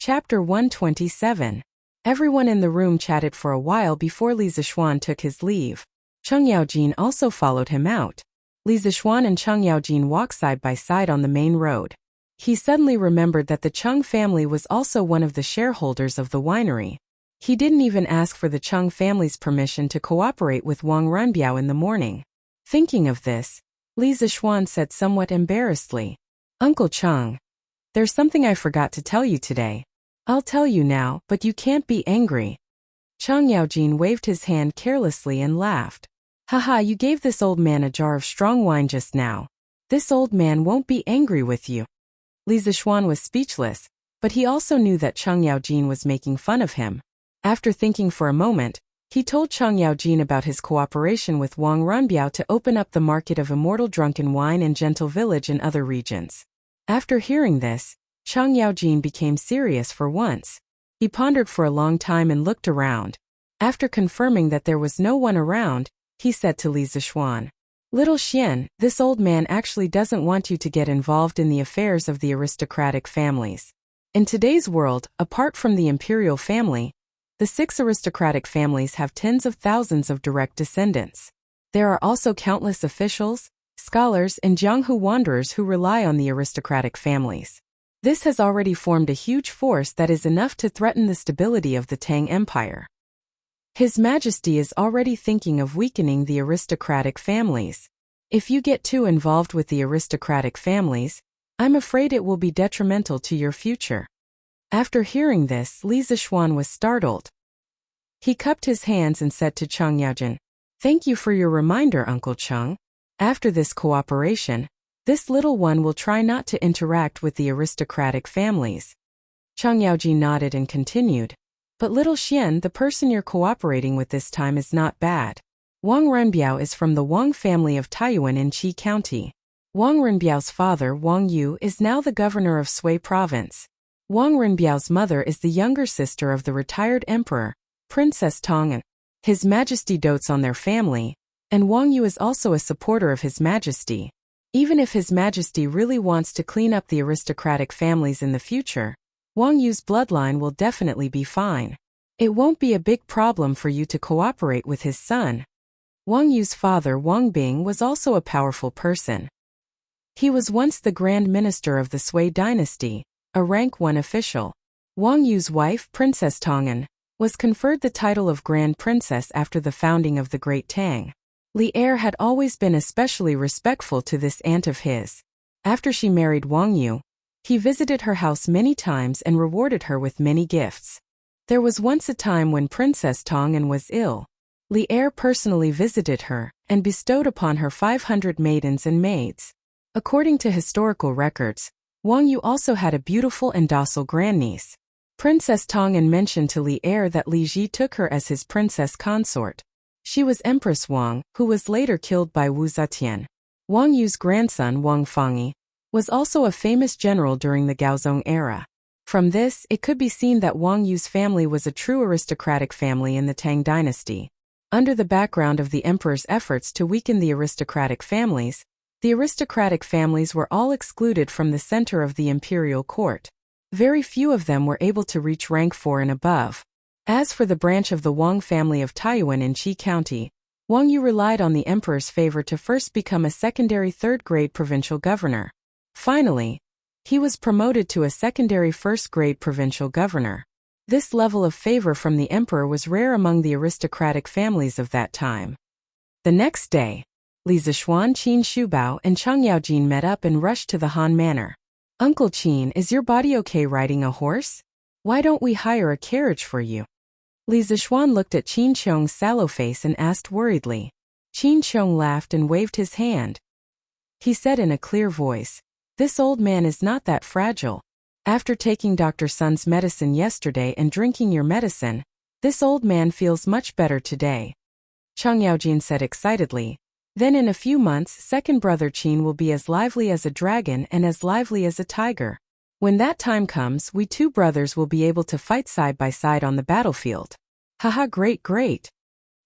Chapter 127. Everyone in the room chatted for a while before Li Zixuan took his leave. Cheng Yaojin also followed him out. Li Zixuan and Cheng Yaojin walked side by side on the main road. He suddenly remembered that the Cheng family was also one of the shareholders of the winery. He didn't even ask for the Cheng family's permission to cooperate with Wang Renbiao in the morning. Thinking of this, Li Zixuan said somewhat embarrassedly, "Uncle Cheng, there's something I forgot to tell you today. I'll tell you now, but you can't be angry." Cheng Yaojin waved his hand carelessly and laughed. "Haha, you gave this old man a jar of strong wine just now. This old man won't be angry with you." Li Zixuan was speechless, but he also knew that Cheng Yaojin was making fun of him. After thinking for a moment, he told Cheng Yaojin about his cooperation with Wang Renbiao to open up the market of immortal drunken wine in Gentle Village and other regions. After hearing this, Cheng Yaojin became serious for once. He pondered for a long time and looked around. After confirming that there was no one around, he said to Li Zixuan, "Little Xian, this old man actually doesn't want you to get involved in the affairs of the aristocratic families. In today's world, apart from the imperial family, the 6 aristocratic families have tens of thousands of direct descendants. There are also countless officials, scholars, and Jianghu wanderers who rely on the aristocratic families. This has already formed a huge force that is enough to threaten the stability of the Tang Empire. His Majesty is already thinking of weakening the aristocratic families. If you get too involved with the aristocratic families, I'm afraid it will be detrimental to your future." After hearing this, Li Zixuan was startled. He cupped his hands and said to Cheng Yaojin, "Thank you for your reminder, Uncle Cheng. After this cooperation, this little one will try not to interact with the aristocratic families." Cheng Yaojin nodded and continued, "But little Xian, the person you're cooperating with this time is not bad. Wang Renbiao is from the Wang family of Taiyuan in Qi County. Wang Renbiao's father, Wang Yu, is now the governor of Sui Province. Wang Renbiao's mother is the younger sister of the retired emperor, Princess Tong'an. His Majesty dotes on their family, and Wang Yu is also a supporter of His Majesty. Even if His Majesty really wants to clean up the aristocratic families in the future, Wang Yu's bloodline will definitely be fine. It won't be a big problem for you to cooperate with his son." Wang Yu's father, Wang Bing, was also a powerful person. He was once the Grand Minister of the Sui dynasty, a rank 1 official. Wang Yu's wife, Princess Tong'an, was conferred the title of Grand Princess after the founding of the Great Tang. Li Er had always been especially respectful to this aunt of his. After she married Wang Yu, he visited her house many times and rewarded her with many gifts. There was once a time when Princess Tong'an was ill. Li Er personally visited her and bestowed upon her 500 maidens and maids. According to historical records, Wang Yu also had a beautiful and docile grandniece. Princess Tong'an mentioned to Li Er that Li Ji took her as his princess consort. She was Empress Wang, who was later killed by Wu Zetian. Wang Yu's grandson, Wang Fangyi, was also a famous general during the Gaozong era. From this, it could be seen that Wang Yu's family was a true aristocratic family in the Tang dynasty. Under the background of the emperor's efforts to weaken the aristocratic families, the aristocratic families were all excluded from the center of the imperial court. Very few of them were able to reach rank 4 and above. As for the branch of the Wang family of Taiyuan in Qi County, Wang Yu relied on the emperor's favor to first become a secondary 3rd-grade provincial governor. Finally, he was promoted to a secondary 1st-grade provincial governor. This level of favor from the emperor was rare among the aristocratic families of that time. The next day, Li Zixuan, Qin Shubao, and Cheng Yaojin met up and rushed to the Han Manor. "Uncle Qin, is your body okay riding a horse? Why don't we hire a carriage for you?" Li Zixuan looked at Qin Qiong's sallow face and asked worriedly. Qin Qiong laughed and waved his hand. He said in a clear voice, "This old man is not that fragile. After taking Dr. Sun's medicine yesterday and drinking your medicine, this old man feels much better today." Cheng Yaojin said excitedly, "Then in a few months, second brother Qin will be as lively as a dragon and as lively as a tiger. When that time comes, we 2 brothers will be able to fight side by side on the battlefield. Haha, great, great."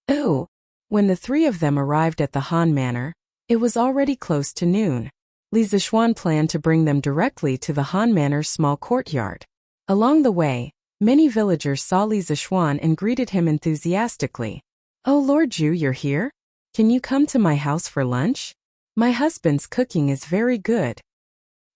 Oh! When the 3 of them arrived at the Han Manor, it was already close to noon. Li Zixuan planned to bring them directly to the Han Manor's small courtyard. Along the way, many villagers saw Li Zixuan and greeted him enthusiastically. "Oh Lord Zhu, you're here? Can you come to my house for lunch? My husband's cooking is very good."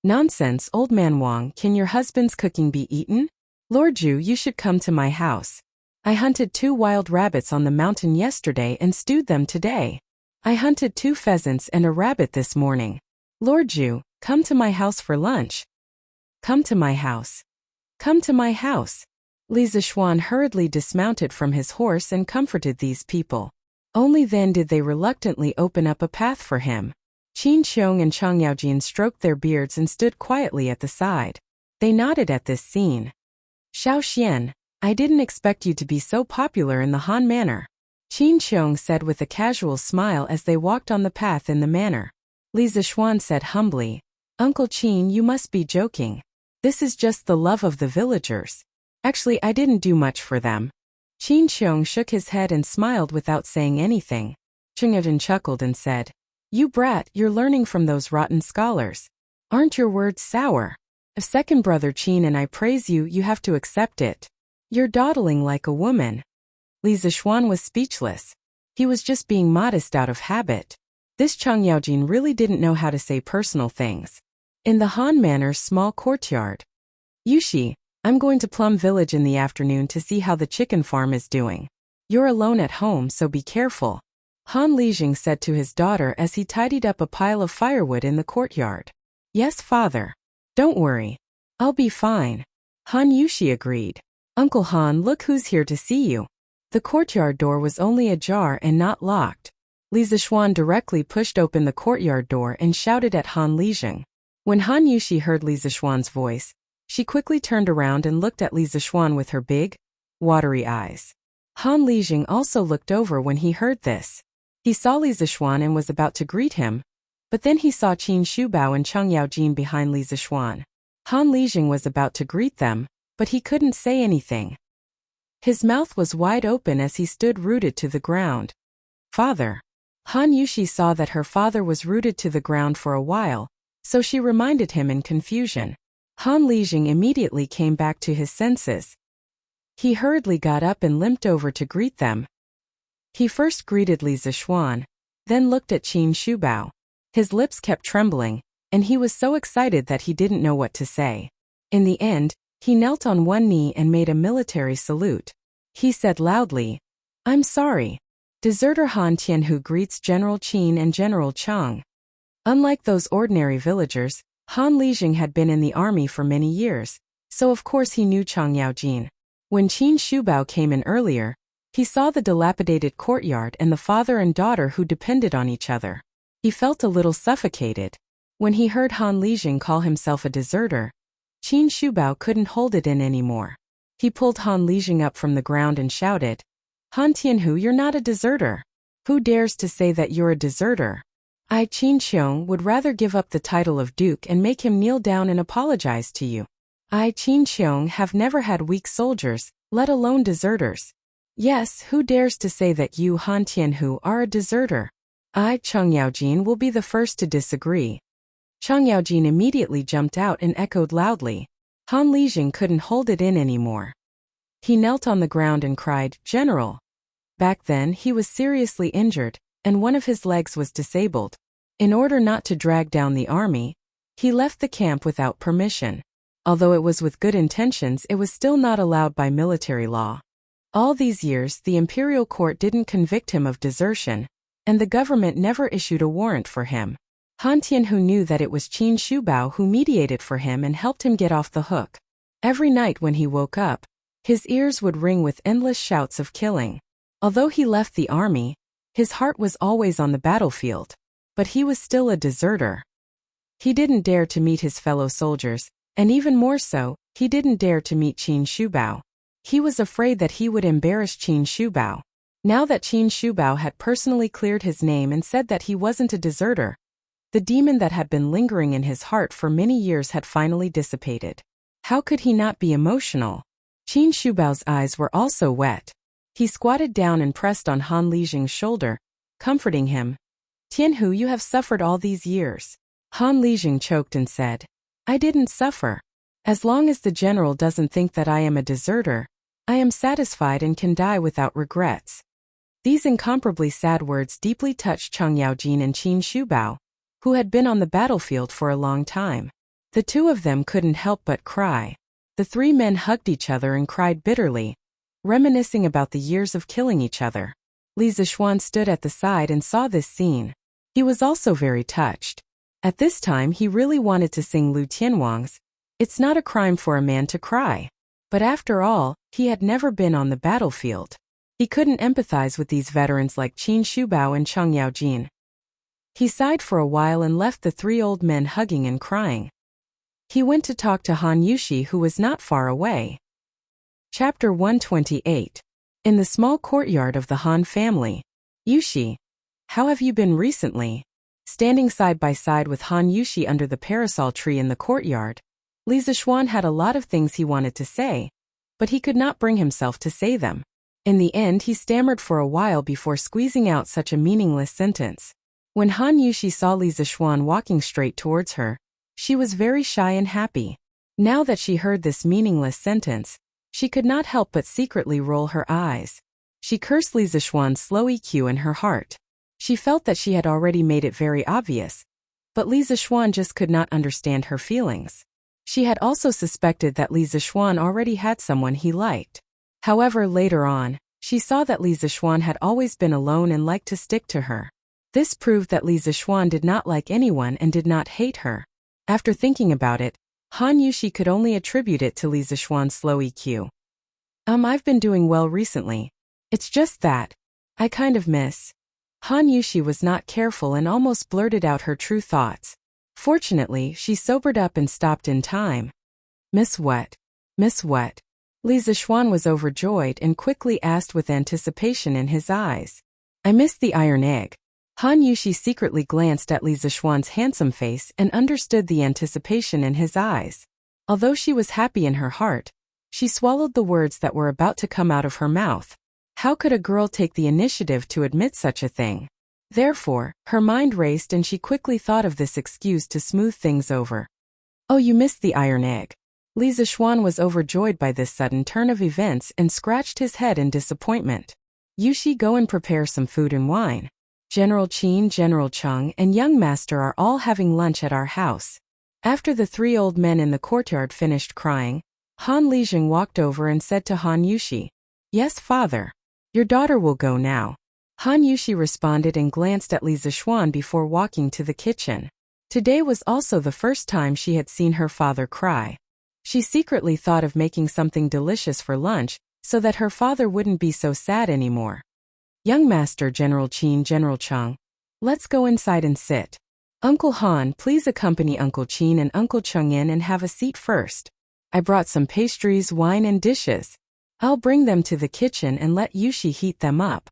"Nonsense, old man Wang, can your husband's cooking be eaten? Lord Zhu, you should come to my house. I hunted 2 wild rabbits on the mountain yesterday and stewed them today. I hunted 2 pheasants and a rabbit this morning. Lord Zhu, come to my house for lunch. Come to my house. Come to my house." Li Zixuan hurriedly dismounted from his horse and comforted these people. Only then did they reluctantly open up a path for him. Qin Xiong and Chang Yaojin stroked their beards and stood quietly at the side. They nodded at this scene. "Xiao Xian, I didn't expect you to be so popular in the Han Manor," Qin Xiong said with a casual smile as they walked on the path in the manor. Li Zixuan said humbly, "Uncle Qin, you must be joking. This is just the love of the villagers. Actually, I didn't do much for them." Qin Xiong shook his head and smiled without saying anything. Cheng Yajin chuckled and said, "You brat, you're learning from those rotten scholars. Aren't your words sour? If second brother Qin and I praise you, you have to accept it. You're dawdling like a woman." Li Zixuan was speechless. He was just being modest out of habit. This Chang Yaojin really didn't know how to say personal things. In the Han Manor's small courtyard. "Yushi, I'm going to Plum Village in the afternoon to see how the chicken farm is doing. You're alone at home, so be careful," Han Lijing said to his daughter as he tidied up a pile of firewood in the courtyard. "Yes, father. Don't worry. I'll be fine," Han Yushi agreed. "Uncle Han, look who's here to see you." The courtyard door was only ajar and not locked. Li Zixuan directly pushed open the courtyard door and shouted at Han Lijing. When Han Yushi heard Li Zixuan's voice, she quickly turned around and looked at Li Zixuan with her big, watery eyes. Han Lijing also looked over when he heard this. He saw Li Zixuan and was about to greet him, but then he saw Qin Shubao and Chang Yaojin behind Li Zixuan. Han Lijing was about to greet them, but he couldn't say anything. His mouth was wide open as he stood rooted to the ground. "Father." Han Yushi saw that her father was rooted to the ground for a while, so she reminded him in confusion. Han Lijing immediately came back to his senses. He hurriedly got up and limped over to greet them. He first greeted Li Zixuan, then looked at Qin Shubao. His lips kept trembling, and he was so excited that he didn't know what to say. In the end, he knelt on one knee and made a military salute. He said loudly, "I'm sorry. Deserter Han Tianhu greets General Qin and General Chang." Unlike those ordinary villagers, Han Lijing had been in the army for many years, so of course he knew Chang Yaojin. When Qin Shubao came in earlier, he saw the dilapidated courtyard and the father and daughter who depended on each other. He felt a little suffocated. When he heard Han Lijing call himself a deserter, Qin Shubao couldn't hold it in anymore. He pulled Han Lijing up from the ground and shouted, "Han Tianhu, you're not a deserter. Who dares to say that you're a deserter? I, Qin Xiong, would rather give up the title of duke and make him kneel down and apologize to you. I, Qin Xiong, have never had weak soldiers, let alone deserters. Yes, who dares to say that you, Han Tianhu, are a deserter? I, Chang Yaojin, will be the first to disagree." Chang Yaojin immediately jumped out and echoed loudly. Han Lijing couldn't hold it in anymore. He knelt on the ground and cried, "General." Back then, he was seriously injured, and one of his legs was disabled. In order not to drag down the army, he left the camp without permission. Although it was with good intentions, it was still not allowed by military law. All these years, the imperial court didn't convict him of desertion, and the government never issued a warrant for him. Han Tianhu knew that it was Qin Shubao who mediated for him and helped him get off the hook. Every night when he woke up, his ears would ring with endless shouts of killing. Although he left the army, his heart was always on the battlefield. But he was still a deserter. He didn't dare to meet his fellow soldiers, and even more so, he didn't dare to meet Qin Shubao. He was afraid that he would embarrass Qin Shubao. Now that Qin Shubao had personally cleared his name and said that he wasn't a deserter, the demon that had been lingering in his heart for many years had finally dissipated. How could he not be emotional? Qin Shubao's eyes were also wet. He squatted down and pressed on Han Lijing's shoulder, comforting him. "Tianhu, you have suffered all these years." Han Lijing choked and said, "I didn't suffer. As long as the general doesn't think that I am a deserter, I am satisfied and can die without regrets. These incomparably sad words deeply touched Chang Yaojin and Qin Shubao, who had been on the battlefield for a long time. The two of them couldn't help but cry. The three men hugged each other and cried bitterly, reminiscing about the years of killing each other. Li Zixuan stood at the side and saw this scene. He was also very touched. At this time he really wanted to sing Lu Tianwang's "It's Not a Crime for a Man to Cry." But after all, he had never been on the battlefield. He couldn't empathize with these veterans like Qin Shubao and Chang Yaojin. He sighed for a while and left the three old men hugging and crying. He went to talk to Han Yushi, who was not far away. Chapter 128. In the small courtyard of the Han family. Yushi, how have you been recently? Standing side by side with Han Yushi under the parasol tree in the courtyard, Li Zixuan had a lot of things he wanted to say, but he could not bring himself to say them. In the end, he stammered for a while before squeezing out such a meaningless sentence. When Han Yushi saw Li Zixuan walking straight towards her, she was very shy and happy. Now that she heard this meaningless sentence, she could not help but secretly roll her eyes. She cursed Li Zixuan's slow EQ in her heart. She felt that she had already made it very obvious, but Li Zixuan just could not understand her feelings. She had also suspected that Li Zixuan already had someone he liked. However, later on, she saw that Li Zixuan had always been alone and liked to stick to her. This proved that Li Zixuan did not like anyone and did not hate her. After thinking about it, Han Yushi could only attribute it to Li Zixuan's slow EQ. I've been doing well recently. It's just that I kind of miss. Han Yushi was not careful and almost blurted out her true thoughts. Fortunately, she sobered up and stopped in time. Miss what? Miss what? Li Zixuan was overjoyed and quickly asked with anticipation in his eyes. I miss the iron egg. Han Yushi secretly glanced at Li Zixuan's handsome face and understood the anticipation in his eyes. Although she was happy in her heart, she swallowed the words that were about to come out of her mouth. How could a girl take the initiative to admit such a thing? Therefore, her mind raced and she quickly thought of this excuse to smooth things over. Oh, you missed the iron egg. Li Zixuan was overjoyed by this sudden turn of events and scratched his head in disappointment. Yushi, go and prepare some food and wine. General Qin, General Cheng, and young master are all having lunch at our house. After the three old men in the courtyard finished crying, Han Lijing walked over and said to Han Yushi, Yes, father. Your daughter will go now. Han Yushi responded and glanced at Li Zixuan before walking to the kitchen. Today was also the first time she had seen her father cry. She secretly thought of making something delicious for lunch so that her father wouldn't be so sad anymore. Young master, General Qin, General Cheng, let's go inside and sit. Uncle Han, please accompany Uncle Qin and Uncle Cheng in and have a seat first. I brought some pastries, wine, and dishes. I'll bring them to the kitchen and let Yushi heat them up.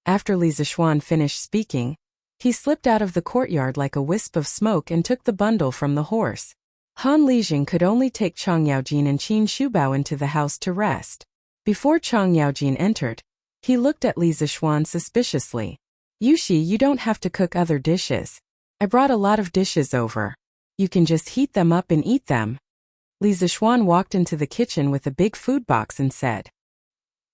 After Li Zixuan finished speaking, he slipped out of the courtyard like a wisp of smoke and took the bundle from the horse. Han Lijing could only take Chang Yaojin and Qin Shubao into the house to rest. Before Chang Yaojin entered, he looked at Li Zixuan suspiciously. Yushi, you don't have to cook other dishes. I brought a lot of dishes over. You can just heat them up and eat them. Li Zixuan walked into the kitchen with a big food box and said.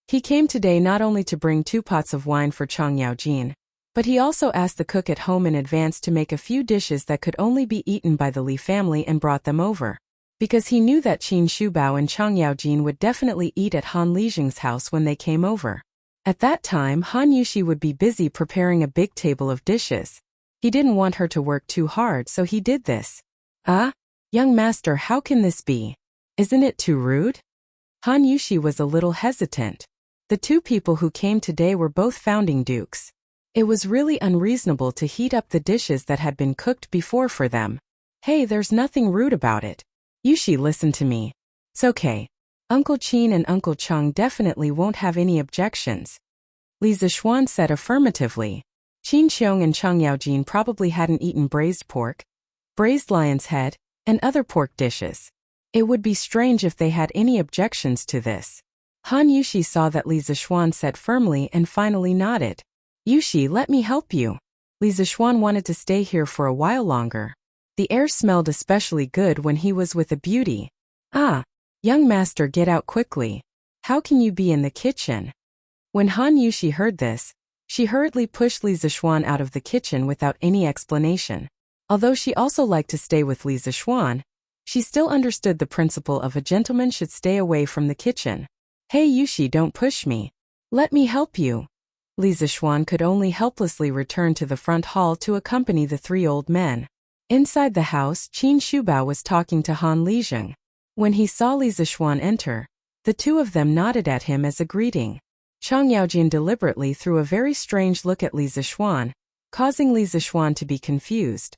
He came today not only to bring 2 pots of wine for Chang Yaojin, but he also asked the cook at home in advance to make a few dishes that could only be eaten by the Li family and brought them over. Because he knew that Qin Shubao and Chang Yaojin would definitely eat at Han Lijing's house when they came over. At that time, Han Yushi would be busy preparing a big table of dishes. He didn't want her to work too hard, so he did this. Young master, how can this be? Isn't it too rude? Han Yushi was a little hesitant. The 2 people who came today were both founding dukes. It was really unreasonable to heat up the dishes that had been cooked before for them. Hey, there's nothing rude about it. Yushi, listen to me. It's okay. Uncle Qin and Uncle Cheng definitely won't have any objections. Li Zixuan said affirmatively. Qin Xiong and Chang Yaojin probably hadn't eaten braised pork, braised lion's head, and other pork dishes. It would be strange if they had any objections to this. Han Yushi saw that Li Zixuan said firmly and finally nodded. Yushi, let me help you. Li Zixuan wanted to stay here for a while longer. The air smelled especially good when he was with a beauty. Ah, young master, get out quickly. How can you be in the kitchen? When Han Yushi heard this, she hurriedly pushed Li Zixuan out of the kitchen without any explanation. Although she also liked to stay with Li Zixuan, she still understood the principle of a gentleman should stay away from the kitchen. Hey Yushi, don't push me. Let me help you. Li Zixuan could only helplessly return to the front hall to accompany the three old men. Inside the house, Qin Shubao was talking to Han Lijing. When he saw Li Zixuan enter, the two of them nodded at him as a greeting. Chang Yaojin deliberately threw a very strange look at Li Zixuan, causing Li Zixuan to be confused.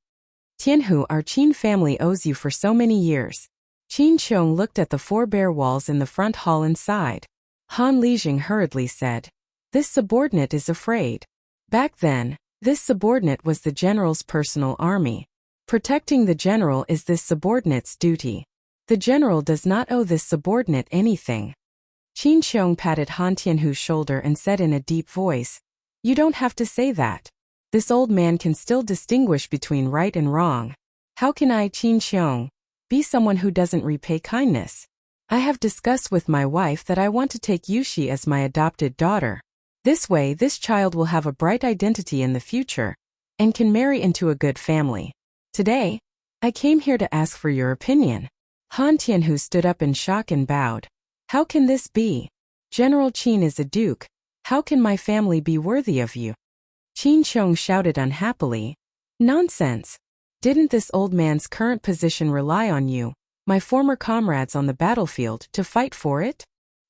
Tianhu, our Qin family owes you for so many years. Qin Qiong looked at the four bare walls in the front hall and sighed. Han Lijing hurriedly said, this subordinate is afraid. Back then, this subordinate was the general's personal army. Protecting the general is this subordinate's duty. The general does not owe this subordinate anything. Qin Qiong patted Han Tianhu's shoulder and said in a deep voice, you don't have to say that. This old man can still distinguish between right and wrong. How can I, Qin Qiong, be someone who doesn't repay kindness? I have discussed with my wife that I want to take Yushi as my adopted daughter. This way, this child will have a bright identity in the future and can marry into a good family. Today, I came here to ask for your opinion. Han Tianhu stood up in shock and bowed. How can this be? General Qin is a duke. How can my family be worthy of you? Qin Qiong shouted unhappily. Nonsense. Didn't this old man's current position rely on you, my former comrades on the battlefield, to fight for it?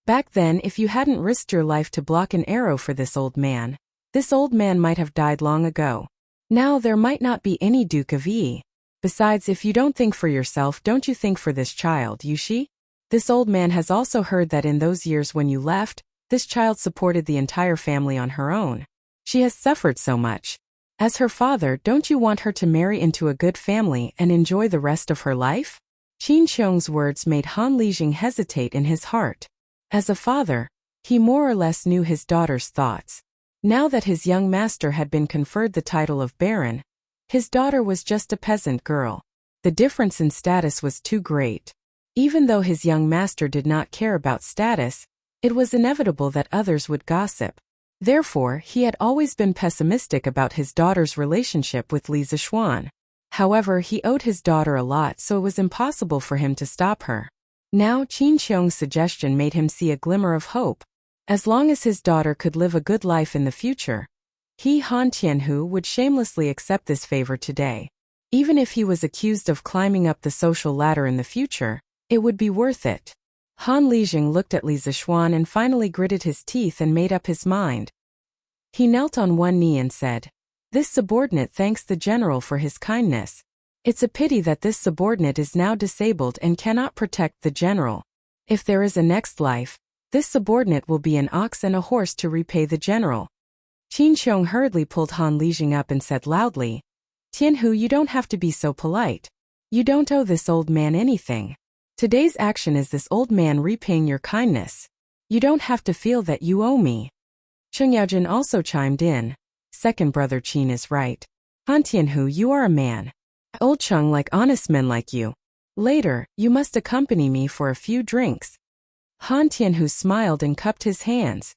Back then, if you hadn't risked your life to block an arrow for this old man might have died long ago. Now there might not be any Duke of Yi. Besides, if you don't think for yourself, don't you think for this child, Yushi? This old man has also heard that in those years when you left, this child supported the entire family on her own. She has suffered so much. As her father, don't you want her to marry into a good family and enjoy the rest of her life? Qin Qiong's words made Han Lijing hesitate in his heart. As a father, he more or less knew his daughter's thoughts. Now that his young master had been conferred the title of baron, his daughter was just a peasant girl. The difference in status was too great. Even though his young master did not care about status, it was inevitable that others would gossip. Therefore, he had always been pessimistic about his daughter's relationship with Li Zixuan. However, he owed his daughter a lot, so it was impossible for him to stop her. Now, Qin Qiong's suggestion made him see a glimmer of hope. As long as his daughter could live a good life in the future, he, Han Tianhu, would shamelessly accept this favor today. Even if he was accused of climbing up the social ladder in the future, it would be worth it. Han Lijing looked at Li Zixuan and finally gritted his teeth and made up his mind. He knelt on one knee and said, this subordinate thanks the general for his kindness. It's a pity that this subordinate is now disabled and cannot protect the general. If there is a next life, this subordinate will be an ox and a horse to repay the general. Qin Qiong hurriedly pulled Han Lijing up and said loudly, Tianhu, you don't have to be so polite. You don't owe this old man anything. Today's action is this old man repaying your kindness. You don't have to feel that you owe me. Cheng Yaojin also chimed in. Second brother Qin is right. Han Tianhu, you are a man. Old Cheng like honest men like you. Later, you must accompany me for a few drinks. Han Tianhu smiled and cupped his hands.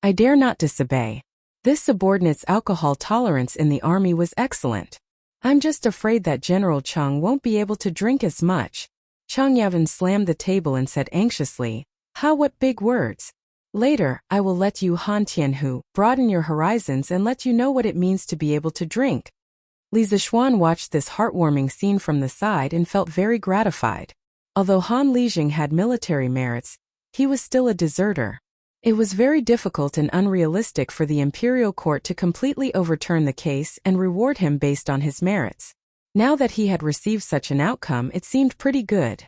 I dare not disobey. This subordinate's alcohol tolerance in the army was excellent. I'm just afraid that General Cheng won't be able to drink as much. Chang Yaojin slammed the table and said anxiously, what big words. Later, I will let you, Han Tianhu, broaden your horizons and let you know what it means to be able to drink. Li Zixuan watched this heartwarming scene from the side and felt very gratified. Although Han Lijing had military merits, he was still a deserter. It was very difficult and unrealistic for the imperial court to completely overturn the case and reward him based on his merits. Now that he had received such an outcome, it seemed pretty good.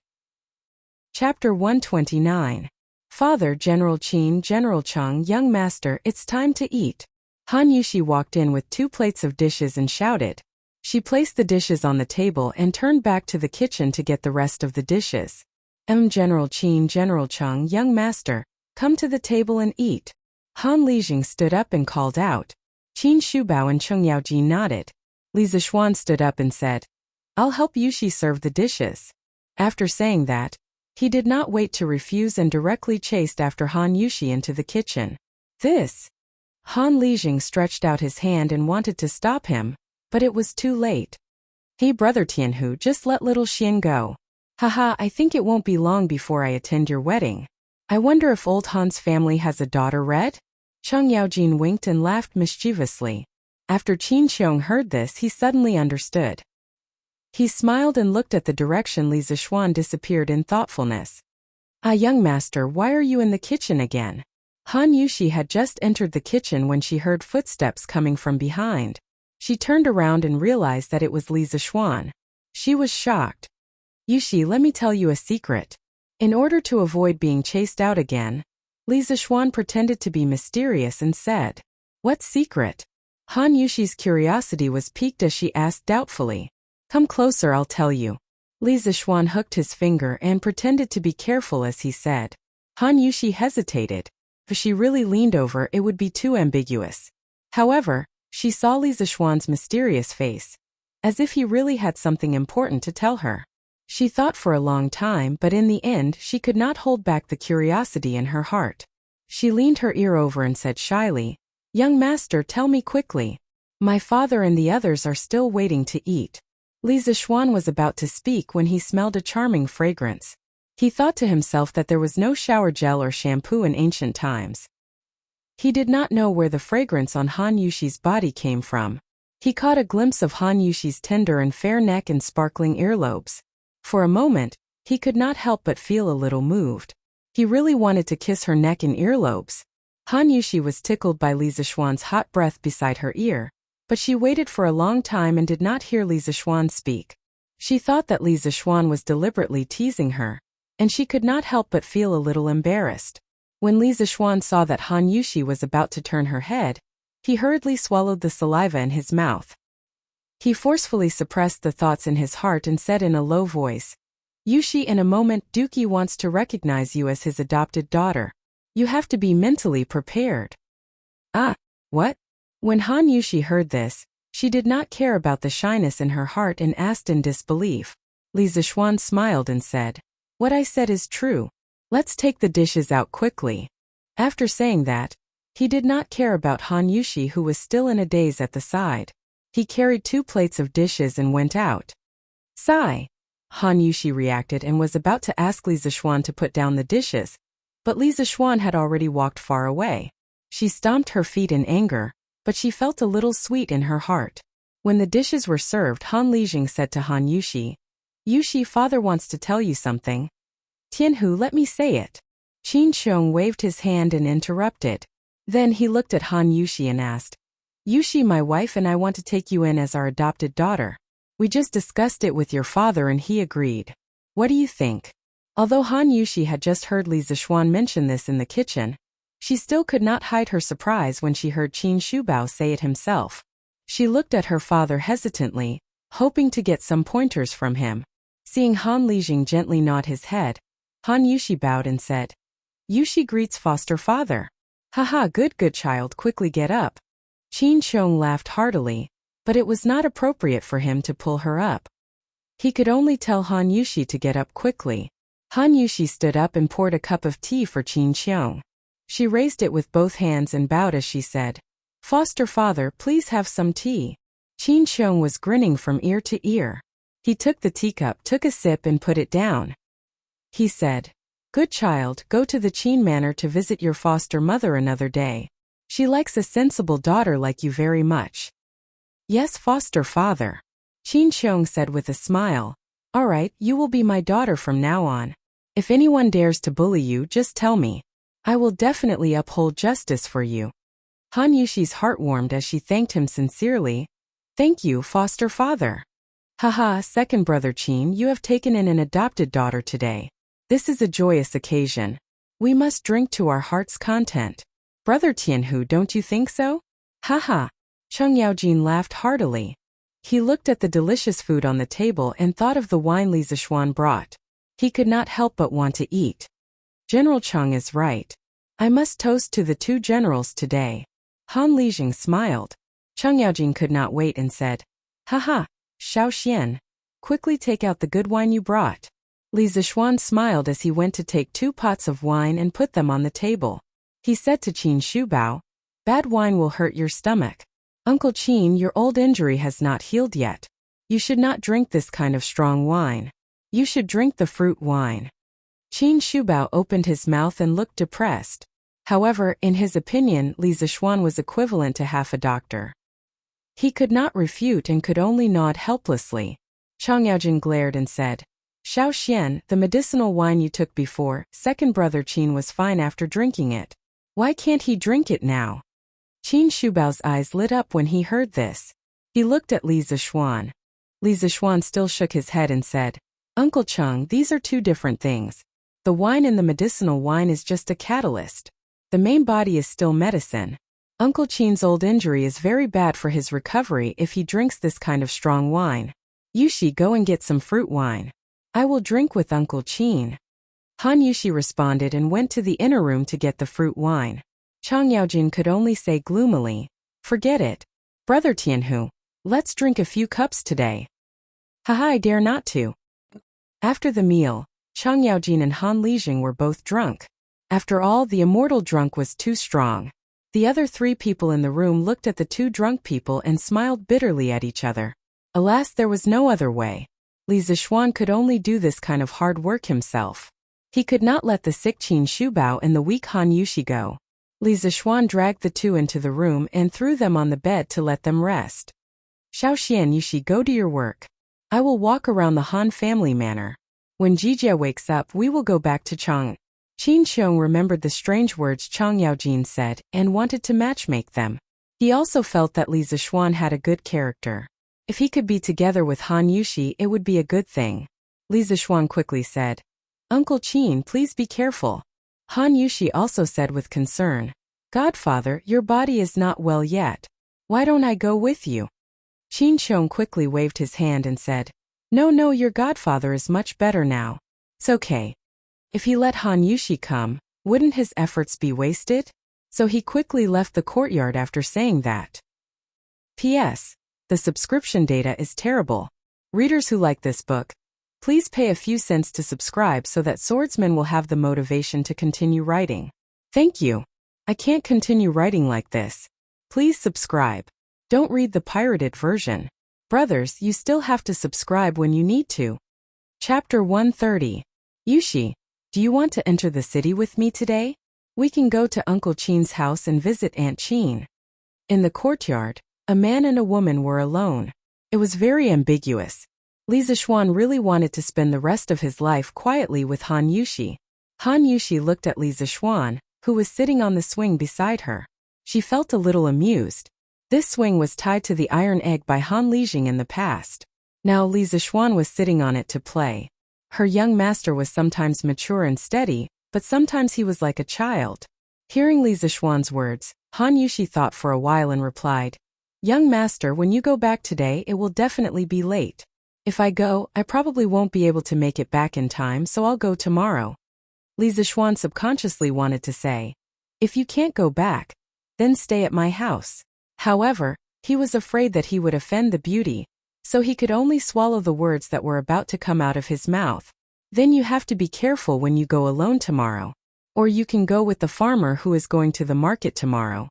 Chapter 129. Father, General Qin, General Cheng, young master, it's time to eat. Han Yushi walked in with 2 plates of dishes and shouted. She placed the dishes on the table and turned back to the kitchen to get the rest of the dishes. General Qin, General Cheng, young master, come to the table and eat. Han Lijing stood up and called out. Qin Shubao and Cheng Yaojin nodded. Li Zixuan stood up and said, I'll help Yushi serve the dishes. After saying that, He did not wait to refuse and directly chased after Han Yushi into the kitchen. This! Han Lijing stretched out his hand and wanted to stop him, but it was too late. Hey brother Tianhu, just let little Xian go. Haha, I think it won't be long before I attend your wedding. I wonder if old Han's family has a daughter, Red? Cheng Yaojin winked and laughed mischievously. After Qin Xiong heard this, he suddenly understood. He smiled and looked at the direction Li Zixuan disappeared in thoughtfulness. Ah, young master, why are you in the kitchen again? Han Yushi had just entered the kitchen when she heard footsteps coming from behind. She turned around and realized that it was Li Zixuan. She was shocked. Yushi, let me tell you a secret. In order to avoid being chased out again, Li Zixuan pretended to be mysterious and said, "What secret?" Han Yushi's curiosity was piqued as she asked doubtfully. "Come closer, I'll tell you." Li Zixuan hooked his finger and pretended to be careful as he said. Han Yushi hesitated. If she really leaned over, it would be too ambiguous. However, she saw Li Zixuan's mysterious face, as if he really had something important to tell her. She thought for a long time, but in the end she could not hold back the curiosity in her heart. She leaned her ear over and said shyly, "Young master, tell me quickly. My father and the others are still waiting to eat." Li Zixuan was about to speak when he smelled a charming fragrance. He thought to himself that there was no shower gel or shampoo in ancient times. He did not know where the fragrance on Han Yushi's body came from. He caught a glimpse of Han Yushi's tender and fair neck and sparkling earlobes. For a moment, he could not help but feel a little moved. He really wanted to kiss her neck and earlobes. Han Yushi was tickled by Li Zixuan's hot breath beside her ear, but she waited for a long time and did not hear Li Zixuan speak. She thought that Li Zixuan was deliberately teasing her, and she could not help but feel a little embarrassed. When Li Zixuan saw that Han Yushi was about to turn her head, he hurriedly swallowed the saliva in his mouth. He forcefully suppressed the thoughts in his heart and said in a low voice, "Yushi, in a moment Dookie wants to recognize you as his adopted daughter. You have to be mentally prepared." "Ah, what?" When Han Yushi heard this, she did not care about the shyness in her heart and asked in disbelief. Li Zixuan smiled and said, "What I said is true. Let's take the dishes out quickly." After saying that, he did not care about Han Yushi, who was still in a daze at the side. He carried 2 plates of dishes and went out. "Sigh." Han Yushi reacted and was about to ask Li Zixuan to put down the dishes, but Li Zixuan had already walked far away. She stomped her feet in anger, but she felt a little sweet in her heart. When the dishes were served, Han Lijing said to Han Yushi, "Yushi, father wants to tell you something." "Tianhu, let me say it." Qin Xiong waved his hand and interrupted. Then he looked at Han Yushi and asked, "Yushi, my wife and I want to take you in as our adopted daughter. We just discussed it with your father and he agreed. What do you think?" Although Han Yushi had just heard Li Zixuan mention this in the kitchen, she still could not hide her surprise when she heard Qin Shubao say it himself. She looked at her father hesitantly, hoping to get some pointers from him. Seeing Han Lijing gently nod his head, Han Yushi bowed and said, "Yushi greets foster father." "Haha, good child, quickly get up." Qin Xiong laughed heartily, but it was not appropriate for him to pull her up. He could only tell Han Yushi to get up quickly. Han Yushi stood up and poured a cup of tea for Qin Xiong. She raised it with both hands and bowed as she said, "Foster father, please have some tea." Qin Xiong was grinning from ear to ear. He took the teacup, took a sip and put it down. He said, "Good child, go to the Qin manor to visit your foster mother another day. She likes a sensible daughter like you very much." "Yes, foster father," Qin Xiong said with a smile. "All right, you will be my daughter from now on. If anyone dares to bully you, just tell me. I will definitely uphold justice for you." Han Yushi's heart warmed as she thanked him sincerely. "Thank you, foster father." "Haha, second brother Qin, you have taken in an adopted daughter today. This is a joyous occasion. We must drink to our heart's content. Brother Tianhu, don't you think so?" "Haha." Cheng Yaojin laughed heartily. He looked at the delicious food on the table and thought of the wine Li Zixuan brought. He could not help but want to eat. General Cheng is right. I must toast to the 2 generals today. Han Lijing smiled. Cheng Yaojin could not wait and said, "Haha, Xiao Xian, quickly take out the good wine you brought." Li Zixuan smiled as he went to take 2 pots of wine and put them on the table. He said to Qin Shubao, "Bad wine will hurt your stomach. Uncle Qin, your old injury has not healed yet. You should not drink this kind of strong wine. You should drink the fruit wine." Qin Shubao opened his mouth and looked depressed. However, in his opinion, Li Zixuan was equivalent to half a doctor. He could not refute and could only nod helplessly. Chang Yaojin glared and said, "Xiao Xian, the medicinal wine you took before, second brother Qin was fine after drinking it. Why can't he drink it now?" Qin Shubao's eyes lit up when he heard this. He looked at Li Zixuan. Li Zixuan still shook his head and said, "Uncle Cheng, these are 2 different things. The wine in the medicinal wine is just a catalyst. The main body is still medicine. Uncle Qin's old injury is very bad for his recovery if he drinks this kind of strong wine. Yushi, go and get some fruit wine. I will drink with Uncle Qin." Han Yushi responded and went to the inner room to get the fruit wine. Chang Yaojin could only say gloomily, "Forget it. Brother Tianhu, let's drink a few cups today." "Haha, I dare not to." After the meal, Chang Yaojin and Han Lijing were both drunk. After all, the immortal drunk was too strong. The other 3 people in the room looked at the 2 drunk people and smiled bitterly at each other. Alas, there was no other way. Li Zixuan could only do this kind of hard work himself. He could not let the sick Qin Shubao and the weak Han Yushi go. Li Zixuan dragged the 2 into the room and threw them on the bed to let them rest. "Xiao Xian, Yushi, go to your work. I will walk around the Han family manor. When Jijia wakes up, we will go back to Chang." Qin Xiong remembered the strange words Chang Yaojin said and wanted to matchmake them. He also felt that Li Zixuan had a good character. If he could be together with Han Yushi, it would be a good thing. Li Zixuan quickly said, "Uncle Qin, please be careful." Han Yushi also said with concern, "Godfather, your body is not well yet. Why don't I go with you?" Qin Xiong quickly waved his hand and said, No, your godfather is much better now. It's okay. If he let Han Yushi come, wouldn't his efforts be wasted? So he quickly left the courtyard after saying that. P.S. The subscription data is terrible. Readers who like this book, please pay a few cents to subscribe so that Swordsman will have the motivation to continue writing. Thank you. I can't continue writing like this. Please subscribe. Don't read the pirated version. Brothers, you still have to subscribe when you need to. Chapter 130. Yushi, do you want to enter the city with me today? We can go to Uncle Qin's house and visit Aunt Qin. In the courtyard, a man and a woman were alone. It was very ambiguous. Li Zixuan really wanted to spend the rest of his life quietly with Han Yushi. Han Yushi looked at Li Zixuan, who was sitting on the swing beside her. She felt a little amused. This swing was tied to the iron egg by Han Lijing in the past. Now Li Zixuan was sitting on it to play. Her young master was sometimes mature and steady, but sometimes he was like a child. Hearing Li Zixuan's words, Han Yushi thought for a while and replied, Young master, when you go back today, it will definitely be late. If I go, I probably won't be able to make it back in time, so I'll go tomorrow. Li Zixuan subconsciously wanted to say, if you can't go back, then stay at my house. However, he was afraid that he would offend the beauty, so he could only swallow the words that were about to come out of his mouth. Then you have to be careful when you go alone tomorrow. Or you can go with the farmer who is going to the market tomorrow.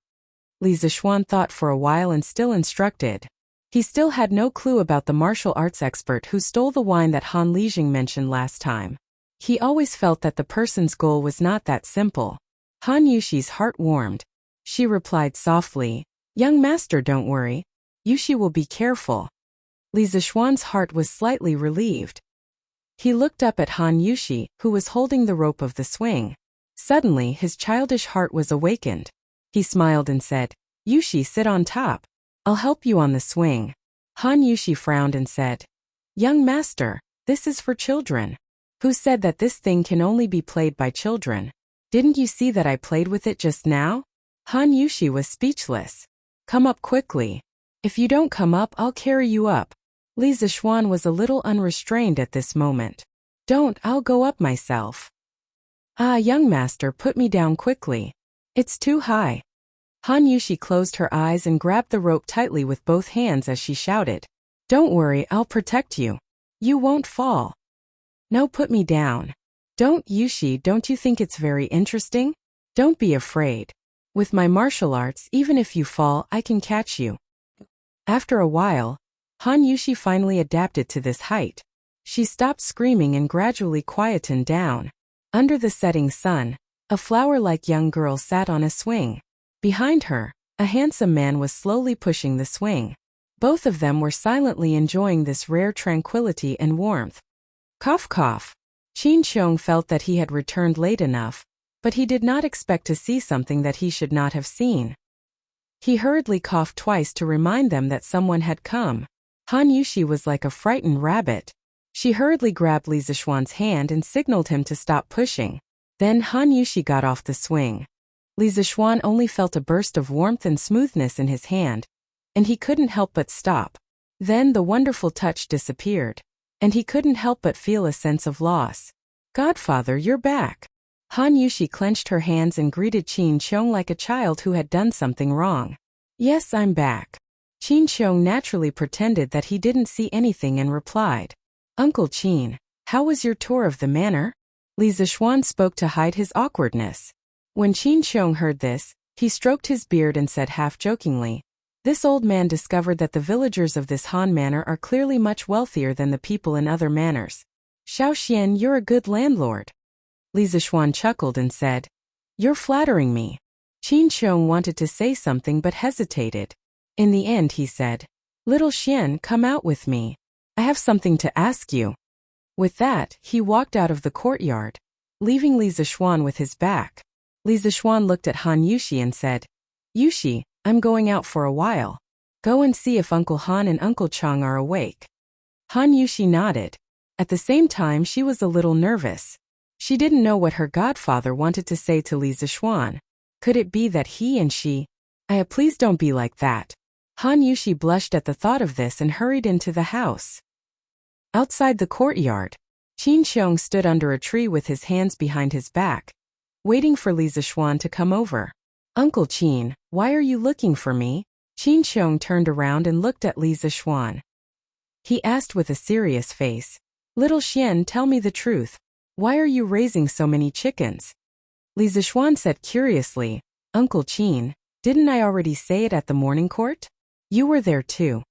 Li Zixuan thought for a while and still instructed. He still had no clue about the martial arts expert who stole the wine that Han Lijing mentioned last time. He always felt that the person's goal was not that simple. Han Yushi's heart warmed. She replied softly, Young master, don't worry. Yushi will be careful. Li Zixuan's heart was slightly relieved. He looked up at Han Yushi, who was holding the rope of the swing. Suddenly, his childish heart was awakened. He smiled and said, Yushi, sit on top. I'll help you on the swing. Han Yushi frowned and said, Young master, this is for children. Who said that this thing can only be played by children? Didn't you see that I played with it just now? Han Yushi was speechless. Come up quickly. If you don't come up, I'll carry you up. Li Zixuan was a little unrestrained at this moment. Don't, I'll go up myself. Ah, young master, put me down quickly. It's too high. Han Yushi closed her eyes and grabbed the rope tightly with both hands as she shouted, Don't worry, I'll protect you. You won't fall. No, put me down. Don't, Yushi, don't you think it's very interesting? Don't be afraid. With my martial arts, even if you fall, I can catch you. After a while, Han Yushi finally adapted to this height. She stopped screaming and gradually quietened down. Under the setting sun, a flower-like young girl sat on a swing. Behind her, a handsome man was slowly pushing the swing. Both of them were silently enjoying this rare tranquility and warmth. Cough cough. Qin Xiong felt that he had returned late enough, but he did not expect to see something that he should not have seen. He hurriedly coughed twice to remind them that someone had come. Han Yushi was like a frightened rabbit. She hurriedly grabbed Li Zixuan's hand and signaled him to stop pushing. Then Han Yushi got off the swing. Li Zixuan only felt a burst of warmth and smoothness in his hand, and he couldn't help but stop. Then the wonderful touch disappeared, and he couldn't help but feel a sense of loss. Godfather, you're back. Han Yushi clenched her hands and greeted Qin Xiong like a child who had done something wrong. Yes, I'm back. Qin Xiong naturally pretended that he didn't see anything and replied, Uncle Qin, how was your tour of the manor? Li Zixuan spoke to hide his awkwardness. When Qin Xiong heard this, he stroked his beard and said half-jokingly, this old man discovered that the villagers of this Han manor are clearly much wealthier than the people in other manors. Xiao Xian, you're a good landlord. Li Zixuan chuckled and said, you're flattering me. Qin Xiong wanted to say something but hesitated. In the end he said, Little Xian, come out with me. I have something to ask you. With that, he walked out of the courtyard, leaving Li Zixuan with his back. Li Zixuan looked at Han Yushi and said, Yushi, I'm going out for a while. Go and see if Uncle Han and Uncle Chang are awake. Han Yushi nodded. At the same time, she was a little nervous. She didn't know what her godfather wanted to say to Li Zixuan. Could it be that he and she... please don't be like that. Han Yushi blushed at the thought of this and hurried into the house. Outside the courtyard, Qin Xiong stood under a tree with his hands behind his back, waiting for Li Zixuan to come over. Uncle Qin, why are you looking for me? Qin Xiong turned around and looked at Li Zixuan. He asked with a serious face, Little Xian, tell me the truth. Why are you raising so many chickens? Li Zixuan said curiously, Uncle Qin, didn't I already say it at the morning court? You were there too.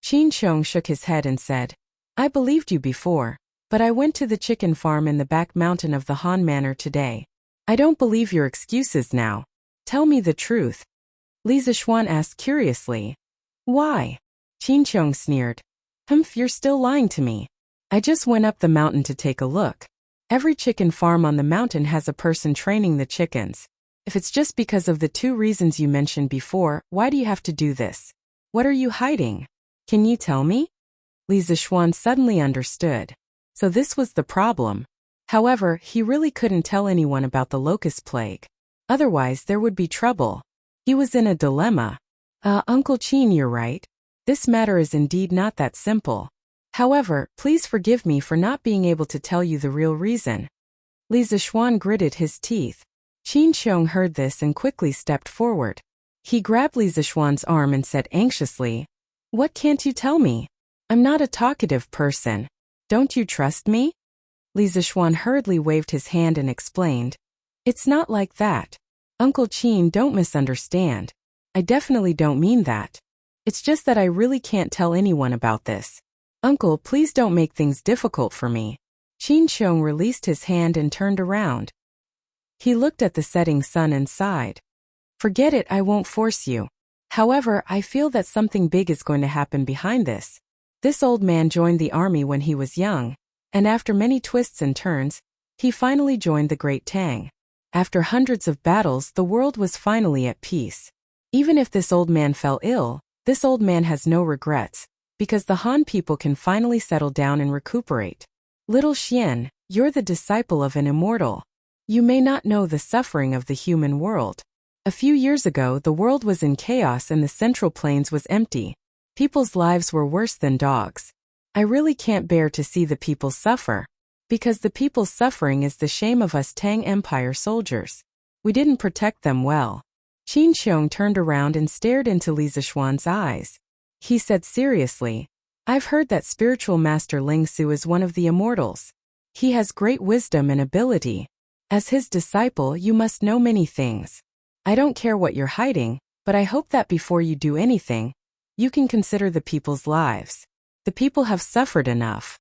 Qin Xiong shook his head and said, I believed you before, but I went to the chicken farm in the back mountain of the Han Manor today. I don't believe your excuses now. Tell me the truth. Li Zixuan asked curiously. Why? Qin Xiong sneered. Humph, you're still lying to me. I just went up the mountain to take a look. Every chicken farm on the mountain has a person training the chickens. If it's just because of the two reasons you mentioned before, why do you have to do this? What are you hiding? Can you tell me? Li Zixuan suddenly understood. So this was the problem. However, he really couldn't tell anyone about the locust plague. Otherwise, there would be trouble. He was in a dilemma. Uncle Qin, you're right. This matter is indeed not that simple. However, please forgive me for not being able to tell you the real reason. Li Zixuan gritted his teeth. Qin Xiong heard this and quickly stepped forward. He grabbed Li Zixuan's arm and said anxiously, What can't you tell me? I'm not a talkative person. Don't you trust me? Li Zixuan hurriedly waved his hand and explained, It's not like that. Uncle Qin, don't misunderstand. I definitely don't mean that. It's just that I really can't tell anyone about this. Uncle, please don't make things difficult for me. Qin Xiong released his hand and turned around. He looked at the setting sun and sighed. Forget it, I won't force you. However, I feel that something big is going to happen behind this. This old man joined the army when he was young, and after many twists and turns, he finally joined the Great Tang. After hundreds of battles, the world was finally at peace. Even if this old man fell ill, this old man has no regrets, because the Han people can finally settle down and recuperate. Little Xian, you're the disciple of an immortal. You may not know the suffering of the human world. A few years ago, the world was in chaos and the Central Plains was empty. People's lives were worse than dogs. I really can't bear to see the people suffer. Because the people's suffering is the shame of us Tang Empire soldiers. We didn't protect them well. Qin Xiong turned around and stared into Li Zixuan's eyes. He said seriously, I've heard that spiritual master Ling Su is one of the immortals. He has great wisdom and ability. As his disciple, you must know many things. I don't care what you're hiding, but I hope that before you do anything, you can consider the people's lives. The people have suffered enough.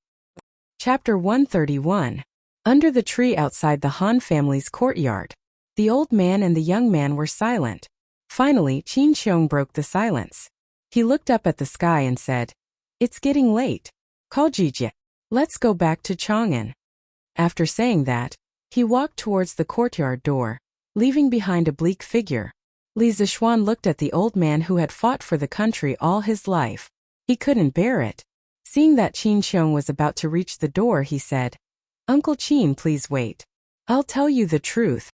Chapter 131. Under the tree outside the Han family's courtyard. The old man and the young man were silent. Finally, Qin Xiong broke the silence. He looked up at the sky and said, "It's getting late. Call Jijie. Let's go back to Chang'an." After saying that, he walked towards the courtyard door, leaving behind a bleak figure. Li Zixuan looked at the old man who had fought for the country all his life. He couldn't bear it. Seeing that Qin Xiong was about to reach the door, he said, "Uncle Qin, please wait. I'll tell you the truth."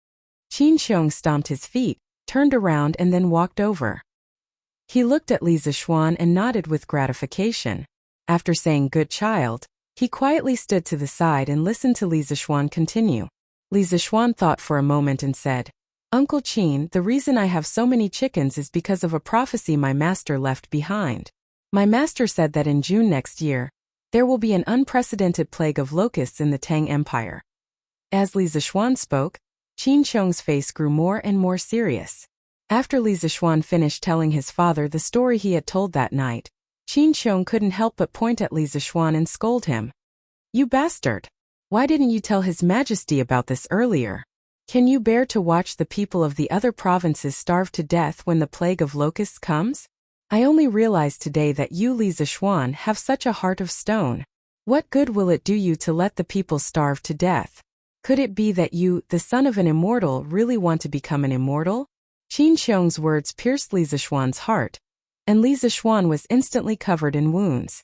Qin Xiong stomped his feet, turned around and then walked over. He looked at Li Zixuan and nodded with gratification. After saying "good child," he quietly stood to the side and listened to Li Zixuan continue. Li Zixuan thought for a moment and said, "Uncle Qin, the reason I have so many chickens is because of a prophecy my master left behind. My master said that in June next year, there will be an unprecedented plague of locusts in the Tang Empire." As Li Zixuan spoke, Qin Xiong's face grew more and more serious. After Li Zixuan finished telling his father the story he had told that night, Qin Xiong couldn't help but point at Li Zixuan and scold him. "You bastard! Why didn't you tell His Majesty about this earlier? Can you bear to watch the people of the other provinces starve to death when the plague of locusts comes? I only realized today that you, Li Zixuan, have such a heart of stone. What good will it do you to let the people starve to death? Could it be that you, the son of an immortal, really want to become an immortal?" Qin Xiong's words pierced Li Zixuan's heart, and Li Zixuan was instantly covered in wounds.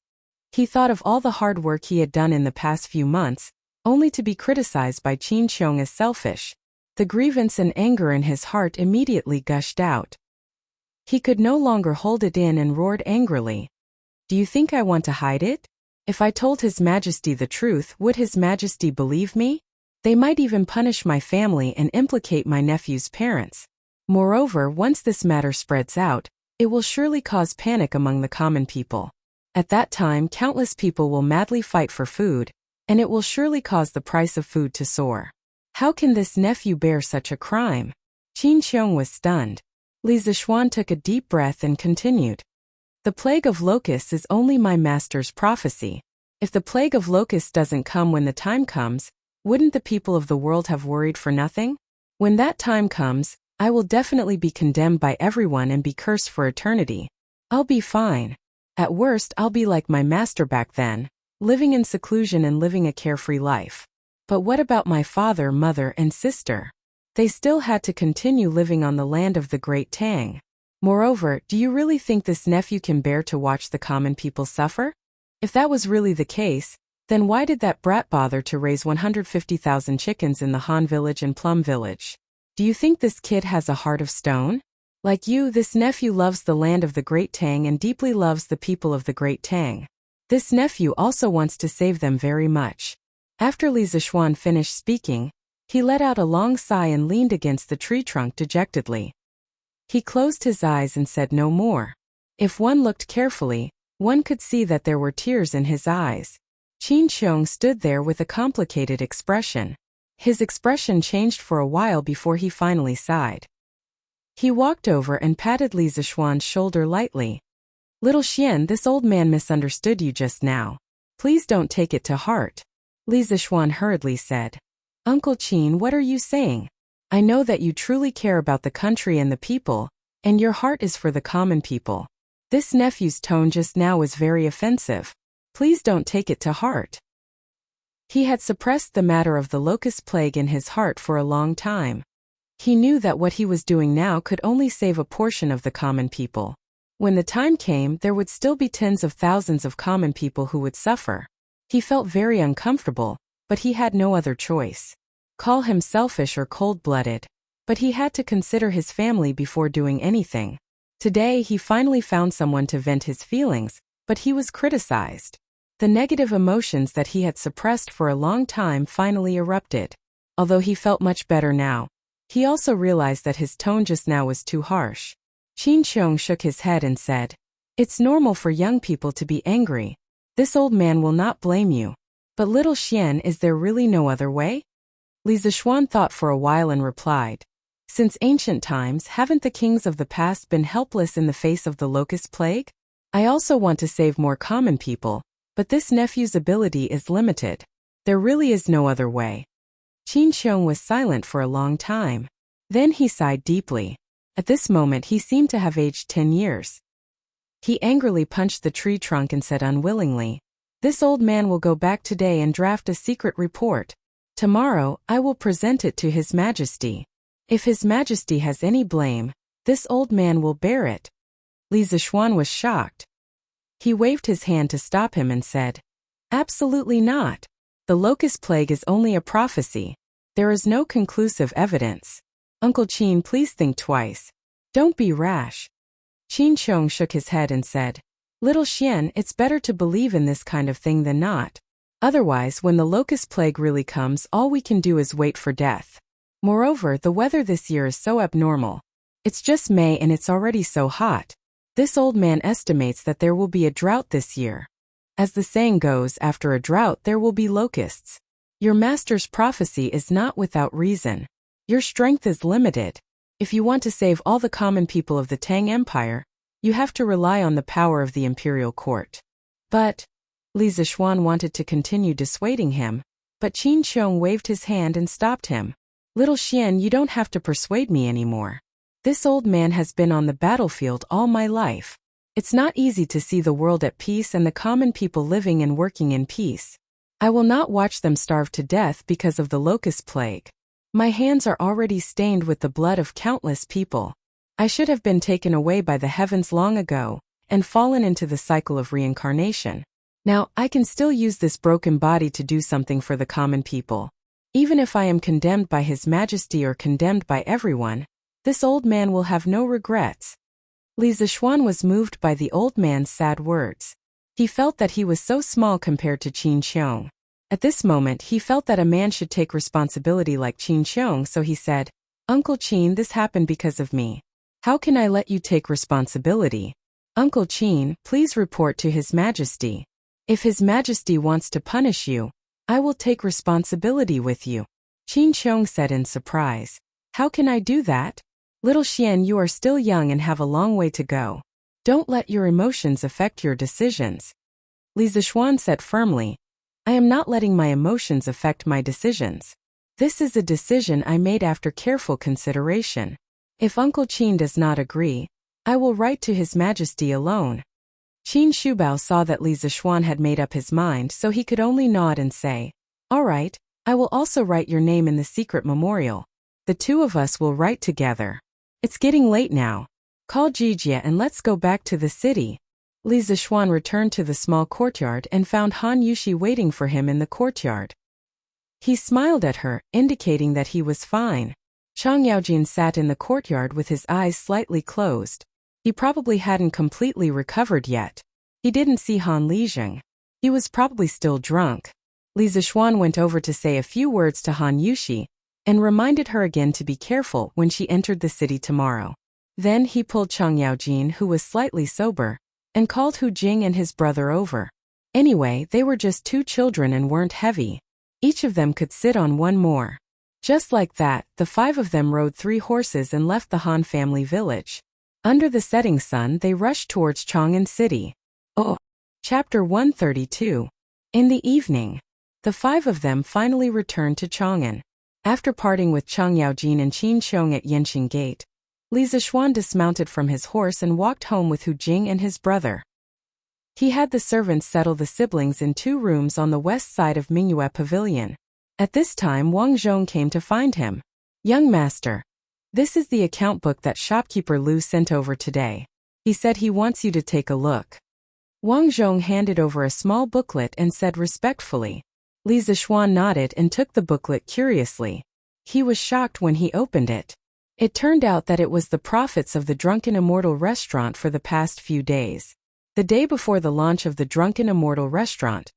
He thought of all the hard work he had done in the past few months, only to be criticized by Qin Xiong as selfish. The grievance and anger in his heart immediately gushed out. He could no longer hold it in and roared angrily. "Do you think I want to hide it? If I told His Majesty the truth, would His Majesty believe me? They might even punish my family and implicate my nephew's parents. Moreover, once this matter spreads out, it will surely cause panic among the common people. At that time, countless people will madly fight for food, and it will surely cause the price of food to soar. How can this nephew bear such a crime?" Qin Xiong was stunned. Li Zixuan took a deep breath and continued. "The plague of locusts is only my master's prophecy. If the plague of locusts doesn't come when the time comes, wouldn't the people of the world have worried for nothing? When that time comes, I will definitely be condemned by everyone and be cursed for eternity. I'll be fine. At worst, I'll be like my master back then, living in seclusion and living a carefree life. But what about my father, mother, and sister? They still had to continue living on the land of the Great Tang. Moreover, do you really think this nephew can bear to watch the common people suffer? If that was really the case, then why did that brat bother to raise 150,000 chickens in the Han village and Plum village? Do you think this kid has a heart of stone? Like you, this nephew loves the land of the Great Tang and deeply loves the people of the Great Tang. This nephew also wants to save them very much." After Li Zixuan finished speaking, he let out a long sigh and leaned against the tree trunk dejectedly. He closed his eyes and said no more. If one looked carefully, one could see that there were tears in his eyes. Qin Xiong stood there with a complicated expression. His expression changed for a while before he finally sighed. He walked over and patted Li Zixuan's shoulder lightly. "Little Xian, this old man misunderstood you just now. Please don't take it to heart." Li Zixuan hurriedly said, "Uncle Qin, what are you saying? I know that you truly care about the country and the people, and your heart is for the common people. This nephew's tone just now was very offensive. Please don't take it to heart." He had suppressed the matter of the locust plague in his heart for a long time. He knew that what he was doing now could only save a portion of the common people. When the time came, there would still be tens of thousands of common people who would suffer. He felt very uncomfortable, but he had no other choice. Call him selfish or cold-blooded, but he had to consider his family before doing anything. Today he finally found someone to vent his feelings, but he was criticized. The negative emotions that he had suppressed for a long time finally erupted. Although he felt much better now, he also realized that his tone just now was too harsh. Qin Xiong shook his head and said, "It's normal for young people to be angry. This old man will not blame you. But little Xian, is there really no other way? Li Zixuan thought for a while and replied, since ancient times, haven't the kings of the past been helpless in the face of the locust plague? I also want to save more common people, but this nephew's ability is limited. There really is no other way. Qin Xiong was silent for a long time. Then he sighed deeply. At this moment he seemed to have aged 10 years. He angrily punched the tree trunk and said unwillingly, this old man will go back today and draft a secret report. Tomorrow, I will present it to His Majesty. If His Majesty has any blame, this old man will bear it. Li Zixuan was shocked. He waved his hand to stop him and said, absolutely not. The locust plague is only a prophecy. There is no conclusive evidence. Uncle Qin, please think twice. Don't be rash. Qin Xiong shook his head and said, little Xian, it's better to believe in this kind of thing than not. Otherwise, when the locust plague really comes, all we can do is wait for death. Moreover, the weather this year is so abnormal. It's just May and it's already so hot. This old man estimates that there will be a drought this year. As the saying goes, after a drought there will be locusts. Your master's prophecy is not without reason. Your strength is limited. If you want to save all the common people of the Tang Empire, you have to rely on the power of the imperial court. But Li Zixuan wanted to continue dissuading him, but Qin Xiong waved his hand and stopped him. Little Xian, you don't have to persuade me anymore. This old man has been on the battlefield all my life. It's not easy to see the world at peace and the common people living and working in peace. I will not watch them starve to death because of the locust plague. My hands are already stained with the blood of countless people. I should have been taken away by the heavens long ago and fallen into the cycle of reincarnation. Now, I can still use this broken body to do something for the common people. Even if I am condemned by His Majesty or condemned by everyone, this old man will have no regrets. Li Zixuan was moved by the old man's sad words. He felt that he was so small compared to Qin Xiong. At this moment he felt that a man should take responsibility like Qin Xiong, so he said, Uncle Qin, this happened because of me. How can I let you take responsibility? Uncle Qin, please report to His Majesty. If His Majesty wants to punish you, I will take responsibility with you. Qin Xiong said in surprise. How can I do that? Little Xian, you are still young and have a long way to go. Don't let your emotions affect your decisions. Li Zixuan said firmly, I am not letting my emotions affect my decisions. This is a decision I made after careful consideration. If Uncle Qin does not agree, I will write to His Majesty alone. Qin Shubao saw that Li Zixuan had made up his mind, so he could only nod and say, all right, I will also write your name in the secret memorial. The two of us will write together. It's getting late now. Call Jijia and let's go back to the city. Li Zixuan returned to the small courtyard and found Han Yushi waiting for him in the courtyard. He smiled at her, indicating that he was fine. Chang Yaojin sat in the courtyard with his eyes slightly closed. He probably hadn't completely recovered yet. He didn't see Han Lijing. He was probably still drunk. Li Zixuan went over to say a few words to Han Yushi, and reminded her again to be careful when she entered the city tomorrow. Then he pulled Chang Yaojin, who was slightly sober, and called Hu Jing and his brother over. Anyway, they were just 2 children and weren't heavy. Each of them could sit on one more. Just like that, the 5 of them rode 3 horses and left the Han family village. Under the setting sun, they rushed towards Chang'an City. Oh! Chapter 132. In the evening, the 5 of them finally returned to Chang'an. After parting with Chang Yaojin and Qin Xiong at Yanqing Gate, Li Zixuan dismounted from his horse and walked home with Hu Jing and his brother. He had the servants settle the siblings in 2 rooms on the west side of Mingyue Pavilion. At this time Wang Zhong came to find him. Young master, this is the account book that shopkeeper Lu sent over today. He said he wants you to take a look. Wang Zhong handed over a small booklet and said respectfully. Li Zixuan nodded and took the booklet curiously. He was shocked when he opened it. It turned out that it was the profits of the Drunken Immortal restaurant for the past few days. The day before the launch of the Drunken Immortal restaurant,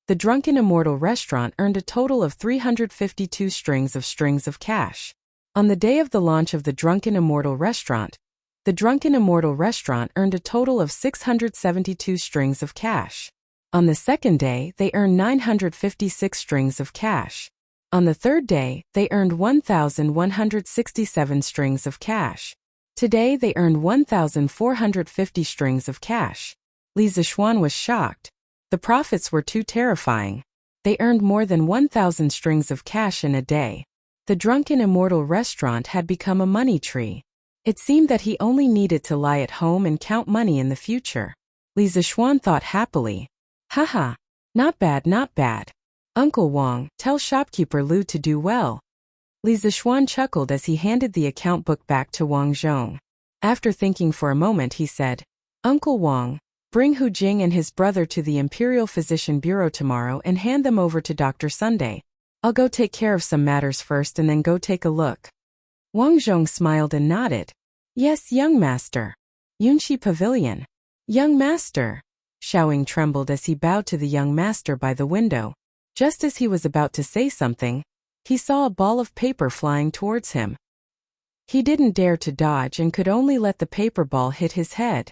the Drunken Immortal restaurant earned a total of 352 strings of cash. On the day of the launch of the Drunken Immortal restaurant, the Drunken Immortal restaurant earned a total of 672 strings of cash. On the second day, they earned 956 strings of cash. On the third day, they earned 1,167 strings of cash. Today they earned 1,450 strings of cash. Li Zixuan was shocked. The profits were too terrifying. They earned more than 1,000 strings of cash in a day. The drunken immortal restaurant had become a money tree. It seemed that he only needed to lie at home and count money in the future. Li Zixuan thought happily. Haha, not bad, not bad. Uncle Wang, tell shopkeeper Lu to do well. Li Zixuan chuckled as he handed the account book back to Wang Zhong. After thinking for a moment he said, Uncle Wang, bring Hu Jing and his brother to the Imperial Physician Bureau tomorrow and hand them over to Dr. Sunday. I'll go take care of some matters first and then go take a look. Wang Zhong smiled and nodded. Yes, young master. Yunxi Pavilion. Young master. Xiaoying trembled as he bowed to the young master by the window. Just as he was about to say something, he saw a ball of paper flying towards him. He didn't dare to dodge and could only let the paper ball hit his head.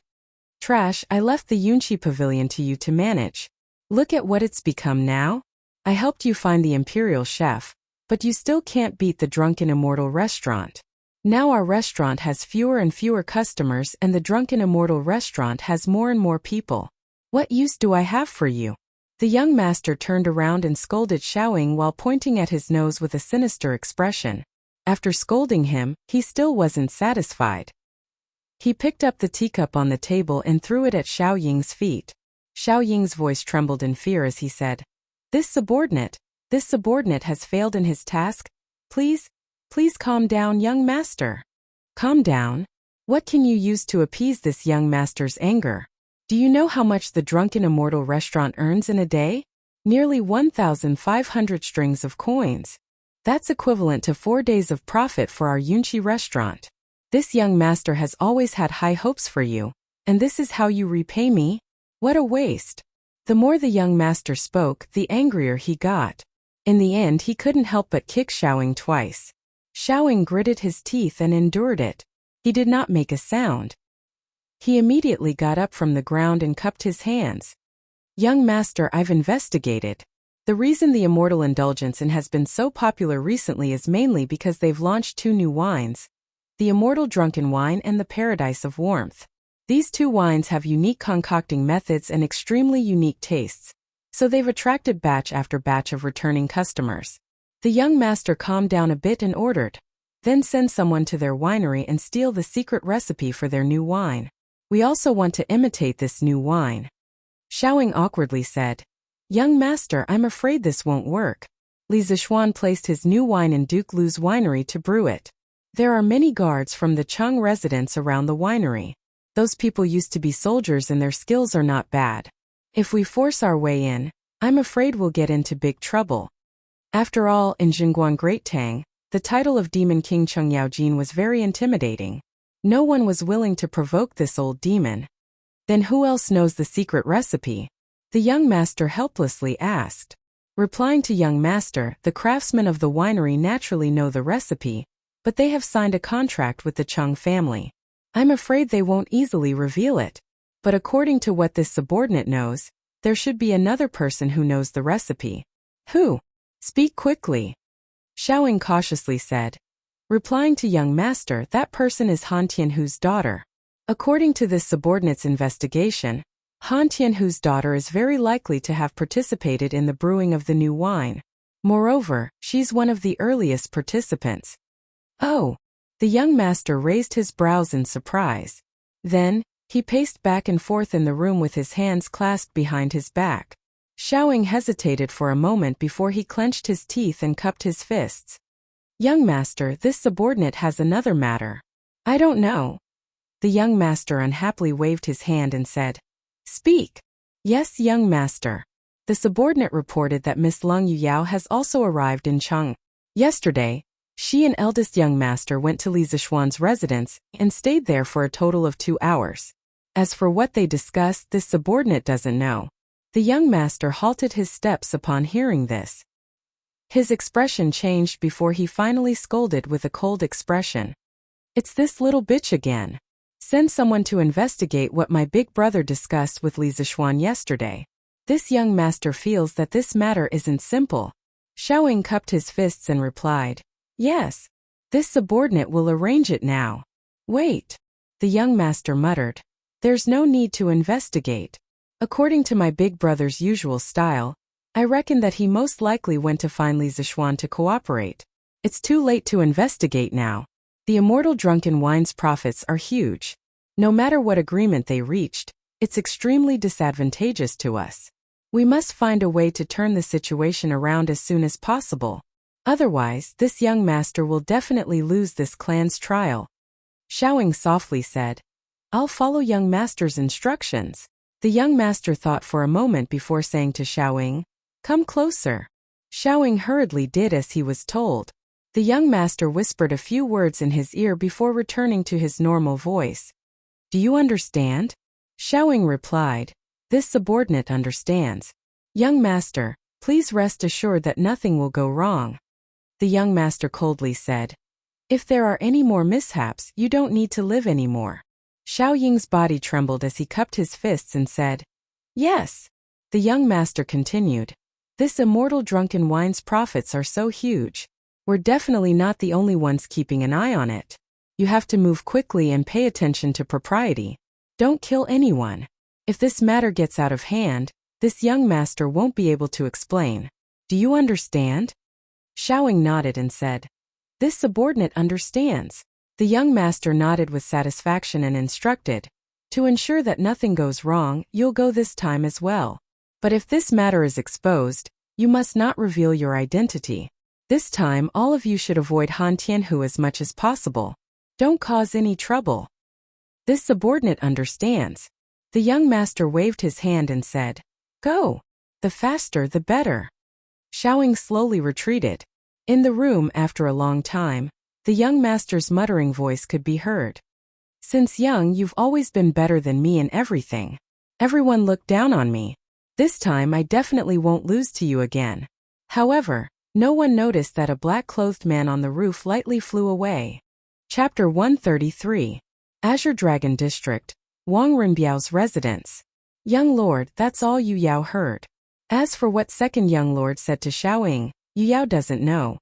Trash, I left the Yunxi Pavilion to you to manage. Look at what it's become now. I helped you find the imperial chef, but you still can't beat the drunken immortal restaurant. Now our restaurant has fewer and fewer customers and the drunken immortal restaurant has more and more people. What use do I have for you? The young master turned around and scolded Xiaoying while pointing at his nose with a sinister expression. After scolding him, he still wasn't satisfied. He picked up the teacup on the table and threw it at Xiaoying's feet. Xiaoying's voice trembled in fear as he said, This subordinate has failed in his task. Please calm down, young master. Calm down? What can you use to appease this young master's anger? Do you know how much the drunken immortal restaurant earns in a day? Nearly 1,500 strings of coins. That's equivalent to 4 days of profit for our Yunxi restaurant. This young master has always had high hopes for you, and this is how you repay me? What a waste. The more the young master spoke, the angrier he got. In the end, he couldn't help but kick Xiaoying twice. Xiaoying gritted his teeth and endured it. He did not make a sound. He immediately got up from the ground and cupped his hands. Young master, I've investigated. The reason the Immortal Indulgence Inn has been so popular recently is mainly because they've launched 2 new wines, the Immortal Drunken Wine and the Paradise of Warmth. These 2 wines have unique concocting methods and extremely unique tastes, so they've attracted batch after batch of returning customers. The young master calmed down a bit and ordered, then send someone to their winery and steal the secret recipe for their new wine. We also want to imitate this new wine. Xiaoying awkwardly said, Young master, I'm afraid this won't work. Li Zixuan placed his new wine in Duke Lu's winery to brew it. There are many guards from the Cheng residence around the winery. Those people used to be soldiers and their skills are not bad. If we force our way in, I'm afraid we'll get into big trouble. After all, in Jingguan Great Tang, the title of Demon King Cheng Yaojin was very intimidating. No one was willing to provoke this old demon. Then who else knows the secret recipe? The young master helplessly asked. Replying to young master, the craftsmen of the winery naturally know the recipe, but they have signed a contract with the Cheng family. I'm afraid they won't easily reveal it. But according to what this subordinate knows, there should be another person who knows the recipe. Who? Speak quickly. Xiaoying cautiously said. Replying to young master, that person is Han Tianhu's daughter. According to this subordinate's investigation, Han Tianhu's daughter is very likely to have participated in the brewing of the new wine. Moreover, she's one of the earliest participants. Oh! The young master raised his brows in surprise. Then, he paced back and forth in the room with his hands clasped behind his back. Xiaoying hesitated for a moment before he clenched his teeth and cupped his fists. Young master, this subordinate has another matter. I don't know. The young master unhappily waved his hand and said, Speak. Yes, young master. The subordinate reported that Miss Lung Yuyao has also arrived in Cheng. Yesterday, she and eldest young master went to Li Zixuan's residence and stayed there for a total of 2 hours. As for what they discussed, this subordinate doesn't know. The young master halted his steps upon hearing this. His expression changed before he finally scolded with a cold expression. It's this little bitch again. Send someone to investigate what my big brother discussed with Li Zixuan yesterday. This young master feels that this matter isn't simple. Xiaoying cupped his fists and replied, "Yes. This subordinate will arrange it now." "Wait," the young master muttered. "There's no need to investigate. According to my big brother's usual style, I reckon that he most likely went to find Li Zixuan to cooperate. It's too late to investigate now. The immortal drunken wine's profits are huge. No matter what agreement they reached, it's extremely disadvantageous to us. We must find a way to turn the situation around as soon as possible. Otherwise, this young master will definitely lose this clan's trial." Xiaoying softly said, "I'll follow young master's instructions." The young master thought for a moment before saying to Xiaoying, "Come closer." Xiaoying hurriedly did as he was told. The young master whispered a few words in his ear before returning to his normal voice. "Do you understand?" Xiaoying replied, "This subordinate understands. Young master, please rest assured that nothing will go wrong." The young master coldly said, "If there are any more mishaps, you don't need to live anymore." Xiaoying's body trembled as he cupped his fists and said, "Yes." The young master continued, "This immortal drunken wine's profits are so huge. We're definitely not the only ones keeping an eye on it. You have to move quickly and pay attention to propriety. Don't kill anyone. If this matter gets out of hand, this young master won't be able to explain. Do you understand?" Xiaoying nodded and said, "This subordinate understands." The young master nodded with satisfaction and instructed, "To ensure that nothing goes wrong, you'll go this time as well. But if this matter is exposed, you must not reveal your identity. This time all of you should avoid Han Tianhu as much as possible. Don't cause any trouble." "This subordinate understands." The young master waved his hand and said, "Go. The faster the better." Xiaoying slowly retreated. In the room after a long time, the young master's muttering voice could be heard. "Since young you've always been better than me in everything. Everyone looked down on me. This time I definitely won't lose to you again." However, no one noticed that a black-clothed man on the roof lightly flew away. Chapter 133. Azure Dragon District, Wang Renbiao's residence. "Young lord, that's all Yu Yao heard. As for what second young lord said to Xiaoying, Yu Yao doesn't know."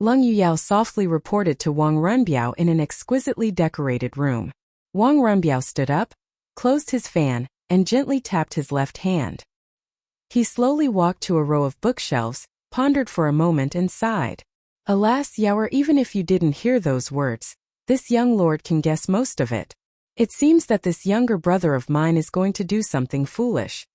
Leng Yuyao softly reported to Wang Renbiao in an exquisitely decorated room. Wang Renbiao stood up, closed his fan, and gently tapped his left hand. He slowly walked to a row of bookshelves, pondered for a moment and sighed. "Alas, Yaoer, even if you didn't hear those words, this young lord can guess most of it. It seems that this younger brother of mine is going to do something foolish."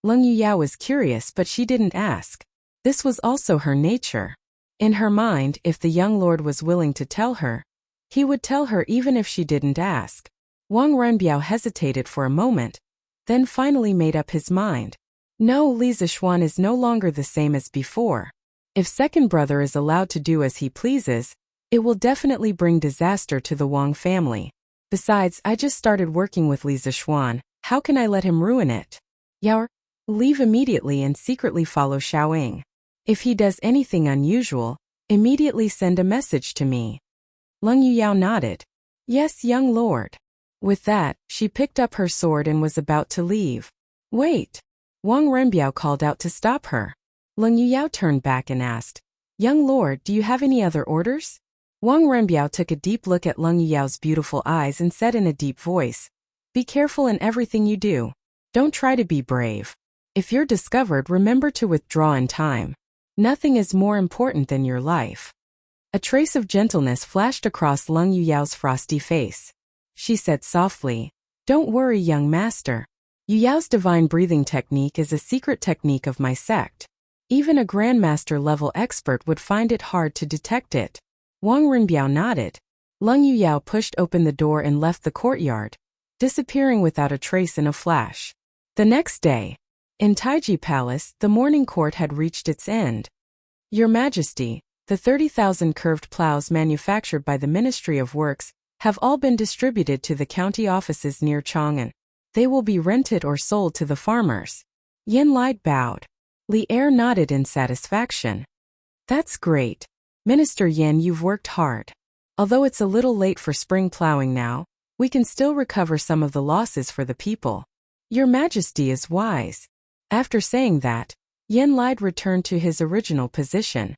Leng Yuyao was curious, but she didn't ask. This was also her nature. In her mind, if the young lord was willing to tell her, he would tell her even if she didn't ask. Wang Renbiao hesitated for a moment, then finally made up his mind. No, Li Zixuan is no longer the same as before. If second brother is allowed to do as he pleases, it will definitely bring disaster to the Wang family. Besides, I just started working with Li Zixuan. How can I let him ruin it? Yaoer, leave immediately and secretly follow Xiaoying. If he does anything unusual, immediately send a message to me. Leng Yuyao nodded. Yes, young lord. With that, she picked up her sword and was about to leave. Wait. Wang Renbiao called out to stop her. Leng Yuyao turned back and asked, Young lord, do you have any other orders? Wang Renbiao took a deep look at Leng Yuyao's beautiful eyes and said in a deep voice, Be careful in everything you do. Don't try to be brave. If you're discovered, remember to withdraw in time. Nothing is more important than your life. A trace of gentleness flashed across Leng Yuyao's frosty face. She said softly, Don't worry, young master. Yuyao's divine breathing technique is a secret technique of my sect. Even a grandmaster-level expert would find it hard to detect it. Wang Renbiao nodded. Leng Yuyao pushed open the door and left the courtyard, disappearing without a trace in a flash. The next day, in Taiji Palace, the morning court had reached its end. Your Majesty, the 30,000 curved plows manufactured by the Ministry of Works have all been distributed to the county offices near Chang'an. They will be rented or sold to the farmers. Yin Lai bowed. Li Er nodded in satisfaction. That's great. Minister Yin, you've worked hard. Although it's a little late for spring plowing now, we can still recover some of the losses for the people. Your Majesty is wise. After saying that, Yen Lide returned to his original position.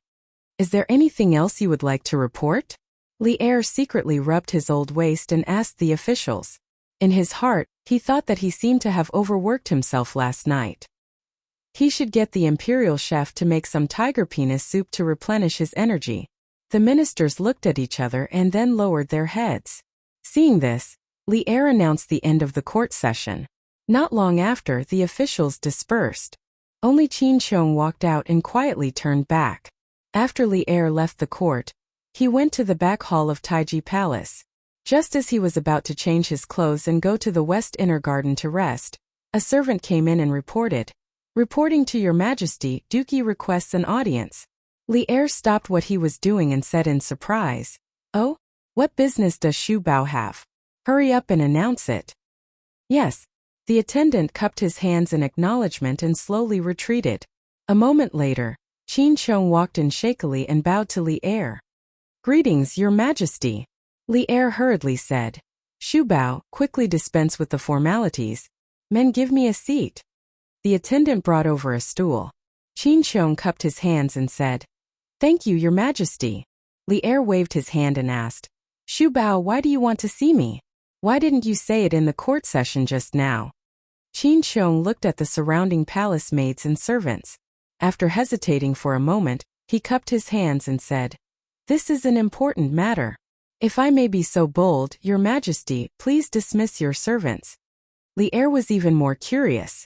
Is there anything else you would like to report? Li Er secretly rubbed his old waist and asked the officials. In his heart, he thought that he seemed to have overworked himself last night. He should get the imperial chef to make some tiger penis soup to replenish his energy. The ministers looked at each other and then lowered their heads. Seeing this, Li Er announced the end of the court session. Not long after, the officials dispersed. Only Qin Xiong walked out and quietly turned back. After Li Er left the court, he went to the back hall of Taiji Palace. Just as he was about to change his clothes and go to the west inner garden to rest, a servant came in and reported, "Reporting to your majesty, Duki requests an audience." Li Er stopped what he was doing and said in surprise, "Oh? What business does Xu Bao have? Hurry up and announce it." "Yes." The attendant cupped his hands in acknowledgement and slowly retreated. A moment later, Qin Xiong walked in shakily and bowed to Li Er. "Greetings, your majesty." Li Er hurriedly said. "Xu Bao, quickly dispense with the formalities. Men, give me a seat." The attendant brought over a stool. Qin Xiong cupped his hands and said, "Thank you, your majesty." Li Er waved his hand and asked, "Xu Bao, why do you want to see me? Why didn't you say it in the court session just now?" Qin Xiong looked at the surrounding palace maids and servants. After hesitating for a moment, he cupped his hands and said, "This is an important matter. If I may be so bold, your majesty, please dismiss your servants." Li Er was even more curious.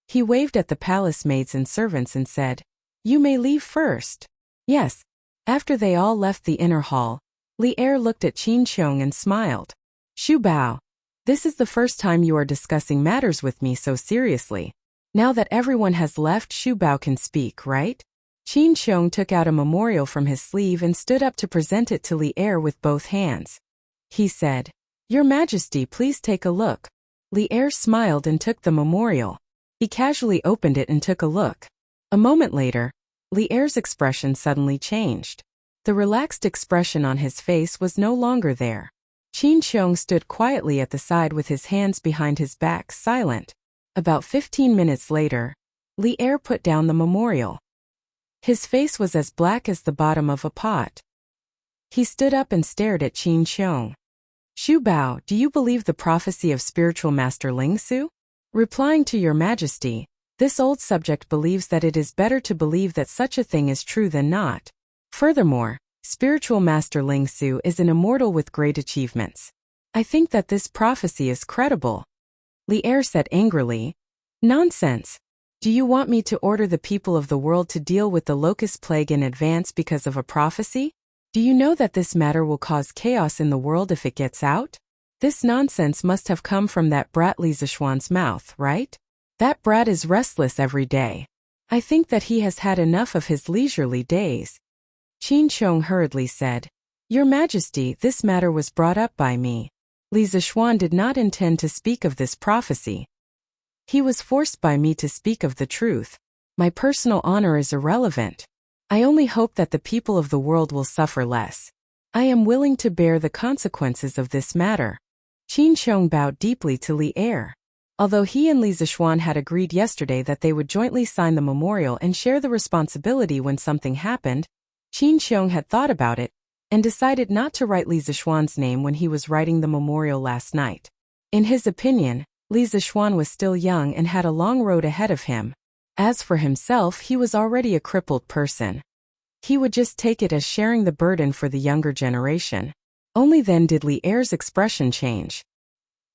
He waved at the palace maids and servants and said, "You may leave first." "Yes." After they all left the inner hall, Li Er looked at Qin Xiong and smiled. "Xu Bao, this is the first time you are discussing matters with me so seriously. Now that everyone has left, Xu Bao can speak, right?" Qin Xiong took out a memorial from his sleeve and stood up to present it to Li Er with both hands. He said, "Your Majesty, please take a look." Li Er smiled and took the memorial. He casually opened it and took a look. A moment later, Li Er's expression suddenly changed. The relaxed expression on his face was no longer there. Qin Xiong stood quietly at the side with his hands behind his back, silent. About 15 minutes later, Li Er put down the memorial. His face was as black as the bottom of a pot. He stood up and stared at Qin Xiong. "Xu Bao, do you believe the prophecy of spiritual master Ling Su?" Replying to your majesty, this old subject believes that it is better to believe that such a thing is true than not. Furthermore, spiritual master Ling Su is an immortal with great achievements. I think that this prophecy is credible. Li Er said angrily, "Nonsense. Do you want me to order the people of the world to deal with the locust plague in advance because of a prophecy? Do you know that this matter will cause chaos in the world if it gets out? This nonsense must have come from that brat Li Zishuan's mouth, right? That brat is restless every day. I think that he has had enough of his leisurely days." Qin Xiong hurriedly said, "Your Majesty, this matter was brought up by me. Li Zishuan did not intend to speak of this prophecy. He was forced by me to speak of the truth. My personal honor is irrelevant. I only hope that the people of the world will suffer less. I am willing to bear the consequences of this matter." Qin Xiong bowed deeply to Li Er. Although he and Li Zishuan had agreed yesterday that they would jointly sign the memorial and share the responsibility when something happened, Qin Xiong had thought about it and decided not to write Li Zishuan's name when he was writing the memorial last night. In his opinion, Li Zishuan was still young and had a long road ahead of him. As for himself, he was already a crippled person. He would just take it as sharing the burden for the younger generation. Only then did Li Er's expression change.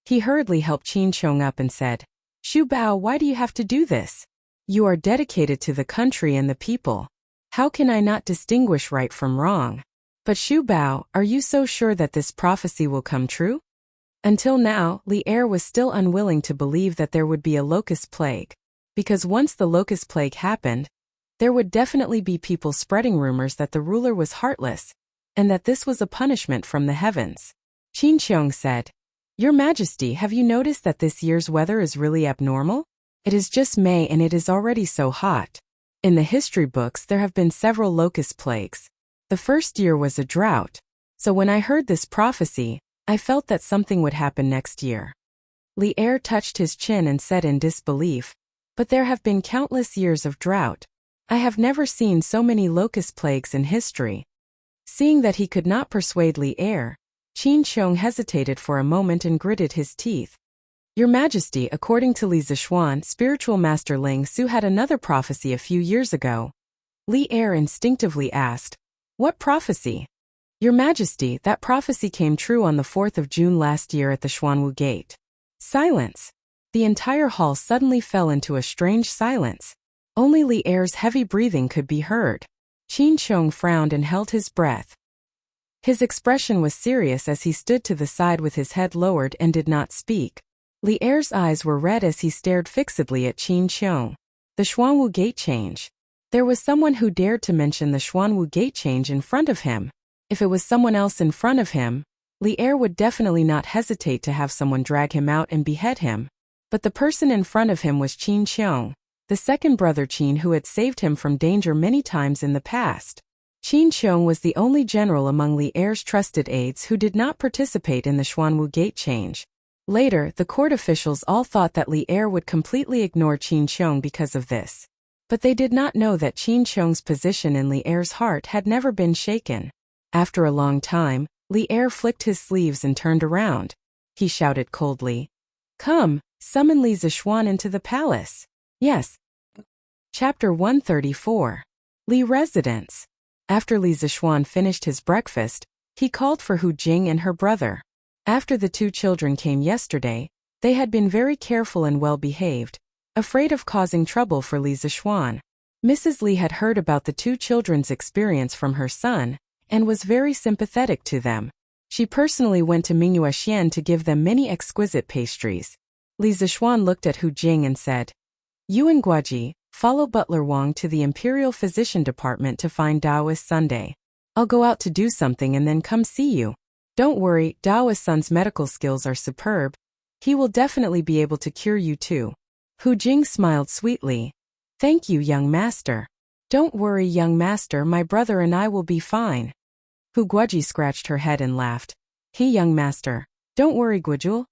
He hurriedly helped Qin Xiong up and said, "Xu Bao, why do you have to do this? You are dedicated to the country and the people. How can I not distinguish right from wrong? But Xu Bao, are you so sure that this prophecy will come true?" Until now, Li Er was still unwilling to believe that there would be a locust plague. Because once the locust plague happened, there would definitely be people spreading rumors that the ruler was heartless, and that this was a punishment from the heavens. Qin Xiong said, "Your Majesty, have you noticed that this year's weather is really abnormal? It is just May and it is already so hot. In the history books there have been several locust plagues. The first year was a drought. So when I heard this prophecy, I felt that something would happen next year." Li Er touched his chin and said in disbelief, But there have been countless years of drought. I have never seen so many locust plagues in history. Seeing that he could not persuade Li Er, Qin Xiong hesitated for a moment and gritted his teeth. Your Majesty, according to Li Zishuan, spiritual master Ling Su had another prophecy a few years ago. Li Er instinctively asked, What prophecy? Your Majesty, that prophecy came true on the 4th of June last year at the Xuanwu Gate. Silence. The entire hall suddenly fell into a strange silence. Only Li Er's heavy breathing could be heard. Qin Xiong frowned and held his breath. His expression was serious as he stood to the side with his head lowered and did not speak. Li Er's eyes were red as he stared fixedly at Qin Xiong. The Xuanwu Gate change. There was someone who dared to mention the Xuanwu Gate change in front of him. If it was someone else in front of him, Li Er would definitely not hesitate to have someone drag him out and behead him. But the person in front of him was Qin Xiong, the second brother Qin who had saved him from danger many times in the past. Qin Xiong was the only general among Li Er's trusted aides who did not participate in the Xuanwu Gate change. Later, the court officials all thought that Li Er would completely ignore Qin Xiong because of this. But they did not know that Qin Xiong's position in Li Er's heart had never been shaken. After a long time, Li Er flicked his sleeves and turned around. He shouted coldly, Come, summon Li Zishuan into the palace. Yes. Chapter 134. Li Residence. After Li Zishuan finished his breakfast, he called for Hu Jing and her brother. After the two children came yesterday, they had been very careful and well-behaved, afraid of causing trouble for Li Zishuan. Mrs. Li had heard about the two children's experience from her son, and was very sympathetic to them. She personally went to Mingyuexian to give them many exquisite pastries. Li Zishuan looked at Hu Jing and said, You and Guaji, follow Butler Wang to the Imperial Physician Department to find Daoist Sunday. I'll go out to do something and then come see you. Don't worry, Daoist Sun's medical skills are superb. He will definitely be able to cure you too. Hu Jing smiled sweetly. Thank you, young master. Don't worry, young master, my brother and I will be fine. Hu Guaji scratched her head and laughed. He, young master. Don't worry, Guajul.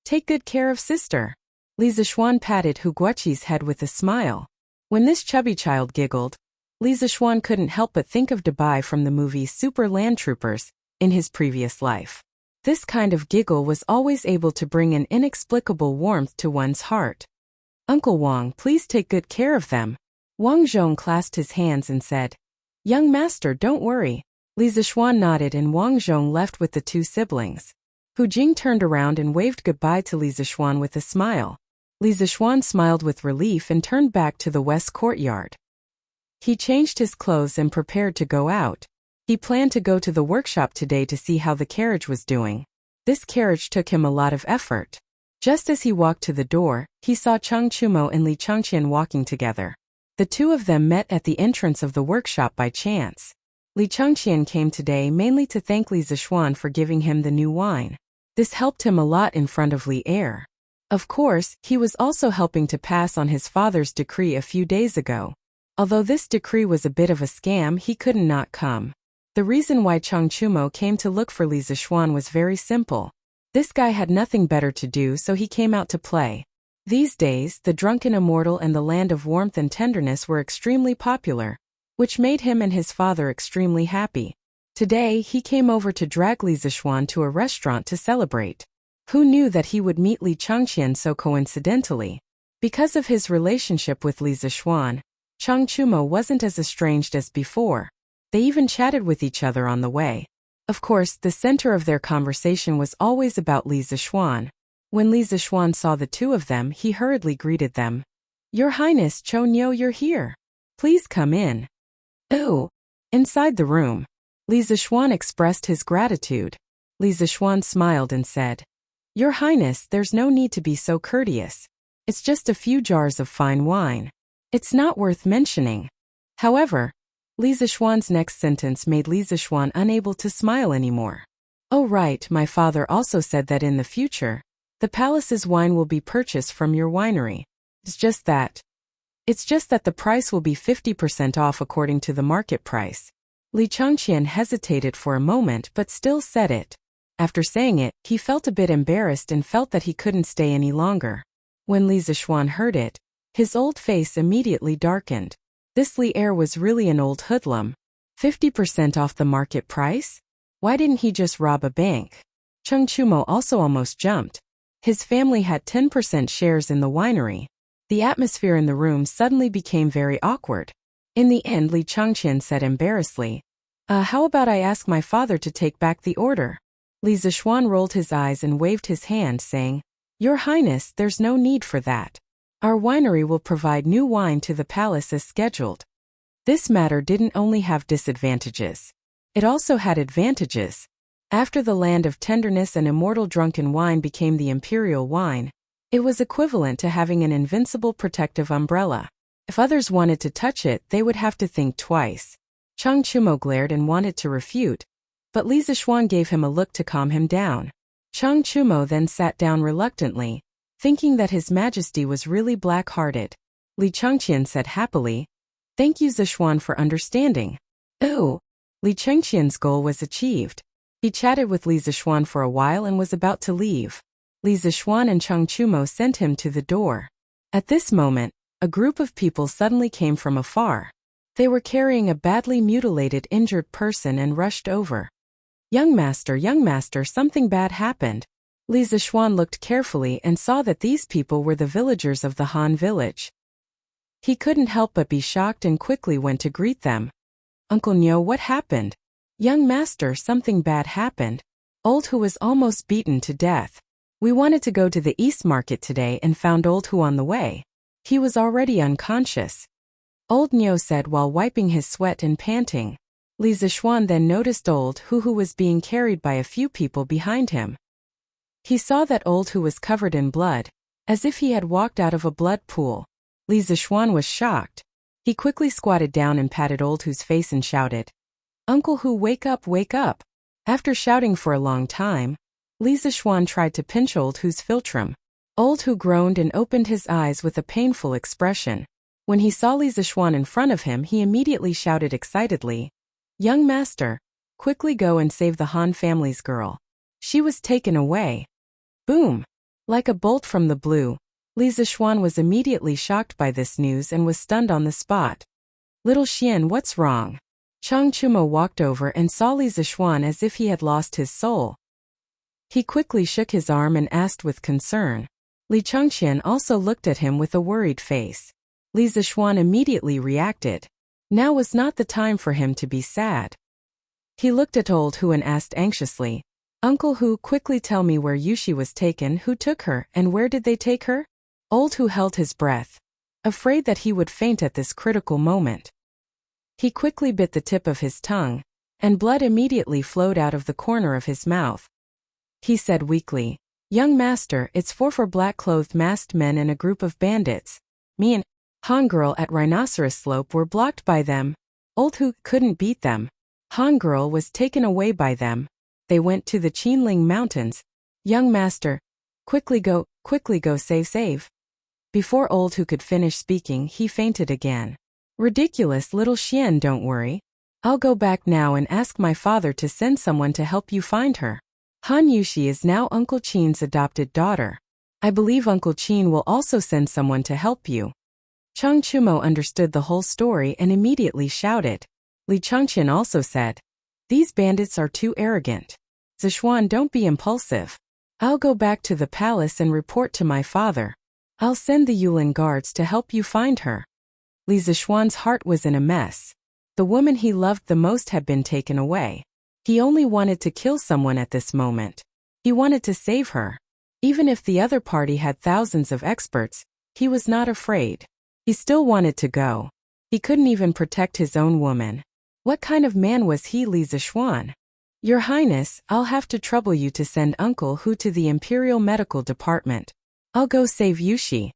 Take good care of sister. Li Zishuan patted Hu Guaqi's head with a smile. When this chubby child giggled, Li Zishuan couldn't help but think of Dubai from the movie Super Land Troopers in his previous life. This kind of giggle was always able to bring an inexplicable warmth to one's heart. Uncle Wang, please take good care of them. Wang Zhong clasped his hands and said, Young master, don't worry. Li Zishuan nodded and Wang Zhong left with the two siblings. Hu Jing turned around and waved goodbye to Li Zishuan with a smile. Li Zishuan smiled with relief and turned back to the west courtyard. He changed his clothes and prepared to go out. He planned to go to the workshop today to see how the carriage was doing. This carriage took him a lot of effort. Just as he walked to the door, he saw Cheng Chumo and Li Chengqian walking together. The two of them met at the entrance of the workshop by chance. Li Chengqian came today mainly to thank Li Zishuan for giving him the new wine. This helped him a lot in front of Li Er. Of course, he was also helping to pass on his father's decree a few days ago. Although this decree was a bit of a scam, he couldn't not come. The reason why Cheng Chumo came to look for Li Zishuan was very simple. This guy had nothing better to do, so he came out to play. These days, the Drunken Immortal and the Land of Warmth and Tenderness were extremely popular, which made him and his father extremely happy. Today, he came over to drag Li Zishuan to a restaurant to celebrate. Who knew that he would meet Li Chengqian so coincidentally? Because of his relationship with Li Zishuan, Cheng Chumo wasn't as estranged as before. They even chatted with each other on the way. Of course, the center of their conversation was always about Li Zishuan. When Li Zishuan saw the two of them, he hurriedly greeted them. Your Highness Chou Nyo, you're here. Please come in. Oh. Inside the room, Li Zishuan expressed his gratitude. Li Zishuan smiled and said, Your Highness, there's no need to be so courteous. It's just a few jars of fine wine. It's not worth mentioning. However, Li Zishuan's next sentence made Li Zishuan unable to smile anymore. Oh right, my father also said that in the future, the palace's wine will be purchased from your winery. It's just that the price will be 50% off according to the market price. Li Chengqian hesitated for a moment but still said it. After saying it, he felt a bit embarrassed and felt that he couldn't stay any longer. When Li Zishuan heard it, His old face immediately darkened. This Li heir was really an old hoodlum. 50% off the market price? Why didn't he just rob a bank? Chung Chumo also almost jumped. His family had 10% shares in the winery. The atmosphere in the room suddenly became very awkward. In the end, Li Changqian said embarrassedly, how about I ask my father to take back the order? Li Zishuan rolled his eyes and waved his hand, saying, Your Highness, there's no need for that. Our winery will provide new wine to the palace as scheduled. This matter didn't only have disadvantages. It also had advantages. After the land of tenderness and immortal drunken wine became the imperial wine, it was equivalent to having an invincible protective umbrella. If others wanted to touch it, they would have to think twice. Chung Chumo glared and wanted to refute, but Li Zishuan gave him a look to calm him down. Chung Chumo then sat down reluctantly, thinking that His Majesty was really black-hearted. Li Changqian said happily, Thank you, Zishuan, for understanding. Oh! Li Changqian's goal was achieved. He chatted with Li Zishuan for a while and was about to leave. Li Zishuan and Chung Chumo sent him to the door. At this moment, a group of people suddenly came from afar. They were carrying a badly mutilated, injured person and rushed over. Young master, something bad happened. Li Zishuan looked carefully and saw that these people were the villagers of the Han village. He couldn't help but be shocked and quickly went to greet them. Uncle Nyo, what happened? Young master, something bad happened. Old Hu was almost beaten to death. We wanted to go to the East Market today and found Old Hu on the way. He was already unconscious. Old Nyo said while wiping his sweat and panting. Li Zishuan then noticed Old Hu was being carried by a few people behind him. He saw that Old Hu was covered in blood, as if he had walked out of a blood pool. Li Zishuan was shocked. He quickly squatted down and patted Old Hu's face and shouted, Uncle Hu, wake up, wake up. After shouting for a long time, Li Zishuan tried to pinch Old Hu's philtrum. Old Hu groaned and opened his eyes with a painful expression. When he saw Li Zishuan in front of him, he immediately shouted excitedly, Young master, quickly go and save the Han family's girl. She was taken away. Boom! Like a bolt from the blue, Li Zishuan was immediately shocked by this news and was stunned on the spot. Little Xian, what's wrong? Chung Chumo walked over and saw Li Zishuan as if he had lost his soul. He quickly shook his arm and asked with concern. Li Changqian also looked at him with a worried face. Li Zishuan immediately reacted. Now was not the time for him to be sad. He looked at Old Hu and asked anxiously, Uncle Hu, quickly tell me where Yushi was taken, who took her, and where did they take her? Old Hu held his breath, afraid that he would faint at this critical moment. He quickly bit the tip of his tongue, and blood immediately flowed out of the corner of his mouth. He said weakly, Young master, it's four black-clothed masked men and a group of bandits. Me and Han girl at Rhinoceros Slope were blocked by them. Old Hu couldn't beat them. Han girl was taken away by them. They went to the Qinling Mountains. Young master, quickly go, save. Before Old Hu could finish speaking, he fainted again. Ridiculous, little Xian, don't worry. I'll go back now and ask my father to send someone to help you find her. Han Yushi is now Uncle Qin's adopted daughter. I believe Uncle Qin will also send someone to help you. Chung Chumo understood the whole story and immediately shouted. Li Changqian also said, These bandits are too arrogant. Zishuan, don't be impulsive. I'll go back to the palace and report to my father. I'll send the Yulin guards to help you find her. Li Zishuan's heart was in a mess. The woman he loved the most had been taken away. He only wanted to kill someone at this moment. He wanted to save her. Even if the other party had thousands of experts, he was not afraid. He still wanted to go. He couldn't even protect his own woman. What kind of man was he, Li Zishuan? Your Highness, I'll have to trouble you to send Uncle Hu to the Imperial Medical Department. I'll go save Yushi.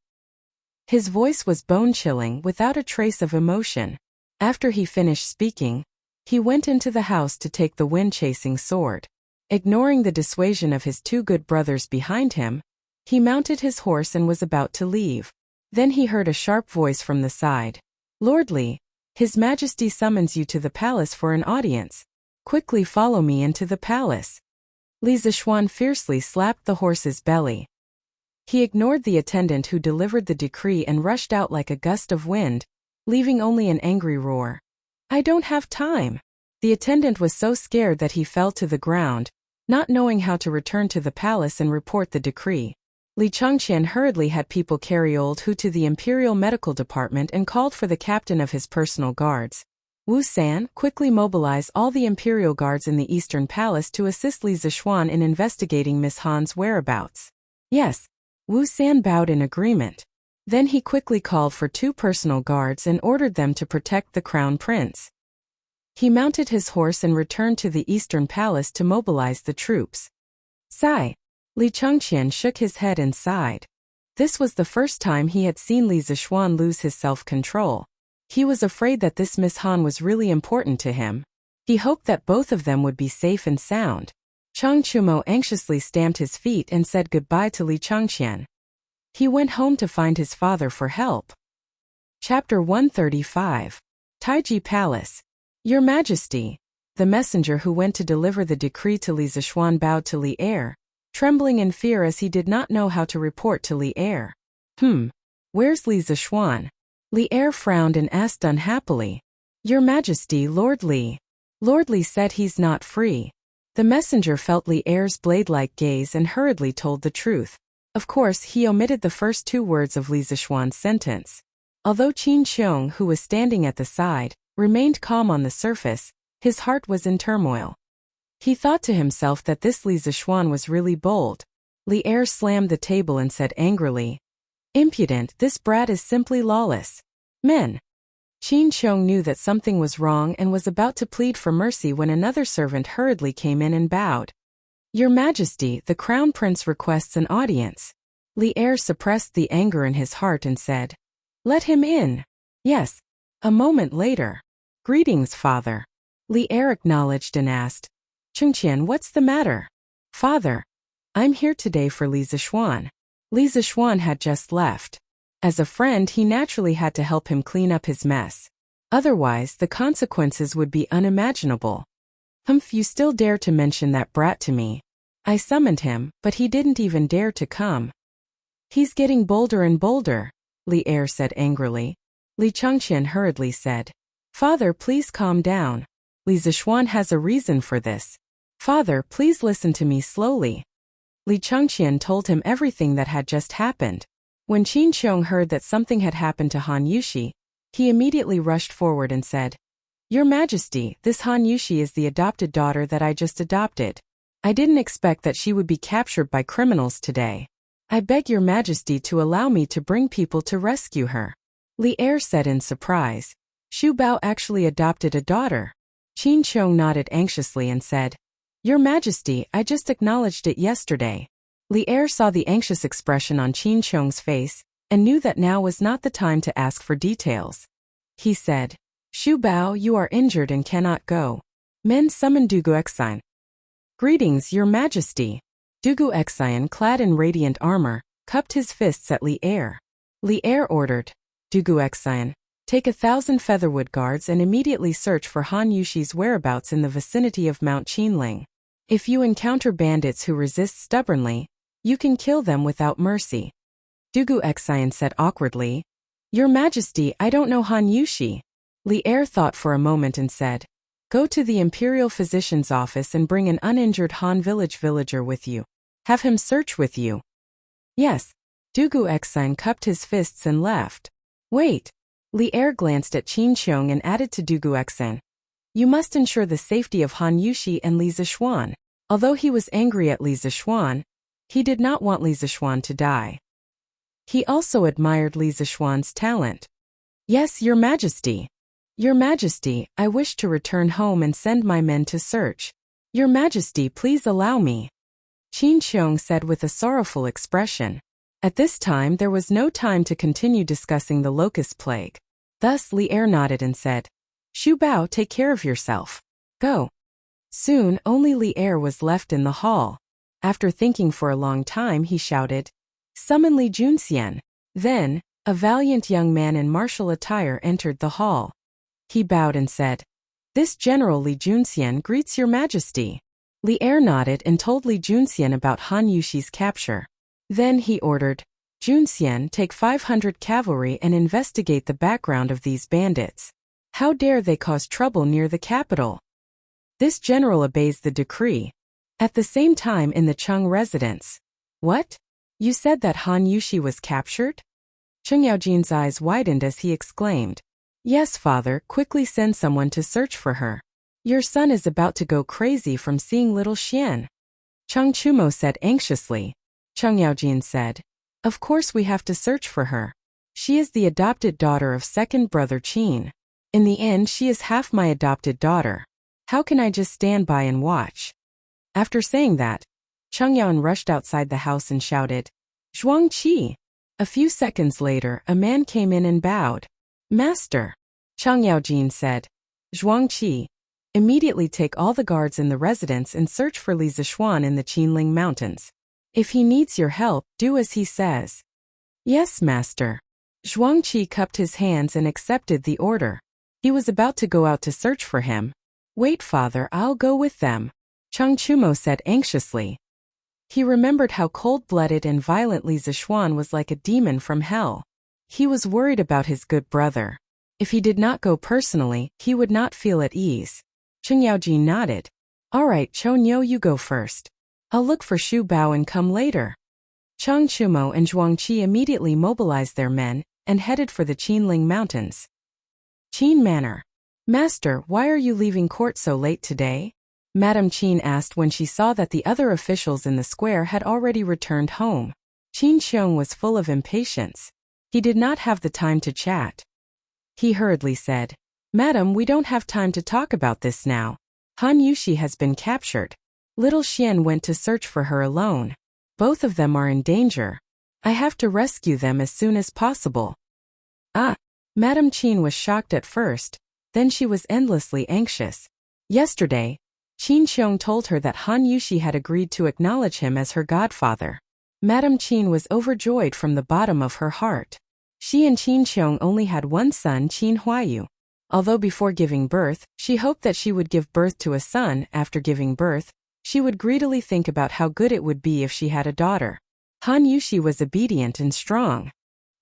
His voice was bone-chilling without a trace of emotion. After he finished speaking, he went into the house to take the wind-chasing sword. Ignoring the dissuasion of his two good brothers behind him, he mounted his horse and was about to leave. Then he heard a sharp voice from the side. Lord Li, His Majesty summons you to the palace for an audience. Quickly follow me into the palace. Li Zishuan fiercely slapped the horse's belly. He ignored the attendant who delivered the decree and rushed out like a gust of wind, leaving only an angry roar. I don't have time. The attendant was so scared that he fell to the ground, not knowing how to return to the palace and report the decree. Li Changqian hurriedly had people carry old Hu to the Imperial Medical Department and called for the captain of his personal guards. Wu San, quickly mobilize all the Imperial guards in the Eastern Palace to assist Li Zixuan in investigating Miss Han's whereabouts. Yes. Wu San bowed in agreement. Then he quickly called for 2 personal guards and ordered them to protect the crown prince. He mounted his horse and returned to the Eastern Palace to mobilize the troops. Sigh. Li Changqian shook his head and sighed. This was the first time he had seen Li Zixuan lose his self-control. He was afraid that this Miss Han was really important to him. He hoped that both of them would be safe and sound. Chang Chumo anxiously stamped his feet and said goodbye to Li Changqian. He went home to find his father for help. Chapter 135. Taiji Palace. Your Majesty. The messenger who went to deliver the decree to Li Zixuan bowed to Li Er, trembling in fear as he did not know how to report to Li Er. Where's Li Zixuan? Li Er frowned and asked unhappily. Your Majesty, Lord Li. Lord Li said he's not free. The messenger felt Li Er's blade-like gaze and hurriedly told the truth. Of course, he omitted the first 2 words of Li Zixuan's sentence. Although Qin Qiong, who was standing at the side, remained calm on the surface, his heart was in turmoil. He thought to himself that this Li Zixuan was really bold. Li Er slammed the table and said angrily, Impudent, this brat is simply lawless. Men. Qin Qiong knew that something was wrong and was about to plead for mercy when another servant hurriedly came in and bowed. Your Majesty, the Crown Prince requests an audience. Li Er suppressed the anger in his heart and said, Let him in. Yes. A moment later. Greetings, Father. Li Er acknowledged and asked, Chungqian, what's the matter? Father. I'm here today for Li Zixuan. Li Zixuan had just left. As a friend, he naturally had to help him clean up his mess. Otherwise, the consequences would be unimaginable. You still dare to mention that brat to me. I summoned him, but he didn't even dare to come. He's getting bolder and bolder, Li Er said angrily. Li Changqian hurriedly said, Father, please calm down. Li Zixuan has a reason for this. Father, please listen to me slowly. Li Changqian told him everything that had just happened. When Qin Qiong heard that something had happened to Han Yushi, he immediately rushed forward and said, Your Majesty, this Han Yushi is the adopted daughter that I just adopted. I didn't expect that she would be captured by criminals today. I beg Your Majesty to allow me to bring people to rescue her. Li Er said in surprise. Xu Bao actually adopted a daughter. Qin Qiong nodded anxiously and said, Your Majesty, I just acknowledged it yesterday. Li Er saw the anxious expression on Qin Qiong's face, and knew that now was not the time to ask for details. He said, Xu Bao, you are injured and cannot go. Men summon Dugu Exine. Greetings, Your Majesty. Dugu Exine, clad in radiant armor, cupped his fists at Li Er. Li Er ordered, Dugu Exine, take 1,000 featherwood guards and immediately search for Han Yushi's whereabouts in the vicinity of Mount Qinling. If you encounter bandits who resist stubbornly, you can kill them without mercy. Dugu Exine said awkwardly, Your Majesty, I don't know Han Yushi. Li Er thought for a moment and said, Go to the Imperial Physician's office and bring an uninjured Han village villager with you. Have him search with you. Yes. Dugu Exine cupped his fists and left. Wait. Li Er glanced at Qin Qiong and added to Dugu Exine, You must ensure the safety of Han Yushi and Li Zixuan. Although he was angry at Li Zixuan, he did not want Li Zixuan to die. He also admired Li Zixuan's talent. Yes, Your Majesty. Your Majesty, I wish to return home and send my men to search. Your Majesty, please allow me. Qin Qiong said with a sorrowful expression. At this time there was no time to continue discussing the locust plague. Thus Li Er nodded and said, Xu Bao, take care of yourself. Go. Soon only Li Er was left in the hall. After thinking for a long time he shouted, Summon Li Junxian. Then, a valiant young man in martial attire entered the hall. He bowed and said, This General Li Junxian greets Your Majesty. Li Er nodded and told Li Junxian about Han Yushi's capture. Then he ordered, Junxian, take 500 cavalry and investigate the background of these bandits. How dare they cause trouble near the capital? This general obeys the decree. At the same time in the Chung residence. What? You said that Han Yushi was captured? Cheng Yaojin's eyes widened as he exclaimed. Yes, father, quickly send someone to search for her. Your son is about to go crazy from seeing little Xian. Cheng Chumo said anxiously. Cheng Yaojin said, Of course we have to search for her. She is the adopted daughter of second brother Qin. In the end she is half my adopted daughter. How can I just stand by and watch? After saying that, Cheng Yaon rushed outside the house and shouted, Zhuang Qi. A few seconds later a man came in and bowed. Master. Cheng Yaojin said, Zhuang Qi. Immediately take all the guards in the residence and search for Li Zishuan in the Qinling Mountains. If he needs your help, do as he says. Yes, master. Zhuang Qi cupped his hands and accepted the order. He was about to go out to search for him. Wait, father, I'll go with them. Cheng Chumo said anxiously. He remembered how cold-blooded and violent Li Zishuan was, like a demon from hell. He was worried about his good brother. If he did not go personally, he would not feel at ease. Cheng Yaojin nodded. All right, Chou Niu, you go first. I'll look for Shu Bao and come later. Cheng Chumo and Zhuang Qi immediately mobilized their men and headed for the Qinling Mountains. Qin Manor. Master, why are you leaving court so late today? Madame Qin asked when she saw that the other officials in the square had already returned home. Qin Xiong was full of impatience. He did not have the time to chat. He hurriedly said, Madam, we don't have time to talk about this now. Han Yushi has been captured. Little Xian went to search for her alone. Both of them are in danger. I have to rescue them as soon as possible. Ah! Madame Qin was shocked at first, then she was endlessly anxious. Yesterday, Qin Xiong told her that Han Yushi had agreed to acknowledge him as her godfather. Madame Qin was overjoyed from the bottom of her heart. She and Qin Xiong only had one son, Qin Huayu. Although before giving birth, she hoped that she would give birth to a son. After giving birth, she would greedily think about how good it would be if she had a daughter. Han Yushi was obedient and strong.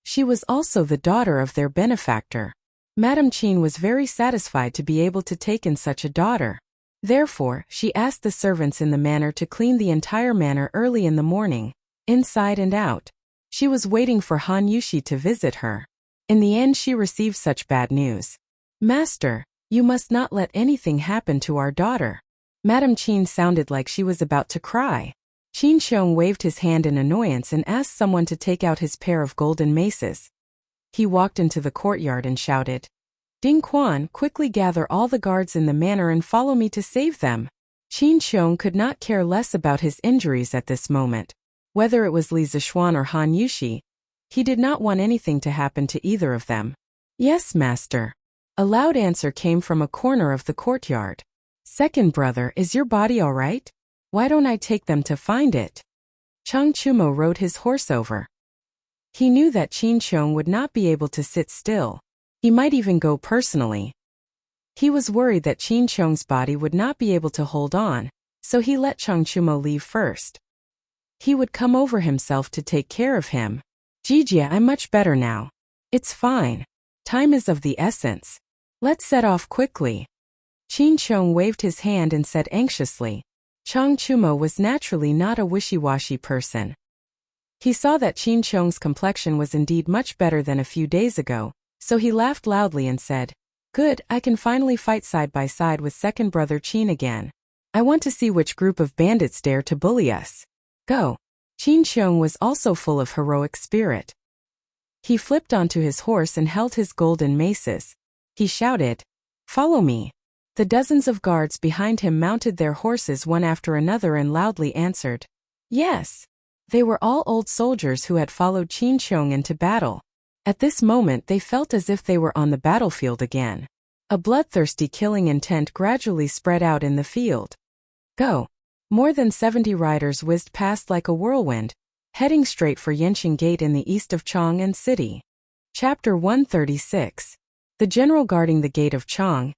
She was also the daughter of their benefactor. Madame Qin was very satisfied to be able to take in such a daughter. Therefore, she asked the servants in the manor to clean the entire manor early in the morning, inside and out. She was waiting for Han Yushi to visit her. In the end she received such bad news. Master, you must not let anything happen to our daughter. Madame Qin sounded like she was about to cry. Qin Xiong waved his hand in annoyance and asked someone to take out his pair of golden maces. He walked into the courtyard and shouted, Ding Quan, quickly gather all the guards in the manor and follow me to save them. Qin Xiong could not care less about his injuries at this moment. Whether it was Li Zishuan or Han Yushi, he did not want anything to happen to either of them. Yes, master. A loud answer came from a corner of the courtyard. Second brother, is your body all right? Why don't I take them to find it? Cheng Chumo rode his horse over. He knew that Qin Xiong would not be able to sit still. He might even go personally. He was worried that Qin Xiong's body would not be able to hold on, so he let Cheng Chumo leave first. He would come over himself to take care of him. Jijia, I'm much better now. It's fine. Time is of the essence. Let's set off quickly. Qin Xiong waved his hand and said anxiously. Cheng Chumo was naturally not a wishy-washy person. He saw that Qin Xiong's complexion was indeed much better than a few days ago, so he laughed loudly and said, Good, I can finally fight side by side with second brother Qin again. I want to see which group of bandits dare to bully us. Go. Qin Xiong was also full of heroic spirit. He flipped onto his horse and held his golden maces. He shouted, Follow me. The dozens of guards behind him mounted their horses one after another and loudly answered, Yes. They were all old soldiers who had followed Qin Xiong into battle. At this moment they felt as if they were on the battlefield again. A bloodthirsty killing intent gradually spread out in the field. Go. More than 70 riders whizzed past like a whirlwind, heading straight for Yanqing Gate in the east of Chang'an City. Chapter 136. The general guarding the gate of Chang'an's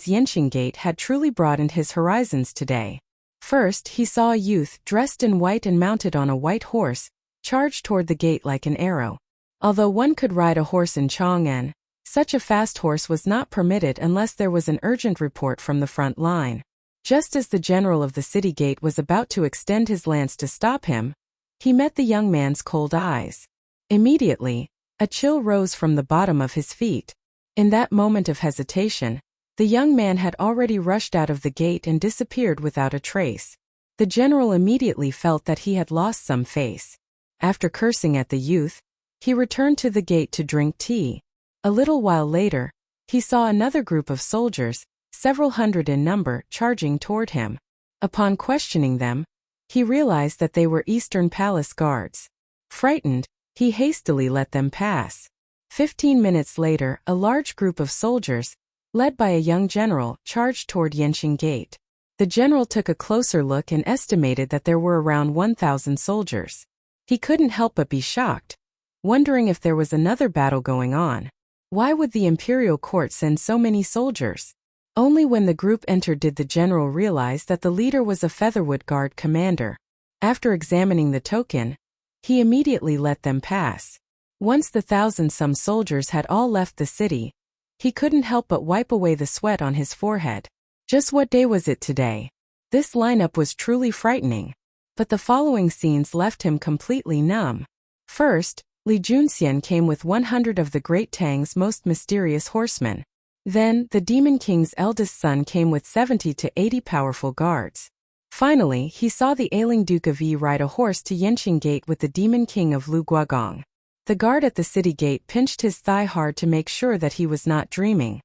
Yanqing Gate had truly broadened his horizons today. First, he saw a youth dressed in white and mounted on a white horse, charged toward the gate like an arrow. Although one could ride a horse in Chang'an, such a fast horse was not permitted unless there was an urgent report from the front line. Just as the general of the city gate was about to extend his lance to stop him, he met the young man's cold eyes. Immediately, a chill rose from the bottom of his feet. In that moment of hesitation, the young man had already rushed out of the gate and disappeared without a trace. The general immediately felt that he had lost some face. After cursing at the youth, he returned to the gate to drink tea. A little while later, he saw another group of soldiers, several hundred in number, charging toward him. Upon questioning them, he realized that they were Eastern Palace guards. Frightened, he hastily let them pass. 15 minutes later, a large group of soldiers, led by a young general, charged toward Yanqing Gate. The general took a closer look and estimated that there were around 1,000 soldiers. He couldn't help but be shocked, wondering if there was another battle going on. Why would the imperial court send so many soldiers? Only when the group entered did the general realize that the leader was a Featherwood Guard commander. After examining the token, he immediately let them pass. Once the 1,000-some soldiers had all left the city, he couldn't help but wipe away the sweat on his forehead. Just what day was it today? This lineup was truly frightening. But the following scenes left him completely numb. First, Li Junxian came with 100 of the Great Tang's most mysterious horsemen. Then, the Demon King's eldest son came with 70 to 80 powerful guards. Finally, he saw the ailing Duke of Yi ride a horse to Yanqing Gate with the Demon King of Lu Guagong. The guard at the city gate pinched his thigh hard to make sure that he was not dreaming.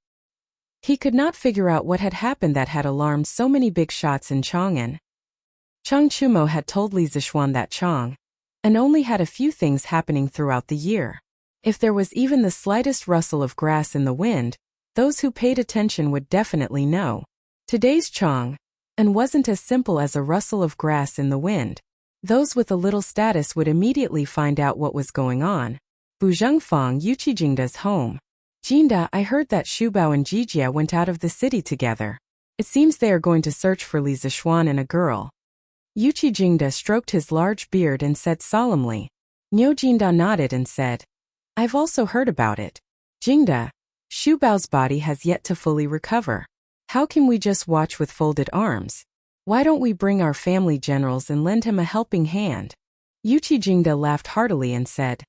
He could not figure out what had happened that had alarmed so many big shots in Chang'an. Chang Chumo had told Li Zixuan that Chang'an only had a few things happening throughout the year. If there was even the slightest rustle of grass in the wind, those who paid attention would definitely know. Today's Chang'an wasn't as simple as a rustle of grass in the wind. Those with a little status would immediately find out what was going on. Buzhengfang, Yuqijingda's home. Jinda, I heard that Shubao and Jijia went out of the city together. It seems they are going to search for Li Zixuan and a girl. Yuqijingda stroked his large beard and said solemnly. Niu Jinda nodded and said, I've also heard about it. Jingda, Shubao's body has yet to fully recover. How can we just watch with folded arms? Why don't we bring our family generals and lend him a helping hand? Yuqijingda laughed heartily and said,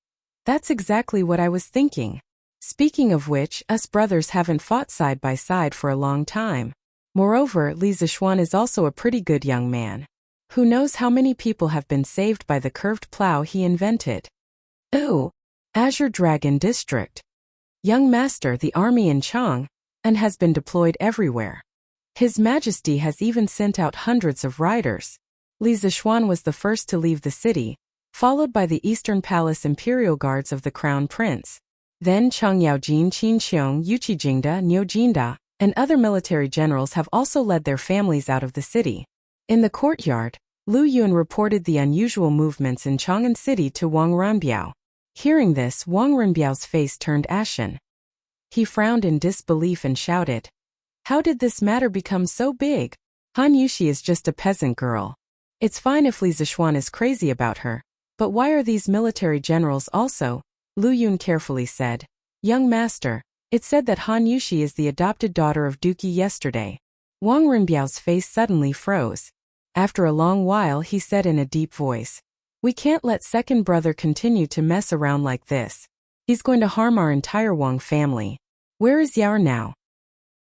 That's exactly what I was thinking. Speaking of which, us brothers haven't fought side by side for a long time. Moreover, Li Zixuan is also a pretty good young man. Who knows how many people have been saved by the curved plow he invented. Ooh, Azure Dragon District. Young Master, the army in Chang'an has been deployed everywhere. His Majesty has even sent out hundreds of riders. Li Zixuan was the first to leave the city, followed by the Eastern Palace Imperial Guards of the Crown Prince. Then Chang Yaojin, Qin Xiong, Yuqijingda, Niu Jinda, and other military generals have also led their families out of the city. In the courtyard, Lu Yun reported the unusual movements in Chang'an City to Wang Renbiao. Hearing this, Wang Renbiao's face turned ashen. He frowned in disbelief and shouted, How did this matter become so big? Han Yuxi is just a peasant girl. It's fine if Li Zixuan is crazy about her, but why are these military generals also? Lu Yun carefully said, Young Master, it said that Han Yuxi is the adopted daughter of Duke Yi yesterday. Wang Renbiao's face suddenly froze. After a long while he said in a deep voice, We can't let second brother continue to mess around like this. He's going to harm our entire Wang family. Where is Yao now?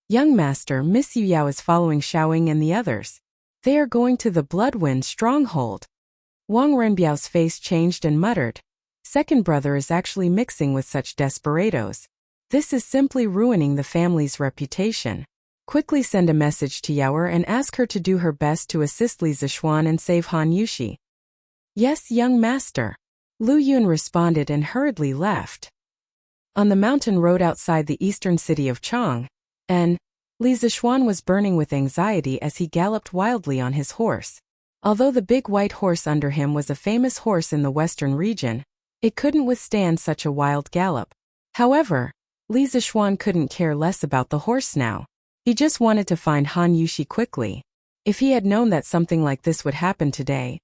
Young Master, Miss Yu Yao is following Xiaoying and the others. They are going to the Bloodwind stronghold. Wang Renbiao's face changed and muttered, Second brother is actually mixing with such desperados. This is simply ruining the family's reputation. Quickly send a message to Yaoer and ask her to do her best to assist Li Zixuan and save Han Yuxi. Yes, young master. Lu Yun responded and hurriedly left. On the mountain road outside the eastern city of Chang'an, Li Zixuan was burning with anxiety as he galloped wildly on his horse. Although the big white horse under him was a famous horse in the western region, it couldn't withstand such a wild gallop. However, Li Zixuan couldn't care less about the horse now. He just wanted to find Han Yuxi quickly. If he had known that something like this would happen today,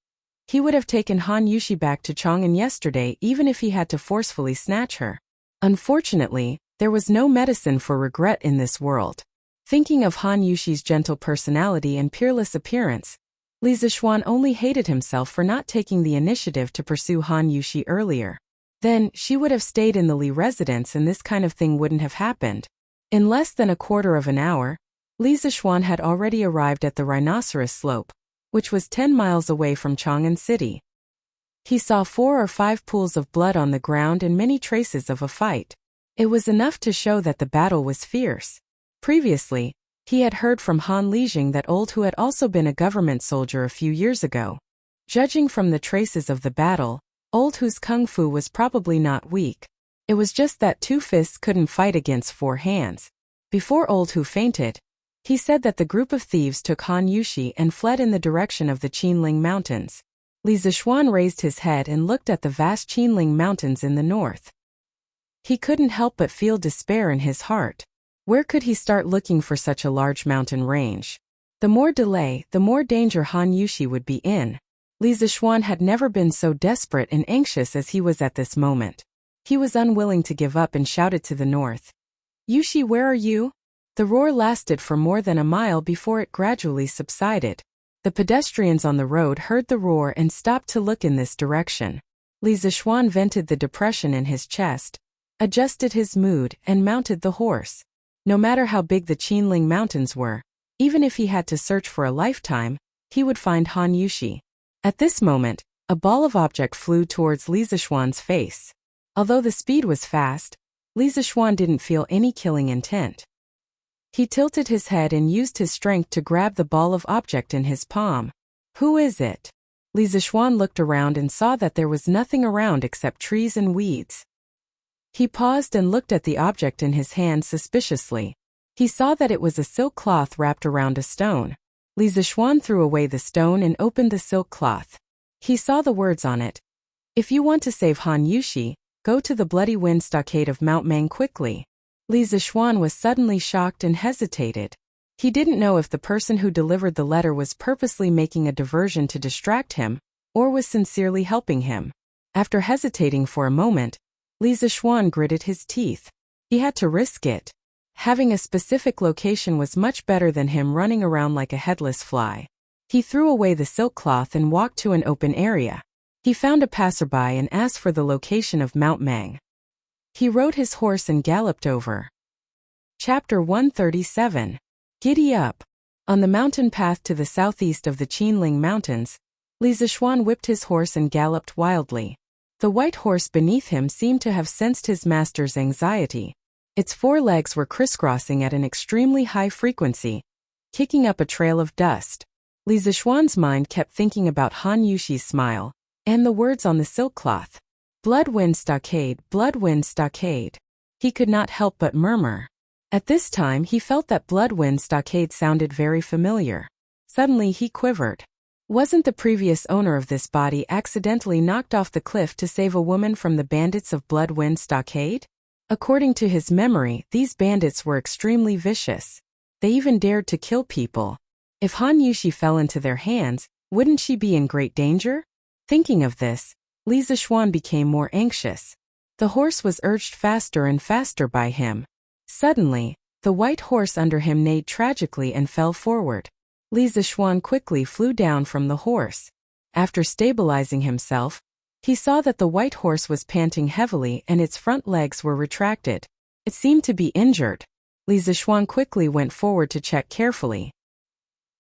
He would have taken Han Yushi back to Chang'an yesterday even if he had to forcefully snatch her. Unfortunately, there was no medicine for regret in this world. Thinking of Han Yushi's gentle personality and peerless appearance, Li Zixuan only hated himself for not taking the initiative to pursue Han Yushi earlier. Then, she would have stayed in the Li residence and this kind of thing wouldn't have happened. In less than a quarter of an hour, Li Zixuan had already arrived at the Rhinoceros Slope, which was 10 miles away from Chang'an City. He saw 4 or 5 pools of blood on the ground and many traces of a fight. It was enough to show that the battle was fierce. Previously, he had heard from Han Lijing that Old Hu had also been a government soldier a few years ago. Judging from the traces of the battle, Old Hu's kung fu was probably not weak. It was just that 2 fists couldn't fight against 4 hands. Before Old Hu fainted, he said that the group of thieves took Han Yushi and fled in the direction of the Qinling Mountains. Li Zixuan raised his head and looked at the vast Qinling Mountains in the north. He couldn't help but feel despair in his heart. Where could he start looking for such a large mountain range? The more delay, the more danger Han Yushi would be in. Li Zixuan had never been so desperate and anxious as he was at this moment. He was unwilling to give up and shouted to the north. "Yushi, where are you?" The roar lasted for more than a mile before it gradually subsided. The pedestrians on the road heard the roar and stopped to look in this direction. Li Zixuan vented the depression in his chest, adjusted his mood, and mounted the horse. No matter how big the Qinling Mountains were, even if he had to search for a lifetime, he would find Han Yushi. At this moment, a ball of object flew towards Li Zixuan's face. Although the speed was fast, Li Zixuan didn't feel any killing intent. He tilted his head and used his strength to grab the ball of object in his palm. "Who is it?" Li Zixuan looked around and saw that there was nothing around except trees and weeds. He paused and looked at the object in his hand suspiciously. He saw that it was a silk cloth wrapped around a stone. Li Zixuan threw away the stone and opened the silk cloth. He saw the words on it. "If you want to save Han Yushi, go to the Bloody Wind Stockade of Mount Mang quickly." Li Zixuan was suddenly shocked and hesitated. He didn't know if the person who delivered the letter was purposely making a diversion to distract him, or was sincerely helping him. After hesitating for a moment, Li Zixuan gritted his teeth. He had to risk it. Having a specific location was much better than him running around like a headless fly. He threw away the silk cloth and walked to an open area. He found a passerby and asked for the location of Mount Mang. He rode his horse and galloped over. Chapter 137. Giddy up. On the mountain path to the southeast of the Qinling Mountains, Li Zixuan whipped his horse and galloped wildly. The white horse beneath him seemed to have sensed his master's anxiety. Its 4 legs were crisscrossing at an extremely high frequency, kicking up a trail of dust. Li Zixuan's mind kept thinking about Han Yushi's smile, and the words on the silk cloth. "Blood Wind Stockade, Blood Wind Stockade." He could not help but murmur. At this time he felt that Blood Wind Stockade sounded very familiar. Suddenly he quivered. Wasn't the previous owner of this body accidentally knocked off the cliff to save a woman from the bandits of Blood Wind Stockade? According to his memory, these bandits were extremely vicious. They even dared to kill people. If Han Yushi fell into their hands, wouldn't she be in great danger? Thinking of this, Li Zixuan became more anxious. The horse was urged faster and faster by him. Suddenly, the white horse under him neighed tragically and fell forward. Li Zixuan quickly flew down from the horse. After stabilizing himself, he saw that the white horse was panting heavily and its front legs were retracted. It seemed to be injured. Li Zixuan quickly went forward to check carefully.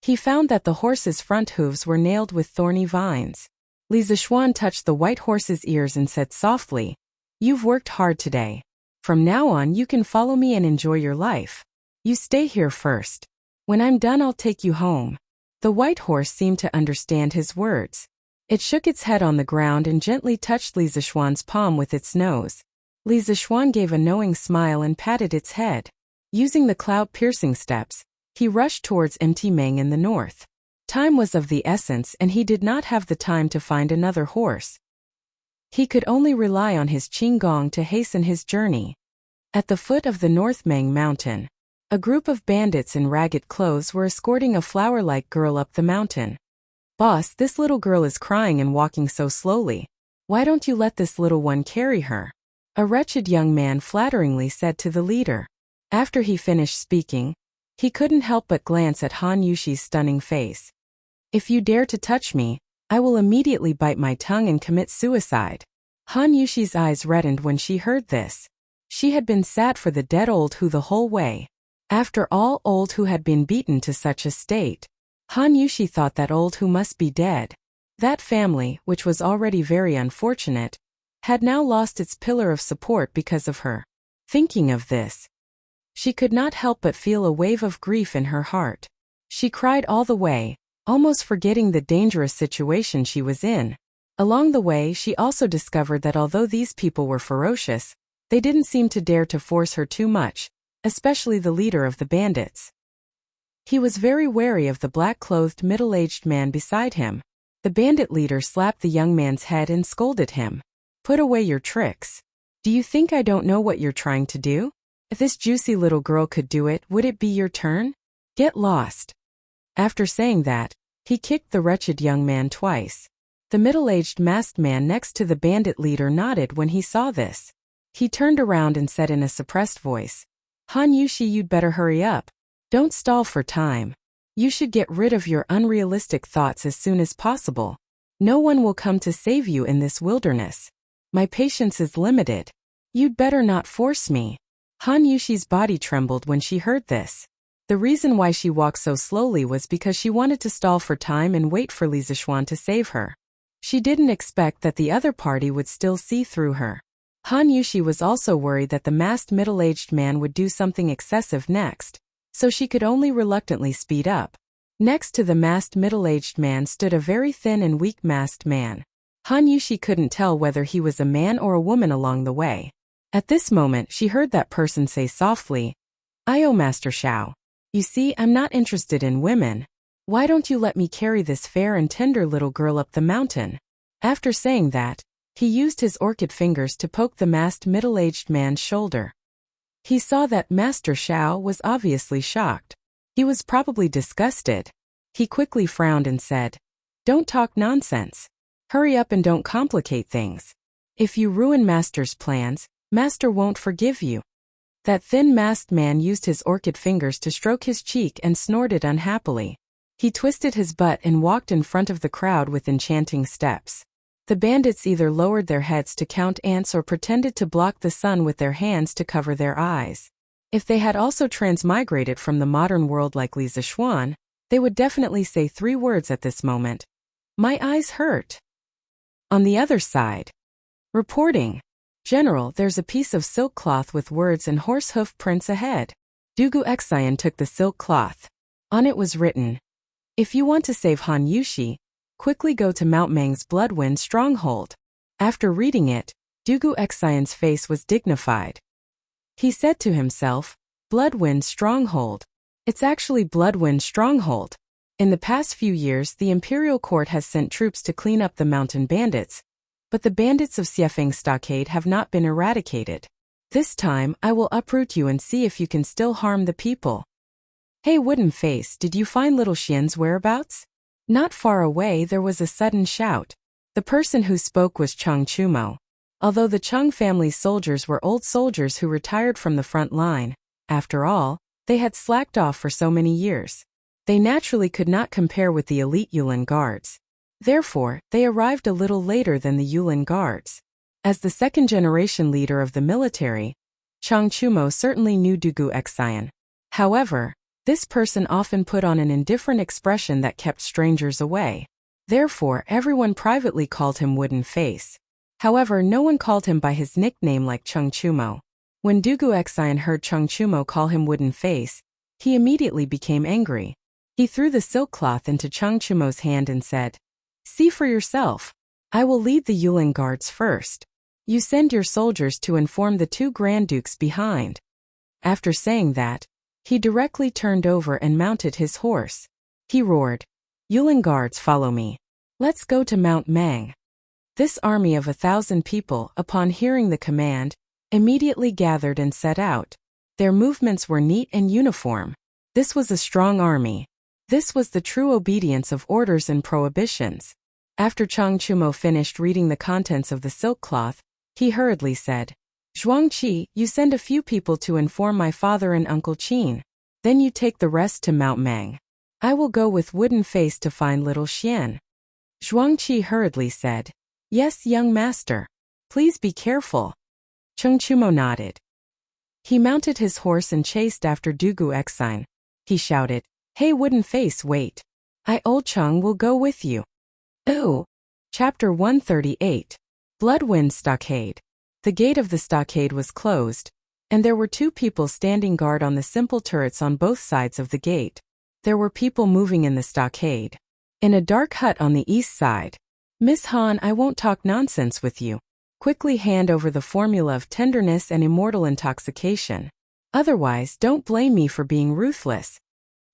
He found that the horse's front hooves were nailed with thorny vines. Li Zixuan touched the white horse's ears and said softly, "You've worked hard today. From now on you can follow me and enjoy your life. You stay here first. When I'm done I'll take you home." The white horse seemed to understand his words. It shook its head on the ground and gently touched Li Zixuan's palm with its nose. Li Zixuan gave a knowing smile and patted its head. Using the cloud-piercing steps, he rushed towards empty Mang in the north. Time was of the essence and he did not have the time to find another horse. He could only rely on his Qinggong to hasten his journey. At the foot of the North Mang Mountain, a group of bandits in ragged clothes were escorting a flower-like girl up the mountain. "Boss, this little girl is crying and walking so slowly. Why don't you let this little one carry her?" a wretched young man flatteringly said to the leader. After he finished speaking, he couldn't help but glance at Han Yushi's stunning face. "If you dare to touch me, I will immediately bite my tongue and commit suicide." Han Yushi's eyes reddened when she heard this. She had been sad for the dead old Hu the whole way. After all, old Hu had been beaten to such a state. Han Yushi thought that old Hu must be dead. That family, which was already very unfortunate, had now lost its pillar of support because of her. Thinking of this, she could not help but feel a wave of grief in her heart. She cried all the way, almost forgetting the dangerous situation she was in. Along the way, she also discovered that although these people were ferocious, they didn't seem to dare to force her too much, especially the leader of the bandits. He was very wary of the black-clothed middle-aged man beside him. The bandit leader slapped the young man's head and scolded him. "Put away your tricks. Do you think I don't know what you're trying to do? If this juicy little girl could do it, would it be your turn? Get lost." After saying that, he kicked the wretched young man twice. The middle-aged masked man next to the bandit leader nodded when he saw this. He turned around and said in a suppressed voice, "Han Yushi, you'd better hurry up. Don't stall for time. You should get rid of your unrealistic thoughts as soon as possible. No one will come to save you in this wilderness. My patience is limited. You'd better not force me." Han Yushi's body trembled when she heard this. The reason why she walked so slowly was because she wanted to stall for time and wait for Li Zishuan to save her. She didn't expect that the other party would still see through her. Han Yushi was also worried that the masked middle-aged man would do something excessive next, so she could only reluctantly speed up. Next to the masked middle-aged man stood a very thin and weak masked man. Han Yushi couldn't tell whether he was a man or a woman along the way. At this moment, she heard that person say softly, "Io, Master Xiao. You see, I'm not interested in women. Why don't you let me carry this fair and tender little girl up the mountain?" After saying that, he used his orchid fingers to poke the masked middle-aged man's shoulder. He saw that Master Xiao was obviously shocked. He was probably disgusted. He quickly frowned and said, "Don't talk nonsense. Hurry up and don't complicate things. If you ruin Master's plans, Master won't forgive you." That thin masked man used his orchid fingers to stroke his cheek and snorted unhappily. He twisted his butt and walked in front of the crowd with enchanting steps. The bandits either lowered their heads to count ants or pretended to block the sun with their hands to cover their eyes. If they had also transmigrated from the modern world like Li Zishuan, they would definitely say 3 words at this moment. "My eyes hurt." On the other side. Reporting. "General, there's a piece of silk cloth with words and horse hoof prints ahead." Dugu Xian took the silk cloth. On it was written, "If you want to save Han Yushi, quickly go to Mount Mang's Bloodwind stronghold." After reading it, Dugu Xian's face was dignified. He said to himself, "Bloodwind stronghold. It's actually Bloodwind stronghold." In the past few years, the imperial court has sent troops to clean up the mountain bandits, but the bandits of Xiefeng Stockade have not been eradicated. This time, I will uproot you and see if you can still harm the people. "Hey, Wooden Face, did you find little Xian's whereabouts?" Not far away, there was a sudden shout. The person who spoke was Cheng Chumo. Although the Cheng family's soldiers were old soldiers who retired from the front line, after all, they had slacked off for so many years. They naturally could not compare with the elite Yulin guards. Therefore, they arrived a little later than the Yulin guards. As the second-generation leader of the military, Cheng Chumo certainly knew Dugu Xian. However, this person often put on an indifferent expression that kept strangers away. Therefore, everyone privately called him Wooden Face. However, no one called him by his nickname like Cheng Chumo. When Dugu Xian heard Cheng Chumo call him Wooden Face, he immediately became angry. He threw the silk cloth into Cheng Chumo's hand and said, "See for yourself. I will lead the Yulin guards first. You send your soldiers to inform the 2 Grand Dukes behind." After saying that, he directly turned over and mounted his horse. He roared, "Yulin guards, follow me. Let's go to Mount Mang." This army of 1,000 people, upon hearing the command, immediately gathered and set out. Their movements were neat and uniform. This was a strong army. This was the true obedience of orders and prohibitions. After Chang Chumo finished reading the contents of the silk cloth, he hurriedly said, Zhuangqi, you send a few people to inform my father and Uncle Qin. Then you take the rest to Mount Mang. I will go with Wooden Face to find little Xian. Zhuangqi hurriedly said, Yes, young master. Please be careful. Chang Chumo nodded. He mounted his horse and chased after Dugu Exine. He shouted, Hey Wooden Face, wait. Old Chang will go with you. Ooh. Chapter 138. Bloodwind Stockade. The gate of the stockade was closed, and there were 2 people standing guard on the simple turrets on both sides of the gate. There were people moving in the stockade. In a dark hut on the east side. Miss Han, I won't talk nonsense with you. Quickly hand over the formula of tenderness and immortal intoxication. Otherwise, don't blame me for being ruthless.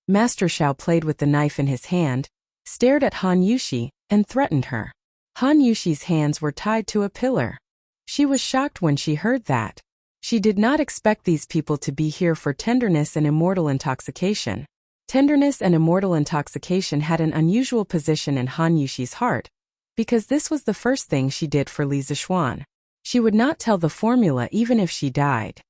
Master Xiao played with the knife in his hand, stared at Han Yushi, and threatened her. Han Yushi's hands were tied to a pillar. She was shocked when she heard that. She did not expect these people to be here for tenderness and immortal intoxication. Tenderness and immortal intoxication had an unusual position in Han Yushi's heart, because this was the first thing she did for Li Zixuan. She would not tell the formula even if she died.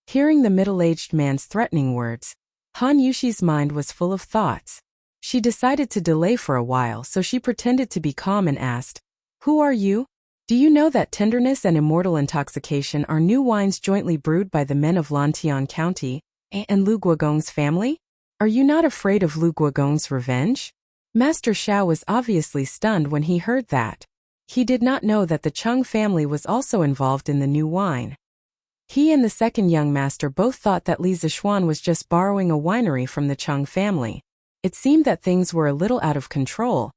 Hearing the middle-aged man's threatening words, Han Yushi's mind was full of thoughts. She decided to delay for a while, so she pretended to be calm and asked, Who are you? Do you know that tenderness and immortal intoxication are new wines jointly brewed by the men of Lantian County and Lu Guogong's family? Are you not afraid of Lu Guogong's revenge? Master Xiao was obviously stunned when he heard that. He did not know that the Chung family was also involved in the new wine. He and the second young master both thought that Li Zixuan was just borrowing a winery from the Chung family. It seemed that things were a little out of control,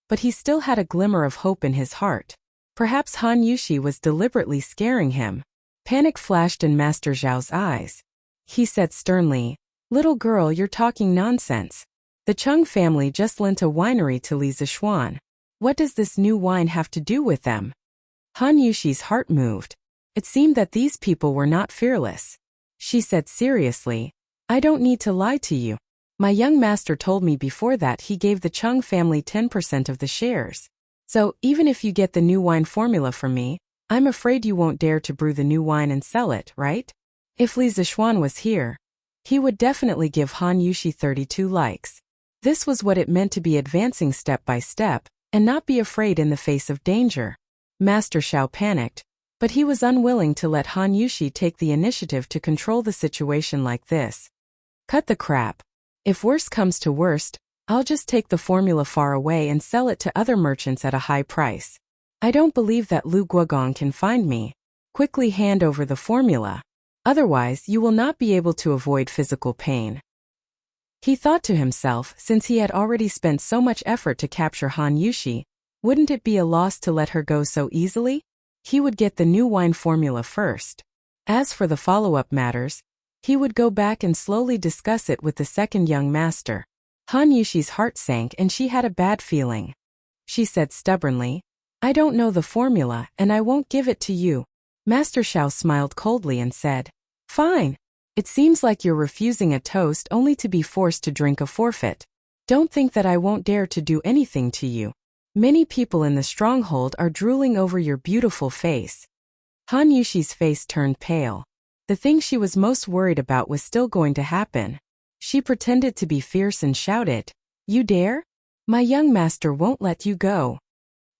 but he still had a glimmer of hope in his heart. Perhaps Han Yushi was deliberately scaring him. Panic flashed in Master Zhao's eyes. He said sternly, Little girl, you're talking nonsense. The Chung family just lent a winery to Li Zixuan. What does this new wine have to do with them? Han Yushi's heart moved. It seemed that these people were not fearless. She said seriously, I don't need to lie to you. My young master told me before that he gave the Chung family 10% of the shares. So, even if you get the new wine formula from me, I'm afraid you won't dare to brew the new wine and sell it, right? If Li Zixuan was here, he would definitely give Han Yushi 32 likes. This was what it meant to be advancing step by step, and not be afraid in the face of danger. Master Xiao panicked, but he was unwilling to let Han Yushi take the initiative to control the situation like this. Cut the crap. If worst comes to worst, I'll just take the formula far away and sell it to other merchants at a high price. I don't believe that Lu Guogong can find me. Quickly hand over the formula. Otherwise, you will not be able to avoid physical pain. He thought to himself, since he had already spent so much effort to capture Han Yushi, wouldn't it be a loss to let her go so easily? He would get the new wine formula first. As for the follow-up matters, he would go back and slowly discuss it with the second young master. Han Yushi's heart sank and she had a bad feeling. She said stubbornly, I don't know the formula and I won't give it to you. Master Xiao smiled coldly and said, Fine. It seems like you're refusing a toast only to be forced to drink a forfeit. Don't think that I won't dare to do anything to you. Many people in the stronghold are drooling over your beautiful face. Han Yushi's face turned pale. The thing she was most worried about was still going to happen. She pretended to be fierce and shouted, You dare? My young master won't let you go.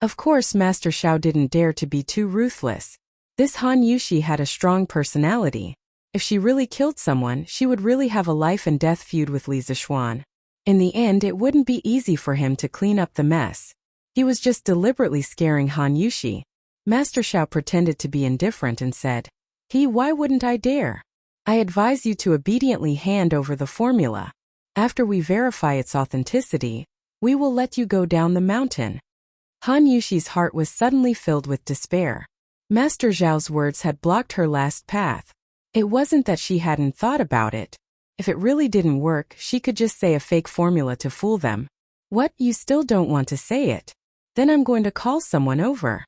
Of course Master Xiao didn't dare to be too ruthless. This Han Yushi had a strong personality. If she really killed someone, she would really have a life and death feud with Li Zixuan. In the end, it wouldn't be easy for him to clean up the mess. He was just deliberately scaring Han Yushi. Master Xiao pretended to be indifferent and said, Why wouldn't I dare? I advise you to obediently hand over the formula. After we verify its authenticity, we will let you go down the mountain. Han Yushi's heart was suddenly filled with despair. Master Zhao's words had blocked her last path. It wasn't that she hadn't thought about it. If it really didn't work, she could just say a fake formula to fool them. What, you still don't want to say it? Then I'm going to call someone over.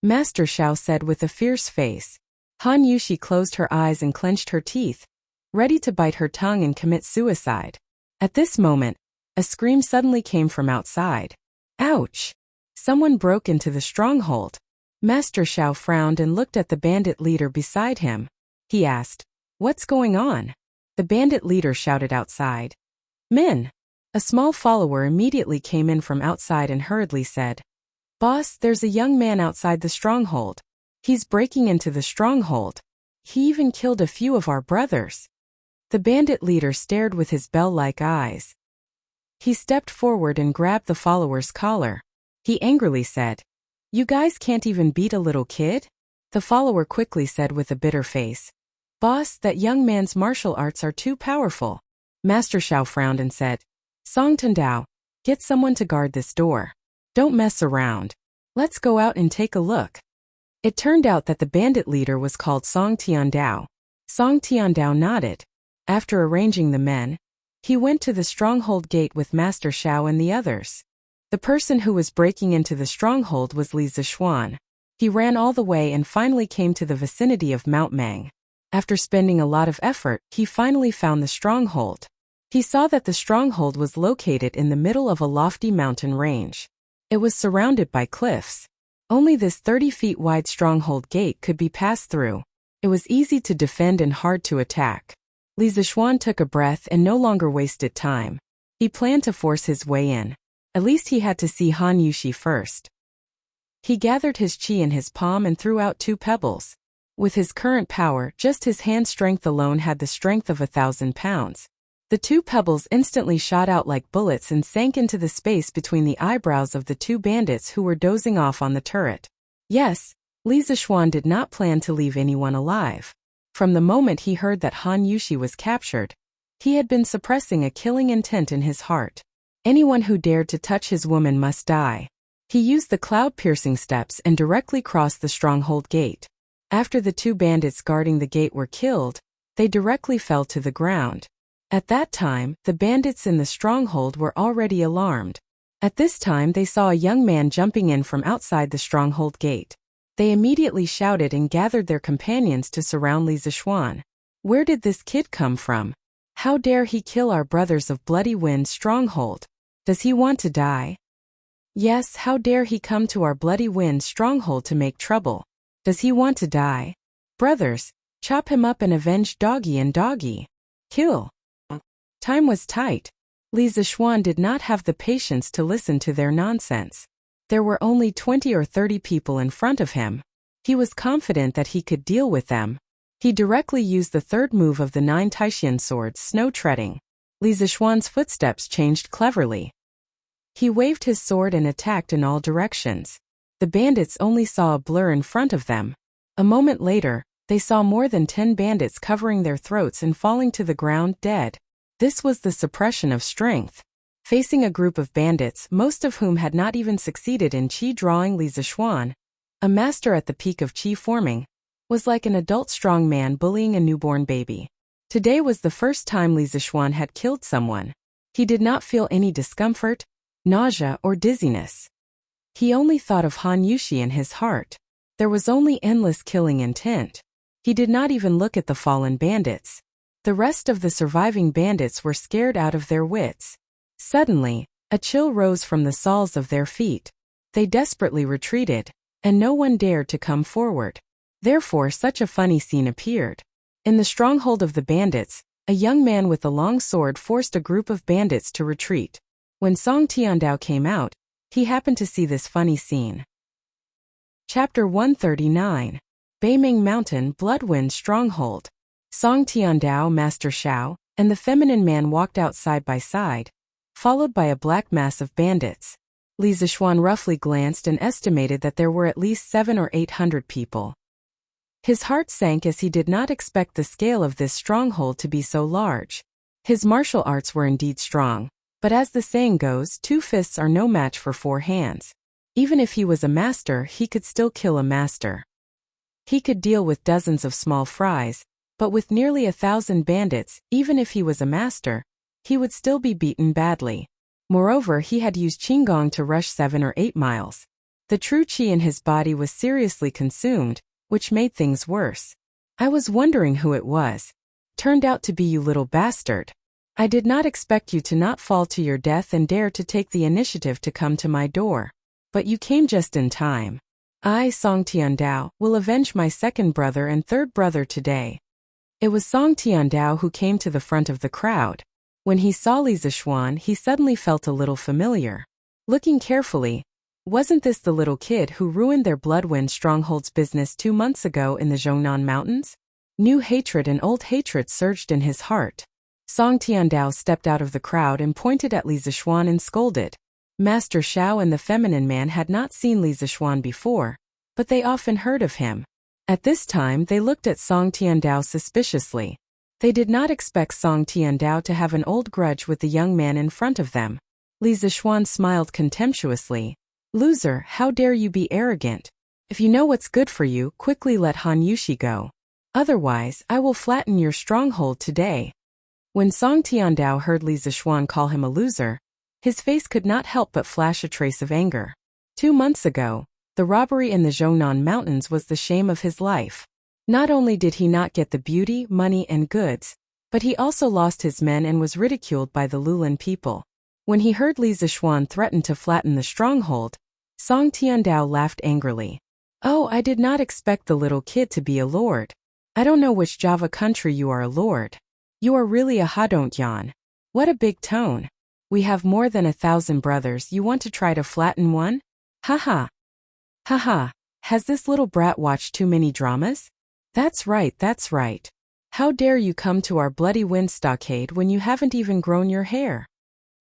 Master Xiao said with a fierce face. Han Yushi closed her eyes and clenched her teeth, ready to bite her tongue and commit suicide. At this moment, A scream suddenly came from outside. Ouch! Someone broke into the stronghold. Master Xiao frowned and looked at the bandit leader beside him. He asked, "What's going on?" The bandit leader shouted outside. "Men!" A small follower immediately came in from outside and hurriedly said, "Boss, there's a young man outside the stronghold. He's breaking into the stronghold. He even killed a few of our brothers." The bandit leader stared with his bell-like eyes. He stepped forward and grabbed the follower's collar. He angrily said, "You guys can't even beat a little kid?" The follower quickly said with a bitter face, "Boss, that young man's martial arts are too powerful." Master Xiao frowned and said, "Song Tandao, get someone to guard this door. Don't mess around. Let's go out and take a look." It turned out that the bandit leader was called Song Tiandao. Song Tiandao nodded. After arranging the men, he went to the stronghold gate with Master Xiao and the others. The person who was breaking into the stronghold was Li Zishuan. He ran all the way and finally came to the vicinity of Mount Mang. After spending a lot of effort, he finally found the stronghold. He saw that the stronghold was located in the middle of a lofty mountain range. It was surrounded by cliffs. Only this 30 feet wide stronghold gate could be passed through. It was easy to defend and hard to attack. Li Zishuan took a breath and no longer wasted time. He planned to force his way in. At least he had to see Han Yushi first. He gathered his chi in his palm and threw out 2 pebbles. With his current power, just his hand strength alone had the strength of 1,000 pounds. The 2 pebbles instantly shot out like bullets and sank into the space between the eyebrows of the 2 bandits who were dozing off on the turret. Yes, Li Zishuan did not plan to leave anyone alive. From the moment he heard that Han Yushi was captured, he had been suppressing a killing intent in his heart. Anyone who dared to touch his woman must die. He used the cloud-piercing steps and directly crossed the stronghold gate. After the 2 bandits guarding the gate were killed, they directly fell to the ground. At that time, the bandits in the stronghold were already alarmed. At this time they saw a young man jumping in from outside the stronghold gate. They immediately shouted and gathered their companions to surround Li Zishuan. "Where did this kid come from? How dare he kill our brothers of Bloody Wind stronghold? Does he want to die? Yes, how dare he come to our Bloody Wind stronghold to make trouble? Does he want to die? Brothers, chop him up and avenge Doggy and Doggy. Kill." Time was tight. Li Zishuan did not have the patience to listen to their nonsense. There were only 20 or 30 people in front of him. He was confident that he could deal with them. He directly used the 3rd move of the 9 Taishan swords, snow treading. Li Zishuan's footsteps changed cleverly. He waved his sword and attacked in all directions. The bandits only saw a blur in front of them. A moment later, they saw more than 10 bandits covering their throats and falling to the ground dead. This was the suppression of strength. Facing a group of bandits, most of whom had not even succeeded in chi drawing, Li Zishuan, a master at the peak of chi forming, was like an adult strong man bullying a newborn baby. Today was the first time Li Zishuan had killed someone. He did not feel any discomfort, nausea, or dizziness. He only thought of Han Yushi in his heart. There was only endless killing intent. He did not even look at the fallen bandits. The rest of the surviving bandits were scared out of their wits. Suddenly, a chill rose from the soles of their feet. They desperately retreated, and no one dared to come forward. Therefore, such a funny scene appeared. In the stronghold of the bandits, a young man with a long sword forced a group of bandits to retreat. When Song Tiandao came out, he happened to see this funny scene. Chapter 139. Beiming Mountain Bloodwind Stronghold. Song Tiandao, Master Xiao, and the feminine man walked out side by side, followed by a black mass of bandits. Li Zishuan roughly glanced and estimated that there were at least 700 or 800 people. His heart sank as he did not expect the scale of this stronghold to be so large. His martial arts were indeed strong, but as the saying goes, 2 fists are no match for 4 hands. Even if he was a master, he could still kill a master. He could deal with dozens of small fries, but with nearly 1,000 bandits, even if he was a master, he would still be beaten badly. Moreover, he had used Qinggong to rush 7 or 8 miles. The true qi in his body was seriously consumed, which made things worse. "I was wondering who it was. Turned out to be you, little bastard." I did not expect you to not fall to your death and dare to take the initiative to come to my door. But you came just in time. I, Song Tiandao, will avenge my second brother and third brother today. It was Song Tiandao who came to the front of the crowd. When he saw Li Zishuan, he suddenly felt a little familiar. Looking carefully, wasn't this the little kid who ruined their Bloodwind Stronghold's business 2 months ago in the Zhongnan Mountains? New hatred and old hatred surged in his heart. Song Tiandao stepped out of the crowd and pointed at Li Zishuan and scolded. Master Xiao and the feminine man had not seen Li Zishuan before, but they often heard of him. At this time they looked at Song Tiandao suspiciously. They did not expect Song Tiandao to have an old grudge with the young man in front of them. Li Zishuan smiled contemptuously. Loser, how dare you be arrogant? If you know what's good for you, quickly let Han Yushi go. Otherwise, I will flatten your stronghold today. When Song Tiandao heard Li Zishuan call him a loser, his face could not help but flash a trace of anger. 2 months ago, the robbery in the Zhongnan Mountains was the shame of his life. Not only did he not get the beauty, money, and goods, but he also lost his men and was ridiculed by the Lulin people. When he heard Li Zishuan threaten to flatten the stronghold, Song Tiandao laughed angrily. Oh, I did not expect the little kid to be a lord. I don't know which Java country you are a lord. You are really a Hadontian. What a big tone. We have more than 1,000 brothers. You want to try to flatten one? Haha. Haha. Has this little brat watched too many dramas? That's right, that's right. How dare you come to our bloody wind stockade when you haven't even grown your hair?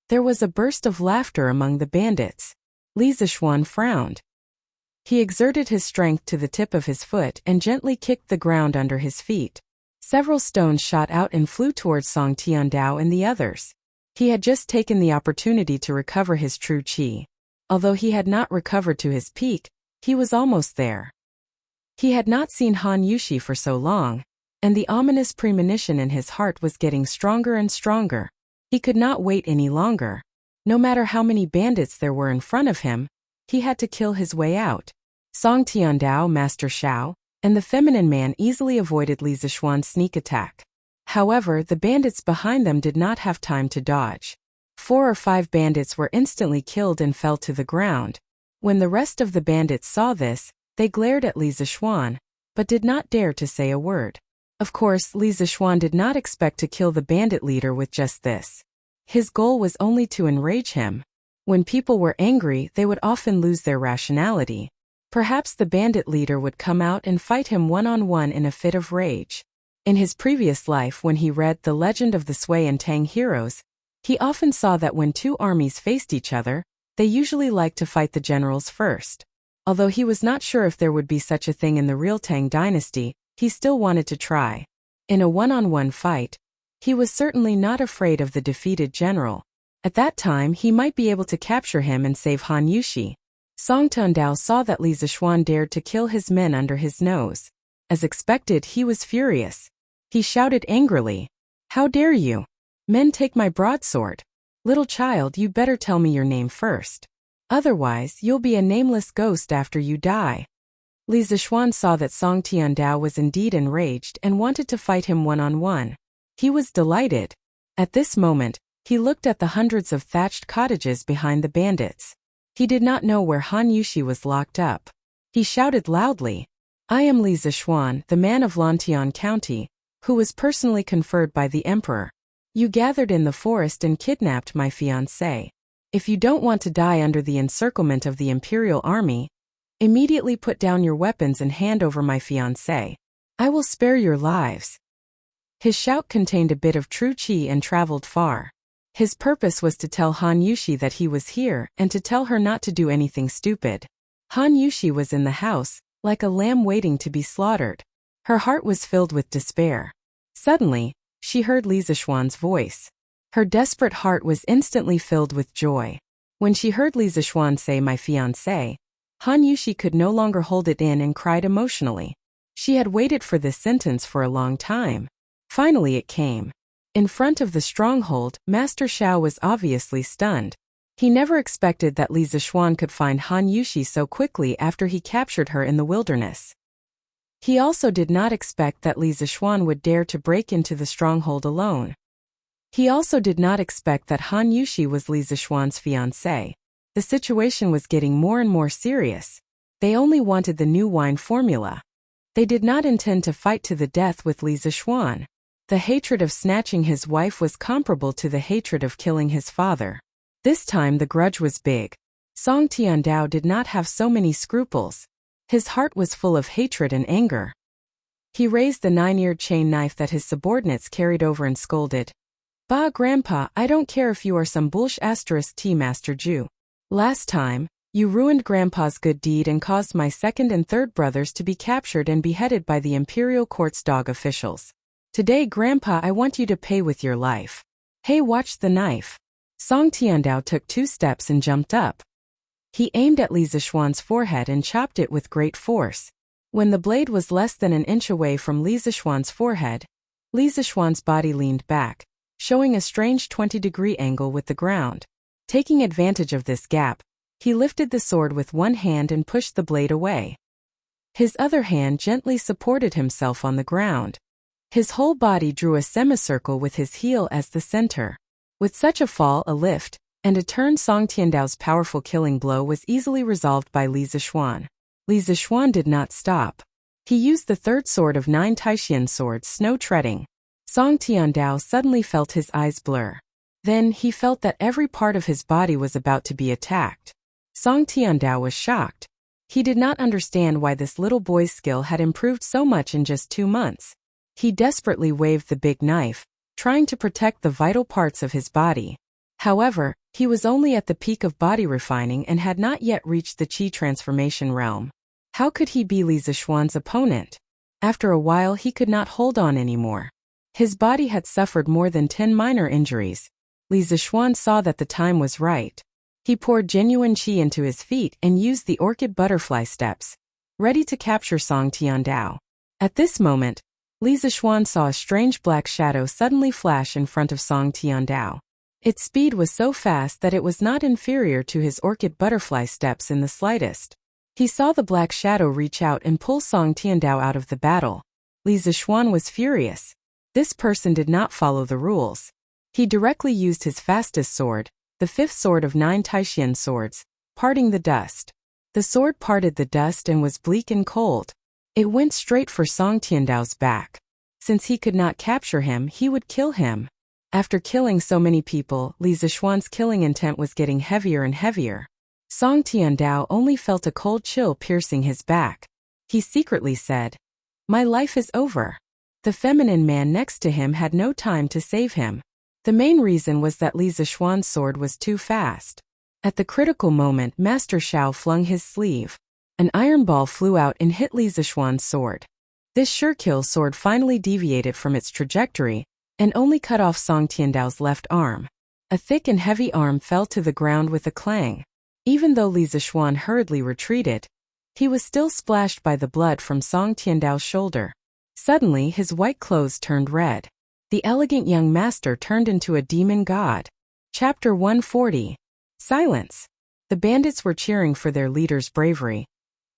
There was a burst of laughter among the bandits. Li Zishuan frowned. He exerted his strength to the tip of his foot and gently kicked the ground under his feet. Several stones shot out and flew towards Song Tiandao and the others. He had just taken the opportunity to recover his true qi. Although he had not recovered to his peak, he was almost there. He had not seen Han Yushi for so long, and the ominous premonition in his heart was getting stronger and stronger. He could not wait any longer. No matter how many bandits there were in front of him, he had to kill his way out. Song Tiandao, Master Xiao, and the feminine man easily avoided Li Zishuan's sneak attack. However, the bandits behind them did not have time to dodge. 4 or 5 bandits were instantly killed and fell to the ground. When the rest of the bandits saw this, they glared at Li Zishuan, but did not dare to say a word. Of course, Li Zishuan did not expect to kill the bandit leader with just this. His goal was only to enrage him. When people were angry, they would often lose their rationality. Perhaps the bandit leader would come out and fight him one-on-one in a fit of rage. In his previous life, when he read The Legend of the Sui and Tang Heroes, he often saw that when 2 armies faced each other, they usually liked to fight the generals first. Although he was not sure if there would be such a thing in the real Tang dynasty, he still wanted to try. In a one-on-one fight, he was certainly not afraid of the defeated general. At that time, he might be able to capture him and save Han Yushi. Song Tiandao saw that Li Zishuan dared to kill his men under his nose. As expected, he was furious. He shouted angrily, "How dare you? Men, take my broadsword. Little child, you better tell me your name first. Otherwise, you'll be a nameless ghost after you die." Li Zishuan saw that Song Tiandao was indeed enraged and wanted to fight him one-on-one. He was delighted. At this moment, he looked at the hundreds of thatched cottages behind the bandits. He did not know where Han Yushi was locked up. He shouted loudly, "I am Li Zishuan, the man of Lantian County, who was personally conferred by the emperor. You gathered in the forest and kidnapped my fiancé. If you don't want to die under the encirclement of the imperial army, immediately put down your weapons and hand over my fiancé. I will spare your lives." His shout contained a bit of true qi and traveled far. His purpose was to tell Han Yushi that he was here and to tell her not to do anything stupid. Han Yushi was in the house, like a lamb waiting to be slaughtered. Her heart was filled with despair. Suddenly, she heard Li Zishuan's voice. Her desperate heart was instantly filled with joy. When she heard Li Zishuan say "my fiancé," Han Yushi could no longer hold it in and cried emotionally. She had waited for this sentence for a long time. Finally it came. In front of the stronghold, Master Xiao was obviously stunned. He never expected that Li Zishuan could find Han Yushi so quickly after he captured her in the wilderness. He also did not expect that Li Zishuan would dare to break into the stronghold alone. He also did not expect that Han Yushi was Li Zixuan's fiancé. The situation was getting more and more serious. They only wanted the new wine formula. They did not intend to fight to the death with Li Zixuan. The hatred of snatching his wife was comparable to the hatred of killing his father. This time the grudge was big. Song Tiandao did not have so many scruples. His heart was full of hatred and anger. He raised the 9-eared chain knife that his subordinates carried over and scolded. "Bah, Grandpa, I don't care if you are some bullsh** tea master Jew. Last time, you ruined Grandpa's good deed and caused my second and third brothers to be captured and beheaded by the imperial court's dog officials. Today, Grandpa, I want you to pay with your life. Hey, watch the knife." Song Tiandao took 2 steps and jumped up. He aimed at Li Zixuan's forehead and chopped it with great force. When the blade was less than an inch away from Li Zixuan's forehead, Li Zixuan's body leaned back, showing a strange 20-degree angle with the ground. Taking advantage of this gap, he lifted the sword with one hand and pushed the blade away. His other hand gently supported himself on the ground. His whole body drew a semicircle with his heel as the center. With such a fall, a lift, and a turn, Song Tiandao's powerful killing blow was easily resolved by Li Zixuan. Li Zixuan did not stop. He used the third sword of 9 Taishan swords, snow treading. Song Tiandao suddenly felt his eyes blur. Then he felt that every part of his body was about to be attacked. Song Tiandao was shocked. He did not understand why this little boy's skill had improved so much in just 2 months. He desperately waved the big knife, trying to protect the vital parts of his body. However, he was only at the peak of body refining and had not yet reached the Qi transformation realm. How could he be Li Zixuan's opponent? After a while, he could not hold on anymore. His body had suffered more than 10 minor injuries. Li Zixuan saw that the time was right. He poured genuine qi into his feet and used the orchid butterfly steps, ready to capture Song Tiandao. At this moment, Li Zixuan saw a strange black shadow suddenly flash in front of Song Tiandao. Its speed was so fast that it was not inferior to his orchid butterfly steps in the slightest. He saw the black shadow reach out and pull Song Tiandao out of the battle. Li Zixuan was furious. This person did not follow the rules. He directly used his fastest sword, the 5th sword of 9 Taishan swords, parting the dust. The sword parted the dust and was bleak and cold. It went straight for Song Tiandao's back. Since he could not capture him, he would kill him. After killing so many people, Li Zixuan's killing intent was getting heavier and heavier. Song Tiandao only felt a cold chill piercing his back. He secretly said, "My life is over." The feminine man next to him had no time to save him. The main reason was that Li Zixuan's sword was too fast. At the critical moment, Master Xiao flung his sleeve. An iron ball flew out and hit Li Zixuan's sword. This sure-kill sword finally deviated from its trajectory and only cut off Song Tiandao's left arm. A thick and heavy arm fell to the ground with a clang. Even though Li Zixuan hurriedly retreated, he was still splashed by the blood from Song Tiandao's shoulder. Suddenly, his white clothes turned red. The elegant young master turned into a demon god. Chapter 140. Silence. The bandits were cheering for their leader's bravery.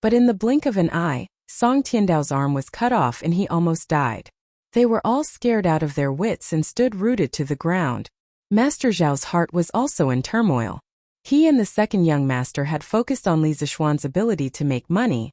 But in the blink of an eye, Song Tiandao's arm was cut off and he almost died. They were all scared out of their wits and stood rooted to the ground. Master Zhao's heart was also in turmoil. He and the second young master had focused on Li Zixuan's ability to make money,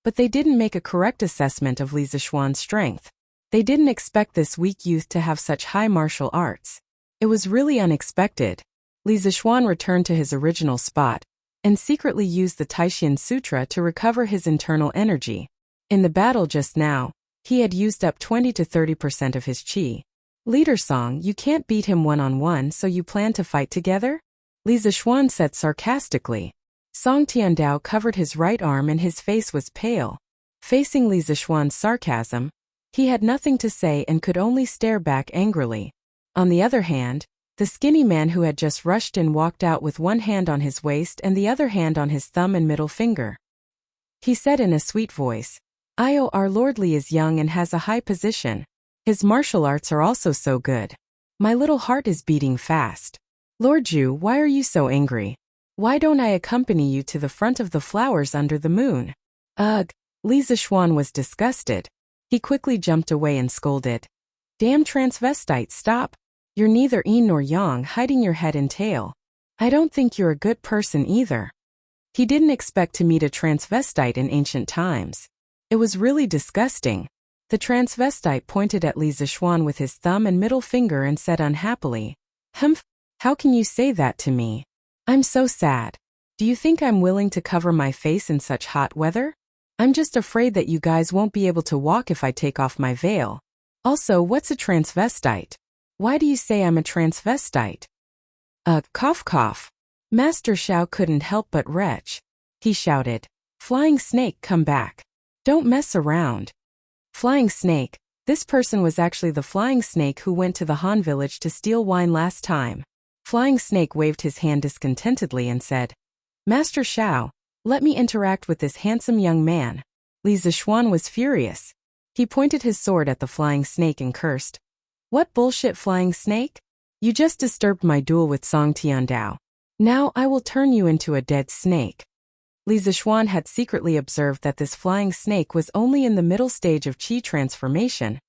but they didn't make a correct assessment of Li Zixuan's strength. They didn't expect this weak youth to have such high martial arts. It was really unexpected. Li Zixuan returned to his original spot and secretly used the Taishan Sutra to recover his internal energy. In the battle just now, he had used up 20 to 30% of his qi. "Leader Song, you can't beat him one-on-one, so you plan to fight together?" Li Zixuan said sarcastically. Song Tiandao covered his right arm and his face was pale. Facing Li Zixuan's sarcasm, he had nothing to say and could only stare back angrily. On the other hand, the skinny man who had just rushed in walked out with one hand on his waist and the other hand on his thumb and middle finger. He said in a sweet voice, Our Lord Li is young and has a high position. His martial arts are also so good. My little heart is beating fast. Lord Ju, why are you so angry? Why don't I accompany you to the front of the flowers under the moon?" Ugh! Li Zixuan was disgusted. He quickly jumped away and scolded, "Damn transvestite, stop! You're neither yin nor yang, hiding your head and tail. I don't think you're a good person either. He didn't expect to meet a transvestite in ancient times. It was really disgusting. The transvestite pointed at Li Zixuan with his thumb and middle finger and said unhappily, "Humph, how can you say that to me? I'm so sad. Do you think I'm willing to cover my face in such hot weather? I'm just afraid that you guys won't be able to walk if I take off my veil. Also, what's a transvestite? Why do you say I'm a transvestite?" Cough cough. Master Xiao couldn't help but retch. He shouted, "Flying snake, come back. Don't mess around." Flying snake. This person was actually the flying snake who went to the Han village to steal wine last time. Flying snake waved his hand discontentedly and said, "Master Xiao, let me interact with this handsome young man." Li Zixuan was furious. He pointed his sword at the flying snake and cursed. "What bullshit, flying snake? You just disturbed my duel with Song Tiandao. Now I will turn you into a dead snake." Li Zixuan had secretly observed that this flying snake was only in the middle stage of qi transformation,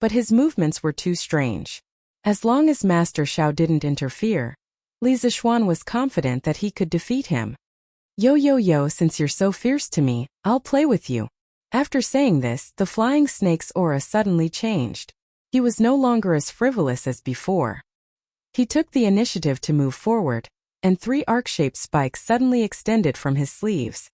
but his movements were too strange. As long as Master Xiao didn't interfere, Li Zixuan was confident that he could defeat him. Yo, since you're so fierce to me, I'll play with you." After saying this, the flying snake's aura suddenly changed. He was no longer as frivolous as before. He took the initiative to move forward, and 3 arc-shaped spikes suddenly extended from his sleeves.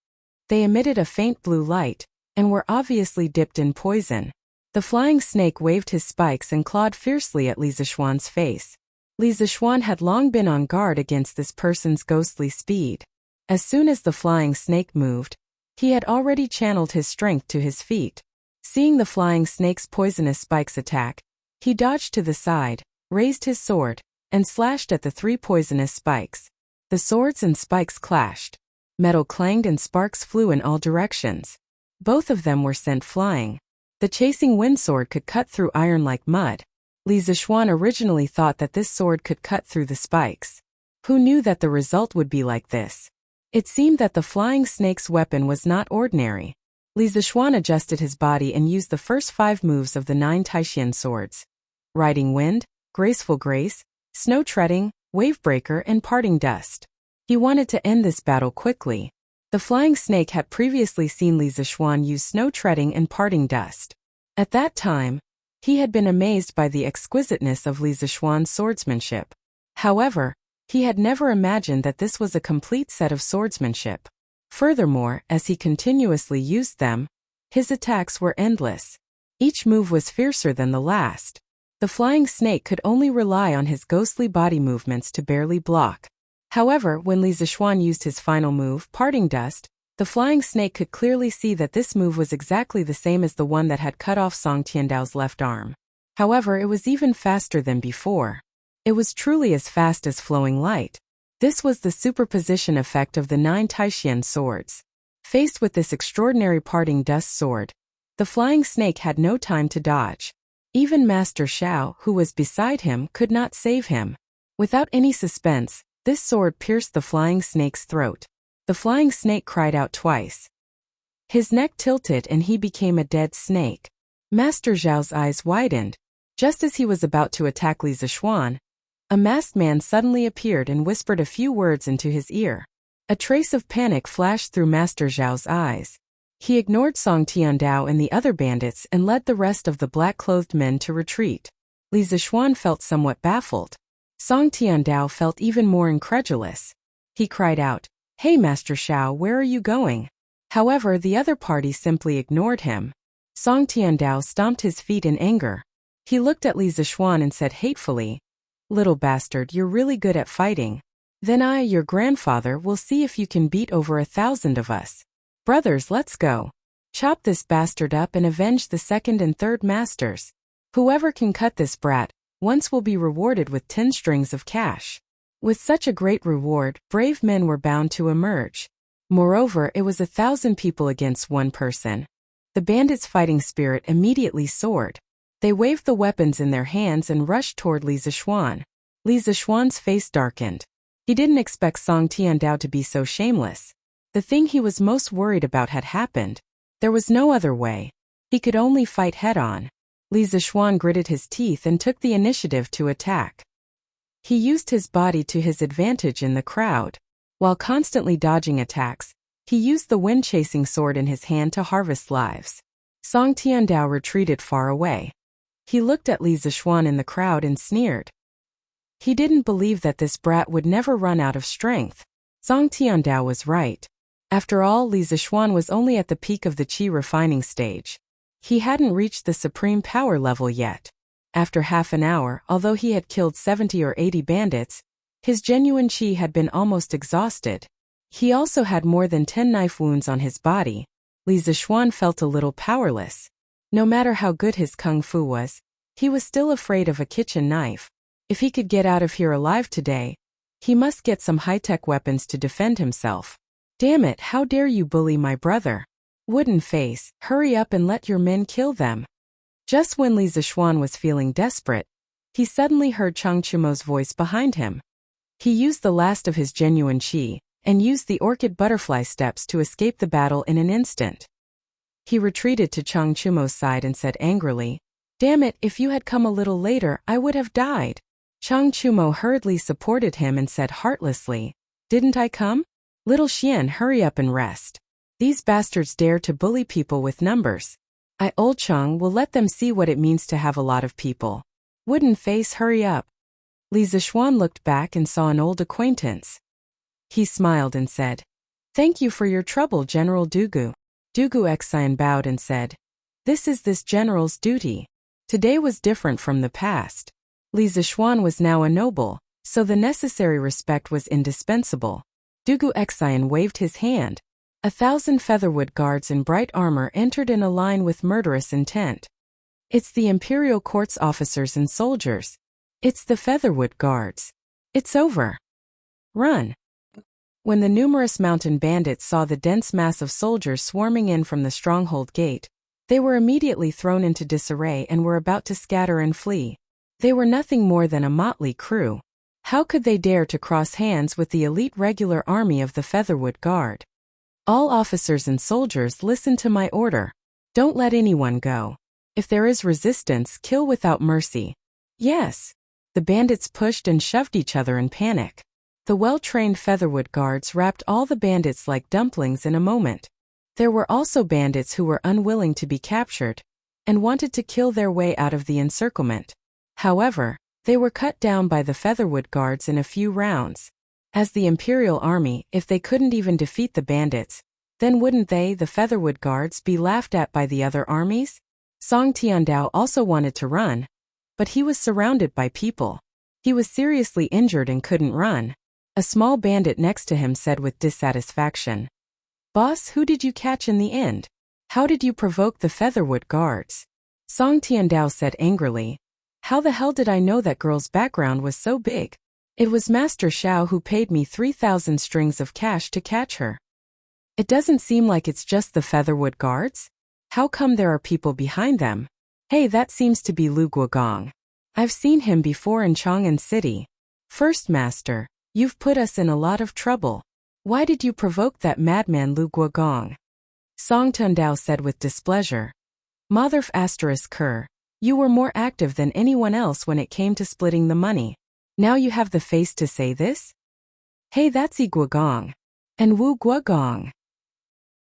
They emitted a faint blue light, and were obviously dipped in poison. The flying snake waved his spikes and clawed fiercely at Li Zixuan's face. Li Zixuan had long been on guard against this person's ghostly speed. As soon as the flying snake moved, he had already channeled his strength to his feet. Seeing the flying snake's poisonous spikes attack, he dodged to the side, raised his sword, and slashed at the 3 poisonous spikes. The swords and spikes clashed. Metal clanged and sparks flew in all directions. Both of them were sent flying. The chasing wind sword could cut through iron like mud. Li Zixuan originally thought that this sword could cut through the spikes. Who knew that the result would be like this? It seemed that the flying snake's weapon was not ordinary. Li Zixuan adjusted his body and used the first 5 moves of the 9 Taishan swords: Riding Wind, Graceful Grace, Snow Treading, Wavebreaker, and Parting Dust. He wanted to end this battle quickly. The flying snake had previously seen Li Zixuan use Snow Treading and Parting Dust. At that time, he had been amazed by the exquisiteness of Li Zixuan's swordsmanship. However, he had never imagined that this was a complete set of swordsmanship. Furthermore, as he continuously used them, his attacks were endless. Each move was fiercer than the last. The flying snake could only rely on his ghostly body movements to barely block. However, when Li Zixuan used his final move, Parting Dust, the flying snake could clearly see that this move was exactly the same as the one that had cut off Song Tiandao's left arm. However, it was even faster than before. It was truly as fast as flowing light. This was the superposition effect of the 9 Taishan swords. Faced with this extraordinary Parting Dust sword, the flying snake had no time to dodge. Even Master Xiao, who was beside him, could not save him. Without any suspense, this sword pierced the flying snake's throat. The flying snake cried out twice. His neck tilted and he became a dead snake. Master Xiao's eyes widened. Just as he was about to attack Li Zixuan, a masked man suddenly appeared and whispered a few words into his ear. A trace of panic flashed through Master Xiao's eyes. He ignored Song Tiandao and the other bandits and led the rest of the black-clothed men to retreat. Li Zixuan felt somewhat baffled. Song Tiandao felt even more incredulous. He cried out, "Hey Master Xiao, where are you going?" However, the other party simply ignored him. Song Tiandao stomped his feet in anger. He looked at Li Zixuan and said hatefully, "Little bastard, you're really good at fighting. Then I, your grandfather, will see if you can beat over 1,000 of us. Brothers, let's go. Chop this bastard up and avenge the 2nd and 3rd masters. Whoever can cut this brat once will be rewarded with 10 strings of cash." With such a great reward, brave men were bound to emerge. Moreover, it was 1,000 people against 1 person. The bandits' fighting spirit immediately soared. They waved the weapons in their hands and rushed toward Li Zixuan. Li Zixuan's face darkened. He didn't expect Song Tiandao to be so shameless. The thing he was most worried about had happened. There was no other way. He could only fight head-on. Li Zixuan gritted his teeth and took the initiative to attack. He used his body to his advantage in the crowd. While constantly dodging attacks, he used the wind-chasing sword in his hand to harvest lives. Song Tiandao retreated far away. He looked at Li Zixuan in the crowd and sneered. He didn't believe that this brat would never run out of strength. Song Tiandao was right. After all, Li Zixuan was only at the peak of the qi refining stage. He hadn't reached the supreme power level yet. After half an hour, although he had killed 70 or 80 bandits, his genuine qi had been almost exhausted. He also had more than 10 knife wounds on his body. Li Zixuan felt a little powerless. No matter how good his kung fu was, he was still afraid of a kitchen knife. If he could get out of here alive today, he must get some high-tech weapons to defend himself. Damn it, how dare you bully my brother? Wooden face, hurry up and let your men kill them. Just when Li Zixuan was feeling desperate, he suddenly heard Chang Chumo's voice behind him. He used the last of his genuine qi, and used the orchid butterfly steps to escape the battle in an instant. He retreated to Chang Chumo's side and said angrily, "Damn it, if you had come a little later, I would have died." Chang Chumo hurriedly supported him and said heartlessly, "Didn't I come? Little Xian, hurry up and rest. These bastards dare to bully people with numbers. Old Chang will let them see what it means to have a lot of people. Wooden face, hurry up." Li Zixuan looked back and saw an old acquaintance. He smiled and said, "Thank you for your trouble, General Dugu." Dugu Xian bowed and said, "This is this general's duty." Today was different from the past. Li Zixuan was now a noble, so the necessary respect was indispensable. Dugu Xian waved his hand. 1,000 featherwood guards in bright armor entered in a line with murderous intent. It's the imperial court's officers and soldiers. It's the featherwood guards. It's over. Run. When the numerous mountain bandits saw the dense mass of soldiers swarming in from the stronghold gate, they were immediately thrown into disarray and were about to scatter and flee. They were nothing more than a motley crew. How could they dare to cross hands with the elite regular army of the Featherwood Guard? All officers and soldiers, listen to my order. Don't let anyone go. If there is resistance, kill without mercy. Yes. The bandits pushed and shoved each other in panic. The well-trained Featherwood Guards wrapped all the bandits like dumplings in a moment. There were also bandits who were unwilling to be captured and wanted to kill their way out of the encirclement. However, they were cut down by the Featherwood Guards in a few rounds. As the Imperial Army, if they couldn't even defeat the bandits, then wouldn't they, the Featherwood Guards, be laughed at by the other armies? Song Tiandao also wanted to run, but he was surrounded by people. He was seriously injured and couldn't run. A small bandit next to him said with dissatisfaction, "Boss, who did you catch in the end? How did you provoke the Featherwood Guards?" Song Tiandao said angrily, "How the hell did I know that girl's background was so big? It was Master Xiao who paid me 3,000 strings of cash to catch her. It doesn't seem like it's just the Featherwood Guards. How come there are people behind them? Hey, that seems to be Lu Guogong. I've seen him before in Chang'an City. First Master, you've put us in a lot of trouble. Why did you provoke that madman Lu Guogong?" Song Tiandao said with displeasure, "Mother Ker, you were more active than anyone else when it came to splitting the money. Now you have the face to say this? Hey, that's Yi Guogong. And Wu Guogong."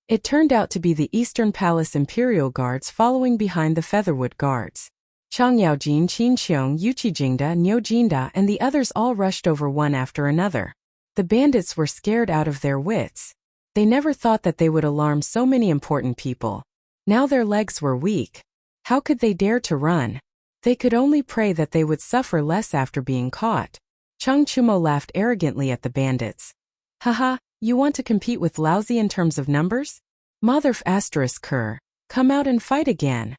It turned out to be the Eastern Palace Imperial Guards following behind the Featherwood Guards. Chang Yaojin, Qin Qiong, Yuqijingda, Niu Jinda, and the others all rushed over one after another. The bandits were scared out of their wits. They never thought that they would alarm so many important people. Now their legs were weak. How could they dare to run? They could only pray that they would suffer less after being caught. Chang Chumo laughed arrogantly at the bandits. "Haha, you want to compete with Lousy in terms of numbers? Mother Ker, come out and fight again."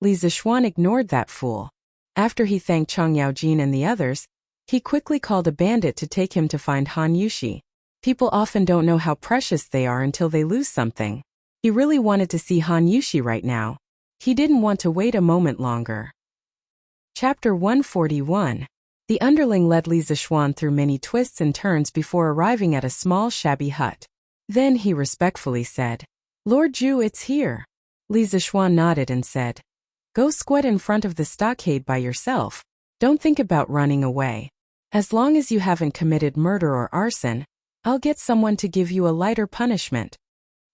Li Zixuan ignored that fool. After he thanked Chang Yaojin and the others, he quickly called a bandit to take him to find Han Yushi. People often don't know how precious they are until they lose something. He really wanted to see Han Yushi right now. He didn't want to wait a moment longer. Chapter 141. The underling led Li Zixuan through many twists and turns before arriving at a small shabby hut. Then he respectfully said, "Lord Zhu, it's here." Li Zixuan nodded and said, "Go squat in front of the stockade by yourself. Don't think about running away. As long as you haven't committed murder or arson, I'll get someone to give you a lighter punishment.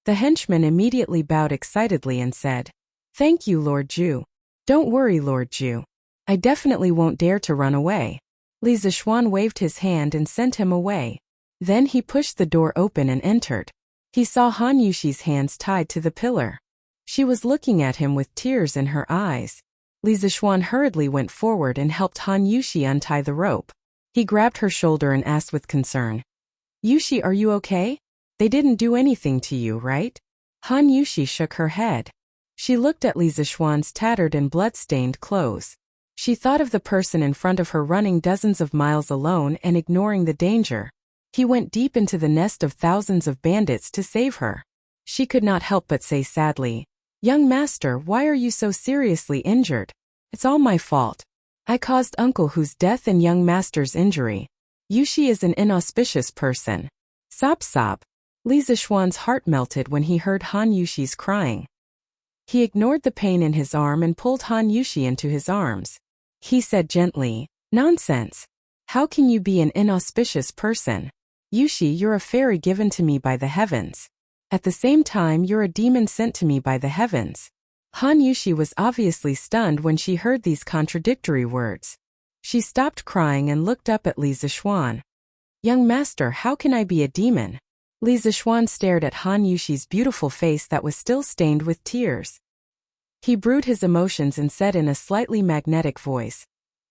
The henchman immediately bowed excitedly and said, Thank you, Lord Ju. Don't worry, Lord Ju. I definitely won't dare to run away. Li Zixuan waved his hand and sent him away. Then he pushed the door open and entered. He saw Han Yushi's hands tied to the pillar. She was looking at him with tears in her eyes. Li Zixuan hurriedly went forward and helped Han Yushi untie the rope. He grabbed her shoulder and asked with concern, Yushi, are you okay? They didn't do anything to you, right? Han Yushi shook her head. She looked at Li Zixuan's tattered and blood-stained clothes. She thought of the person in front of her running dozens of miles alone and ignoring the danger. He went deep into the nest of thousands of bandits to save her. She could not help but say sadly, Young master, why are you so seriously injured? It's all my fault. I caused Uncle Hu's death and young master's injury. Yushi is an inauspicious person. Sob sob. Li Zixuan's heart melted when he heard Han Yushi's crying. He ignored the pain in his arm and pulled Han Yushi into his arms. He said gently, Nonsense. How can you be an inauspicious person? Yushi, you're a fairy given to me by the heavens. At the same time, you're a demon sent to me by the heavens. Han Yushi was obviously stunned when she heard these contradictory words. She stopped crying and looked up at Li Zixuan. Young master, how can I be a demon? Li Zixuan stared at Han Yushi's beautiful face that was still stained with tears. He brewed his emotions and said in a slightly magnetic voice,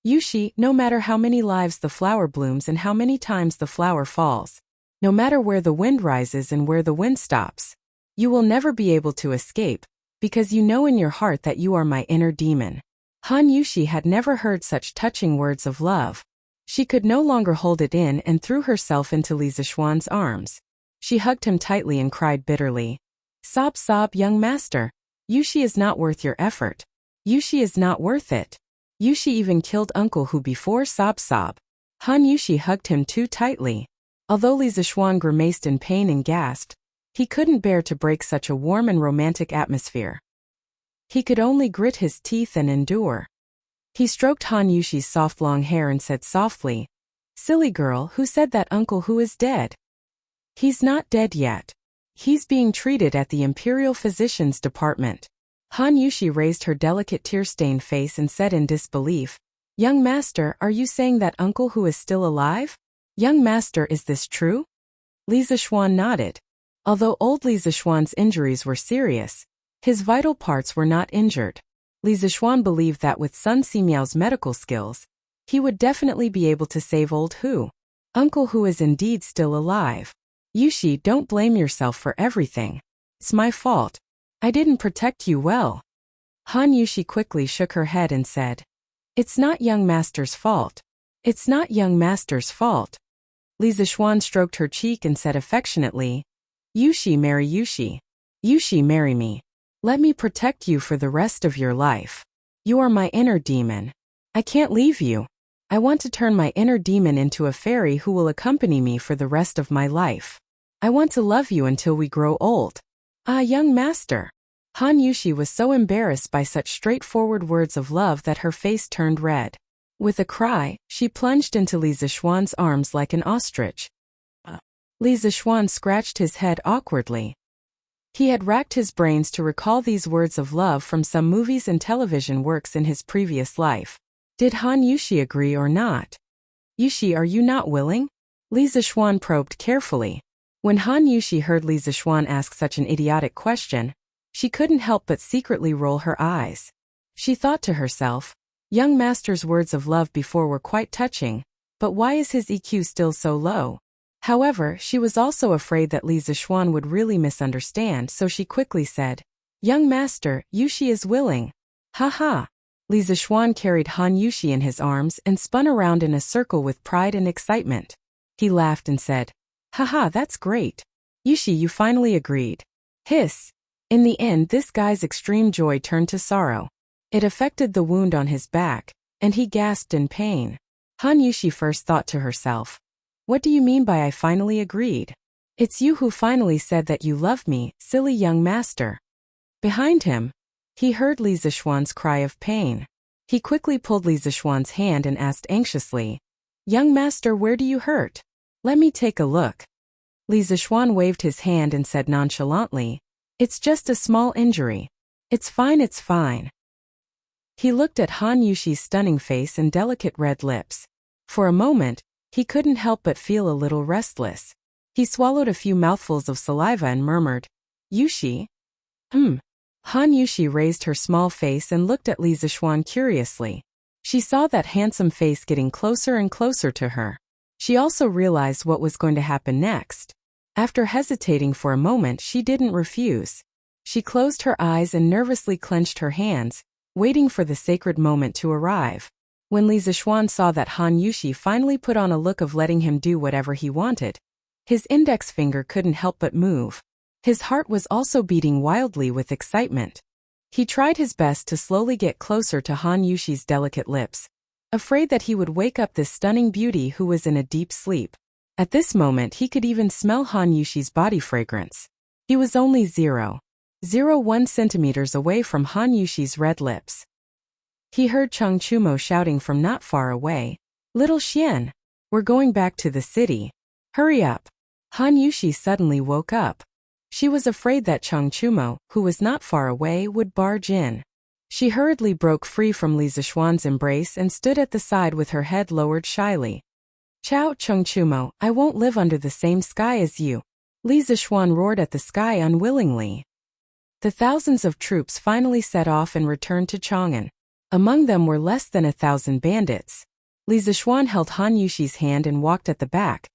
Yushi, no matter how many lives the flower blooms and how many times the flower falls, no matter where the wind rises and where the wind stops, you will never be able to escape, because you know in your heart that you are my inner demon. Han Yushi had never heard such touching words of love. She could no longer hold it in and threw herself into Li Zixuan's arms. She hugged him tightly and cried bitterly. Sob sob, young master. Yushi is not worth your effort. Yushi is not worth it. Yushi even killed Uncle Hu before sob sob. Han Yushi hugged him too tightly. Although Li Zixuan grimaced in pain and gasped, he couldn't bear to break such a warm and romantic atmosphere. He could only grit his teeth and endure. He stroked Han Yushi's soft long hair and said softly, Silly girl, who said that Uncle Hu is dead? He's not dead yet. He's being treated at the Imperial Physician's Department. Han Yushi raised her delicate tear-stained face and said in disbelief, Young master, are you saying that Uncle Hu is still alive? Young master, is this true? Li Zixuan nodded. Although old Li Zixuan's injuries were serious, his vital parts were not injured. Li Zixuan believed that with Sun Simiao's medical skills, he would definitely be able to save old Hu. Uncle Hu is indeed still alive. Yushi, don't blame yourself for everything. It's my fault. I didn't protect you well. Han Yushi quickly shook her head and said, It's not young master's fault. It's not young master's fault. Li Zixuan stroked her cheek and said affectionately, Yushi, marry Yushi. Yushi, marry me. Let me protect you for the rest of your life. You are my inner demon. I can't leave you. I want to turn my inner demon into a fairy who will accompany me for the rest of my life. I want to love you until we grow old. Ah, young master. Han Yushi was so embarrassed by such straightforward words of love that her face turned red. With a cry, she plunged into Li Zixuan's arms like an ostrich. Li Zixuan scratched his head awkwardly. He had racked his brains to recall these words of love from some movies and television works in his previous life. Did Han Yushi agree or not? Yushi, are you not willing? Li Zixuan probed carefully. When Han Yushi heard Li Zixuan ask such an idiotic question, she couldn't help but secretly roll her eyes. She thought to herself, young master's words of love before were quite touching, but why is his EQ still so low? However, she was also afraid that Li Zixuan would really misunderstand, so she quickly said, Young master, Yushi is willing. Ha ha. Li Zixuan carried Han Yushi in his arms and spun around in a circle with pride and excitement. He laughed and said, Haha, that's great. Yushi, you finally agreed. Hiss. In the end, this guy's extreme joy turned to sorrow. It affected the wound on his back, and he gasped in pain. Han Yushi first thought to herself, What do you mean by I finally agreed? It's you who finally said that you love me, silly young master. Behind him, he heard Li Zixuan's cry of pain. He quickly pulled Li Zixuan's hand and asked anxiously, Young master, where do you hurt? Let me take a look. Li Zixuan waved his hand and said nonchalantly, It's just a small injury. It's fine, it's fine. He looked at Han Yushi's stunning face and delicate red lips. For a moment, he couldn't help but feel a little restless. He swallowed a few mouthfuls of saliva and murmured, Yushi? Han Yushi raised her small face and looked at Li Zixuan curiously. She saw that handsome face getting closer and closer to her. She also realized what was going to happen next. After hesitating for a moment, she didn't refuse. She closed her eyes and nervously clenched her hands, waiting for the sacred moment to arrive. When Li Zixuan saw that Han Yushi finally put on a look of letting him do whatever he wanted, his index finger couldn't help but move. His heart was also beating wildly with excitement. He tried his best to slowly get closer to Han Yushi's delicate lips, afraid that he would wake up this stunning beauty who was in a deep sleep. At this moment he could even smell Han Yushi's body fragrance. He was only 0.01 centimeters away from Han Yushi's red lips. He heard Cheng Chumo shouting from not far away, Little Xian, we're going back to the city. Hurry up. Han Yushi suddenly woke up. She was afraid that Cheng Chumo, who was not far away, would barge in. She hurriedly broke free from Li Zixuan's embrace and stood at the side with her head lowered shyly. Ciao, Cheng Chumo, I won't live under the same sky as you. Li Zixuan roared at the sky unwillingly. The thousands of troops finally set off and returned to Chang'an. Among them were less than 1,000 bandits. Li Zixuan held Han Yushi's hand and walked at the back,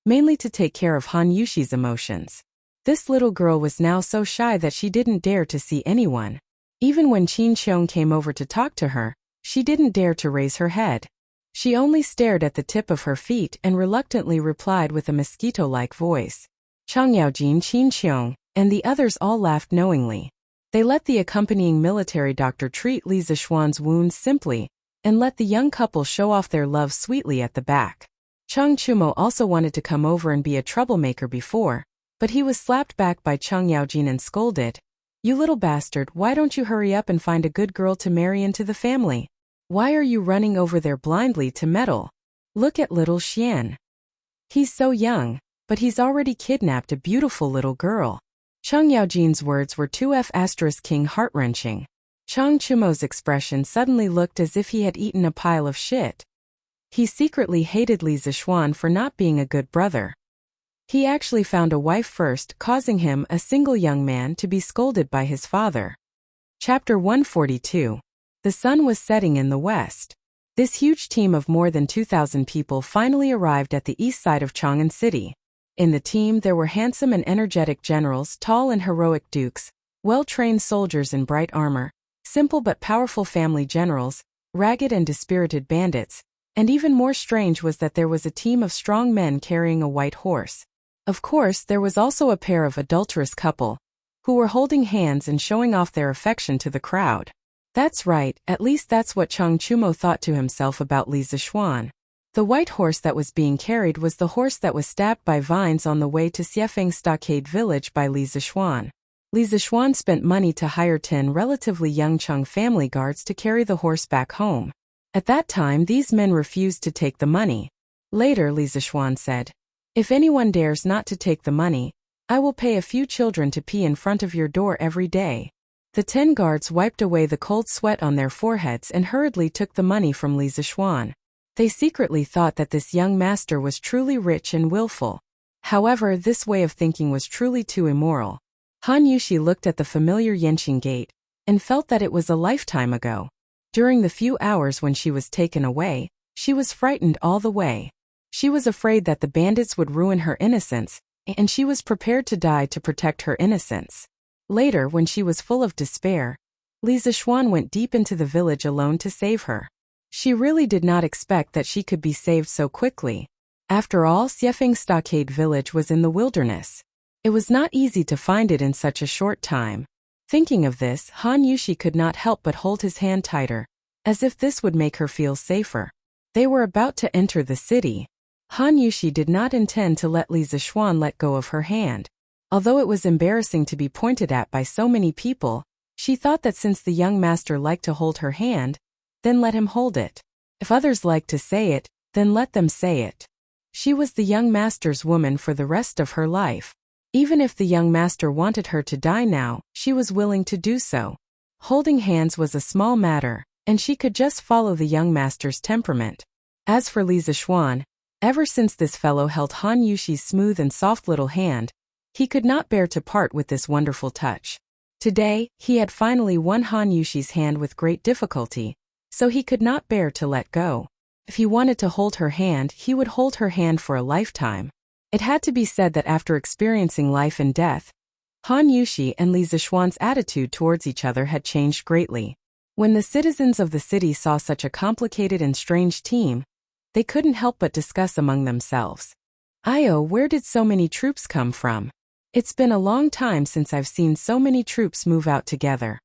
mainly to take care of Han Yushi's emotions. This little girl was now so shy that she didn't dare to see anyone. Even when Qin Xiong came over to talk to her, she didn't dare to raise her head. She only stared at the tip of her feet and reluctantly replied with a mosquito-like voice. Chang Yaojin, Qin Xiong, and the others all laughed knowingly. They let the accompanying military doctor treat Li Zixuan's wounds simply, and let the young couple show off their love sweetly at the back. Cheng Chumo also wanted to come over and be a troublemaker before, but he was slapped back by Cheng Yaojin and scolded, You little bastard, why don't you hurry up and find a good girl to marry into the family? Why are you running over there blindly to meddle? Look at little Xian. He's so young, but he's already kidnapped a beautiful little girl. Cheng Yaojin's words were too *king heart-wrenching. Cheng Chumo's expression suddenly looked as if he had eaten a pile of shit. He secretly hated Li Zixuan for not being a good brother. He actually found a wife first, causing him, a single young man, to be scolded by his father. Chapter 142. The sun was setting in the west. This huge team of more than 2,000 people finally arrived at the east side of Chang'an City. In the team there were handsome and energetic generals, tall and heroic dukes, well-trained soldiers in bright armor, simple but powerful family generals, ragged and dispirited bandits, and even more strange was that there was a team of strong men carrying a white horse. Of course, there was also a pair of adulterous couple, who were holding hands and showing off their affection to the crowd. That's right, at least that's what Cheng Chumo thought to himself about Li Zixuan. The white horse that was being carried was the horse that was stabbed by vines on the way to Xiefeng Stockade Village by Li Zixuan. Li Zixuan spent money to hire 10 relatively young Cheng family guards to carry the horse back home. At that time these men refused to take the money. Later Li Zixuan said, If anyone dares not to take the money, I will pay a few children to pee in front of your door every day. The 10 guards wiped away the cold sweat on their foreheads and hurriedly took the money from Li Zixuan. They secretly thought that this young master was truly rich and willful. However, this way of thinking was truly too immoral. Han Yushi looked at the familiar Yanqing Gate, and felt that it was a lifetime ago. During the few hours when she was taken away, she was frightened all the way. She was afraid that the bandits would ruin her innocence, and she was prepared to die to protect her innocence. Later, when she was full of despair, Li Zixuan went deep into the village alone to save her. She really did not expect that she could be saved so quickly. After all, Xiefeng Stockade Village was in the wilderness. It was not easy to find it in such a short time. Thinking of this, Han Yushi could not help but hold his hand tighter, as if this would make her feel safer. They were about to enter the city. Han Yushi did not intend to let Li Zixuan let go of her hand. Although it was embarrassing to be pointed at by so many people, she thought that since the young master liked to hold her hand, then let him hold it. If others liked to say it, Then let them say it. She was the young master's woman for the rest of her life. Even if the young master wanted her to die now, she was willing to do so. Holding hands was a small matter, and she could just follow the young master's temperament. As for Li Zixuan, ever since this fellow held Han Yushi's smooth and soft little hand, he could not bear to part with this wonderful touch. Today, he had finally won Han Yushi's hand with great difficulty, so he could not bear to let go. If he wanted to hold her hand, he would hold her hand for a lifetime. It had to be said that after experiencing life and death, Han Yushi and Li Zixuan's attitude towards each other had changed greatly. When the citizens of the city saw such a complicated and strange team, they couldn't help but discuss among themselves. Where did so many troops come from? It's been a long time since I've seen so many troops move out together.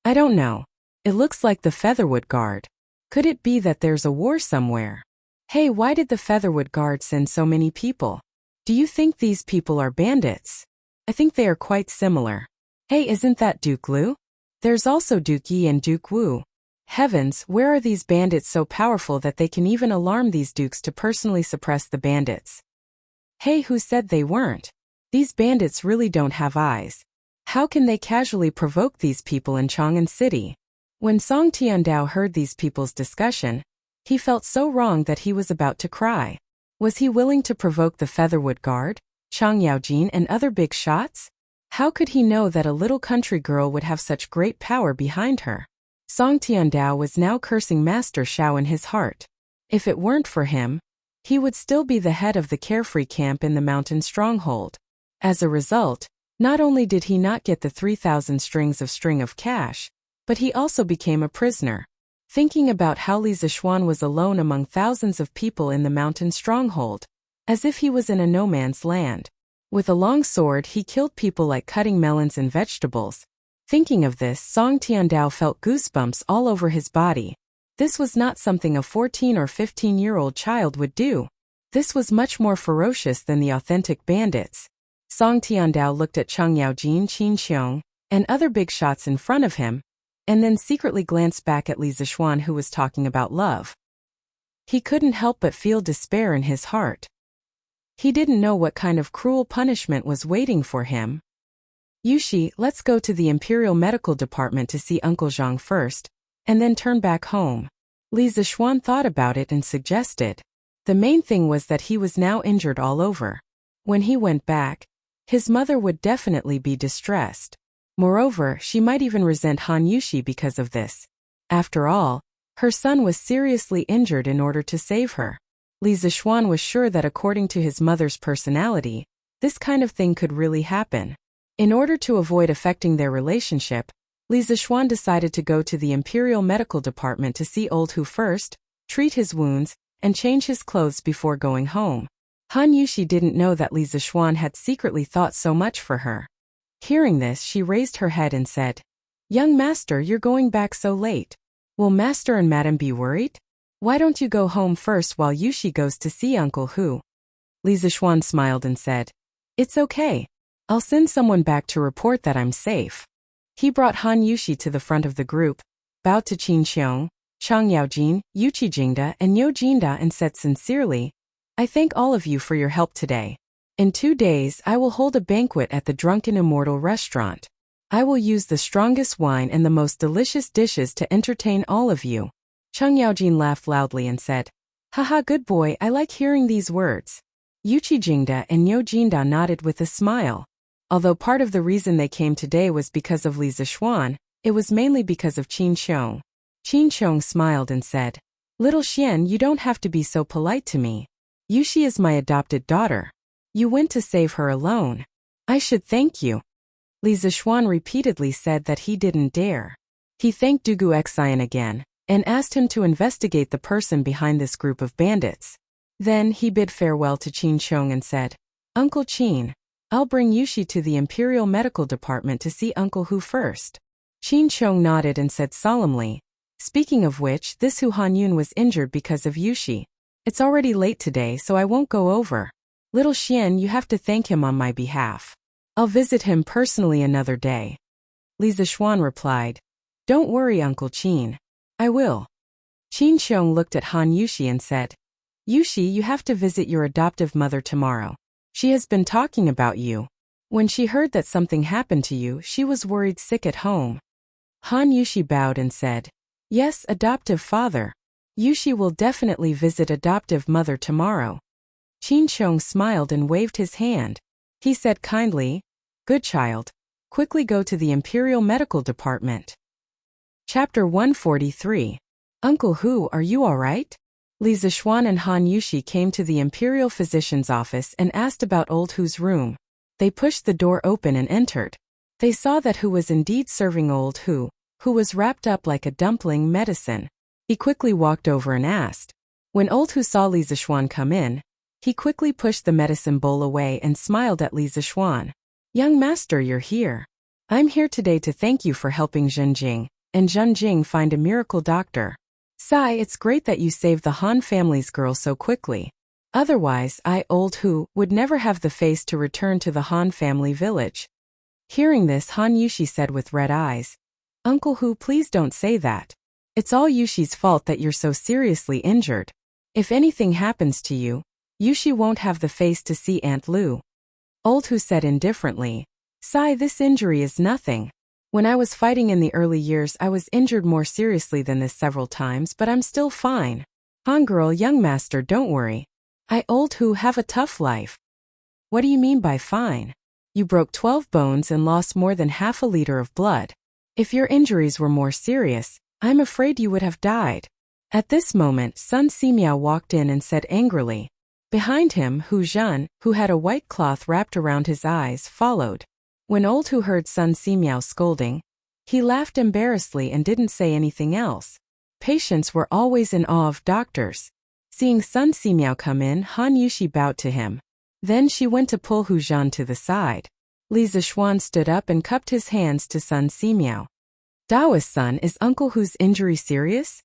I don't know. It looks like the Featherwood Guard. Could it be that there's a war somewhere? Hey, why did the Featherwood Guard send so many people? Do you think these people are bandits? I think they are quite similar. Hey, isn't that Duke Lu? There's also Duke Yi and Duke Wu. Heavens, where are these bandits so powerful that they can even alarm these dukes to personally suppress the bandits? Hey, who said they weren't? These bandits really don't have eyes. How can they casually provoke these people in Chang'an City? When Song Tiandao heard these people's discussion, he felt so wrong that he was about to cry. Was he willing to provoke the Featherwood Guard, Chang Yaojin and other big shots? How could he know that a little country girl would have such great power behind her? Song Tiandao was now cursing Master Shao in his heart. If it weren't for him, he would still be the head of the carefree camp in the mountain stronghold. As a result, not only did he not get the 3,000 strings of cash, but he also became a prisoner. Thinking about how Li Zixuan was alone among thousands of people in the mountain stronghold, as if he was in a no-man's land. With a long sword he killed people like cutting melons and vegetables. Thinking of this, Song Tiandao felt goosebumps all over his body. This was not something a 14 or 15-year-old child would do. This was much more ferocious than the authentic bandits. Song Tiandao looked at Chang Yaojin, Qin Xiong, and other big shots in front of him, and then secretly glanced back at Li Zixuan, who was talking about love. He couldn't help but feel despair in his heart. He didn't know what kind of cruel punishment was waiting for him. Yushi, let's go to the Imperial Medical Department to see Uncle Zhang first, and then turn back home. Li Zixuan thought about it and suggested. The main thing was that he was now injured all over. When he went back, his mother would definitely be distressed. Moreover, she might even resent Han Yushi because of this. After all, her son was seriously injured in order to save her. Li Zixuan was sure that according to his mother's personality, this kind of thing could really happen. In order to avoid affecting their relationship, Li Zixuan decided to go to the Imperial Medical Department to see old Hu first, treat his wounds, and change his clothes before going home. Han Yushi didn't know that Li Zixuan had secretly thought so much for her. Hearing this, she raised her head and said, "Young master, you're going back so late. Will master and madam be worried? Why don't you go home first while Yushi goes to see Uncle Hu?" Li Zixuan smiled and said, "It's okay. I'll send someone back to report that I'm safe." He brought Han Yushi to the front of the group, bowed to Qin Xiong, Chang Yaojin, Yuchi Jingda and Yo Jinda and said sincerely, "I thank all of you for your help today. In 2 days I will hold a banquet at the Drunken Immortal restaurant. I will use the strongest wine and the most delicious dishes to entertain all of you." Chang Yaojin laughed loudly and said, "Haha, good boy, I like hearing these words." Yuchi Jingda and Yo Jinda nodded with a smile. Although part of the reason they came today was because of Li Zixuan, it was mainly because of Qin Xiong. Qin Xiong smiled and said, "Little Xian, you don't have to be so polite to me. Yushi is my adopted daughter. You went to save her alone. I should thank you." Li Zixuan repeatedly said that he didn't dare. He thanked Dugu Xian again, and asked him to investigate the person behind this group of bandits. Then he bid farewell to Qin Xiong and said, "Uncle Qin, I'll bring Yushi to the Imperial Medical Department to see Uncle Hu first." Qin Xiong nodded and said solemnly, "Speaking of which, this Hu Hanyun was injured because of Yushi. It's already late today, so I won't go over. Little Xian, you have to thank him on my behalf. I'll visit him personally another day." Li Zixuan replied, "Don't worry, Uncle Qin. I will." Qin Xiong looked at Han Yushi and said, Yushi, you have to visit your adoptive mother tomorrow. She has been talking about you. When she heard that something happened to you, she was worried sick at home. Han Yushi bowed and said, Yes, adoptive father. Yushi will definitely visit adoptive mother tomorrow. Qin Chong smiled and waved his hand. He said kindly, Good child. Quickly go to the Imperial Medical Department. Chapter 143. Uncle Hu, are you alright? Li Zixuan and Han Yushi came to the Imperial Physician's office and asked about old Hu's room. They pushed the door open and entered. They saw that Hu was indeed serving old Hu, who was wrapped up like a dumpling medicine. He quickly walked over and asked. When old Hu saw Li Zixuan come in, he quickly pushed the medicine bowl away and smiled at Li Zixuan. Young master, you're here. I'm here today to thank you for helping Zhenjing and Zhenjing find a miracle doctor. Sai, it's great that you saved the Han family's girl so quickly. Otherwise, old Hu, would never have the face to return to the Han family village. Hearing this, Han Yushi said with red eyes, Uncle Hu, please don't say that. It's all Yushi's fault that you're so seriously injured. If anything happens to you, Yushi won't have the face to see Aunt Lu. Old Hu said indifferently, Sai, this injury is nothing. When I was fighting in the early years, I was injured more seriously than this several times, but I'm still fine. Han girl, young master, don't worry. Old Hu, have a tough life. What do you mean by fine? You broke 12 bones and lost more than half a liter of blood. If your injuries were more serious, I'm afraid you would have died. At this moment, Sun Simiao walked in and said angrily. Behind him, Hu Zhen, who had a white cloth wrapped around his eyes, followed. When old Hu heard Sun Simiao scolding, he laughed embarrassedly and didn't say anything else. Patients were always in awe of doctors. Seeing Sun Simiao come in, Han Yushi bowed to him. Then she went to pull Hu Zhen to the side. Li Zixuan stood up and cupped his hands to Sun Simiao. Daoist son, is Uncle Hu's injury serious?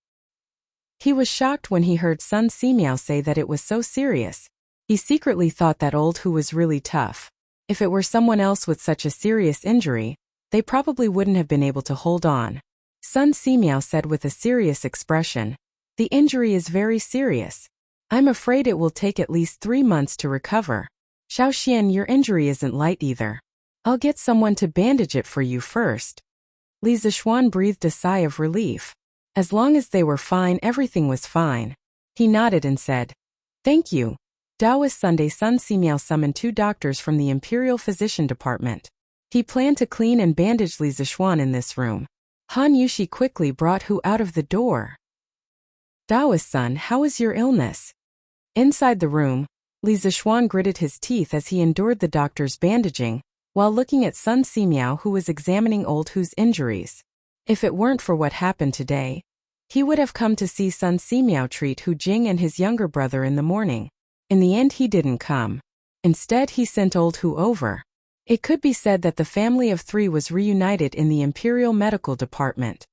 He was shocked when he heard Sun Simiao say that it was so serious. He secretly thought that old Hu was really tough. If it were someone else with such a serious injury, they probably wouldn't have been able to hold on. Sun Simiao said with a serious expression, The injury is very serious. I'm afraid it will take at least 3 months to recover. Xiaoxian, your injury isn't light either. I'll get someone to bandage it for you first. Li Zixuan breathed a sigh of relief. As long as they were fine, everything was fine. He nodded and said, Thank you. Daoist Sunday. Sun Simiao summoned 2 doctors from the Imperial Physician Department. He planned to clean and bandage Li Zixuan in this room. Han Yushi quickly brought Hu out of the door. Daoist son, how is your illness? Inside the room, Li Zixuan gritted his teeth as he endured the doctor's bandaging, while looking at Sun Simiao, who was examining old Hu's injuries. If it weren't for what happened today, he would have come to see Sun Simiao treat Hu Jing and his younger brother in the morning. In the end, he didn't come. Instead, he sent old Hu over. It could be said that the family of 3 was reunited in the Imperial Medical Department.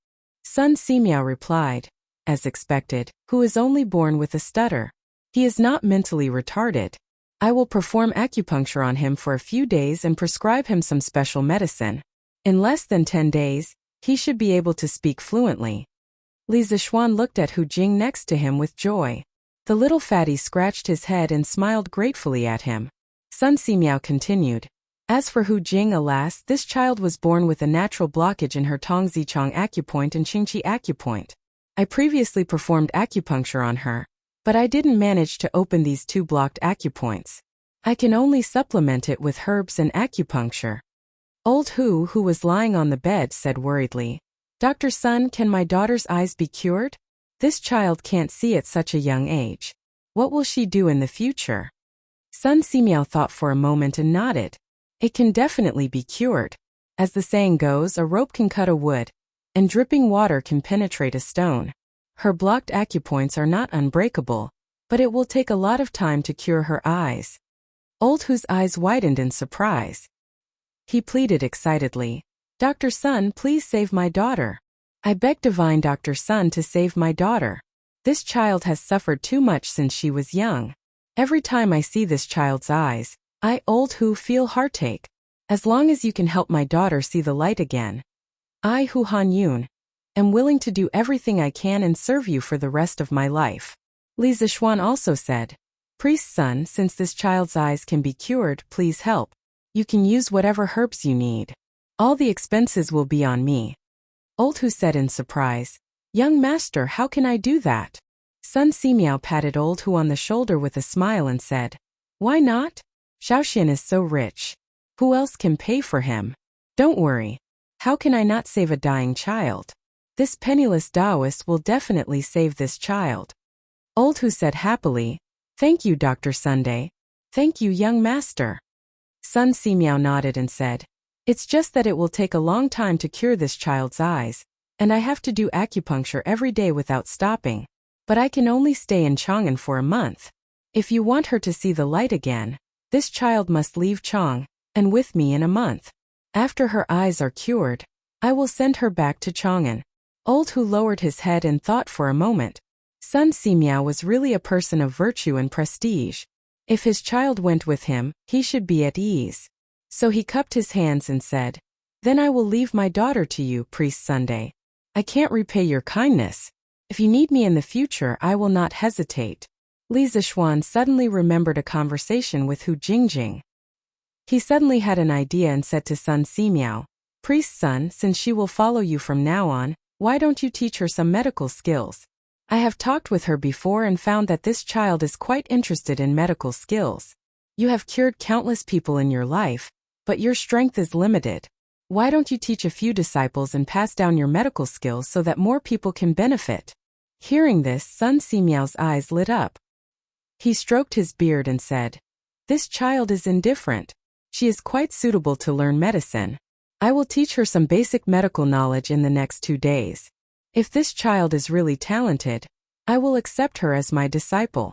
Sun Simiao replied, As expected, Hu is only born with a stutter. He is not mentally retarded. I will perform acupuncture on him for a few days and prescribe him some special medicine. In less than 10 days, he should be able to speak fluently. Li Zixuan looked at Hu Jing next to him with joy. The little fatty scratched his head and smiled gratefully at him. Sun Simiao continued. As for Hu Jing, alas, this child was born with a natural blockage in her Tongzichong acupoint and Qingqi acupoint. I previously performed acupuncture on her, but I didn't manage to open these 2 blocked acupoints. I can only supplement it with herbs and acupuncture. Old Hu, who was lying on the bed, said worriedly, Dr. Sun, can my daughter's eyes be cured? This child can't see at such a young age. What will she do in the future? Sun Simiao thought for a moment and nodded. It can definitely be cured. As the saying goes, a rope can cut a wood, and dripping water can penetrate a stone. Her blocked acupoints are not unbreakable, but it will take a lot of time to cure her eyes. Old Hu's eyes widened in surprise. He pleaded excitedly, Dr. Sun, please save my daughter. I beg divine Dr. Sun to save my daughter. This child has suffered too much since she was young. Every time I see this child's eyes, old Hu, feel heartache. As long as you can help my daughter see the light again, I, Hu Han Yun, am willing to do everything I can and serve you for the rest of my life. Li Zixuan also said, "Priest's son, since this child's eyes can be cured, please help. You can use whatever herbs you need. All the expenses will be on me." Old Hu said in surprise, "Young master, how can I do that?" Sun Simiao patted Old Hu on the shoulder with a smile and said, "Why not? Shaoxian is so rich. Who else can pay for him? Don't worry. How can I not save a dying child? This penniless Taoist will definitely save this child." Old Hu said happily, "Thank you, Dr. Sunday. Thank you, young master." Sun Simiao nodded and said, "It's just that it will take a long time to cure this child's eyes, and I have to do acupuncture every day without stopping. But I can only stay in Chang'an for a month. If you want her to see the light again, this child must leave Chang, and with me in a month. After her eyes are cured, I will send her back to Chang'an." Old Hu lowered his head and thought for a moment. Sun Simiao was really a person of virtue and prestige. If his child went with him, he should be at ease. So he cupped his hands and said, "Then I will leave my daughter to you, Priest Sunday. I can't repay your kindness. If you need me in the future, I will not hesitate." Li Zixuan suddenly remembered a conversation with Hu Jingjing. He suddenly had an idea and said to Sun Simiao, "Priest's son, since she will follow you from now on, why don't you teach her some medical skills? I have talked with her before and found that this child is quite interested in medical skills. You have cured countless people in your life, but your strength is limited. Why don't you teach a few disciples and pass down your medical skills so that more people can benefit?" Hearing this, Sun Simiao's eyes lit up. He stroked his beard and said, "This child is indifferent. She is quite suitable to learn medicine. I will teach her some basic medical knowledge in the next 2 days. If this child is really talented, I will accept her as my disciple."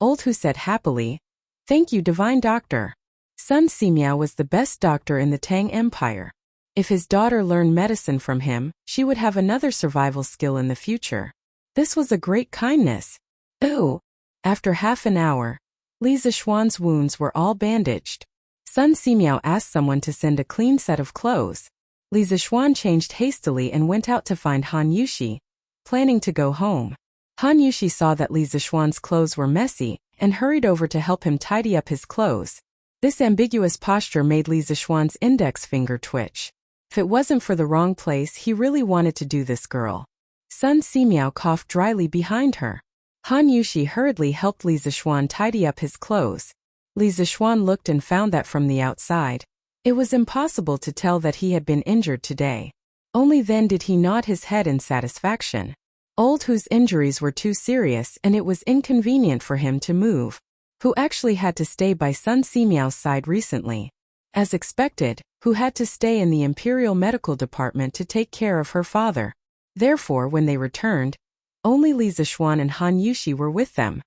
Old Hu said happily, "Thank you, divine doctor." Sun Simiao was the best doctor in the Tang Empire. If his daughter learned medicine from him, she would have another survival skill in the future. This was a great kindness. Ooh! After half an hour, Li Zixuan's wounds were all bandaged. Sun Simiao asked someone to send a clean set of clothes. Li Zixuan changed hastily and went out to find Han Yushi, planning to go home. Han Yushi saw that Li Zixuan's clothes were messy and hurried over to help him tidy up his clothes. This ambiguous posture made Li Zixuan's index finger twitch. If it wasn't for the wrong place, he really wanted to do this girl. Sun Simiao coughed dryly behind her. Han Yushi hurriedly helped Li Zixuan tidy up his clothes. Li Zixuan looked and found that from the outside, it was impossible to tell that he had been injured today. Only then did he nod his head in satisfaction. Old Hu's injuries were too serious and it was inconvenient for him to move. Hu actually had to stay by Sun Simiao's side recently. As expected, Hu had to stay in the Imperial Medical Department to take care of her father. Therefore, when they returned, only Li Zixuan and Han Yushi were with them.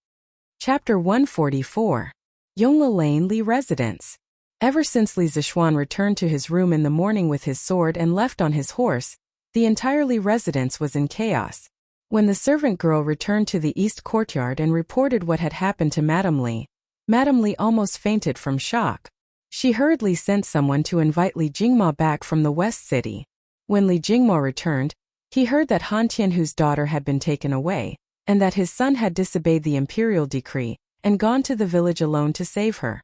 Chapter 144. Yongla Lane Li Residence. Ever since Li Zixuan returned to his room in the morning with his sword and left on his horse, the entire Li residence was in chaos. When the servant girl returned to the east courtyard and reported what had happened to Madame Li almost fainted from shock. She hurriedly sent someone to invite Li Jingma back from the west city. When Li Jingma returned, he heard that Han Tianhu's daughter had been taken away, and that his son had disobeyed the imperial decree and gone to the village alone to save her.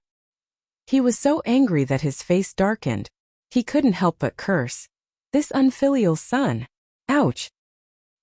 He was so angry that his face darkened. He couldn't help but curse. This unfilial son! Ouch!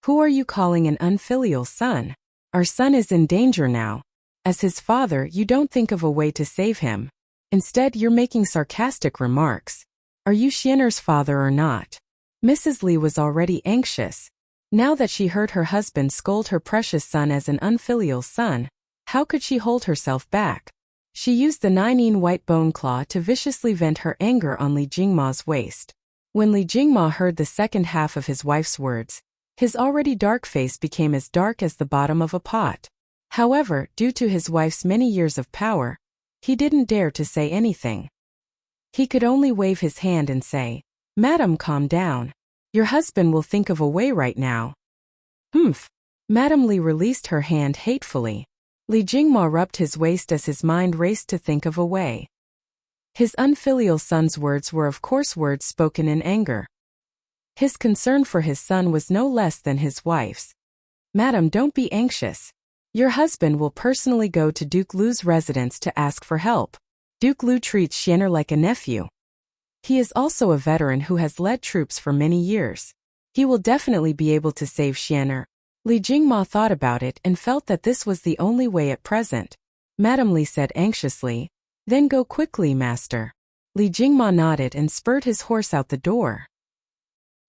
Who are you calling an unfilial son? Our son is in danger now. As his father, you don't think of a way to save him. Instead, you're making sarcastic remarks. Are you Xian'er's father or not? Mrs. Li was already anxious. Now that she heard her husband scold her precious son as an unfilial son, how could she hold herself back? She used the 9-in white bone claw to viciously vent her anger on Li Jingma's waist. When Li Jingma heard the second half of his wife's words, his already dark face became as dark as the bottom of a pot. However, due to his wife's many years of power, he didn't dare to say anything. He could only wave his hand and say, "Madam, calm down. Your husband will think of a way right now." Humph. Madame Li released her hand hatefully. Li Jingma rubbed his waist as his mind raced to think of a way. His unfilial son's words were of course words spoken in anger. His concern for his son was no less than his wife's. "Madam, don't be anxious. Your husband will personally go to Duke Lu's residence to ask for help. Duke Lu treats Xianer like a nephew. He is also a veteran who has led troops for many years. He will definitely be able to save Xianer. Li Jingma thought about it and felt that this was the only way at present. Madame Li said anxiously, "Then go quickly, master." Li Jingma nodded and spurred his horse out the door.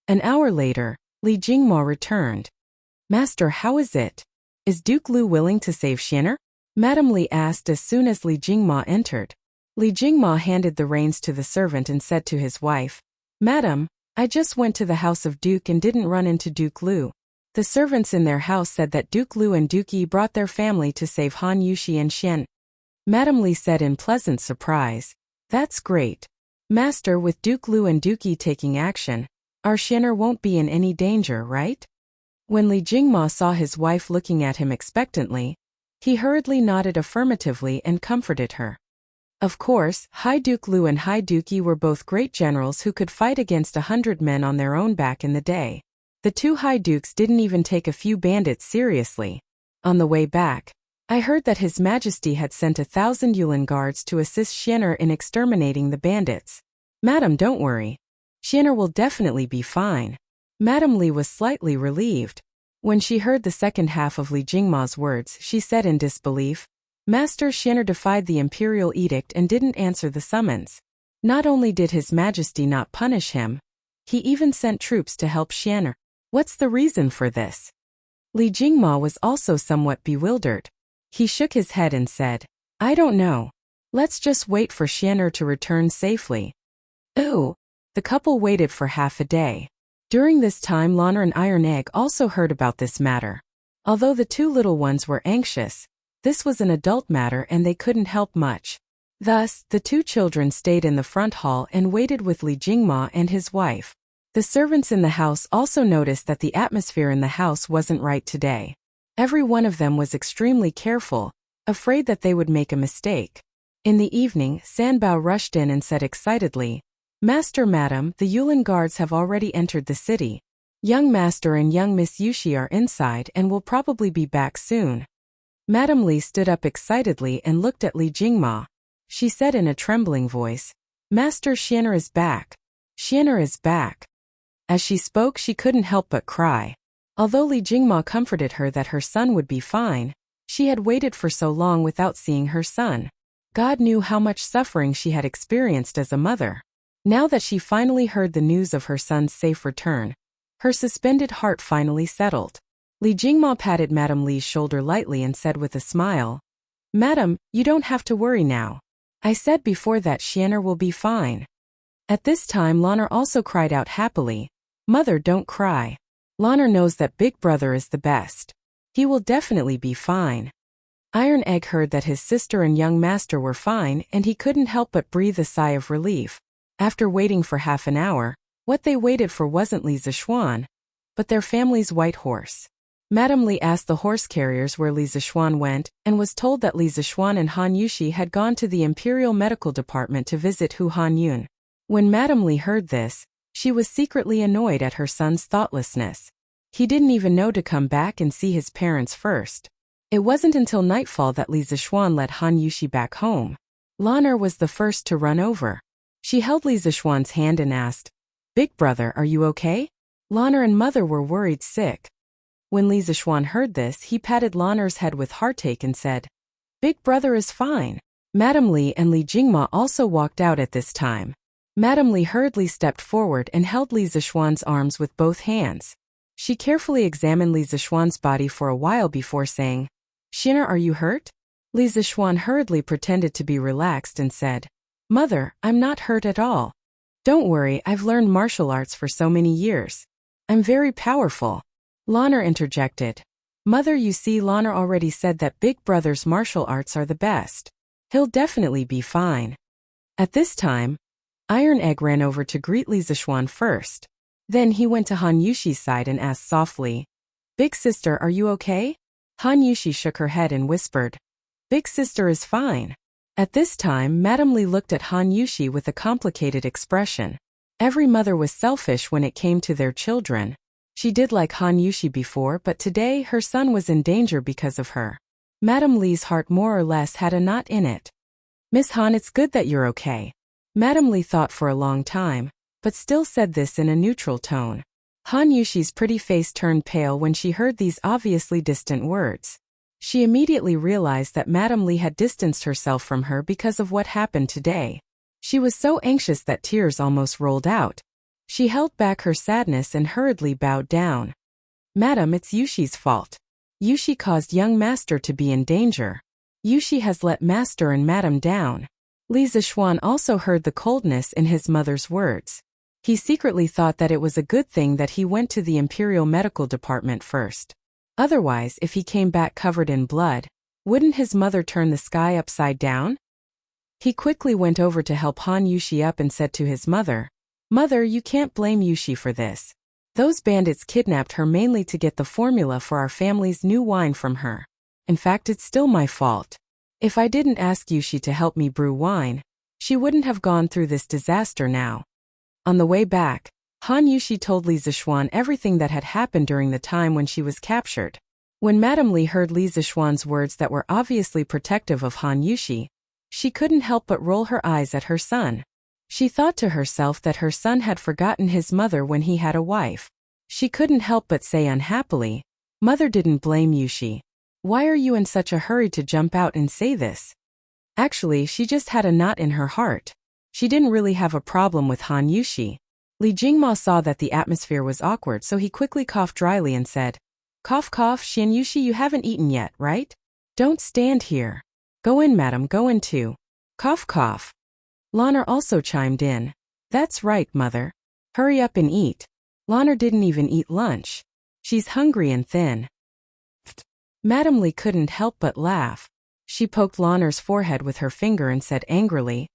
An hour later, Li Jingma returned. "Master, how is it? Is Duke Lu willing to save Xianer?" Madame Li asked as soon as Li Jingma entered. Li Jingma handed the reins to the servant and said to his wife, "Madam, I just went to the house of Duke and didn't run into Duke Lu. The servants in their house said that Duke Lu and Duke Yi brought their family to save Han Yuxi and Xian." Madame Li said in pleasant surprise, "That's great. Master, with Duke Lu and Duke Yi taking action, our Xianer won't be in any danger, right?" When Li Jingma saw his wife looking at him expectantly, he hurriedly nodded affirmatively and comforted her. Of course, High Duke Lu and High Duke Yi were both great generals who could fight against 100 men on their own back in the day. The two High Dukes didn't even take a few bandits seriously. On the way back, I heard that His Majesty had sent 1,000 Yulin guards to assist Xianer in exterminating the bandits. "Madam, don't worry. Xianer will definitely be fine." Madame Li was slightly relieved. When she heard the second half of Li Jingma's words, she said in disbelief, "Master, Xianer defied the imperial edict and didn't answer the summons. Not only did His Majesty not punish him, he even sent troops to help Xianer. What's the reason for this?" Li Jingma was also somewhat bewildered. He shook his head and said, "I don't know. Let's just wait for Xianer to return safely." Ooh. The couple waited for half a day. During this time, Lana and Iron Egg also heard about this matter. Although the two little ones were anxious, this was an adult matter and they couldn't help much. Thus, the two children stayed in the front hall and waited with Li Jingma and his wife. The servants in the house also noticed that the atmosphere in the house wasn't right today. Every one of them was extremely careful, afraid that they would make a mistake. In the evening, Sanbao rushed in and said excitedly, "Master, Madam, the Yulin guards have already entered the city. Young Master and young Miss Yushi are inside and will probably be back soon." Madame Li stood up excitedly and looked at Li Jingma. She said in a trembling voice, "Master, Xianer is back. Xianer is back." As she spoke, she couldn't help but cry. Although Li Jingma comforted her that her son would be fine, she had waited for so long without seeing her son. God knew how much suffering she had experienced as a mother. Now that she finally heard the news of her son's safe return, her suspended heart finally settled. Li Jingma patted Madame Li's shoulder lightly and said with a smile, "Madam, you don't have to worry now. I said before that Xianer will be fine." At this time, Lana also cried out happily, "Mother, don't cry. Lana knows that Big Brother is the best. He will definitely be fine." Iron Egg heard that his sister and young master were fine and he couldn't help but breathe a sigh of relief. After waiting for half an hour, what they waited for wasn't Li Zishuan, but their family's white horse. Madame Li asked the horse carriers where Li Zishuan went and was told that Li Zishuan and Han Yuxi had gone to the Imperial Medical Department to visit Hu Han Yun. When Madame Li heard this, she was secretly annoyed at her son's thoughtlessness. He didn't even know to come back and see his parents first. It wasn't until nightfall that Li Zishuan led Han Yuxi back home. Lana was the first to run over. She held Li Zishuan's hand and asked, "Big Brother, are you okay?" Lana and Mother were worried sick. When Li Zishuan heard this, he patted Lana's head with heartache and said, "Big Brother is fine." Madame Li and Li Jingma also walked out at this time. Madame Li hurriedly stepped forward and held Li Zishuan's arms with both hands. She carefully examined Li Zishuan's body for a while before saying, "Xianer, are you hurt?" Li Zishuan hurriedly pretended to be relaxed and said, "Mother, I'm not hurt at all. Don't worry, I've learned martial arts for so many years. I'm very powerful." Lana interjected, "Mother, you see, Lana already said that Big Brother's martial arts are the best. He'll definitely be fine." At this time, Iron Egg ran over to greet Li Zishuan first. Then he went to Han Yuxi's side and asked softly, "Big sister, are you okay?" Han Yuxi shook her head and whispered, "Big sister is fine." At this time, Madame Li looked at Han Yuxi with a complicated expression. Every mother was selfish when it came to their children. She did like Han Yuxi before, but today her son was in danger because of her. Madame Li's heart more or less had a knot in it. Miss Han, it's good that you're okay. Madame Li thought for a long time, but still said this in a neutral tone. Han Yushi's pretty face turned pale when she heard these obviously distant words. She immediately realized that Madame Li had distanced herself from her because of what happened today. She was so anxious that tears almost rolled out. She held back her sadness and hurriedly bowed down. Madam, it's Yushi's fault. Yushi caused young master to be in danger. Yushi has let master and madam down. Li Zixuan also heard the coldness in his mother's words. He secretly thought that it was a good thing that he went to the Imperial Medical Department first. Otherwise, if he came back covered in blood, wouldn't his mother turn the sky upside down? He quickly went over to help Han Yushi up and said to his mother, "Mother, you can't blame Yushi for this. Those bandits kidnapped her mainly to get the formula for our family's new wine from her. In fact, it's still my fault. If I didn't ask Yushi to help me brew wine, she wouldn't have gone through this disaster now." On the way back, Han Yushi told Li Zixuan everything that had happened during the time when she was captured. When Madame Li heard Li Zixuan's words that were obviously protective of Han Yushi, she couldn't help but roll her eyes at her son. She thought to herself that her son had forgotten his mother when he had a wife. She couldn't help but say unhappily, "Mother didn't blame Yushi. Why are you in such a hurry to jump out and say this?" Actually, she just had a knot in her heart. She didn't really have a problem with Han Yushi. Li Jingma saw that the atmosphere was awkward, so he quickly coughed dryly and said, "Cough cough, Shin Yushi, you haven't eaten yet, right? Don't stand here. Go in, madam, go in too. Cough cough." Lanner also chimed in. "That's right, mother. Hurry up and eat." Lanner didn't even eat lunch. She's hungry and thin. Madame Li couldn't help but laugh. She poked Lanner's forehead with her finger and said angrily,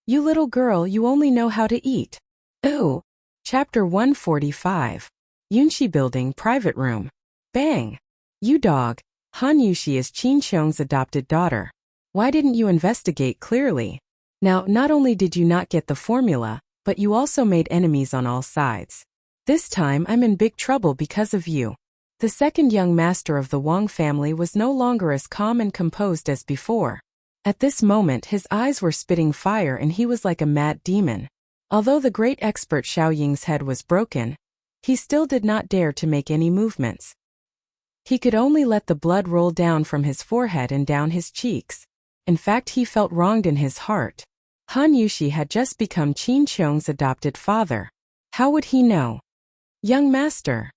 "You little girl, you only know how to eat." Ooh. Chapter 145. Yunshi Building Private Room. Bang! You dog. Han Yushi is Qin Qiong's adopted daughter. Why didn't you investigate clearly? Now, not only did you not get the formula, but you also made enemies on all sides. This time I'm in big trouble because of you. The second young master of the Wang family was no longer as calm and composed as before. At this moment his eyes were spitting fire and he was like a mad demon. Although the great expert Xiao Ying's head was broken, he still did not dare to make any movements. He could only let the blood roll down from his forehead and down his cheeks. In fact, he felt wronged in his heart. Han Yushi had just become Qin Qiong's adopted father. How would he know? "Young master,"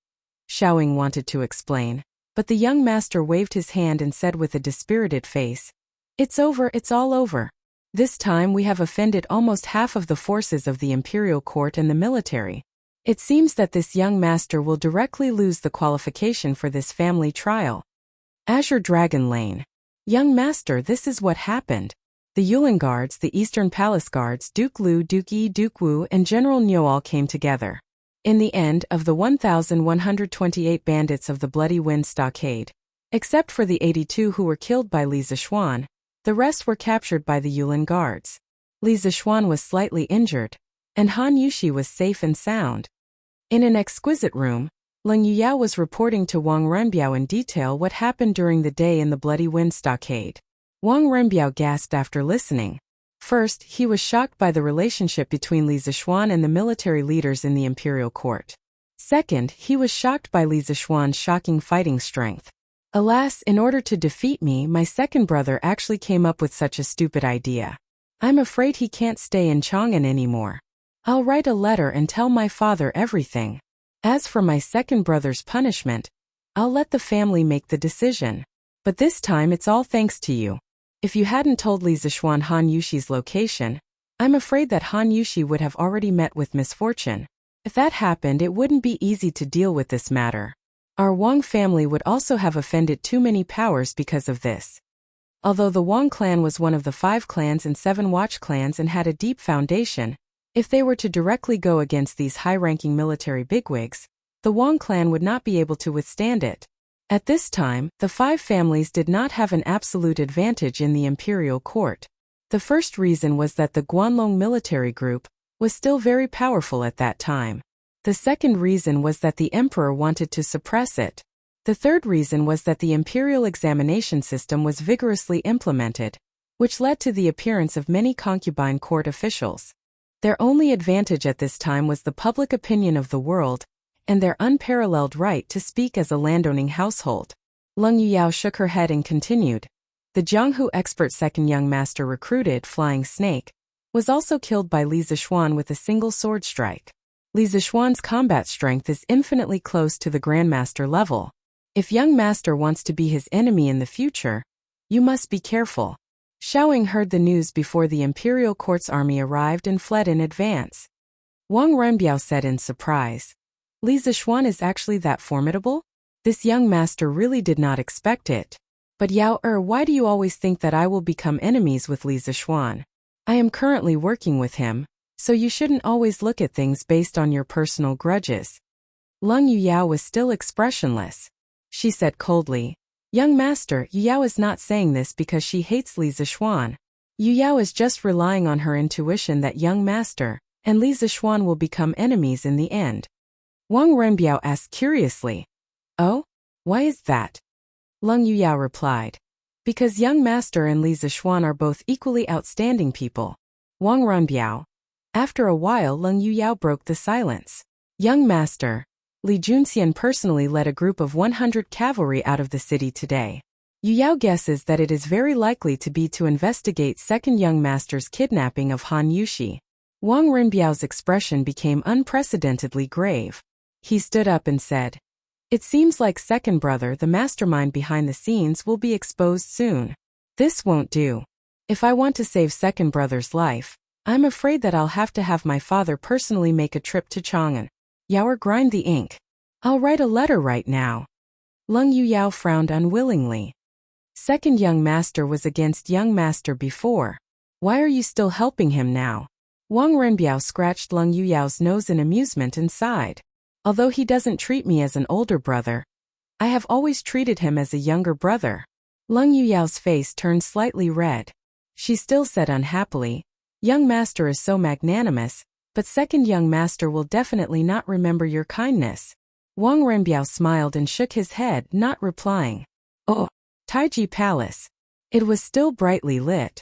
Xiao Ying wanted to explain, but the young master waved his hand and said with a dispirited face, "It's over, it's all over. This time we have offended almost half of the forces of the imperial court and the military. It seems that this young master will directly lose the qualification for this family trial." Azure Dragon Lane. "Young master, this is what happened. The Yulin Guards, the Eastern Palace Guards, Duke Lu, Duke Yi, Duke Wu, and General Niu all came together. In the end, of the 1,128 bandits of the Bloody Wind Stockade, except for the 82 who were killed by Li Zixuan, the rest were captured by the Yulin Guards. Li Zixuan was slightly injured, and Han Yushi was safe and sound. In an exquisite room, Leng Yuyao was reporting to Wang Renbiao in detail what happened during the day in the Bloody Wind Stockade. Wang Renbiao gasped after listening. First, he was shocked by the relationship between Li Zixuan and the military leaders in the imperial court. Second, he was shocked by Li Zixuan's shocking fighting strength. Alas, in order to defeat me, my second brother actually came up with such a stupid idea. I'm afraid he can't stay in Chang'an anymore. I'll write a letter and tell my father everything. As for my second brother's punishment, I'll let the family make the decision. But this time it's all thanks to you. If you hadn't told Li Zixuan Han Yushi's location, I'm afraid that Han Yushi would have already met with misfortune. If that happened, it wouldn't be easy to deal with this matter. Our Wang family would also have offended too many powers because of this. Although the Wang clan was one of the 5 clans and 7 watch clans and had a deep foundation, if they were to directly go against these high-ranking military bigwigs, the Wang clan would not be able to withstand it. At this time, the 5 families did not have an absolute advantage in the imperial court. The first reason was that the Guanlong military group was still very powerful at that time. The second reason was that the emperor wanted to suppress it. The third reason was that the imperial examination system was vigorously implemented, which led to the appearance of many concubine court officials. Their only advantage at this time was the public opinion of the world, and their unparalleled right to speak as a landowning household. Leng Yuyao shook her head and continued. The Jianghu expert second young master recruited, Flying Snake, was also killed by Li Zixuan with a single sword strike. Li Zixuan's combat strength is infinitely close to the grandmaster level. If young master wants to be his enemy in the future, you must be careful. Xiaoying heard the news before the imperial court's army arrived and fled in advance. Wang Renbiao said in surprise. Li Zixuan is actually that formidable? This young master really did not expect it. But Yao why do you always think that I will become enemies with Li Zixuan? I am currently working with him, so you shouldn't always look at things based on your personal grudges. Leng Yuyao was still expressionless. She said coldly, Young master, Yuyao is not saying this because she hates Li Zixuan. Yuyao is just relying on her intuition that young master and Li Zixuan will become enemies in the end. Wang Renbiao asked curiously, Oh? Why is that? Leng Yuyao replied, Because young master and Li Zixuan are both equally outstanding people. Wang Renbiao. After a while Leng Yuyao broke the silence. Young master, Li Junxian personally led a group of 100 cavalry out of the city today. Yuyao guesses that it is very likely to be to investigate second young master's kidnapping of Han Yushi. Wang Renbiao's expression became unprecedentedly grave. He stood up and said, It seems like second brother, the mastermind behind the scenes, will be exposed soon. This won't do. If I want to save second brother's life, I'm afraid that I'll have to have my father personally make a trip to Chang'an. Yao grind the ink. I'll write a letter right now. Leng Yuyao frowned unwillingly. Second young master was against young master before. Why are you still helping him now? Wang Renbiao scratched Leng Yuyao's nose in amusement and sighed. Although he doesn't treat me as an older brother, I have always treated him as a younger brother. Leng Yuyao's face turned slightly red. She still said unhappily, Young master is so magnanimous, but second young master will definitely not remember your kindness. Wang Renbiao smiled and shook his head, not replying. Oh, Taiji Palace. It was still brightly lit.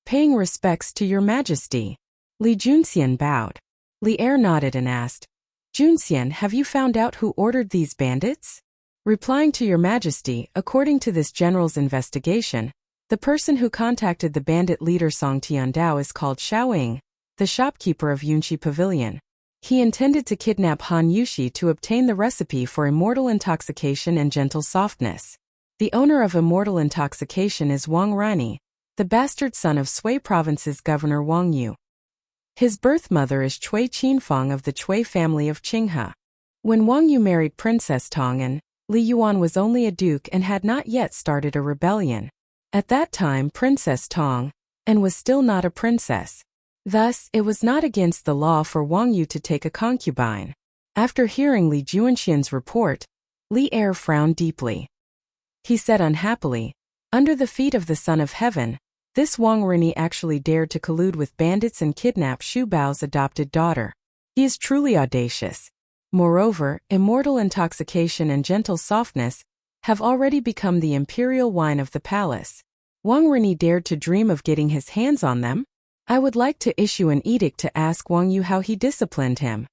Paying respects to your majesty. Li Junxian bowed. Li Er nodded and asked, Junxian, have you found out who ordered these bandits? Replying to your majesty, according to this general's investigation, the person who contacted the bandit leader Song Tiandao is called Xiaoying, the shopkeeper of Yunxi Pavilion. He intended to kidnap Han Yushi to obtain the recipe for immortal intoxication and gentle softness. The owner of immortal intoxication is Wang Rani, the bastard son of Sui Province's governor Wang Yu. His birth mother is Cui Qinfang of the Cui family of Qinghe. When Wang Yu married Princess Tong'an, Li Yuan was only a duke and had not yet started a rebellion. At that time Princess Tong'an was still not a princess. Thus, it was not against the law for Wang Yu to take a concubine. After hearing Li Junxian's report, Li Er frowned deeply. He said unhappily, Under the feet of the Son of Heaven, this Wang Rini actually dared to collude with bandits and kidnap Xu Bao's adopted daughter. He is truly audacious. Moreover, immortal intoxication and gentle softness have already become the imperial wine of the palace. Wang Rini dared to dream of getting his hands on them? I would like to issue an edict to ask Wang Yu how he disciplined him.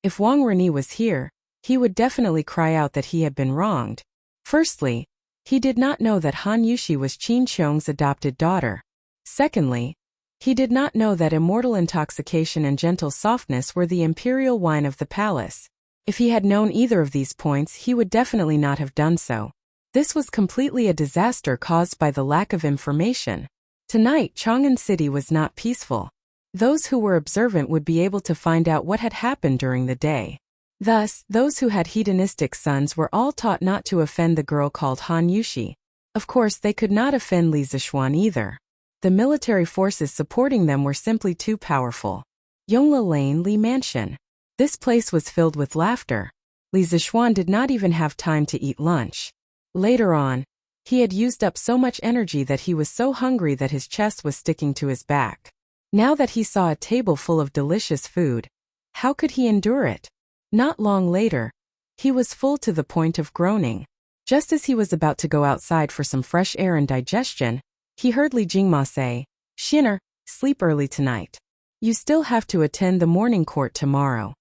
If Wang Rini was here, he would definitely cry out that he had been wronged. Firstly, he did not know that Han Yushi was Qin Qiong's adopted daughter. Secondly, he did not know that immortal intoxication and gentle softness were the imperial wine of the palace. If he had known either of these points, he would definitely not have done so. This was completely a disaster caused by the lack of information. Tonight, Chang'an City was not peaceful. Those who were observant would be able to find out what had happened during the day. Thus, those who had hedonistic sons were all taught not to offend the girl called Han Yushi. Of course, they could not offend Li Zixuan either. The military forces supporting them were simply too powerful. Yongla Lane Li Mansion. This place was filled with laughter. Li Zixuan did not even have time to eat lunch. Later on, he had used up so much energy that he was so hungry that his chest was sticking to his back. Now that he saw a table full of delicious food, how could he endure it? Not long later, he was full to the point of groaning. Just as he was about to go outside for some fresh air and digestion, he heard Li Jingma say, "Xin'er, sleep early tonight. You still have to attend the morning court tomorrow."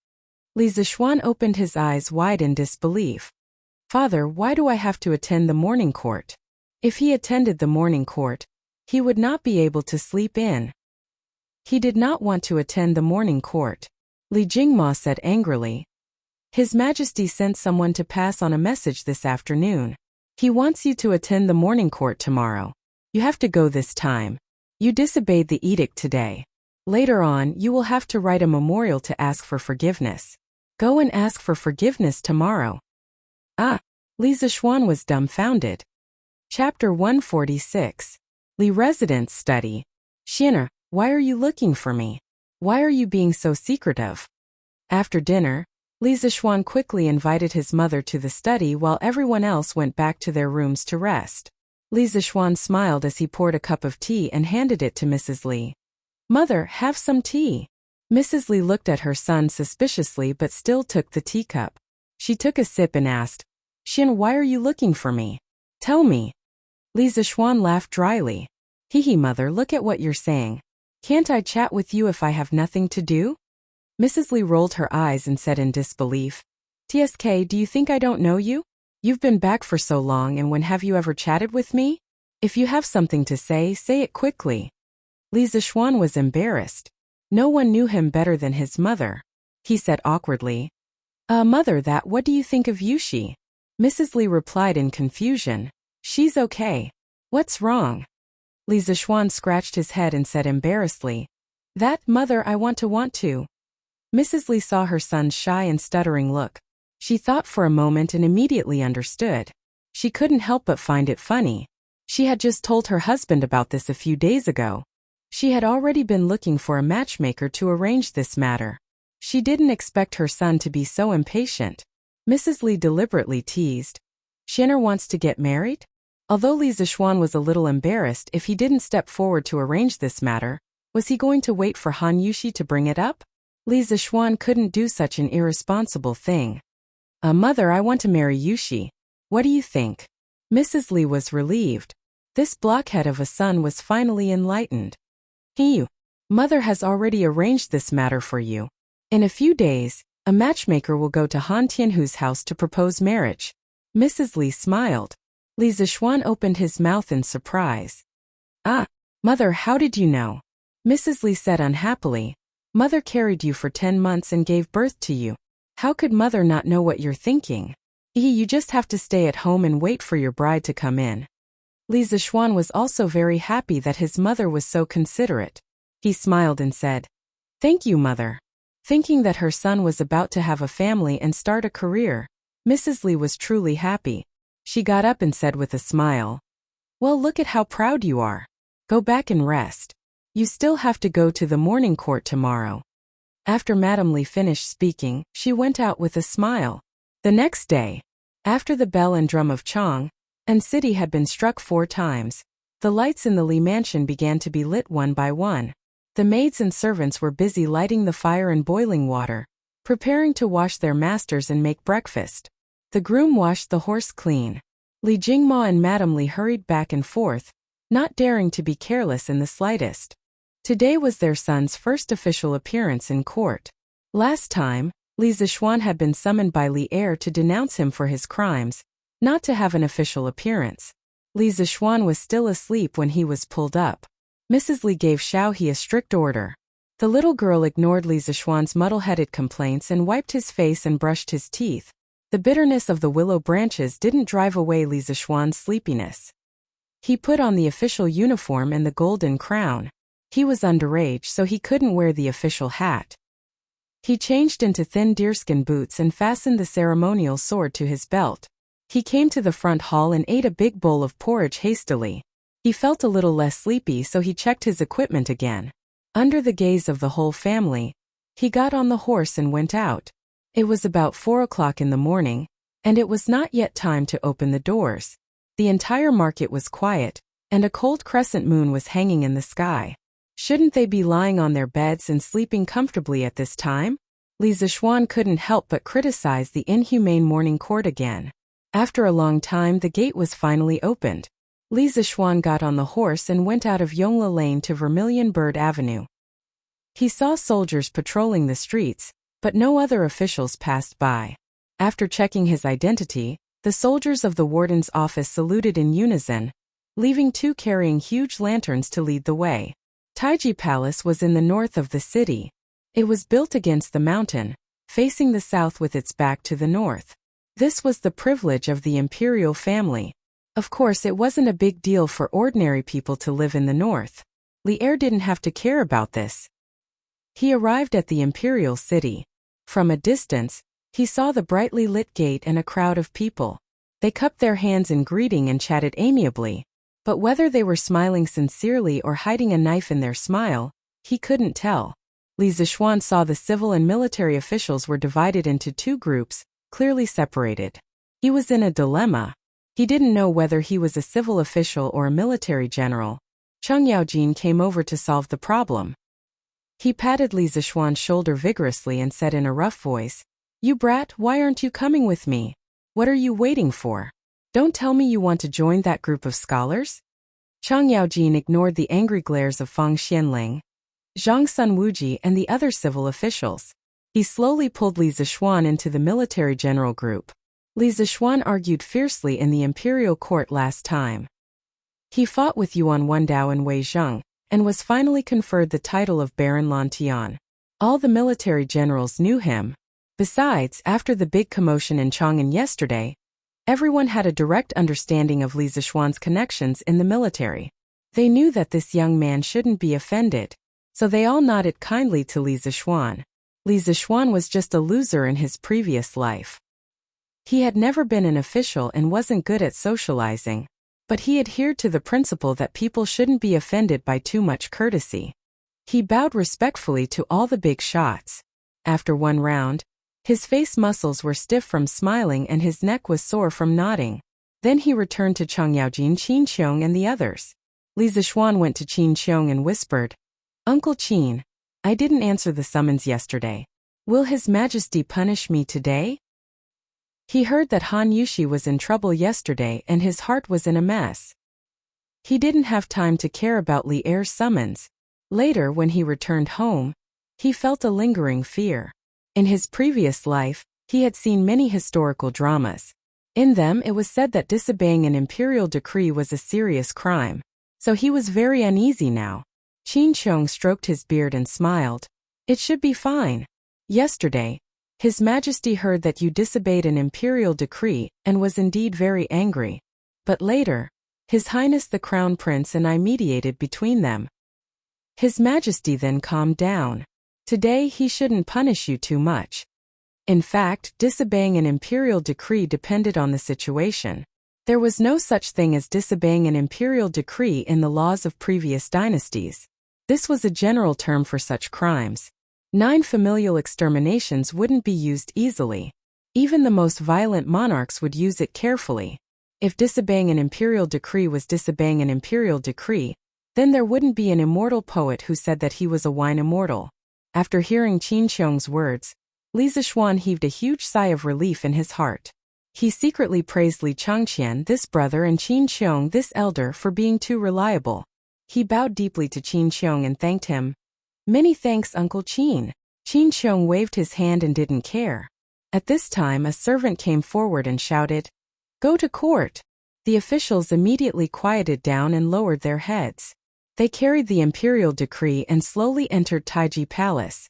Li Zixuan opened his eyes wide in disbelief. "Father, why do I have to attend the morning court?" If he attended the morning court, he would not be able to sleep in. He did not want to attend the morning court. Li Jingma said angrily. His Majesty sent someone to pass on a message this afternoon. He wants you to attend the morning court tomorrow. You have to go this time. You disobeyed the edict today. Later on, you will have to write a memorial to ask for forgiveness. Go and ask for forgiveness tomorrow. Ah! Li Zixuan was dumbfounded. Chapter 146. Li Residence Study. "Xin'er, why are you looking for me? Why are you being so secretive?" After dinner, Li Zixuan quickly invited his mother to the study while everyone else went back to their rooms to rest. Li Zixuan smiled as he poured a cup of tea and handed it to Mrs. Li. "Mother, have some tea." Mrs. Li looked at her son suspiciously but still took the teacup. She took a sip and asked, "Xin, why are you looking for me? Tell me." Li Zixuan laughed dryly. "Hee, mother, look at what you're saying. Can't I chat with you if I have nothing to do?" Mrs. Li rolled her eyes and said in disbelief, "TSK, do you think I don't know you? You've been back for so long, and when have you ever chatted with me? If you have something to say it quickly." Li Zixuan was embarrassed. No one knew him better than his mother. He said awkwardly, Mother, what do you think of Yushi?" Mrs. Li replied in confusion, "She's okay. What's wrong?" Li Zixuan scratched his head and said embarrassedly, Mother, I want to. Mrs. Li saw her son's shy and stuttering look. She thought for a moment and immediately understood. She couldn't help but find it funny. She had just told her husband about this a few days ago. She had already been looking for a matchmaker to arrange this matter. She didn't expect her son to be so impatient. Mrs. Li deliberately teased, "Xin'er wants to get married?" Although Li Zixuan was a little embarrassed if he didn't step forward to arrange this matter, was he going to wait for Han Yushi to bring it up? Li Zixuan couldn't do such an irresponsible thing. Mother, I want to marry Yushi. What do you think?" Mrs. Li was relieved. This blockhead of a son was finally enlightened. Mother has already arranged this matter for you. In a few days, a matchmaker will go to Han Tianhu's house to propose marriage. Mrs. Li smiled. Li Zixuan opened his mouth in surprise. Mother, how did you know?" Mrs. Li said unhappily. "Mother carried you for 10 months and gave birth to you. How could Mother not know what you're thinking? You just have to stay at home and wait for your bride to come in." Li Zixuan was also very happy that his mother was so considerate. He smiled and said, "Thank you, Mother." Thinking that her son was about to have a family and start a career, Mrs. Li was truly happy. She got up and said with a smile, "Well, look at how proud you are. Go back and rest. You still have to go to the morning court tomorrow." After Madame Li finished speaking, she went out with a smile. The next day, after the bell and drum of Chang and city had been struck 4 times, the lights in the Li mansion began to be lit one by one. The maids and servants were busy lighting the fire and boiling water, preparing to wash their masters and make breakfast. The groom washed the horse clean. Li Jingma and Madame Li hurried back and forth, not daring to be careless in the slightest. Today was their son's first official appearance in court. Last time, Li Zixuan had been summoned by Li Er to denounce him for his crimes, not to have an official appearance. Li Zixuan was still asleep when he was pulled up. Mrs. Li gave Xiaohe a strict order. The little girl ignored Li Zixuan's muddle-headed complaints and wiped his face and brushed his teeth. The bitterness of the willow branches didn't drive away Li Zixuan's sleepiness. He put on the official uniform and the golden crown. He was underage, so he couldn't wear the official hat. He changed into thin deerskin boots and fastened the ceremonial sword to his belt. He came to the front hall and ate a big bowl of porridge hastily. He felt a little less sleepy, so he checked his equipment again. Under the gaze of the whole family, he got on the horse and went out. It was about 4 o'clock in the morning, and it was not yet time to open the doors. The entire market was quiet, and a cold crescent moon was hanging in the sky. Shouldn't they be lying on their beds and sleeping comfortably at this time? Li Zixuan couldn't help but criticize the inhumane morning court again. After a long time, the gate was finally opened. Li Zixuan got on the horse and went out of Yongla Lane to Vermilion Bird Avenue. He saw soldiers patrolling the streets, but no other officials passed by. After checking his identity, the soldiers of the warden's office saluted in unison, leaving two carrying huge lanterns to lead the way. Taiji Palace was in the north of the city. It was built against the mountain, facing the south with its back to the north. This was the privilege of the imperial family. Of course, it wasn't a big deal for ordinary people to live in the north. Li Er didn't have to care about this. He arrived at the imperial city. From a distance, he saw the brightly lit gate and a crowd of people. They cupped their hands in greeting and chatted amiably, but whether they were smiling sincerely or hiding a knife in their smile, he couldn't tell. Li Zixuan saw the civil and military officials were divided into two groups, clearly separated. He was in a dilemma. He didn't know whether he was a civil official or a military general. Cheng Yaojin came over to solve the problem. He patted Li Zixuan's shoulder vigorously and said in a rough voice, "You brat, why aren't you coming with me? What are you waiting for? Don't tell me you want to join that group of scholars?" Cheng Yaojin ignored the angry glares of Fang Xianling, Zhang Sunwuji and the other civil officials. He slowly pulled Li Zixuan into the military general group. Li Zixuan argued fiercely in the imperial court last time. He fought with Yuan Wendao and Wei Zheng, and was finally conferred the title of Baron Lantian. All the military generals knew him. Besides, after the big commotion in Chang'an yesterday, everyone had a direct understanding of Li Zixuan's connections in the military. They knew that this young man shouldn't be offended, so they all nodded kindly to Li Zixuan. Li Zixuan was just a loser in his previous life. He had never been an official and wasn't good at socializing, but he adhered to the principle that people shouldn't be offended by too much courtesy. He bowed respectfully to all the big shots. After one round, his face muscles were stiff from smiling and his neck was sore from nodding. Then he returned to Cheng Yaojin, Qin Qiong and the others. Li Zixuan went to Qin Qiong and whispered, "Uncle Qin, I didn't answer the summons yesterday. Will His Majesty punish me today?" He heard that Han Yushi was in trouble yesterday and his heart was in a mess. He didn't have time to care about Li Er's summons. Later, when he returned home, he felt a lingering fear. In his previous life, he had seen many historical dramas. In them it was said that disobeying an imperial decree was a serious crime. So he was very uneasy now. Qin Qiong stroked his beard and smiled. "It should be fine. Yesterday, His Majesty heard that you disobeyed an imperial decree and was indeed very angry. But later, His Highness the Crown Prince and I mediated between them. His Majesty then calmed down. Today he shouldn't punish you too much. In fact, disobeying an imperial decree depended on the situation. There was no such thing as disobeying an imperial decree in the laws of previous dynasties. This was a general term for such crimes. 9 familial exterminations wouldn't be used easily. Even the most violent monarchs would use it carefully. If disobeying an imperial decree was disobeying an imperial decree, then there wouldn't be an immortal poet who said that he was a wine immortal. After hearing Qin Qiong's words, Li Zixuan heaved a huge sigh of relief in his heart. He secretly praised Li Changqian, this brother, and Qin Qiong, this elder, for being too reliable. He bowed deeply to Qin Qiong and thanked him. "Many thanks, Uncle Qin." Qin Qiong waved his hand and didn't care. At this time a servant came forward and shouted, "Go to court." The officials immediately quieted down and lowered their heads. They carried the imperial decree and slowly entered Taiji Palace.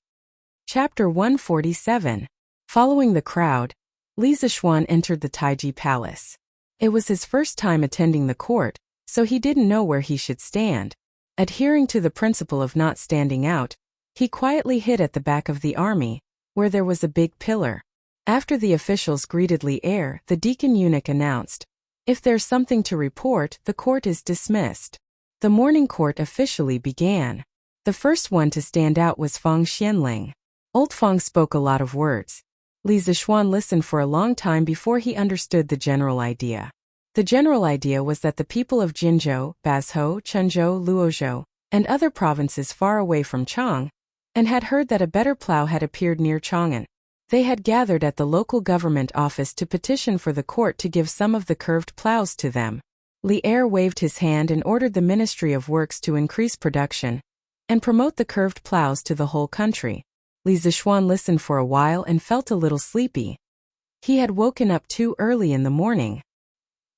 Chapter 147. Following the crowd, Li Zixuan entered the Taiji Palace. It was his first time attending the court, so he didn't know where he should stand. Adhering to the principle of not standing out, he quietly hid at the back of the army, where there was a big pillar. After the officials greeted Li Er, the deacon eunuch announced, "If there's something to report, the court is dismissed." The morning court officially began. The first one to stand out was Fang Xianling. Old Fang spoke a lot of words. Li Zixuan listened for a long time before he understood the general idea. The general idea was that the people of Jinzhou, Bazhou, Chenzhou, Luozhou, and other provinces far away from Chang, and had heard that a better plough had appeared near Chang'an. They had gathered at the local government office to petition for the court to give some of the curved plows to them. Li Er waved his hand and ordered the Ministry of Works to increase production and promote the curved plows to the whole country. Li Zixuan listened for a while and felt a little sleepy. He had woken up too early in the morning.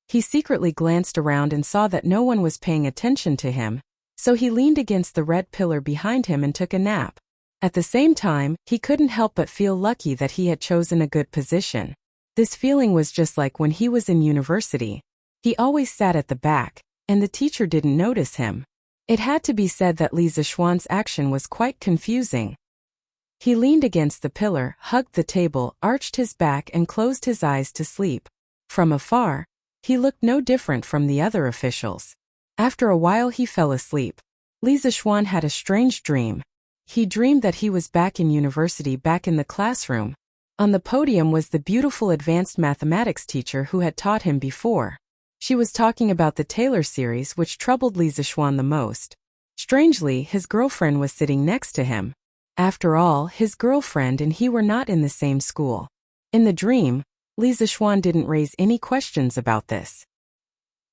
He secretly glanced around and saw that no one was paying attention to him, so he leaned against the red pillar behind him and took a nap. At the same time, he couldn't help but feel lucky that he had chosen a good position. This feeling was just like when he was in university. He always sat at the back, and the teacher didn't notice him. It had to be said that Li Zixuan's action was quite confusing. He leaned against the pillar, hugged the table, arched his back and closed his eyes to sleep. From afar, he looked no different from the other officials. After a while he fell asleep. Li Zixuan had a strange dream. He dreamed that he was back in university, back in the classroom. On the podium was the beautiful advanced mathematics teacher who had taught him before. She was talking about the Taylor series, which troubled Li Zixuan the most. Strangely, his girlfriend was sitting next to him. After all, his girlfriend and he were not in the same school. In the dream, Li Zixuan didn't raise any questions about this.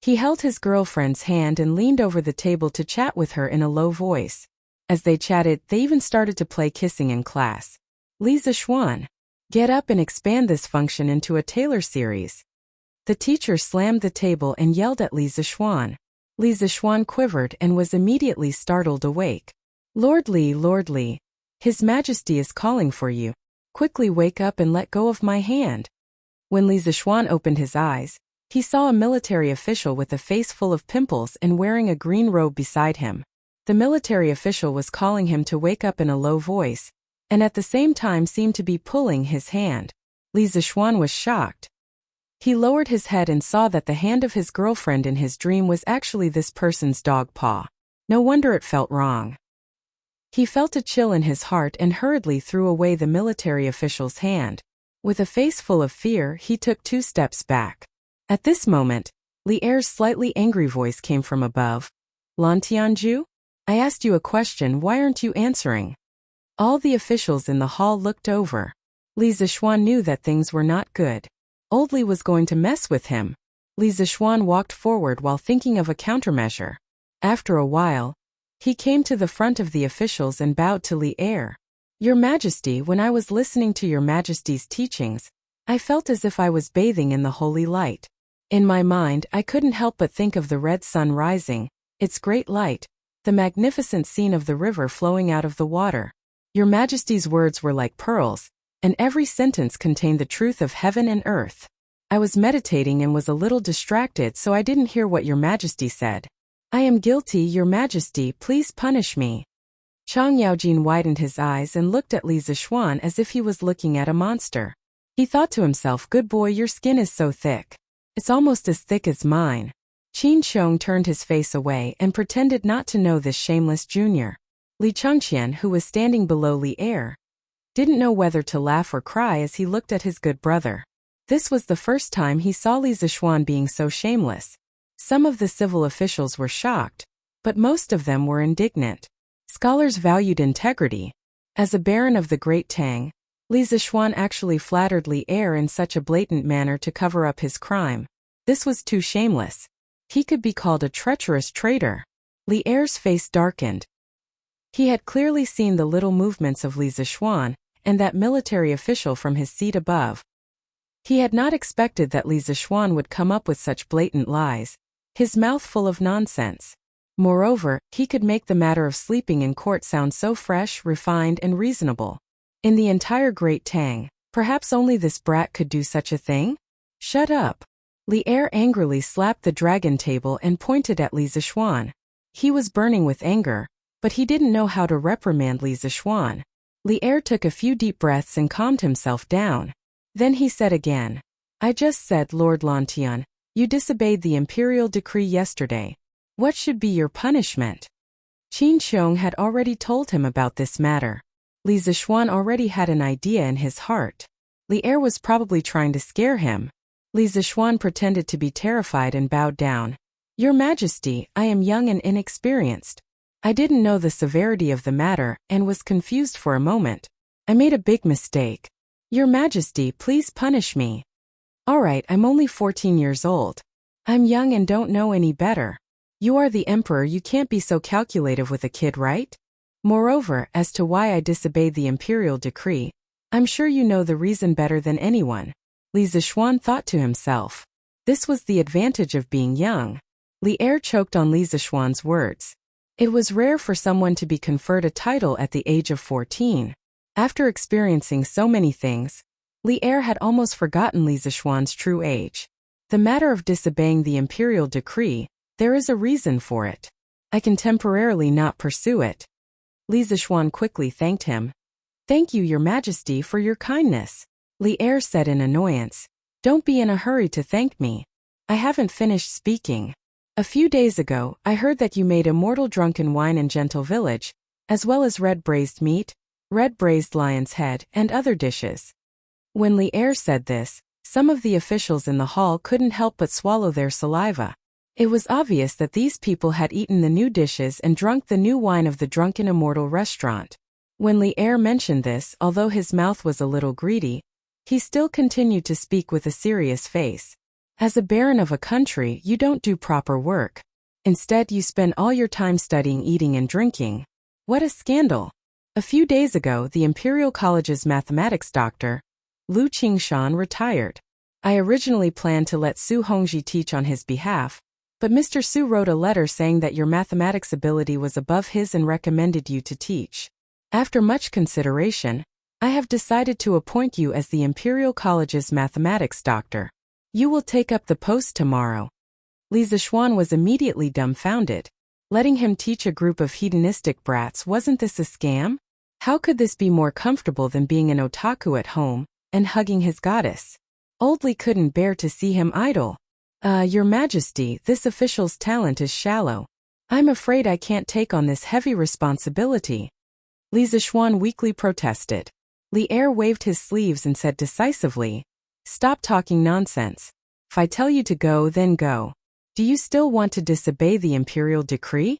He held his girlfriend's hand and leaned over the table to chat with her in a low voice. As they chatted, they even started to play kissing in class. Li Zixuan, get up and expand this function into a Taylor series. The teacher slammed the table and yelled at Li Zixuan. Li Zixuan quivered and was immediately startled awake. Lord Li, His Majesty is calling for you. Quickly wake up and let go of my hand. When Li Zixuan opened his eyes, he saw a military official with a face full of pimples and wearing a green robe beside him. The military official was calling him to wake up in a low voice, and at the same time seemed to be pulling his hand. Li Zixuan was shocked. He lowered his head and saw that the hand of his girlfriend in his dream was actually this person's dog paw. No wonder it felt wrong. He felt a chill in his heart and hurriedly threw away the military official's hand. With a face full of fear, he took 2 steps back. At this moment, Li Er's slightly angry voice came from above. Lan Tianju? I asked you a question, why aren't you answering? All the officials in the hall looked over. Li Zixuan knew that things were not good. Old Li was going to mess with him. Li Zixuan walked forward while thinking of a countermeasure. After a while, he came to the front of the officials and bowed to Li Er. Your Majesty, when I was listening to Your Majesty's teachings, I felt as if I was bathing in the holy light. In my mind, I couldn't help but think of the red sun rising, its great light, the magnificent scene of the river flowing out of the water. Your Majesty's words were like pearls, and every sentence contained the truth of heaven and earth. I was meditating and was a little distracted, so I didn't hear what Your Majesty said. I am guilty, Your Majesty, please punish me. Chang Yaojin widened his eyes and looked at Li Zixuan as if he was looking at a monster. He thought to himself, good boy, your skin is so thick. It's almost as thick as mine. Qin Qiong turned his face away and pretended not to know this shameless junior. Li Chengqian, who was standing below Li Er, didn't know whether to laugh or cry as he looked at his good brother. This was the first time he saw Li Zixuan being so shameless. Some of the civil officials were shocked, but most of them were indignant. Scholars valued integrity. As a baron of the Great Tang, Li Zixuan actually flattered Li Er in such a blatant manner to cover up his crime. This was too shameless. He could be called a treacherous traitor. Li Er's face darkened. He had clearly seen the little movements of Li Zixuan and that military official from his seat above. He had not expected that Li Zixuan would come up with such blatant lies, his mouth full of nonsense. Moreover, he could make the matter of sleeping in court sound so fresh, refined, and reasonable. In the entire Great Tang, perhaps only this brat could do such a thing? Shut up. Li Er angrily slapped the dragon table and pointed at Li Zixuan. He was burning with anger, but he didn't know how to reprimand Li Zixuan. Li Er took a few deep breaths and calmed himself down. Then he said again, I just said, Lord Lantian, you disobeyed the imperial decree yesterday. What should be your punishment? Qin Qiong had already told him about this matter. Li Zixuan already had an idea in his heart. Li Er was probably trying to scare him. Li Zixuan pretended to be terrified and bowed down. Your Majesty, I am young and inexperienced. I didn't know the severity of the matter and was confused for a moment. I made a big mistake. Your Majesty, please punish me. All right, I'm only 14 years old. I'm young and don't know any better. You are the emperor, you can't be so calculative with a kid, right? Moreover, as to why I disobeyed the imperial decree, I'm sure you know the reason better than anyone. Li Zixuan thought to himself. This was the advantage of being young. Li Er choked on Li Zixuan's words. It was rare for someone to be conferred a title at the age of 14. After experiencing so many things, Li Er had almost forgotten Li Zixuan's true age. The matter of disobeying the imperial decree, there is a reason for it. I can temporarily not pursue it. Li Zixuan quickly thanked him. Thank you, Your Majesty, for your kindness. Li Er said in annoyance. Don't be in a hurry to thank me. I haven't finished speaking. A few days ago, I heard that you made immortal drunken wine in Gentle Village, as well as red braised meat, red braised lion's head, and other dishes. When Li Er said this, some of the officials in the hall couldn't help but swallow their saliva. It was obvious that these people had eaten the new dishes and drunk the new wine of the Drunken Immortal restaurant. When Li Er mentioned this, although his mouth was a little greedy, he still continued to speak with a serious face. As a baron of a country, you don't do proper work. Instead, you spend all your time studying, eating, and drinking. What a scandal! A few days ago, the Imperial College's mathematics doctor, Lu Qingshan, retired. I originally planned to let Su Hongji teach on his behalf, but Mr. Su wrote a letter saying that your mathematics ability was above his and recommended you to teach. After much consideration, I have decided to appoint you as the Imperial College's mathematics doctor. You will take up the post tomorrow. Li Zixuan was immediately dumbfounded. Letting him teach a group of hedonistic brats, wasn't this a scam? How could this be more comfortable than being an otaku at home and hugging his goddess? Old Li couldn't bear to see him idle. Your Majesty, this official's talent is shallow. I'm afraid I can't take on this heavy responsibility. Li Zixuan weakly protested. Li Er waved his sleeves and said decisively, Stop talking nonsense. If I tell you to go, then go. Do you still want to disobey the imperial decree?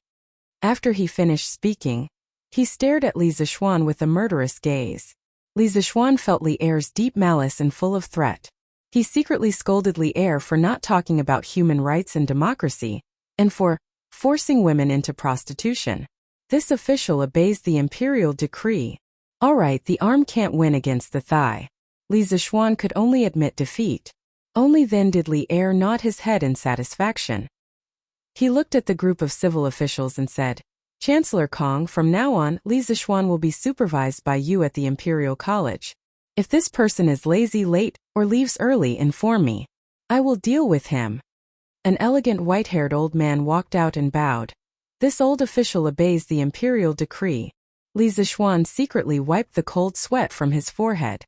After he finished speaking, he stared at Li Zixuan with a murderous gaze. Li Zixuan felt Li Er's deep malice and full of threat. He secretly scolded Li Er for not talking about human rights and democracy, and for forcing women into prostitution. This official obeys the imperial decree. All right, the arm can't win against the thigh. Li Zixuan could only admit defeat. Only then did Li Er nod his head in satisfaction. He looked at the group of civil officials and said, Chancellor Kong, from now on, Li Zixuan will be supervised by you at the Imperial College. If this person is lazy, late, or leaves early, inform me. I will deal with him. An elegant white-haired old man walked out and bowed. This old official obeys the imperial decree. Li Zixuan secretly wiped the cold sweat from his forehead.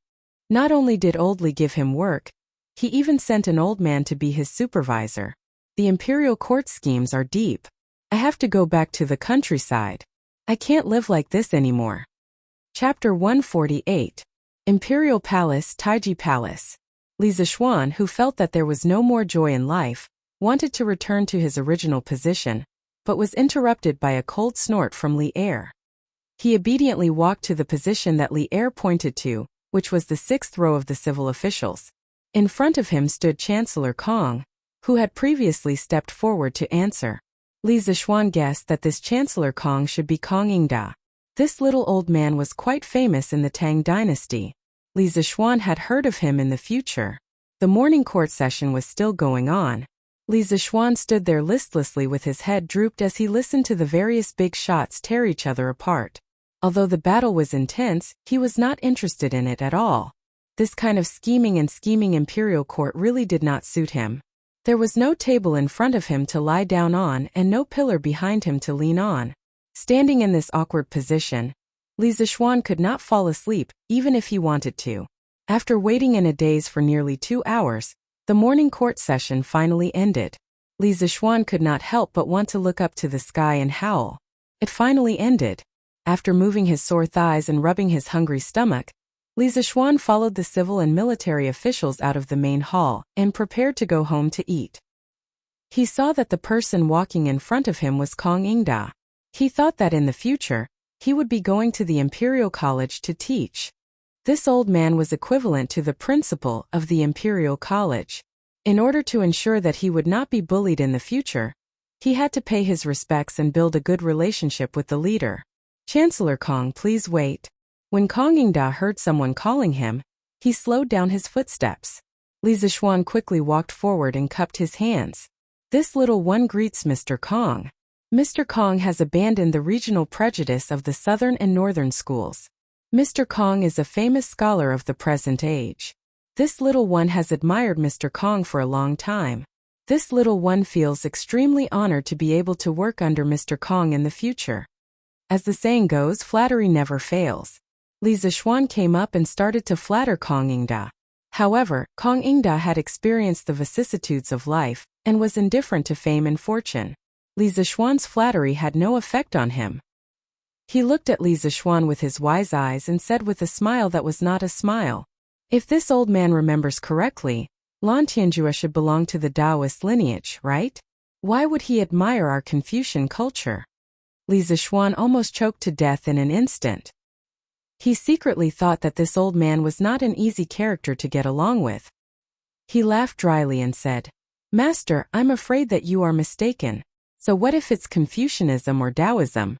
Not only did old Li give him work, he even sent an old man to be his supervisor. The imperial court schemes are deep. I have to go back to the countryside. I can't live like this anymore. Chapter 148. Imperial Palace, Taiji Palace. Li Zixuan, who felt that there was no more joy in life, wanted to return to his original position, but was interrupted by a cold snort from Li Er. He obediently walked to the position that Li Er pointed to, which was the 6th row of the civil officials. In front of him stood Chancellor Kong, who had previously stepped forward to answer. Li Zixuan guessed that this Chancellor Kong should be Kong Ingda. This little old man was quite famous in the Tang dynasty. Li Zixuan had heard of him in the future. The morning court session was still going on. Li Zixuan stood there listlessly with his head drooped as he listened to the various big shots tear each other apart. Although the battle was intense, he was not interested in it at all. This kind of scheming imperial court really did not suit him. There was no table in front of him to lie down on and no pillar behind him to lean on. Standing in this awkward position, Li Zixuan could not fall asleep, even if he wanted to. After waiting in a daze for nearly 2 hours, the morning court session finally ended. Li Zixuan could not help but want to look up to the sky and howl. It finally ended. After moving his sore thighs and rubbing his hungry stomach, Li Zixuan followed the civil and military officials out of the main hall and prepared to go home to eat. He saw that the person walking in front of him was Kong Ingda. He thought that in the future, he would be going to the Imperial College to teach. This old man was equivalent to the principal of the Imperial College. In order to ensure that he would not be bullied in the future, he had to pay his respects and build a good relationship with the leader. Chancellor Kong, please wait. When Kong Yingda heard someone calling him, he slowed down his footsteps. Li Zixuan quickly walked forward and cupped his hands. This little one greets Mr. Kong. Mr. Kong has abandoned the regional prejudice of the southern and northern schools. Mr. Kong is a famous scholar of the present age. This little one has admired Mr. Kong for a long time. This little one feels extremely honored to be able to work under Mr. Kong in the future. As the saying goes, flattery never fails. Li Zixuan came up and started to flatter Kong Yingda. However, Kong Yingda had experienced the vicissitudes of life and was indifferent to fame and fortune. Li Zixuan's flattery had no effect on him. He looked at Li Zixuan with his wise eyes and said with a smile that was not a smile, "If this old man remembers correctly, Lan Tianjue should belong to the Taoist lineage, right? Why would he admire our Confucian culture?" Li Zixuan almost choked to death in an instant. He secretly thought that this old man was not an easy character to get along with. He laughed dryly and said, "Master, I'm afraid that you are mistaken. So what if it's Confucianism or Taoism?"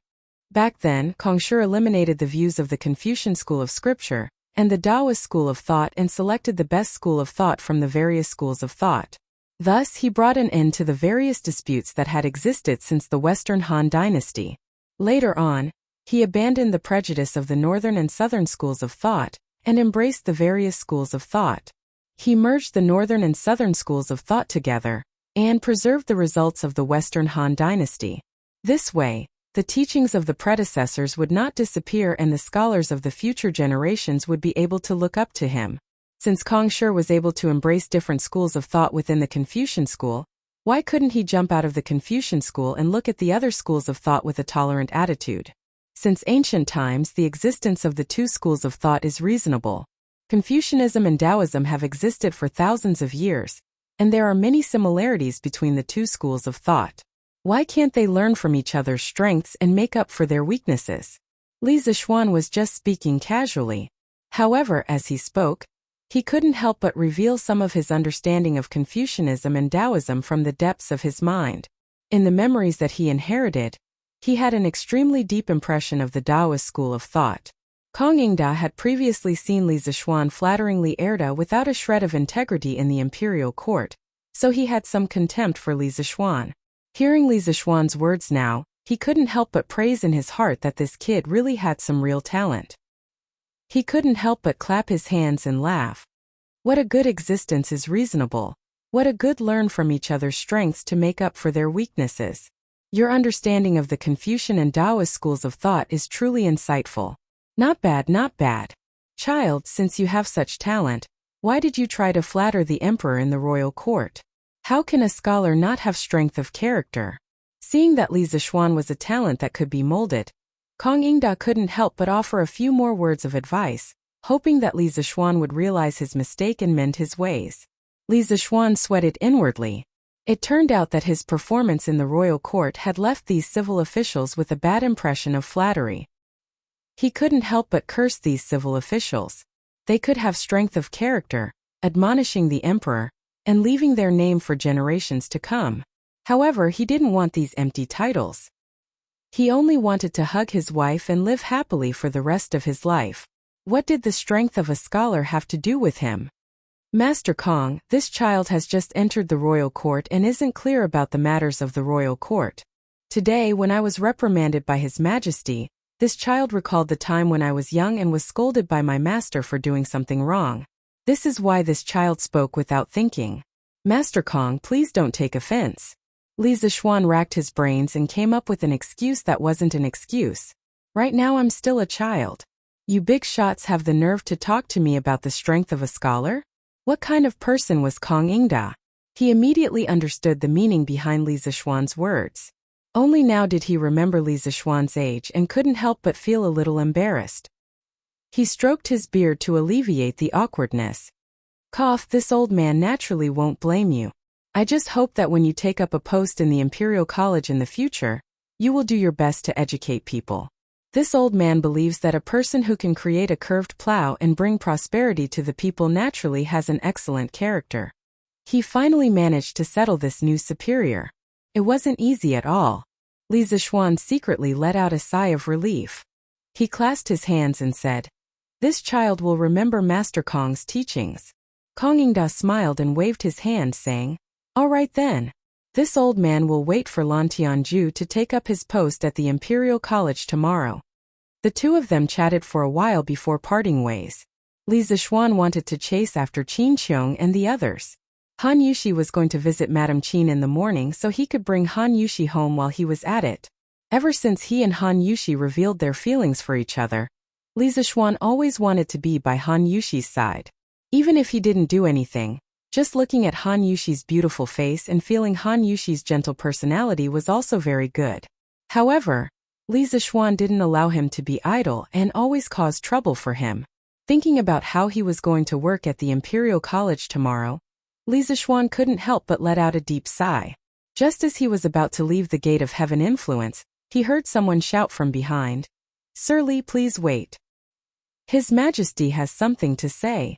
Back then, Kongshi eliminated the views of the Confucian school of scripture and the Taoist school of thought and selected the best school of thought from the various schools of thought. Thus, he brought an end to the various disputes that had existed since the Western Han Dynasty. Later on, he abandoned the prejudice of the northern and southern schools of thought and embraced the various schools of thought. He merged the northern and southern schools of thought together and preserved the results of the Western Han Dynasty. This way, the teachings of the predecessors would not disappear and the scholars of the future generations would be able to look up to him. Since Kongshi was able to embrace different schools of thought within the Confucian school, why couldn't he jump out of the Confucian school and look at the other schools of thought with a tolerant attitude? Since ancient times, the existence of the two schools of thought is reasonable. Confucianism and Taoism have existed for thousands of years, and there are many similarities between the two schools of thought. Why can't they learn from each other's strengths and make up for their weaknesses? Li Zixuan was just speaking casually. However, as he spoke, he couldn't help but reveal some of his understanding of Confucianism and Taoism from the depths of his mind. In the memories that he inherited, he had an extremely deep impression of the Taoist school of thought. Kong Yingda had previously seen Li Zixuan flatteringly Erda without a shred of integrity in the imperial court, so he had some contempt for Li Zixuan. Hearing Li Zixuan's words now, he couldn't help but praise in his heart that this kid really had some real talent. He couldn't help but clap his hands and laugh. What a good existence is reasonable. What a good learn from each other's strengths to make up for their weaknesses. Your understanding of the Confucian and Taoist schools of thought is truly insightful. Not bad, not bad. Child, since you have such talent, why did you try to flatter the emperor in the royal court? How can a scholar not have strength of character? Seeing that Li Zixuan was a talent that could be molded, Kong Yingda couldn't help but offer a few more words of advice, hoping that Li Zixuan would realize his mistake and mend his ways. Li Zixuan sweated inwardly. It turned out that his performance in the royal court had left these civil officials with a bad impression of flattery. He couldn't help but curse these civil officials. They could have strength of character, admonishing the emperor, and leaving their name for generations to come. However, he didn't want these empty titles. He only wanted to hug his wife and live happily for the rest of his life. What did the strength of a scholar have to do with him? Master Kong, this child has just entered the royal court and isn't clear about the matters of the royal court. Today, when I was reprimanded by His Majesty, this child recalled the time when I was young and was scolded by my master for doing something wrong. This is why this child spoke without thinking. Master Kong, please don't take offense. Li Zixuan racked his brains and came up with an excuse that wasn't an excuse. Right now I'm still a child. You big shots have the nerve to talk to me about the strength of a scholar? What kind of person was Kong Yingda? He immediately understood the meaning behind Li Zixuan's words. Only now did he remember Li Zixuan's age and couldn't help but feel a little embarrassed. He stroked his beard to alleviate the awkwardness. Cough, this old man naturally won't blame you. I just hope that when you take up a post in the Imperial College in the future, you will do your best to educate people. This old man believes that a person who can create a curved plow and bring prosperity to the people naturally has an excellent character. He finally managed to settle this new superior. It wasn't easy at all. Li Zixuan secretly let out a sigh of relief. He clasped his hands and said, "This child will remember Master Kong's teachings." Kong Yingda smiled and waved his hand, saying, "All right then. This old man will wait for Lan Tianju to take up his post at the Imperial College tomorrow." The two of them chatted for a while before parting ways. Li Zixuan wanted to chase after Qin Qiong and the others. Han Yushi was going to visit Madame Qin in the morning so he could bring Han Yushi home while he was at it. Ever since he and Han Yushi revealed their feelings for each other, Li Zixuan always wanted to be by Han Yushi's side. Even if he didn't do anything, just looking at Han Yushi's beautiful face and feeling Han Yushi's gentle personality was also very good. However, Li Zixuan didn't allow him to be idle and always caused trouble for him. Thinking about how he was going to work at the Imperial College tomorrow, Li Zixuan couldn't help but let out a deep sigh. Just as he was about to leave the gate of heaven influence, he heard someone shout from behind, "Sir Li, please wait. His Majesty has something to say."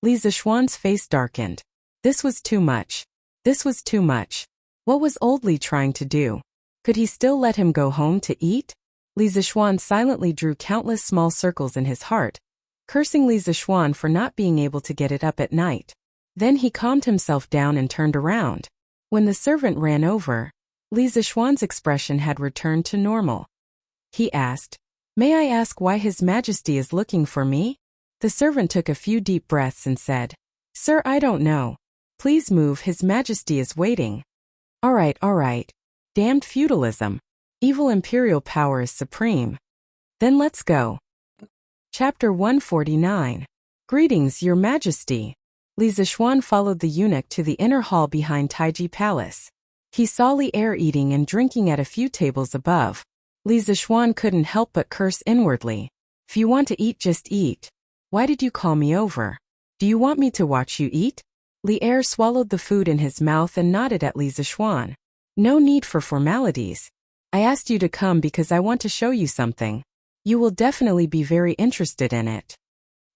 Li Zixuan's face darkened. This was too much. This was too much. What was old Li trying to do? Could he still let him go home to eat? Li Zixuan silently drew countless small circles in his heart, cursing Li Zixuan for not being able to get it up at night. Then he calmed himself down and turned around. When the servant ran over, Li Zixuan's expression had returned to normal. He asked, "May I ask why His Majesty is looking for me?" The servant took a few deep breaths and said, "Sir, I don't know. Please move, His Majesty is waiting." All right. Damned feudalism. Evil imperial power is supreme. Then let's go. Chapter 149. Greetings, Your Majesty. Li Zixuan followed the eunuch to the inner hall behind Taiji Palace. He saw Li Er eating and drinking at a few tables above. Li Zixuan couldn't help but curse inwardly. "If you want to eat, just eat. Why did you call me over? Do you want me to watch you eat?" Li Er swallowed the food in his mouth and nodded at Li Zixuan. "No need for formalities. I asked you to come because I want to show you something. You will definitely be very interested in it."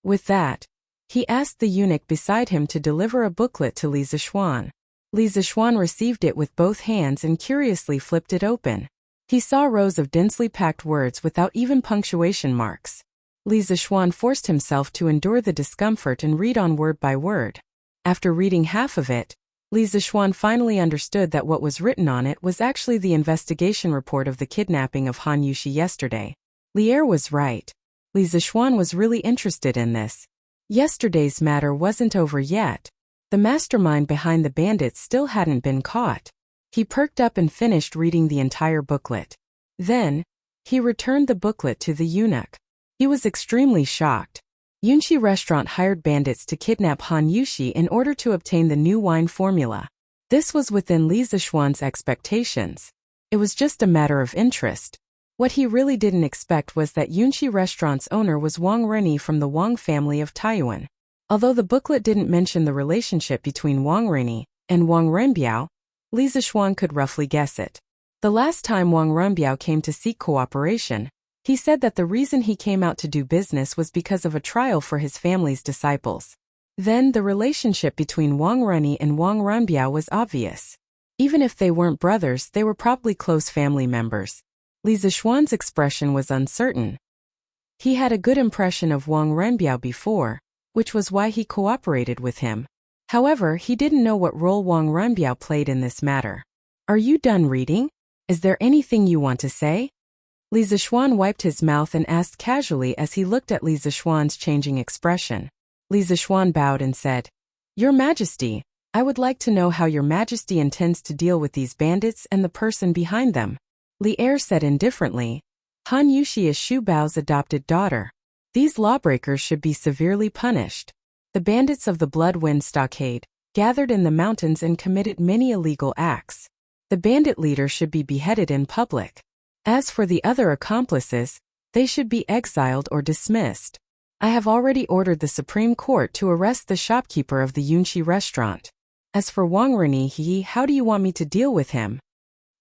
With that, he asked the eunuch beside him to deliver a booklet to Li Zixuan. Li Zixuan received it with both hands and curiously flipped it open. He saw rows of densely packed words without even punctuation marks. Li Zixuan forced himself to endure the discomfort and read on word by word. After reading half of it, Li Zixuan finally understood that what was written on it was actually the investigation report of the kidnapping of Han Yushi yesterday. Li Er was right. Li Zixuan was really interested in this. Yesterday's matter wasn't over yet. The mastermind behind the bandits still hadn't been caught. He perked up and finished reading the entire booklet. Then, he returned the booklet to the eunuch. He was extremely shocked. Yunxi Restaurant hired bandits to kidnap Han Yushi in order to obtain the new wine formula. This was within Li Zixuan's expectations. It was just a matter of interest. What he really didn't expect was that Yunxi Restaurant's owner was Wang Renyi from the Wang family of Taiyuan. Although the booklet didn't mention the relationship between Wang Renyi and Wang Renbiao, Li Zixuan could roughly guess it. The last time Wang Renbiao came to seek cooperation, he said that the reason he came out to do business was because of a trial for his family's disciples. Then the relationship between Wang Renyi and Wang Renbiao was obvious. Even if they weren't brothers, they were probably close family members. Li Zixuan's expression was uncertain. He had a good impression of Wang Renbiao before, which was why he cooperated with him. However, he didn't know what role Wang Renbiao played in this matter. "Are you done reading? Is there anything you want to say?" Li Zixuan wiped his mouth and asked casually as he looked at Li Zixuan's changing expression. Li Zixuan bowed and said, "Your Majesty, I would like to know how Your Majesty intends to deal with these bandits and the person behind them." Li Er said indifferently, "Han Yushi is Xu Bao's adopted daughter. These lawbreakers should be severely punished. The bandits of the Blood Wind Stockade gathered in the mountains and committed many illegal acts. The bandit leader should be beheaded in public. As for the other accomplices, they should be exiled or dismissed. I have already ordered the Supreme Court to arrest the shopkeeper of the Yunxi restaurant. As for Wang Renyi, how do you want me to deal with him?"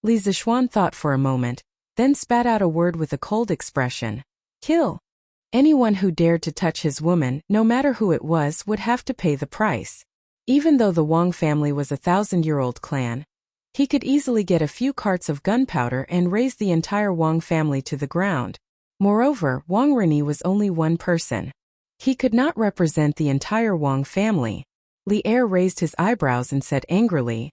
Li Zixuan thought for a moment, then spat out a word with a cold expression. Kill. Anyone who dared to touch his woman, no matter who it was, would have to pay the price. Even though the Wang family was a 1,000-year-old clan, he could easily get a few carts of gunpowder and raze the entire Wang family to the ground. Moreover, Wang Rini was only one person. He could not represent the entire Wang family. Li Er raised his eyebrows and said angrily,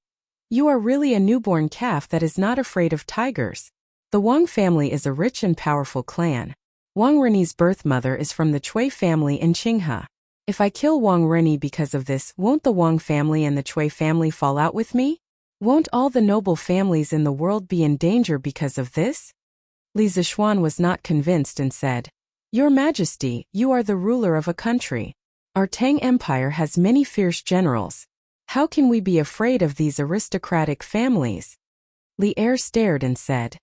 "You are really a newborn calf that is not afraid of tigers. The Wang family is a rich and powerful clan. Wang Rini's birth mother is from the Cui family in Qinghe. If I kill Wang Rini because of this, won't the Wang family and the Cui family fall out with me? Won't all the noble families in the world be in danger because of this?" Li Zishuan was not convinced and said, "Your Majesty, you are the ruler of a country. Our Tang Empire has many fierce generals. How can we be afraid of these aristocratic families?" Li Er stared and said,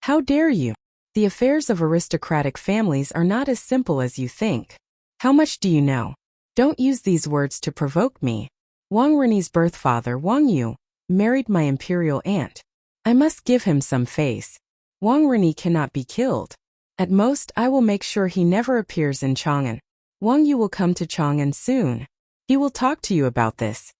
"How dare you? The affairs of aristocratic families are not as simple as you think. How much do you know? Don't use these words to provoke me. Wang Rini's birth father, Wang Yu, married my imperial aunt. I must give him some face. Wang Rini cannot be killed. At most, I will make sure he never appears in Chang'an. Wang Yu will come to Chang'an soon. He will talk to you about this."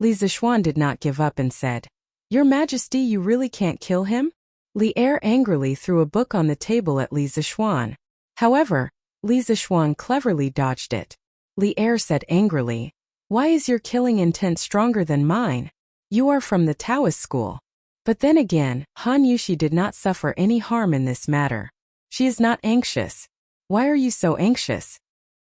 Li Zishuan did not give up and said, "Your Majesty, you really can't kill him?" Li Er angrily threw a book on the table at Li Zishuan. However, Li Zishuan cleverly dodged it. Li Er said angrily, "Why is your killing intent stronger than mine? You are from the Taoist school." But then again, Han Yushi did not suffer any harm in this matter. She is not anxious. Why are you so anxious?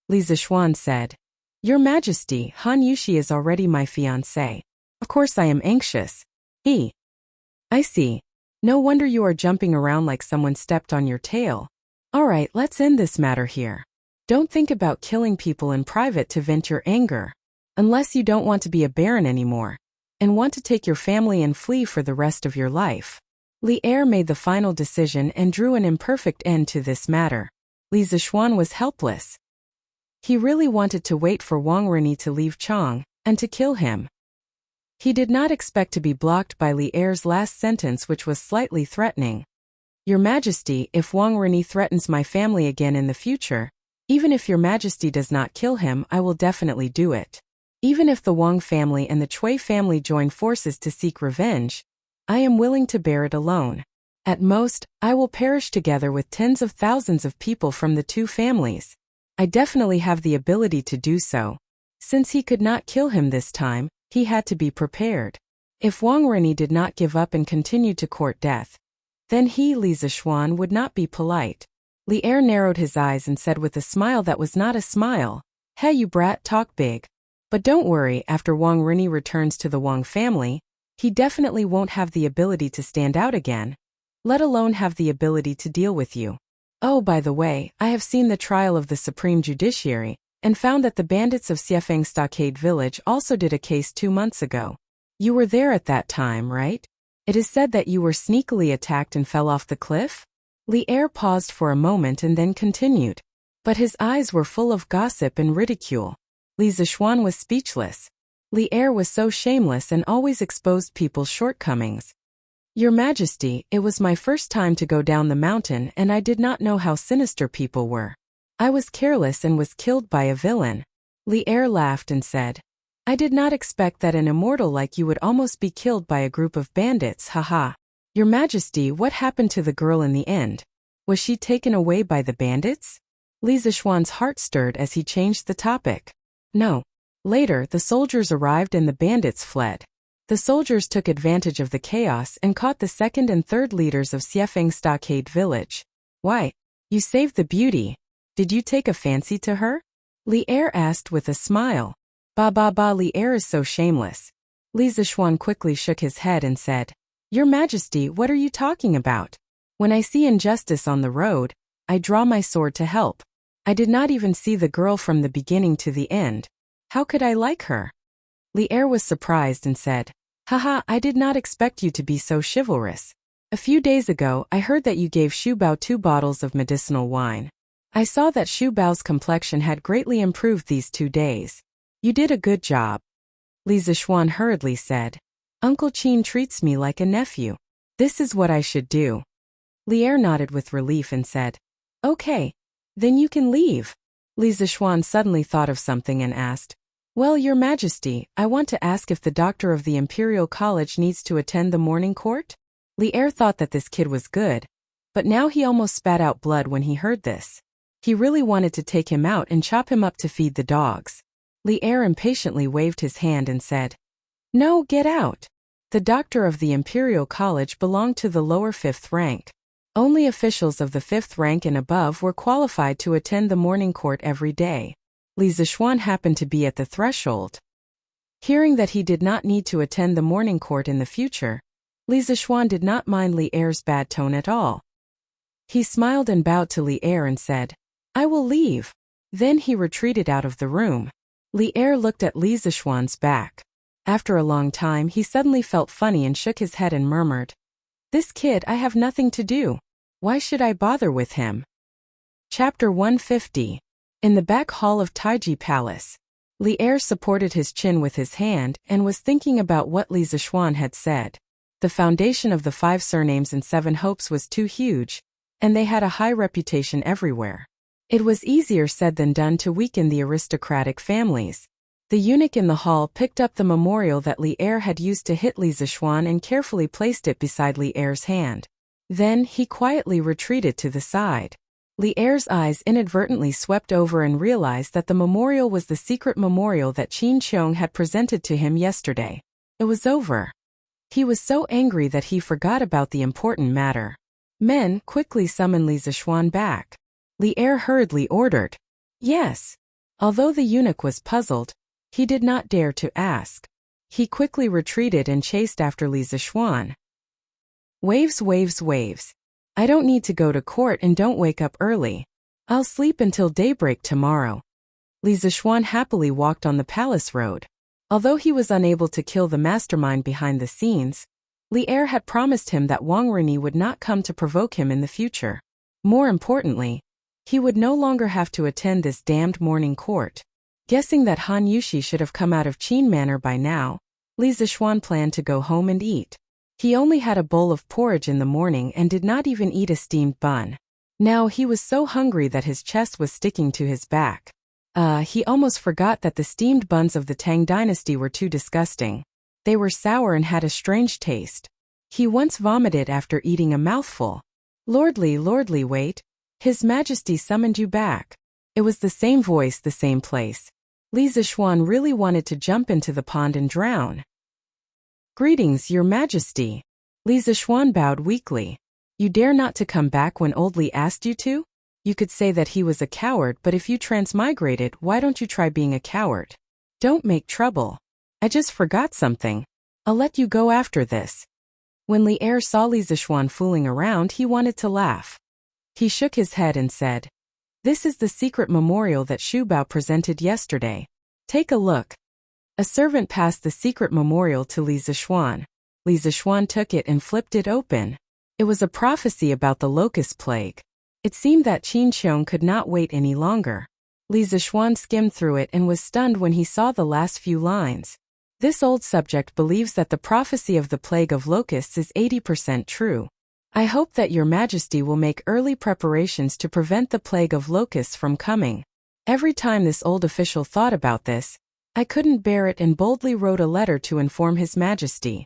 Li Zishuan said, "Your Majesty, Han Yushi is already my fiancé. Of course I am anxious." I see. No wonder you are jumping around like someone stepped on your tail. Alright, let's end this matter here. Don't think about killing people in private to vent your anger. Unless you don't want to be a baron anymore, and want to take your family and flee for the rest of your life. Li Er made the final decision and drew an imperfect end to this matter. Li Zishuan was helpless. He really wanted to wait for Wang Rini to leave Chang, and to kill him. He did not expect to be blocked by Li Er's last sentence, which was slightly threatening. "Your Majesty, if Wang Rini threatens my family again in the future, even if your Majesty does not kill him, I will definitely do it. Even if the Wang family and the Cui family join forces to seek revenge, I am willing to bear it alone. At most, I will perish together with tens of thousands of people from the two families. I definitely have the ability to do so. Since he could not kill him this time, he had to be prepared. If Wang Rini did not give up and continued to court death, then he, Li Zishuan, would not be polite." Li Er narrowed his eyes and said with a smile that was not a smile, "Hey you brat, talk big. But don't worry, after Wang Rini returns to the Wang family, he definitely won't have the ability to stand out again, let alone have the ability to deal with you. Oh, by the way, I have seen the trial of the Supreme Judiciary, and found that the bandits of Xiefeng Stockade Village also did a case 2 months ago. You were there at that time, right? It is said that you were sneakily attacked and fell off the cliff?" Li Er paused for a moment and then continued. But his eyes were full of gossip and ridicule. Li Zishuan was speechless. Li Er was so shameless and always exposed people's shortcomings. "Your Majesty, it was my first time to go down the mountain and I did not know how sinister people were. I was careless and was killed by a villain." Li Er laughed and said, "I did not expect that an immortal like you would almost be killed by a group of bandits, haha. Your Majesty, what happened to the girl in the end? Was she taken away by the bandits?" Li Zishuan's heart stirred as he changed the topic. "No. Later, the soldiers arrived and the bandits fled. The soldiers took advantage of the chaos and caught the second and third leaders of Xiefeng Stockade Village." "Why? You saved the beauty. Did you take a fancy to her?" Li Er asked with a smile. Ba, Li Er is so shameless." Li Zishuan quickly shook his head and said, "Your Majesty, what are you talking about? When I see injustice on the road, I draw my sword to help. I did not even see the girl from the beginning to the end. How could I like her?" Li Er was surprised and said, "Haha, I did not expect you to be so chivalrous. A few days ago, I heard that you gave Xu Bao 2 bottles of medicinal wine. I saw that Xu Bao's complexion had greatly improved these 2 days. You did a good job." Li Zishuan hurriedly said, "Uncle Qin treats me like a nephew. This is what I should do." Li Er nodded with relief and said, "Okay. Then you can leave." Li Zishuan suddenly thought of something and asked, "Well, Your Majesty, I want to ask if the doctor of the Imperial College needs to attend the morning court?" Li Er thought that this kid was good, but now he almost spat out blood when he heard this. He really wanted to take him out and chop him up to feed the dogs. Li Er impatiently waved his hand and said, "No, get out." The doctor of the Imperial College belonged to the lower 5th rank. Only officials of the 5th rank and above were qualified to attend the morning court every day. Li Zishuan happened to be at the threshold. Hearing that he did not need to attend the morning court in the future, Li Zishuan did not mind Li Er's bad tone at all. He smiled and bowed to Li Er and said, "I will leave." Then he retreated out of the room. Li Er looked at Li Zishuan's back. After a long time he suddenly felt funny and shook his head and murmured, "This kid, I have nothing to do. Why should I bother with him?" Chapter 150. In the back hall of Taiji Palace, Li Er supported his chin with his hand and was thinking about what Li Zishuan had said. The foundation of the 5 surnames and 7 hopes was too huge, and they had a high reputation everywhere. It was easier said than done to weaken the aristocratic families. The eunuch in the hall picked up the memorial that Li Er had used to hit Li Zishuan and carefully placed it beside Li Er's hand. Then he quietly retreated to the side. Li Er's eyes inadvertently swept over and realized that the memorial was the secret memorial that Qin Qiong had presented to him yesterday. It was over. He was so angry that he forgot about the important matter. "Men, quickly summon Li Zishuan back." Li Er hurriedly ordered. "Yes." Although the eunuch was puzzled, he did not dare to ask. He quickly retreated and chased after Li Zishuan. Waves, waves, waves. I don't need to go to court and don't wake up early. I'll sleep until daybreak tomorrow. Li Zishuan happily walked on the palace road. Although he was unable to kill the mastermind behind the scenes, Li Er had promised him that Wang Rini would not come to provoke him in the future. More importantly, he would no longer have to attend this damned morning court. Guessing that Han Yushi should have come out of Qin Manor by now, Li Zishuan planned to go home and eat. He only had a bowl of porridge in the morning and did not even eat a steamed bun. Now he was so hungry that his chest was sticking to his back. He almost forgot that the steamed buns of the Tang dynasty were too disgusting. They were sour and had a strange taste. He once vomited after eating a mouthful. Lordly, wait. His Majesty summoned you back." It was the same voice, the same place. Li Zishuan really wanted to jump into the pond and drown. "Greetings, Your Majesty." Li Zishuan bowed weakly. "You dare not to come back when Old Li asked you to? You could say that he was a coward, but if you transmigrated, why don't you try being a coward? Don't make trouble. I just forgot something. I'll let you go after this." When Li Er saw Li Zishuan fooling around, he wanted to laugh. He shook his head and said, "This is the secret memorial that Shu Bao presented yesterday. Take a look." A servant passed the secret memorial to Li Zishuan. Li Zishuan took it and flipped it open. It was a prophecy about the locust plague. It seemed that Qin Qiong could not wait any longer. Li Zishuan skimmed through it and was stunned when he saw the last few lines. This old subject believes that the prophecy of the plague of locusts is 80% true. I hope that Your Majesty will make early preparations to prevent the plague of locusts from coming. Every time this old official thought about this, I couldn't bear it and boldly wrote a letter to inform His Majesty.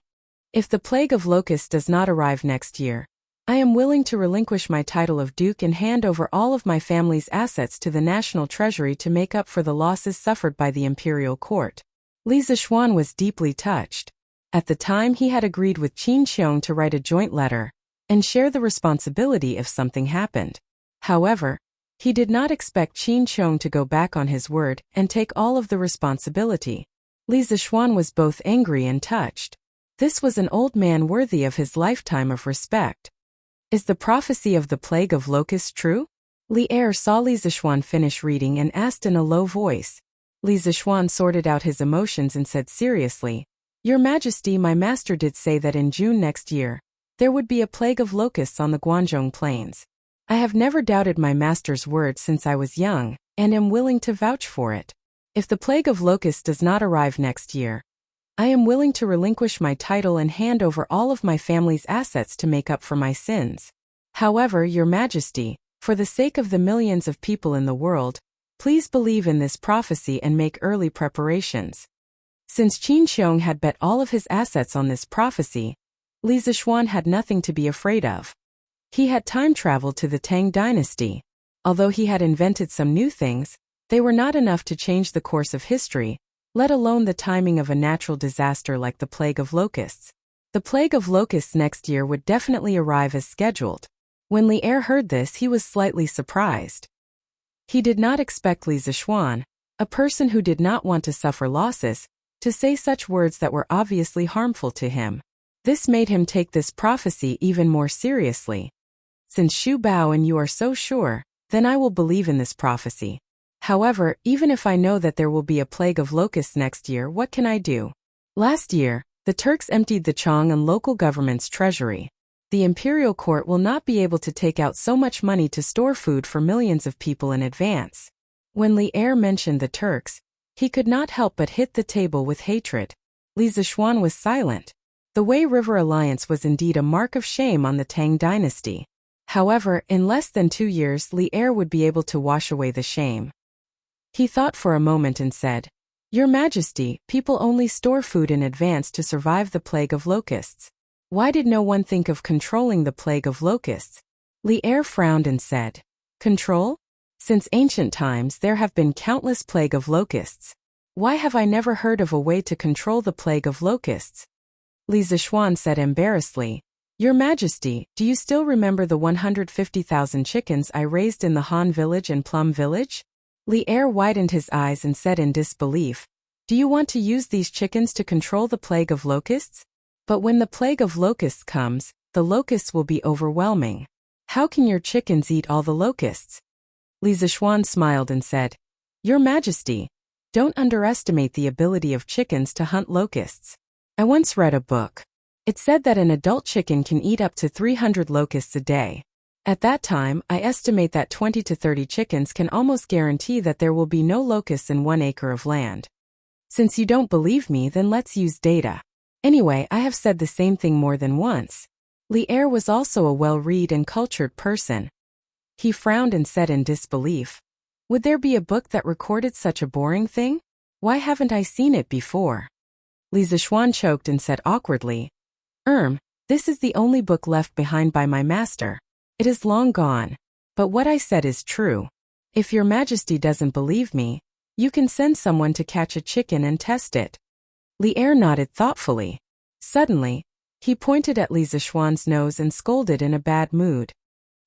If the plague of locusts does not arrive next year, I am willing to relinquish my title of Duke and hand over all of my family's assets to the National Treasury to make up for the losses suffered by the Imperial Court. Li Zishuan was deeply touched. At the time he had agreed with Qin Qiong to write a joint letter and share the responsibility if something happened. However, he did not expect Qin Qiong to go back on his word and take all of the responsibility. Li Zishuan was both angry and touched. This was an old man worthy of his lifetime of respect. Is the prophecy of the plague of locusts true? Li Er saw Li Zishuan finish reading and asked in a low voice. Li Zishuan sorted out his emotions and said seriously, "Your Majesty, my master did say that in June next year, there would be a plague of locusts on the Guanzhong plains. I have never doubted my master's word since I was young, and am willing to vouch for it. If the plague of locusts does not arrive next year, I am willing to relinquish my title and hand over all of my family's assets to make up for my sins." However, Your Majesty, for the sake of the millions of people in the world, please believe in this prophecy and make early preparations. Since Qin Xiong had bet all of his assets on this prophecy, Li Zixuan had nothing to be afraid of. He had time traveled to the Tang dynasty. Although he had invented some new things, they were not enough to change the course of history, let alone the timing of a natural disaster like the plague of locusts. The plague of locusts next year would definitely arrive as scheduled. When Li Er heard this, he was slightly surprised. He did not expect Li Zixuan, a person who did not want to suffer losses, to say such words that were obviously harmful to him. This made him take this prophecy even more seriously. Since Xu Bao and you are so sure, then I will believe in this prophecy. However, even if I know that there will be a plague of locusts next year, what can I do? Last year, the Turks emptied the Chong and local government's treasury. The imperial court will not be able to take out so much money to store food for millions of people in advance. When Li Er mentioned the Turks, he could not help but hit the table with hatred. Li Zixuan was silent. The Wei River alliance was indeed a mark of shame on the Tang dynasty. However, in less than 2 years, Li Er would be able to wash away the shame. He thought for a moment and said, Your Majesty, people only store food in advance to survive the plague of locusts. Why did no one think of controlling the plague of locusts? Li Er frowned and said, Control? Since ancient times there have been countless plague of locusts. Why have I never heard of a way to control the plague of locusts? Li Zixuan said embarrassedly, Your Majesty, do you still remember the 150,000 chickens I raised in the Han village and Plum village? Li Er widened his eyes and said in disbelief, Do you want to use these chickens to control the plague of locusts? But when the plague of locusts comes, the locusts will be overwhelming. How can your chickens eat all the locusts? Li Zixuan smiled and said, Your Majesty, don't underestimate the ability of chickens to hunt locusts. I once read a book. It said that an adult chicken can eat up to 300 locusts a day. At that time, I estimate that 20 to 30 chickens can almost guarantee that there will be no locusts in 1 acre of land. Since you don't believe me, then let's use data. Anyway, I have said the same thing more than once. Li Er was also a well-read and cultured person. He frowned and said in disbelief, Would there be a book that recorded such a boring thing? Why haven't I seen it before? Li Zixuan choked and said awkwardly, This is the only book left behind by my master. It is long gone. But what I said is true. If Your Majesty doesn't believe me, you can send someone to catch a chicken and test it. Li Er nodded thoughtfully. Suddenly, he pointed at Li Zixuan's nose and scolded in a bad mood.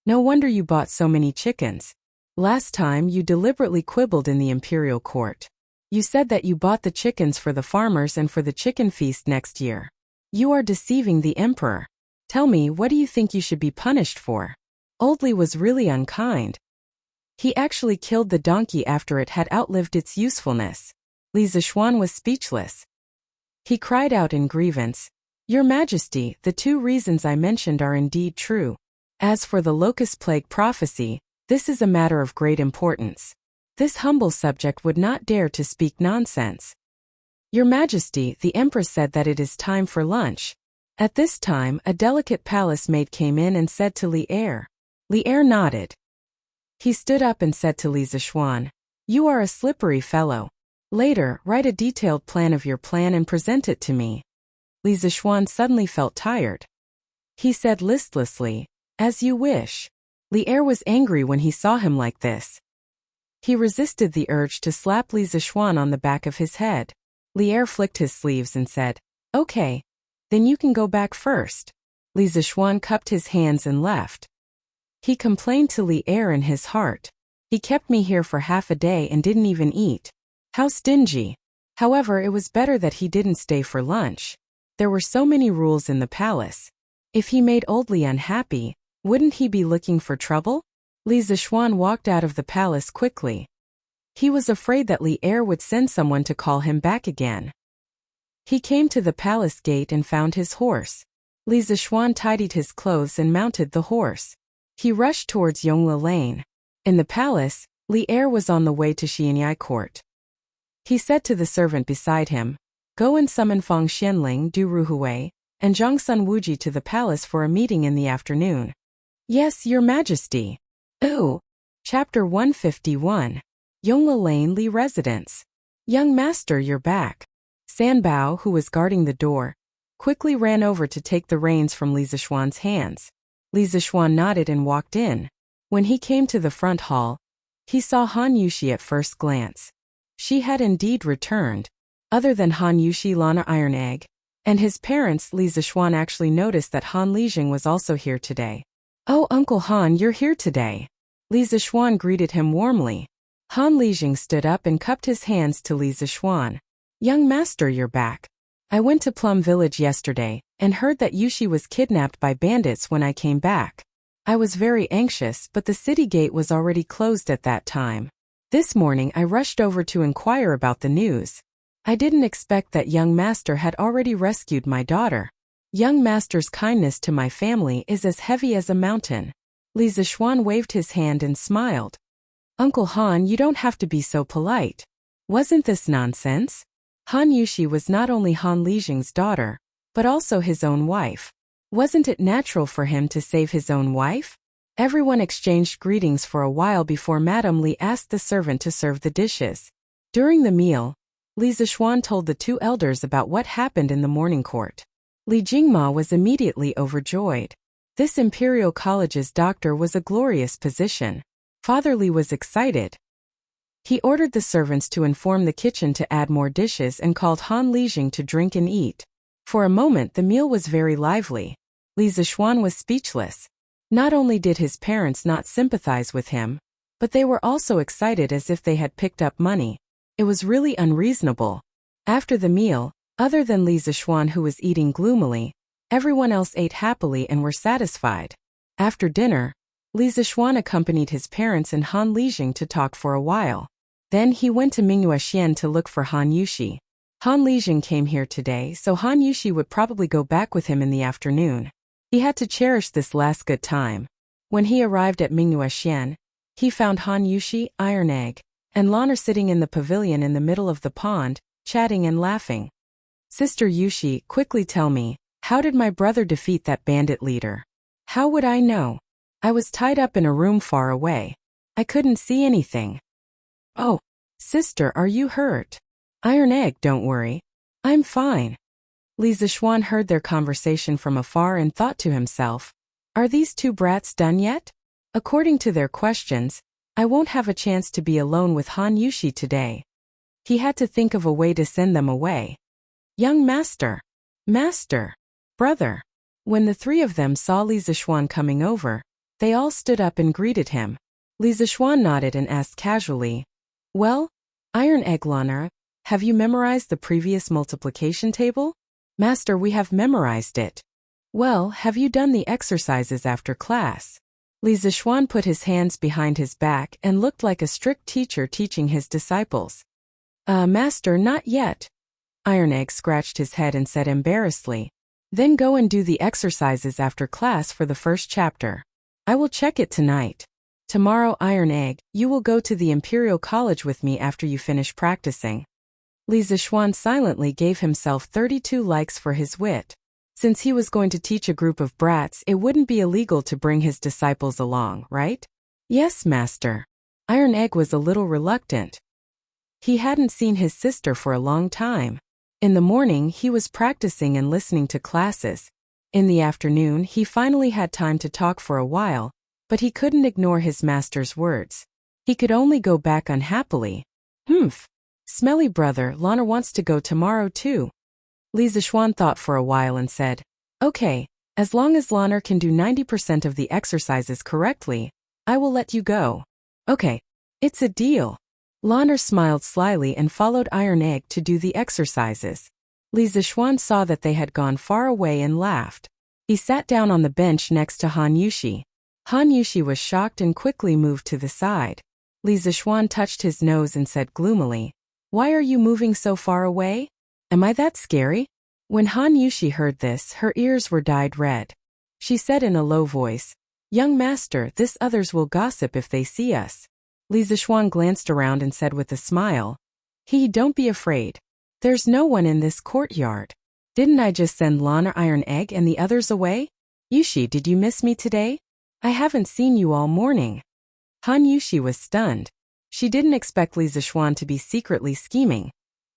No wonder you bought so many chickens. Last time you deliberately quibbled in the imperial court. You said that you bought the chickens for the farmers and for the chicken feast next year. You are deceiving the emperor. Tell me, what do you think you should be punished for? Old Li was really unkind. He actually killed the donkey after it had outlived its usefulness. Li Zixuan was speechless. He cried out in grievance, Your Majesty, the 2 reasons I mentioned are indeed true. As for the locust plague prophecy, this is a matter of great importance. This humble subject would not dare to speak nonsense. Your Majesty, the Empress said that it is time for lunch. At this time, a delicate palace maid came in and said to Li Er. Li Er nodded. He stood up and said to Li Zixuan, You are a slippery fellow. Later, write a detailed plan of your plan and present it to me. Li Zixuan suddenly felt tired. He said listlessly, As you wish. Li Er was angry when he saw him like this. He resisted the urge to slap Li Zixuan on the back of his head. Li Er flicked his sleeves and said, Okay. Then you can go back first. Li Zixuan cupped his hands and left. He complained to Li Er in his heart. He kept me here for half a day and didn't even eat. How stingy. However, it was better that he didn't stay for lunch. There were so many rules in the palace. If he made Old Li unhappy, wouldn't he be looking for trouble? Li Zixuan walked out of the palace quickly. He was afraid that Li Er would send someone to call him back again. He came to the palace gate and found his horse. Li Zixuan tidied his clothes and mounted the horse. He rushed towards Yongla Lane. In the palace, Li Er was on the way to Xianyai court. He said to the servant beside him, Go and summon Fang Xianling du Ruhui and Zhang Sun Wuji to the palace for a meeting in the afternoon. Yes, Your Majesty. Ooh. Chapter 151. Yongla Lane Li Residence. Young master, you're back. Sanbao, who was guarding the door, quickly ran over to take the reins from Li Zixuan's hands. Li Zixuan nodded and walked in. When he came to the front hall, he saw Han Yushi at first glance. She had indeed returned. Other than Han Yushi, Lana Iron Egg, and his parents, Li Zixuan actually noticed that Han Lijing was also here today. Oh, Uncle Han, you're here today. Li Zixuan greeted him warmly. Han Lijing stood up and cupped his hands to Li Zixuan. Young master, you're back. I went to Plum Village yesterday and heard that Yushi was kidnapped by bandits when I came back. I was very anxious, but the city gate was already closed at that time. This morning I rushed over to inquire about the news. I didn't expect that young master had already rescued my daughter. Young master's kindness to my family is as heavy as a mountain. Li Zixuan waved his hand and smiled. Uncle Han, you don't have to be so polite. Wasn't this nonsense? Han Yushi was not only Han Lijing's daughter, but also his own wife. Wasn't it natural for him to save his own wife? Everyone exchanged greetings for a while before Madame Li asked the servant to serve the dishes. During the meal, Li Zixuan told the two elders about what happened in the morning court. Li Jingma was immediately overjoyed. This Imperial College's doctor was a glorious position. Father Li was excited. He ordered the servants to inform the kitchen to add more dishes and called Han Lijing to drink and eat. For a moment the meal was very lively. Li Zixuan was speechless. Not only did his parents not sympathize with him, but they were also excited as if they had picked up money. It was really unreasonable. After the meal, other than Li Zixuan, who was eating gloomily, everyone else ate happily and were satisfied. After dinner, Li Zixuan accompanied his parents and Han Lijing to talk for a while. Then he went to Minghuaxian to look for Han Yushi. Han Lijing came here today, so Han Yushi would probably go back with him in the afternoon. He had to cherish this last good time. When he arrived at Minghuaxian, he found Han Yushi, Iron Egg, and Lana sitting in the pavilion in the middle of the pond, chatting and laughing. Sister Yushi, quickly tell me, how did my brother defeat that bandit leader? How would I know? I was tied up in a room far away. I couldn't see anything. Oh, sister, are you hurt? Iron Egg, don't worry. I'm fine. Li Zixuan heard their conversation from afar and thought to himself, are these two brats done yet? According to their questions, I won't have a chance to be alone with Han Yushi today. He had to think of a way to send them away. Young master, brother. When the three of them saw Li Zixuan coming over, they all stood up and greeted him. Li Zixuan nodded and asked casually, well, Iron Egg Lana, have you memorized the previous multiplication table? Master, we have memorized it. Well, have you done the exercises after class? Li Zixuan put his hands behind his back and looked like a strict teacher teaching his disciples. Master, not yet. Iron Egg scratched his head and said embarrassedly, then go and do the exercises after class for the first chapter. I will check it tonight. Tomorrow, Iron Egg, you will go to the Imperial College with me after you finish practicing. Li Zixuan silently gave himself 32 likes for his wit. Since he was going to teach a group of brats, it wouldn't be illegal to bring his disciples along, right? Yes, master. Iron Egg was a little reluctant. He hadn't seen his sister for a long time. In the morning, he was practicing and listening to classes. In the afternoon, he finally had time to talk for a while, but he couldn't ignore his master's words. He could only go back unhappily. Smelly brother, Lana wants to go tomorrow too. Li Zixuan thought for a while and said, okay, as long as Lana can do 90% of the exercises correctly, I will let you go. Okay, it's a deal. Lana smiled slyly and followed Iron Egg to do the exercises. Li Zixuan saw that they had gone far away and laughed. He sat down on the bench next to Han Yushi. Han Yushi was shocked and quickly moved to the side. Li Zixuan touched his nose and said gloomily, why are you moving so far away? Am I that scary? When Han Yushi heard this, her ears were dyed red. She said in a low voice, young master, this others will gossip if they see us. Li Zixuan glanced around and said with a smile, don't be afraid. There's no one in this courtyard. Didn't I just send Lana Iron Egg and the others away? Yushi, did you miss me today? I haven't seen you all morning. Han Yushi was stunned. She didn't expect Li Zixuan to be secretly scheming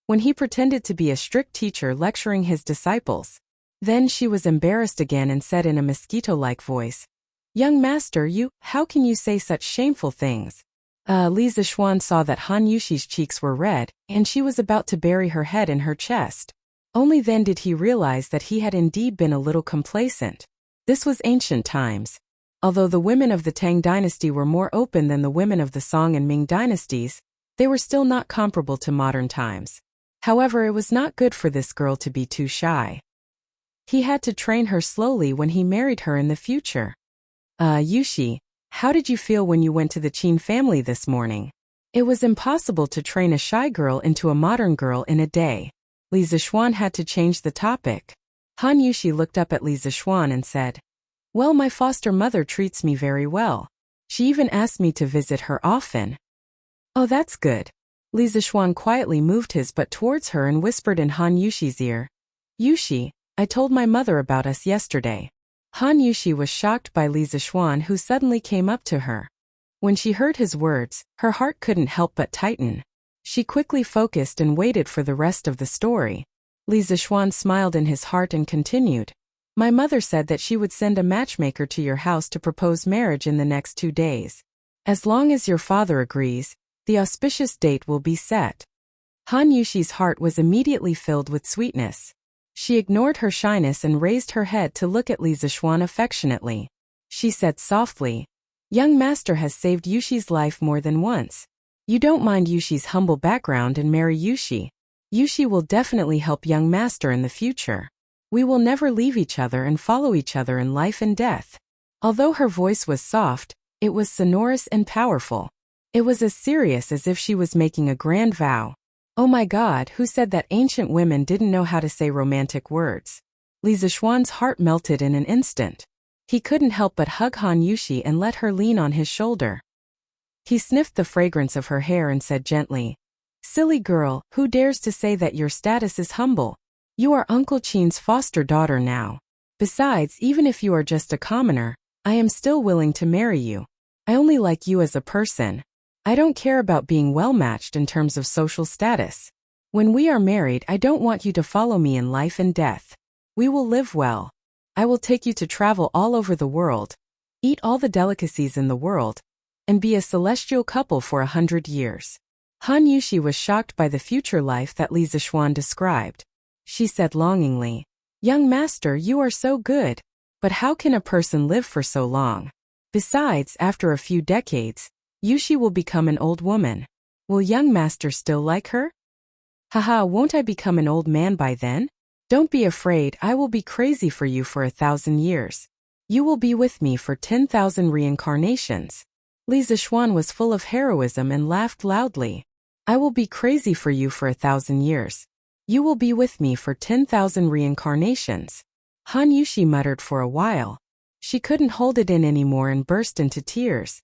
when he pretended to be a strict teacher lecturing his disciples. Then she was embarrassed again and said in a mosquito-like voice, "Young master, how can you say such shameful things?" Li Zixuan saw that Han Yushi's cheeks were red, and she was about to bury her head in her chest. Only then did he realize that he had indeed been a little complacent. This was ancient times. Although the women of the Tang dynasty were more open than the women of the Song and Ming dynasties, they were still not comparable to modern times. However, it was not good for this girl to be too shy. He had to train her slowly when he married her in the future. Yushi, how did you feel when you went to the Qin family this morning? It was impossible to train a shy girl into a modern girl in a day. Li Zixuan had to change the topic. Han Yushi looked up at Li Zixuan and said, "Well, my foster mother treats me very well. She even asked me to visit her often." "Oh, that's good." Li Zixuan quietly moved his butt towards her and whispered in Han Yushi's ear, "Yushi, I told my mother about us yesterday." Han Yushi was shocked by Li Zixuan, who suddenly came up to her. When she heard his words, her heart couldn't help but tighten. She quickly focused and waited for the rest of the story. Li Zixuan smiled in his heart and continued, "My mother said that she would send a matchmaker to your house to propose marriage in the next 2 days. As long as your father agrees, the auspicious date will be set." Han Yushi's heart was immediately filled with sweetness. She ignored her shyness and raised her head to look at Li Zixuan affectionately. She said softly, "Young master has saved Yushi's life more than once. You don't mind Yushi's humble background and marry Yushi. Yushi will definitely help young master in the future. We will never leave each other and follow each other in life and death." Although her voice was soft, it was sonorous and powerful. It was as serious as if she was making a grand vow. Oh my God, who said that ancient women didn't know how to say romantic words? Li Zixuan's heart melted in an instant. He couldn't help but hug Han Yushi and let her lean on his shoulder. He sniffed the fragrance of her hair and said gently, "Silly girl, who dares to say that your status is humble? You are Uncle Qin's foster daughter now. Besides, even if you are just a commoner, I am still willing to marry you. I only like you as a person. I don't care about being well-matched in terms of social status. When we are married, I don't want you to follow me in life and death. We will live well. I will take you to travel all over the world, eat all the delicacies in the world, and be a celestial couple for 100 years. Han Yushi was shocked by the future life that Li Zixuan described. She said longingly, "Young master, you are so good. But how can a person live for so long? Besides, after a few decades, Yushi will become an old woman. Will young master still like her? Haha, won't I become an old man by then? Don't be afraid, I will be crazy for you for 1,000 years. You will be with me for 10,000 reincarnations." Li Zixuan was full of heroism and laughed loudly. "I will be crazy for you for 1,000 years. You will be with me for 10,000 reincarnations." Han Yushi muttered for a while. She couldn't hold it in anymore and burst into tears.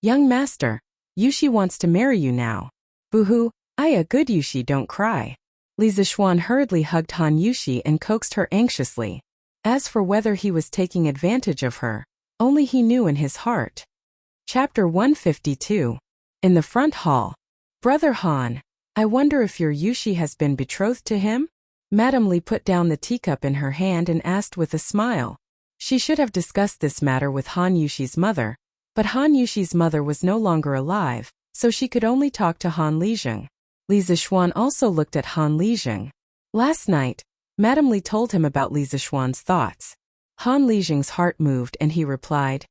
"Young master, Yushi wants to marry you now." "Boo-hoo, a good Yushi, don't cry." Li Zixuan hurriedly hugged Han Yushi and coaxed her anxiously. As for whether he was taking advantage of her, only he knew in his heart. Chapter 152. In the front hall. "Brother Han, I wonder if your Yushi has been betrothed to him?" Madame Li put down the teacup in her hand and asked with a smile. She should have discussed this matter with Han Yushi's mother, but Han Yushi's mother was no longer alive, so she could only talk to Han Lizheng. Li Zixuan also looked at Han Lizheng. Last night, Madame Li told him about Li Zixuan's thoughts. Han Lizheng's heart moved and he replied,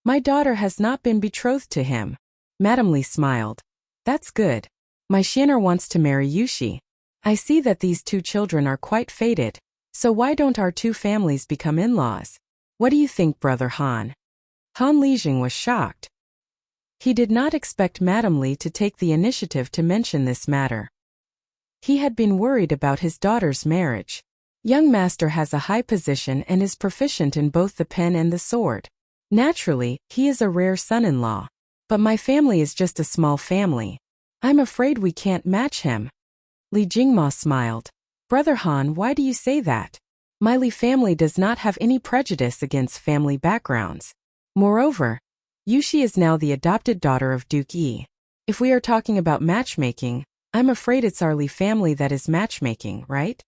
"My daughter has not been betrothed to him." Madame Li smiled. "That's good. My Xianer wants to marry Yushi. I see that these 2 children are quite fated, so why don't our 2 families become in-laws? What do you think, Brother Han?" Han Lizheng was shocked. He did not expect Madame Li to take the initiative to mention this matter. He had been worried about his daughter's marriage. Young master has a high position and is proficient in both the pen and the sword. Naturally, he is a rare son-in-law. But my family is just a small family. I'm afraid we can't match him. Li Jingma smiled. "Brother Han, why do you say that? My Li family does not have any prejudice against family backgrounds. Moreover, Yushi is now the adopted daughter of Duke Yi. If we are talking about matchmaking, I'm afraid it's our Li family that is matchmaking, right?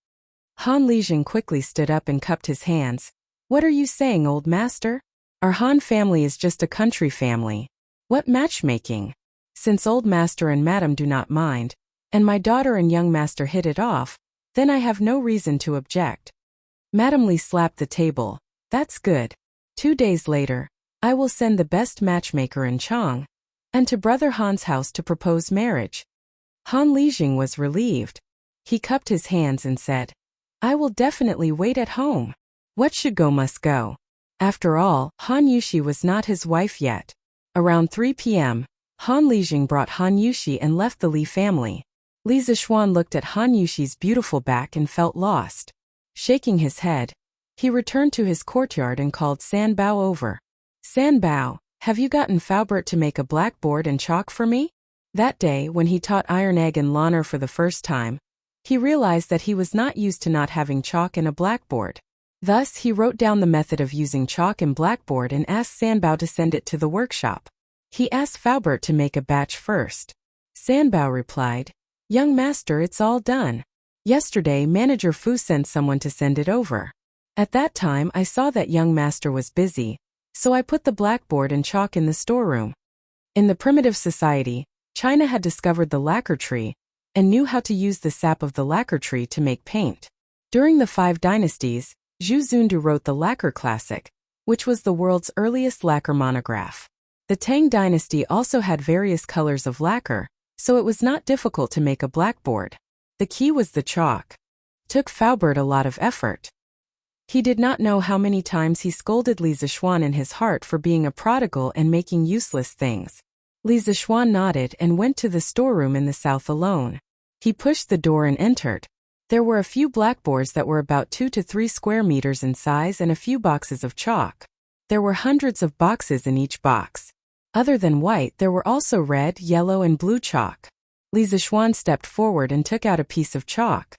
Han Lijing quickly stood up and cupped his hands. What are you saying, old master? Our Han family is just a country family. What matchmaking? Since old master and madam do not mind, and my daughter and young master hit it off, then I have no reason to object. Madam Li slapped the table. That's good. 2 days later, I will send the best matchmaker in Chang, and to brother Han's house to propose marriage. Han Lijing was relieved. He cupped his hands and said, I will definitely wait at home. What should go must go. After all, Han Yushi was not his wife yet. Around 3 p.m., Han Lijing brought Han Yushi and left the Li family. Li Zixuan looked at Han Yushi's beautiful back and felt lost. Shaking his head, he returned to his courtyard and called San Bao over. San Bao, have you gotten Faubert to make a blackboard and chalk for me? That day, when he taught Iron Egg and Lanner for the first time, he realized that he was not used to not having chalk and a blackboard. Thus, he wrote down the method of using chalk and blackboard and asked Sanbao to send it to the workshop. He asked Faubert to make a batch first. Sanbao replied, Young master, it's all done. Yesterday, Manager Fu sent someone to send it over. At that time, I saw that young master was busy, so I put the blackboard and chalk in the storeroom. In the primitive society, China had discovered the lacquer tree and knew how to use the sap of the lacquer tree to make paint. During the 5 dynasties, Zhu Zundu wrote the Lacquer Classic, which was the world's earliest lacquer monograph. The Tang dynasty also had various colors of lacquer, so it was not difficult to make a blackboard. The key was the chalk. Took Faubert a lot of effort. He did not know how many times he scolded Li Zixuan in his heart for being a prodigal and making useless things. Li Zixuan nodded and went to the storeroom in the south alone. He pushed the door and entered. There were a few blackboards that were about 2 to 3 square meters in size and a few boxes of chalk. There were hundreds of boxes in each box. Other than white, there were also red, yellow, and blue chalk. Li Zixuan stepped forward and took out a piece of chalk.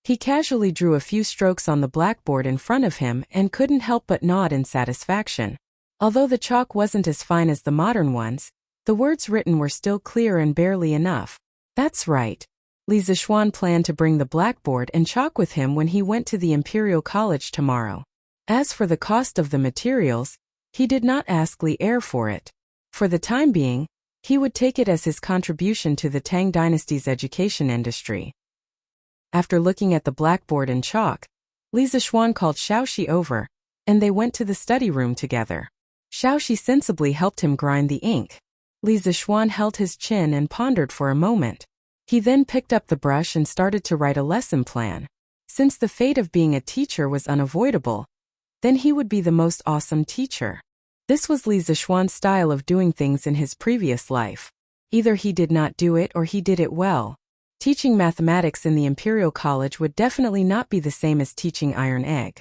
He casually drew a few strokes on the blackboard in front of him and couldn't help but nod in satisfaction. Although the chalk wasn't as fine as the modern ones, the words written were still clear and barely enough. That's right. Li Zixuan planned to bring the blackboard and chalk with him when he went to the Imperial College tomorrow. As for the cost of the materials, he did not ask Li Er for it. For the time being, he would take it as his contribution to the Tang dynasty's education industry. After looking at the blackboard and chalk, Li Zixuan called Xiaoxi over, and they went to the study room together. Xiaoxi sensibly helped him grind the ink. Li Zixuan held his chin and pondered for a moment. He then picked up the brush and started to write a lesson plan. Since the fate of being a teacher was unavoidable, then he would be the most awesome teacher. This was Li Zixuan's style of doing things in his previous life. Either he did not do it or he did it well. Teaching mathematics in the Imperial College would definitely not be the same as teaching Iron Egg.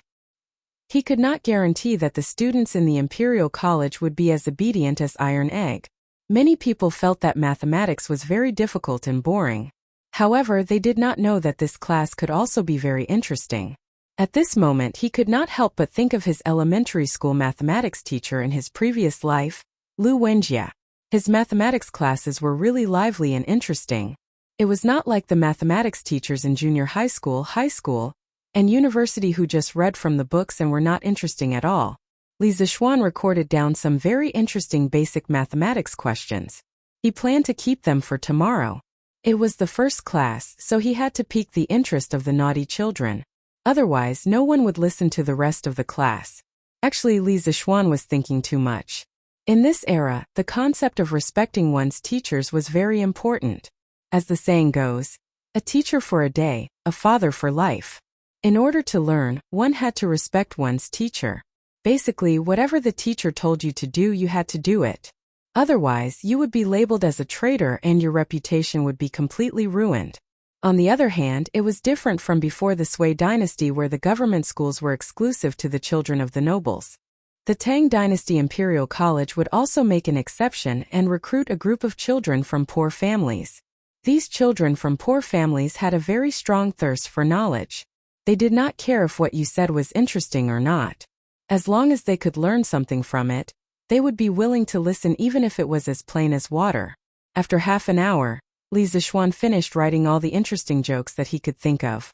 He could not guarantee that the students in the Imperial College would be as obedient as Iron Egg. Many people felt that mathematics was very difficult and boring. However, they did not know that this class could also be very interesting. At this moment, he could not help but think of his elementary school mathematics teacher in his previous life, Lu Wenjia. His mathematics classes were really lively and interesting. It was not like the mathematics teachers in junior high school, and university who just read from the books and were not interesting at all. Li Zixuan recorded down some very interesting basic mathematics questions. He planned to keep them for tomorrow. It was the first class, so he had to pique the interest of the naughty children. Otherwise, no one would listen to the rest of the class. Actually, Li Zixuan was thinking too much. In this era, the concept of respecting one's teachers was very important. As the saying goes, a teacher for a day, a father for life. In order to learn, one had to respect one's teacher. Basically, whatever the teacher told you to do, you had to do it. Otherwise, you would be labeled as a traitor and your reputation would be completely ruined. On the other hand, it was different from before the Sui dynasty where the government schools were exclusive to the children of the nobles. The Tang dynasty Imperial College would also make an exception and recruit a group of children from poor families. These children from poor families had a very strong thirst for knowledge. They did not care if what you said was interesting or not. As long as they could learn something from it, They would be willing to listen even if it was as plain as water. After half an hour, Li Zixuan finished writing all the interesting jokes that he could think of.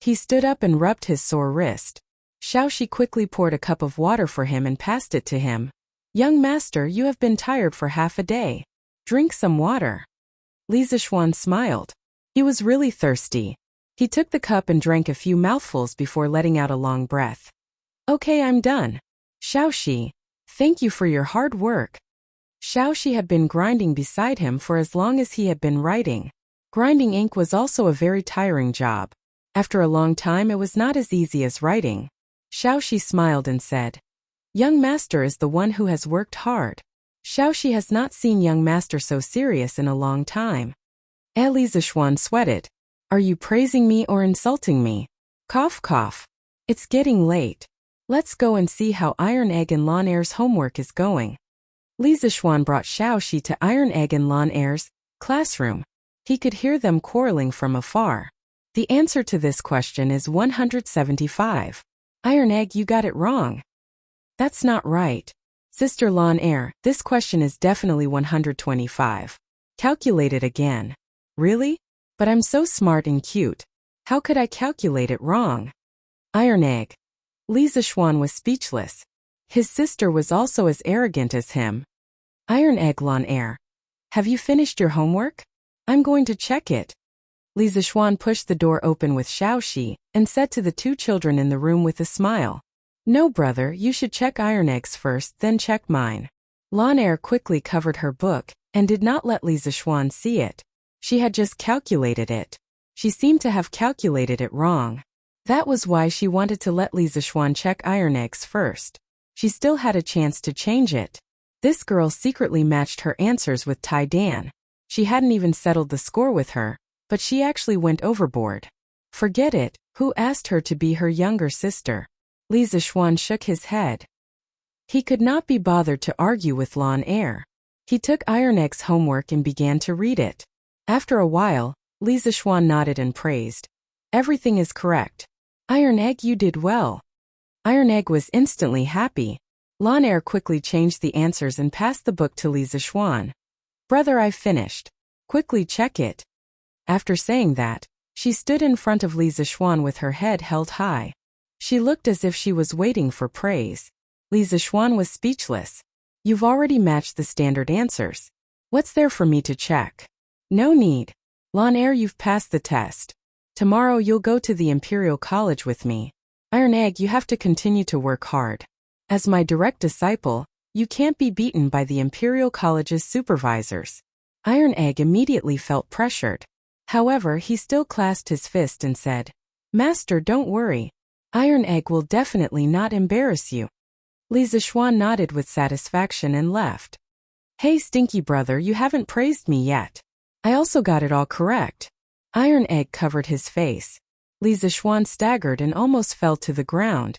He stood up and rubbed his sore wrist. Xiaoxi quickly poured a cup of water for him and passed it to him. "Young master, you have been tired for half a day. Drink some water." Li Zixuan smiled. He was really thirsty. He took the cup and drank a few mouthfuls before letting out a long breath. "Okay, I'm done. Xiaoxi, thank you for your hard work." Xiaoxi had been grinding beside him for as long as he had been writing. Grinding ink was also a very tiring job. After a long time, it was not as easy as writing. Xiaoxi smiled and said, "Young master is the one who has worked hard." Xiaoxi has not seen young master so serious in a long time. Li Zixuan sweated. "Are you praising me or insulting me?" Cough cough. "It's getting late. Let's go and see how Iron Egg and Lawn Air's homework is going." Li Zixuan brought Xiaoxi to Iron Egg and Lawn Air's classroom. He could hear them quarreling from afar. The answer to this question is 175. Iron Egg, you got it wrong. That's not right. Sister Lawn Air, this question is definitely 125. Calculate it again. Really? But I'm so smart and cute. How could I calculate it wrong? Iron Egg. Li Zixuan was speechless. His sister was also as arrogant as him. Iron Egg, Lawn Air. Have you finished your homework? I'm going to check it. Li Zixuan pushed the door open with Xiaoxi and said to the two children in the room with a smile, "No, brother, you should check Iron Eggs first, then check mine." Lawn Air quickly covered her book and did not let Li Zixuan see it. She had just calculated it. She seemed to have calculated it wrong. That was why she wanted to let Li Zixuan check Iron Eggs first. She still had a chance to change it. This girl secretly matched her answers with Tai Dan. She hadn't even settled the score with her, but she actually went overboard. Forget it, who asked her to be her younger sister? Li Zixuan shook his head. He could not be bothered to argue with Lawn Air. He took Iron Egg's homework and began to read it. After a while, Li Zixuan nodded and praised. "Everything is correct. Iron Egg, you did well." Iron Egg was instantly happy. Lawn Air quickly changed the answers and passed the book to Li Zixuan. "Brother, I've finished. Quickly check it." After saying that, she stood in front of Li Zixuan with her head held high. She looked as if she was waiting for praise. Li Zixuan was speechless. "You've already matched the standard answers. What's there for me to check?" "No need. Lawn Air, you've passed the test. Tomorrow you'll go to the Imperial College with me. Iron Egg, you have to continue to work hard. As my direct disciple, you can't be beaten by the Imperial College's supervisors." Iron Egg immediately felt pressured. However, he still clasped his fist and said, "Master, don't worry. Iron Egg will definitely not embarrass you." Li Zixuan nodded with satisfaction and left. "Hey, stinky brother, you haven't praised me yet. I also got it all correct." Iron Egg covered his face. Li Zixuan staggered and almost fell to the ground.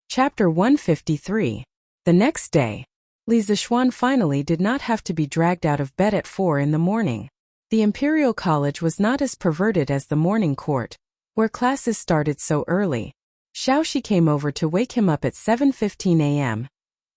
Chapter 153. The next day, Li Zixuan finally did not have to be dragged out of bed at 4 in the morning. The Imperial College was not as perverted as the morning court, where classes started so early. Xiaoxi came over to wake him up at 7:15 a.m.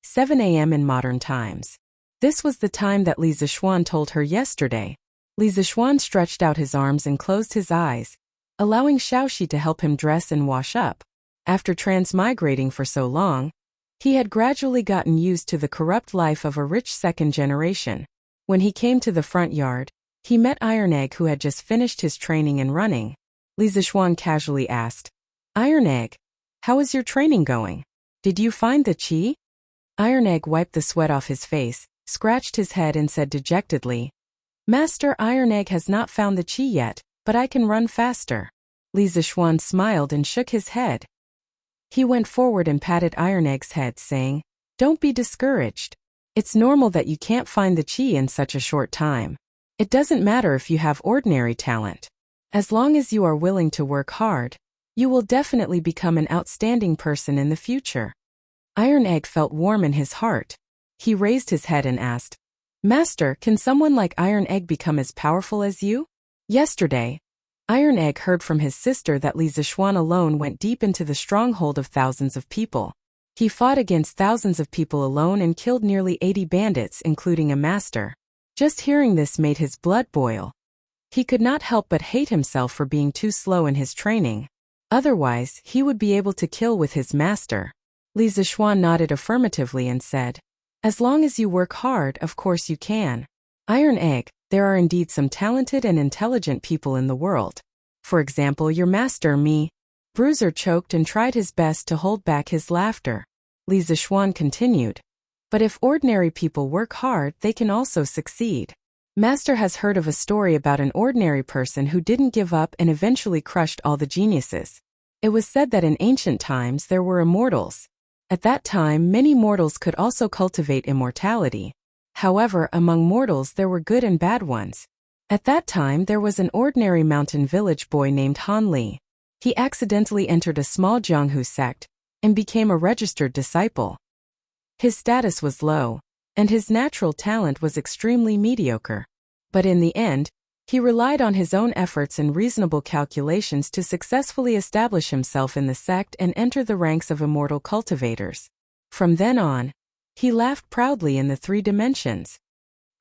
7 a.m. in modern times. This was the time that Li Zixuan told her yesterday. Li Zixuan stretched out his arms and closed his eyes, allowing Xiaoxi to help him dress and wash up. After transmigrating for so long, he had gradually gotten used to the corrupt life of a rich second generation. When he came to the front yard, he met Iron Egg, who had just finished his training and running. Li Zixuan casually asked, "Iron Egg, how is your training going? Did you find the chi?" Iron Egg wiped the sweat off his face, scratched his head and said dejectedly, "Master, Iron Egg has not found the chi yet, but I can run faster." Li Zixuan smiled and shook his head. He went forward and patted Iron Egg's head, saying, "Don't be discouraged. It's normal that you can't find the chi in such a short time. It doesn't matter if you have ordinary talent. As long as you are willing to work hard, you will definitely become an outstanding person in the future." Iron Egg felt warm in his heart. He raised his head and asked, "Master, can someone like Iron Egg become as powerful as you?" Yesterday, Iron Egg heard from his sister that Li Zixuan alone went deep into the stronghold of thousands of people. He fought against thousands of people alone and killed nearly 80 bandits, including a master. Just hearing this made his blood boil. He could not help but hate himself for being too slow in his training. Otherwise, he would be able to kill with his master. Li Zixuan nodded affirmatively and said, "As long as you work hard, of course you can. Iron Egg, there are indeed some talented and intelligent people in the world. For example, your master, me." Bruiser choked and tried his best to hold back his laughter. Li Zixuan continued, "But if ordinary people work hard, they can also succeed. Master has heard of a story about an ordinary person who didn't give up and eventually crushed all the geniuses. It was said that in ancient times there were immortals. At that time, many mortals could also cultivate immortality. However, among mortals there were good and bad ones. At that time there was an ordinary mountain village boy named Han Li. He accidentally entered a small Jianghu sect and became a registered disciple. His status was low, and his natural talent was extremely mediocre. But in the end, he relied on his own efforts and reasonable calculations to successfully establish himself in the sect and enter the ranks of immortal cultivators. From then on, he laughed proudly in the 3 dimensions.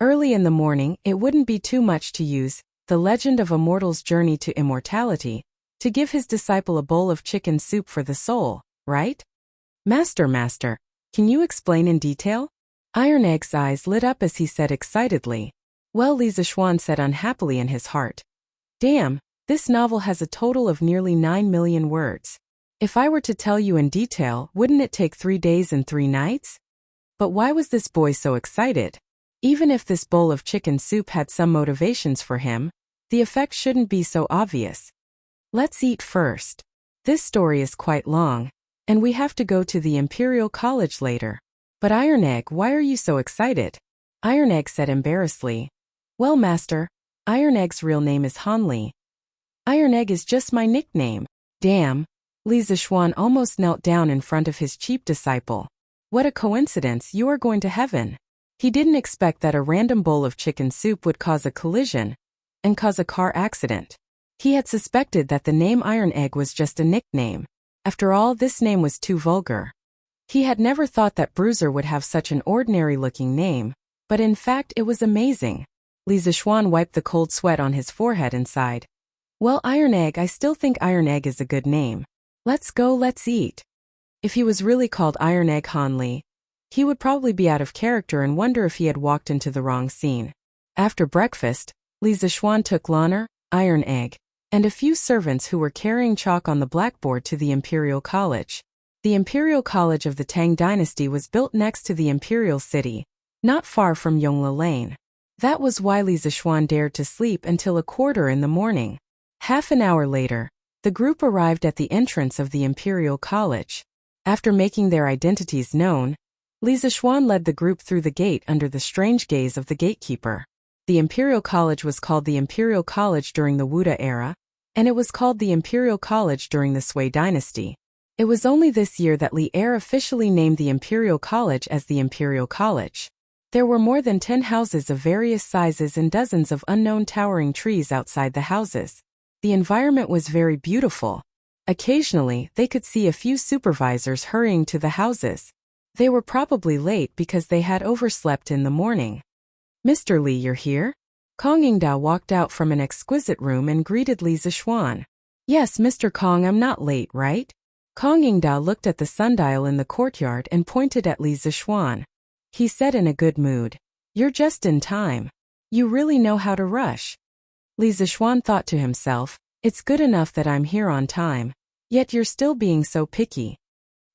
Early in the morning, it wouldn't be too much to use The Legend of a Mortal's Journey to Immortality to give his disciple a bowl of chicken soup for the soul, right? Master, can you explain in detail?" Iron Egg's eyes lit up as he said excitedly. "Well," Li Zixuan said unhappily in his heart. "Damn, this novel has a total of nearly 9 million words. If I were to tell you in detail, wouldn't it take 3 days and 3 nights? But why was this boy so excited? Even if this bowl of chicken soup had some motivations for him, the effect shouldn't be so obvious. Let's eat first. This story is quite long, and we have to go to the Imperial College later. But Iron Egg, why are you so excited?" Iron Egg said embarrassedly, "Well, Master, Iron Egg's real name is Han Li. Iron Egg is just my nickname." Damn, Li Zixuan almost knelt down in front of his cheap disciple. What a coincidence, you are going to heaven. He didn't expect that a random bowl of chicken soup would cause a collision and cause a car accident. He had suspected that the name Iron Egg was just a nickname. After all, this name was too vulgar. He had never thought that Bruiser would have such an ordinary-looking name, but in fact it was amazing. Li Zixuan wiped the cold sweat on his forehead and sighed. "Well, Iron Egg, I still think Iron Egg is a good name. Let's go, let's eat." If he was really called Iron Egg Han Li, he would probably be out of character and wonder if he had walked into the wrong scene. After breakfast, Li Zixuan took Lanner, Iron Egg, and a few servants who were carrying chalk on the blackboard to the Imperial College. The Imperial College of the Tang Dynasty was built next to the Imperial City, not far from Yongla Lane. That was why Li Zixuan dared to sleep until 1:15 in the morning. Half an hour later, the group arrived at the entrance of the Imperial College. After making their identities known, Li Zixuan led the group through the gate under the strange gaze of the gatekeeper. The Imperial College was called the Imperial College during the Wuda era, and it was called the Imperial College during the Sui Dynasty. It was only this year that Li Er officially named the Imperial College as the Imperial College. There were more than 10 houses of various sizes and dozens of unknown towering trees outside the houses. The environment was very beautiful. Occasionally, they could see a few supervisors hurrying to the houses. They were probably late because they had overslept in the morning. "Mr. Li, you're here?" Kong Yingdao walked out from an exquisite room and greeted Li Zixuan. "Yes, Mr. Kong, I'm not late, right?" Kong Yingdao looked at the sundial in the courtyard and pointed at Li Zixuan. He said in a good mood, "You're just in time. You really know how to rush." Li Zixuan thought to himself, "It's good enough that I'm here on time, yet you're still being so picky.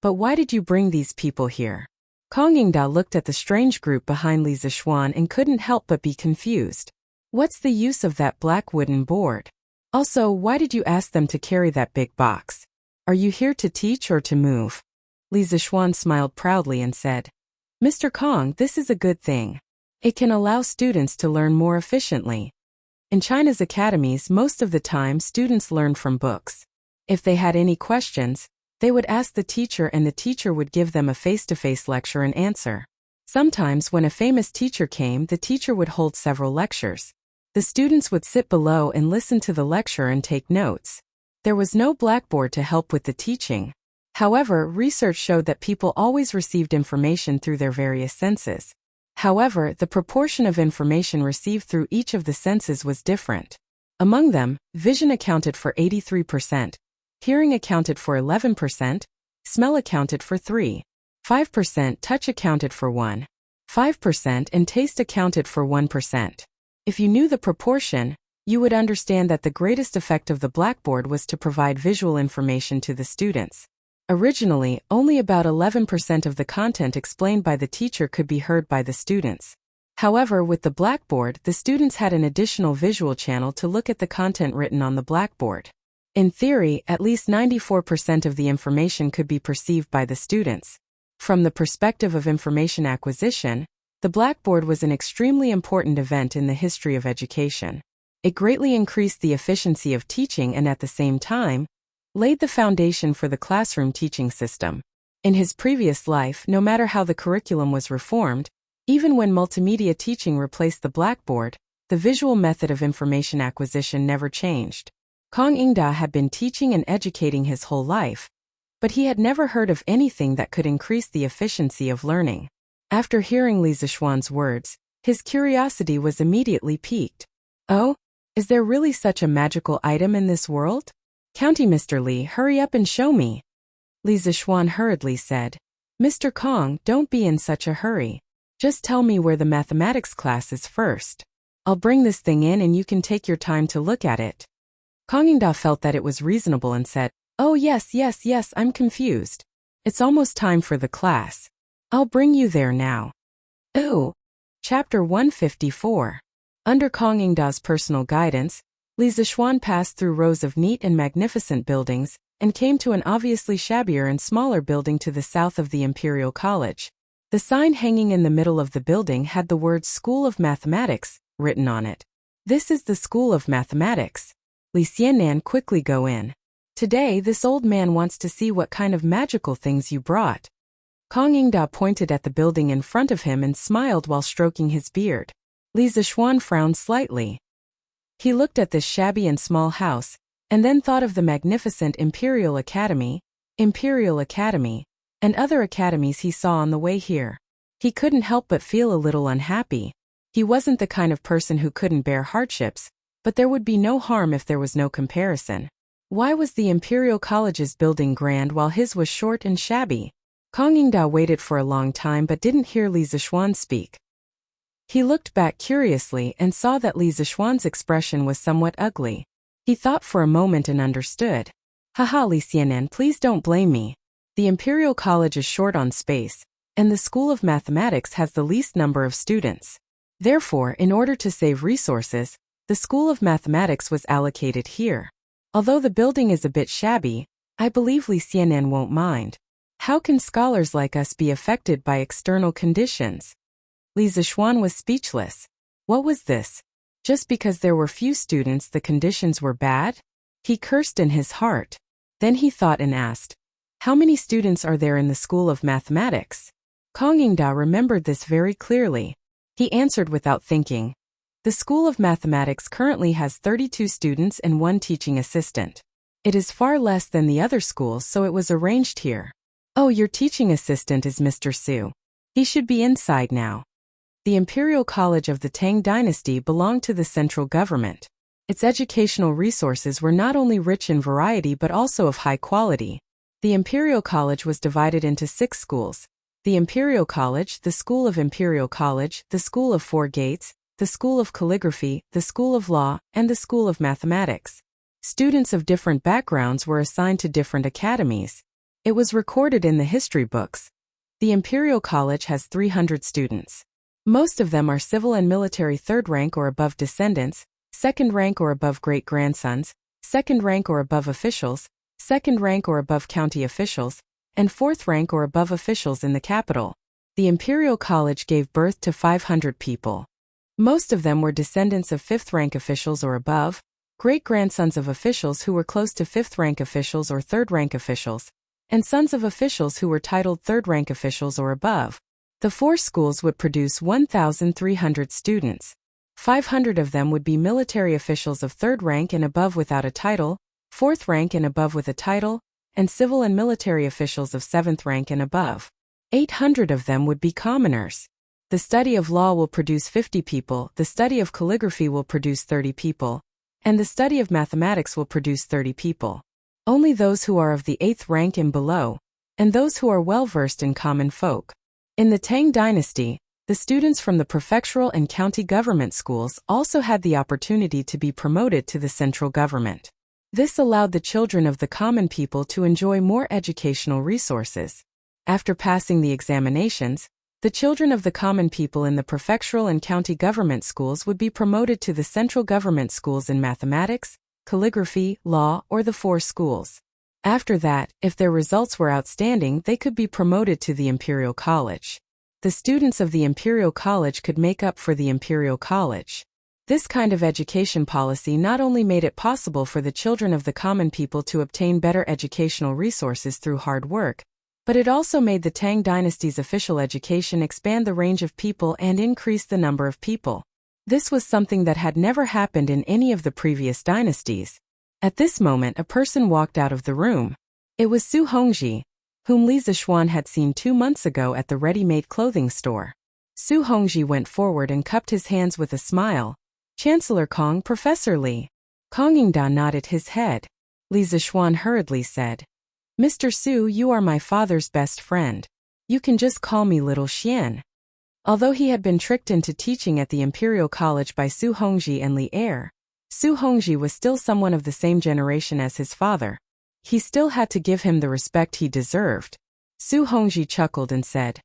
But why did you bring these people here?" Kong Yingdao looked at the strange group behind Li Zixuan and couldn't help but be confused. What's the use of that black wooden board? Also, why did you ask them to carry that big box? Are you here to teach or to move? Li Zixuan smiled proudly and said, "Mr. Kong, this is a good thing. It can allow students to learn more efficiently. In China's academies, most of the time students learn from books. If they had any questions, they would ask the teacher and the teacher would give them a face-to-face lecture and answer. Sometimes when a famous teacher came, the teacher would hold several lectures. The students would sit below and listen to the lecture and take notes. There was no blackboard to help with the teaching. However, research showed that people always received information through their various senses. However, the proportion of information received through each of the senses was different. Among them, vision accounted for 83%, hearing accounted for 11%, smell accounted for 3.5%, touch accounted for 1.5%, and taste accounted for 1%. If you knew the proportion, you would understand that the greatest effect of the blackboard was to provide visual information to the students. Originally, only about 11% of the content explained by the teacher could be heard by the students. However, with the blackboard, the students had an additional visual channel to look at the content written on the blackboard. In theory, at least 94% of the information could be perceived by the students. From the perspective of information acquisition, the blackboard was an extremely important event in the history of education. It greatly increased the efficiency of teaching and at the same time, laid the foundation for the classroom teaching system. In his previous life, no matter how the curriculum was reformed, even when multimedia teaching replaced the blackboard, the visual method of information acquisition never changed. Kong Ingda had been teaching and educating his whole life, but he had never heard of anything that could increase the efficiency of learning. After hearing Li Zixuan's words, his curiosity was immediately piqued. Oh, is there really such a magical item in this world? County Mr. Li, hurry up and show me. Li Zixuan hurriedly said. Mr. Kong, don't be in such a hurry. Just tell me where the mathematics class is first. I'll bring this thing in and you can take your time to look at it. Kong Ingda felt that it was reasonable and said, Oh yes, I'm confused. It's almost time for the class. I'll bring you there now. Ooh. Chapter 154. Under Kong Ingda's personal guidance, Li Zixuan passed through rows of neat and magnificent buildings, and came to an obviously shabbier and smaller building to the south of the Imperial College. The sign hanging in the middle of the building had the words School of Mathematics written on it. This is the School of Mathematics. Li Xianan, quickly go in. Today this old man wants to see what kind of magical things you brought. Kong Ingda pointed at the building in front of him and smiled while stroking his beard. Li Zixuan frowned slightly. He looked at this shabby and small house, and then thought of the magnificent Imperial Academy, and other academies he saw on the way here. He couldn't help but feel a little unhappy. He wasn't the kind of person who couldn't bear hardships, but there would be no harm if there was no comparison. Why was the Imperial College's building grand while his was short and shabby? Kong Ingda waited for a long time but didn't hear Li Zixuan speak. He looked back curiously and saw that Li Zixuan's expression was somewhat ugly. He thought for a moment and understood. Haha, Li Xianan, please don't blame me. The Imperial College is short on space, and the School of Mathematics has the least number of students. Therefore, in order to save resources, the School of Mathematics was allocated here. Although the building is a bit shabby, I believe Li Xianan won't mind. How can scholars like us be affected by external conditions? Li Zixuan was speechless. What was this? Just because there were few students the conditions were bad? He cursed in his heart. Then he thought and asked, How many students are there in the School of Mathematics? Kong Ingda remembered this very clearly. He answered without thinking. The School of Mathematics currently has 32 students and 1 teaching assistant. It is far less than the other schools, so it was arranged here. Oh, your teaching assistant is Mr. Su. He should be inside now. The Imperial College of the Tang Dynasty belonged to the central government. Its educational resources were not only rich in variety but also of high quality. The Imperial College was divided into 6 schools. The Imperial College, the School of Imperial College, the School of Four Gates, the School of Calligraphy, the School of Law, and the School of Mathematics. Students of different backgrounds were assigned to different academies. It was recorded in the history books. The Imperial College has 300 students. Most of them are civil and military 3rd rank or above descendants, 2nd rank or above great-grandsons, 2nd rank or above officials, 2nd rank or above county officials, and 4th rank or above officials in the capital. The Imperial College gave birth to 500 people. Most of them were descendants of 5th rank officials or above, great-grandsons of officials who were close to 5th rank officials or 3rd rank officials, and sons of officials who were titled 3rd rank officials or above. The 4 schools would produce 1,300 students. 500 of them would be military officials of 3rd rank and above without a title, 4th rank and above with a title, and civil and military officials of 7th rank and above. 800 of them would be commoners. The study of law will produce 50 people, the study of calligraphy will produce 30 people, and the study of mathematics will produce 30 people. Only those who are of the 8th rank and below, and those who are well-versed in common folk. In the Tang dynasty, the students from the prefectural and county government schools also had the opportunity to be promoted to the central government. This allowed the children of the common people to enjoy more educational resources. After passing the examinations, the children of the common people in the prefectural and county government schools would be promoted to the central government schools in mathematics, calligraphy, law, or the 4 schools. After that, if their results were outstanding, they could be promoted to the Imperial College. The students of the Imperial College could make up for the Imperial College. This kind of education policy not only made it possible for the children of the common people to obtain better educational resources through hard work, but it also made the Tang dynasty's official education expand the range of people and increase the number of people. This was something that had never happened in any of the previous dynasties. At this moment, a person walked out of the room. It was Su Hongji, whom Li Zixuan had seen 2 months ago at the ready-made clothing store. Su Hongji went forward and cupped his hands with a smile. "Chancellor Kong, Professor Li." Kong Yingda nodded his head. Li Zixuan hurriedly said, "Mr. Su, you are my father's best friend. You can just call me Little Xian." Although he had been tricked into teaching at the Imperial College by Su Hongji and Li Er, Su Hongji was still someone of the same generation as his father. He still had to give him the respect he deserved. Su Hongji chuckled and said,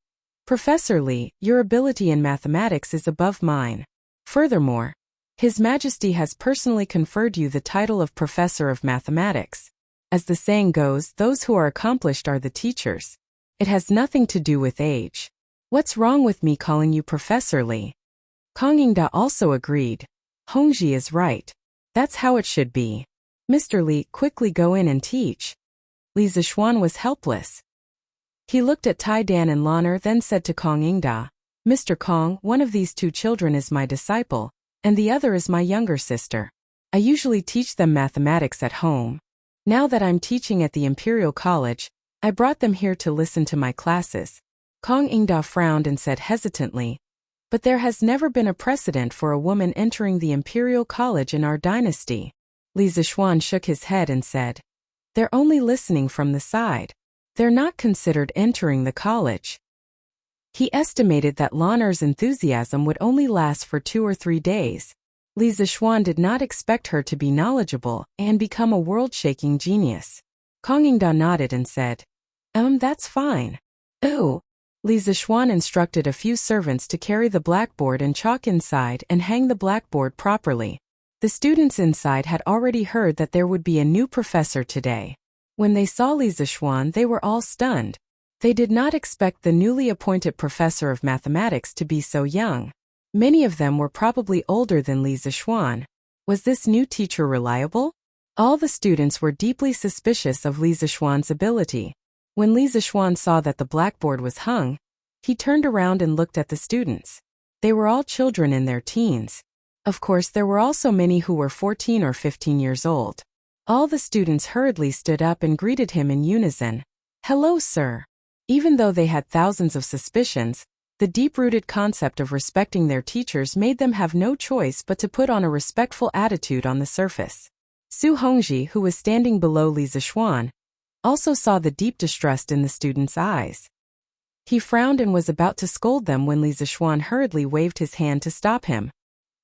"Professor Li, your ability in mathematics is above mine. Furthermore, His Majesty has personally conferred you the title of Professor of Mathematics. As the saying goes, those who are accomplished are the teachers. It has nothing to do with age. What's wrong with me calling you Professor Li?" Kong Yingda also agreed. "Hongji is right. That's how it should be. Mr. Li, quickly go in and teach." Li Zixuan was helpless. He looked at Tai Dan and Lan'er, then said to Kong Yingda, "Mr. Kong, one of these 2 children is my disciple, and the other is my younger sister. I usually teach them mathematics at home. Now that I'm teaching at the Imperial College, I brought them here to listen to my classes." Kong Yingda frowned and said hesitantly, "But there has never been a precedent for a woman entering the Imperial College in our dynasty." Li Zixuan shook his head and said, "They're only listening from the side. They're not considered entering the college." He estimated that Lan'er's enthusiasm would only last for 2 or 3 days. Li Zixuan did not expect her to be knowledgeable and become a world-shaking genius. Kong Yingda nodded and said, That's fine." "Ooh." Li Zixuan instructed a few servants to carry the blackboard and chalk inside and hang the blackboard properly. The students inside had already heard that there would be a new professor today. When they saw Li Zixuan, they were all stunned. They did not expect the newly appointed professor of mathematics to be so young. Many of them were probably older than Li Zixuan. Was this new teacher reliable? All the students were deeply suspicious of Li Zixuan's ability. When Li Zixuan saw that the blackboard was hung, he turned around and looked at the students. They were all children in their teens. Of course, there were also many who were 14 or 15 years old. All the students hurriedly stood up and greeted him in unison. "Hello, sir." Even though they had thousands of suspicions, the deep-rooted concept of respecting their teachers made them have no choice but to put on a respectful attitude on the surface. Su Hongji, who was standing below Li Zixuan, also saw the deep distrust in the students' eyes. He frowned and was about to scold them when Li Zixuan hurriedly waved his hand to stop him.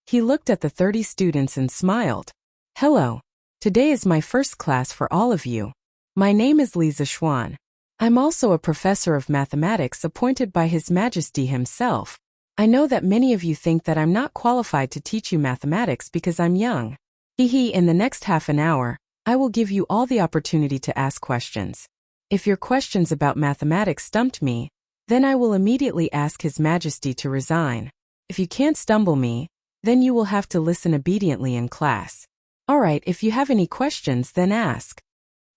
He looked at the 30 students and smiled. "Hello. Today is my first class for all of you. My name is Li Zixuan. I'm also a professor of mathematics appointed by His Majesty himself. I know that many of you think that I'm not qualified to teach you mathematics because I'm young. In the next half an hour, I will give you all the opportunity to ask questions. If your questions about mathematics stumped me, then I will immediately ask His Majesty to resign. If you can't stumble me, then you will have to listen obediently in class. All right, if you have any questions, then ask."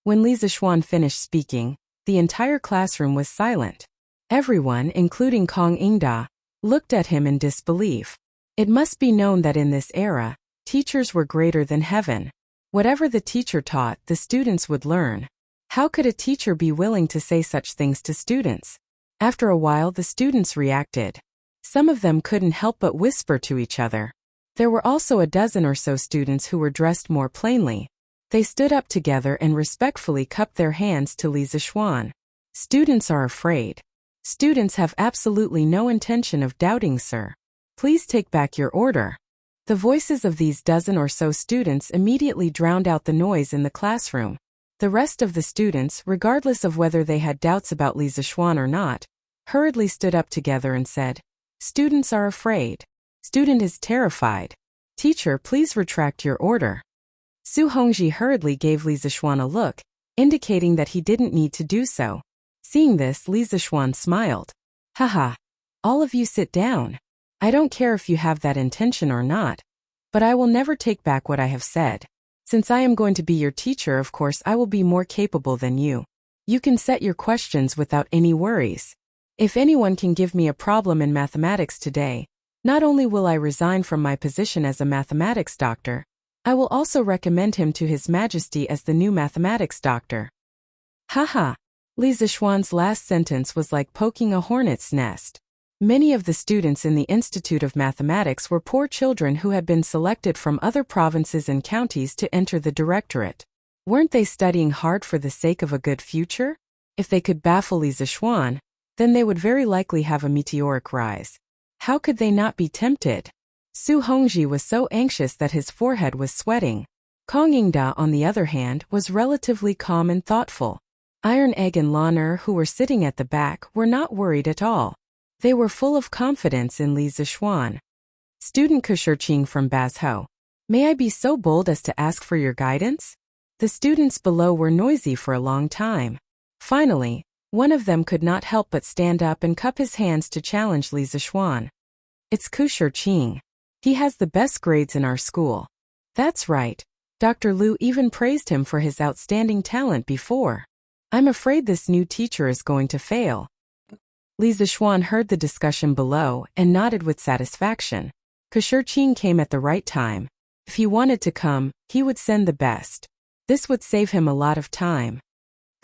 When Li Zixuan finished speaking, the entire classroom was silent. Everyone, including Kong Yingda, looked at him in disbelief. It must be known that in this era, teachers were greater than heaven. Whatever the teacher taught, the students would learn. How could a teacher be willing to say such things to students? After a while, the students reacted. Some of them couldn't help but whisper to each other. There were also a dozen or so students who were dressed more plainly. They stood up together and respectfully cupped their hands to Li Zixuan. Students are afraid. Students have absolutely no intention of doubting, sir. Please take back your order. The voices of these dozen or so students immediately drowned out the noise in the classroom. The rest of the students, regardless of whether they had doubts about Li Zixuan or not, hurriedly stood up together and said, "Students are afraid. Student is terrified. Teacher, please retract your order." Su Hongji hurriedly gave Li Zixuan a look, indicating that he didn't need to do so. Seeing this, Li Zixuan smiled. "Haha. All of you sit down. I don't care if you have that intention or not, but I will never take back what I have said. Since I am going to be your teacher, of course I will be more capable than you. You can set your questions without any worries. If anyone can give me a problem in mathematics today, not only will I resign from my position as a mathematics doctor, I will also recommend him to His Majesty as the new mathematics doctor." Haha. Li Zixuan's last sentence was like poking a hornet's nest. Many of the students in the Institute of Mathematics were poor children who had been selected from other provinces and counties to enter the directorate. Weren't they studying hard for the sake of a good future? If they could baffle Li Zixuan, then they would very likely have a meteoric rise. How could they not be tempted? Su Hongji was so anxious that his forehead was sweating. Kong Yingda, on the other hand, was relatively calm and thoughtful. Iron Egg and Lan'er, who were sitting at the back, were not worried at all. They were full of confidence in Li Zixuan. Student Kushirqing from Bazhou. May I be so bold as to ask for your guidance? The students below were noisy for a long time. Finally, one of them could not help but stand up and cup his hands to challenge Li Zixuan. "It's Kushirqing. He has the best grades in our school." "That's right. Dr. Liu even praised him for his outstanding talent before. I'm afraid this new teacher is going to fail." Li Zixuan heard the discussion below and nodded with satisfaction. Kushirqing came at the right time. If he wanted to come, he would send the best. This would save him a lot of time.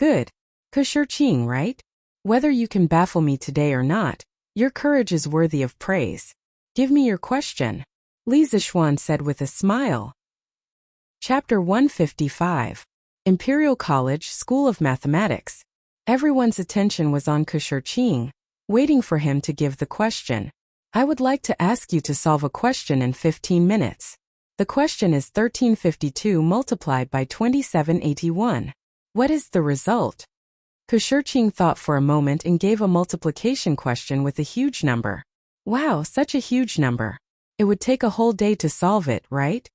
"Good. Kushirqing, right? Whether you can baffle me today or not, your courage is worthy of praise. Give me your question," Li Zixuan said with a smile. Chapter 155. Imperial College School of Mathematics. Everyone's attention was on Kushirqing, waiting for him to give the question. "I would like to ask you to solve a question in 15 minutes. The question is 1352 multiplied by 2781. What is the result?" Kushirqing thought for a moment and gave a multiplication question with a huge number. "Wow, such a huge number. It would take a whole day to solve it, right?"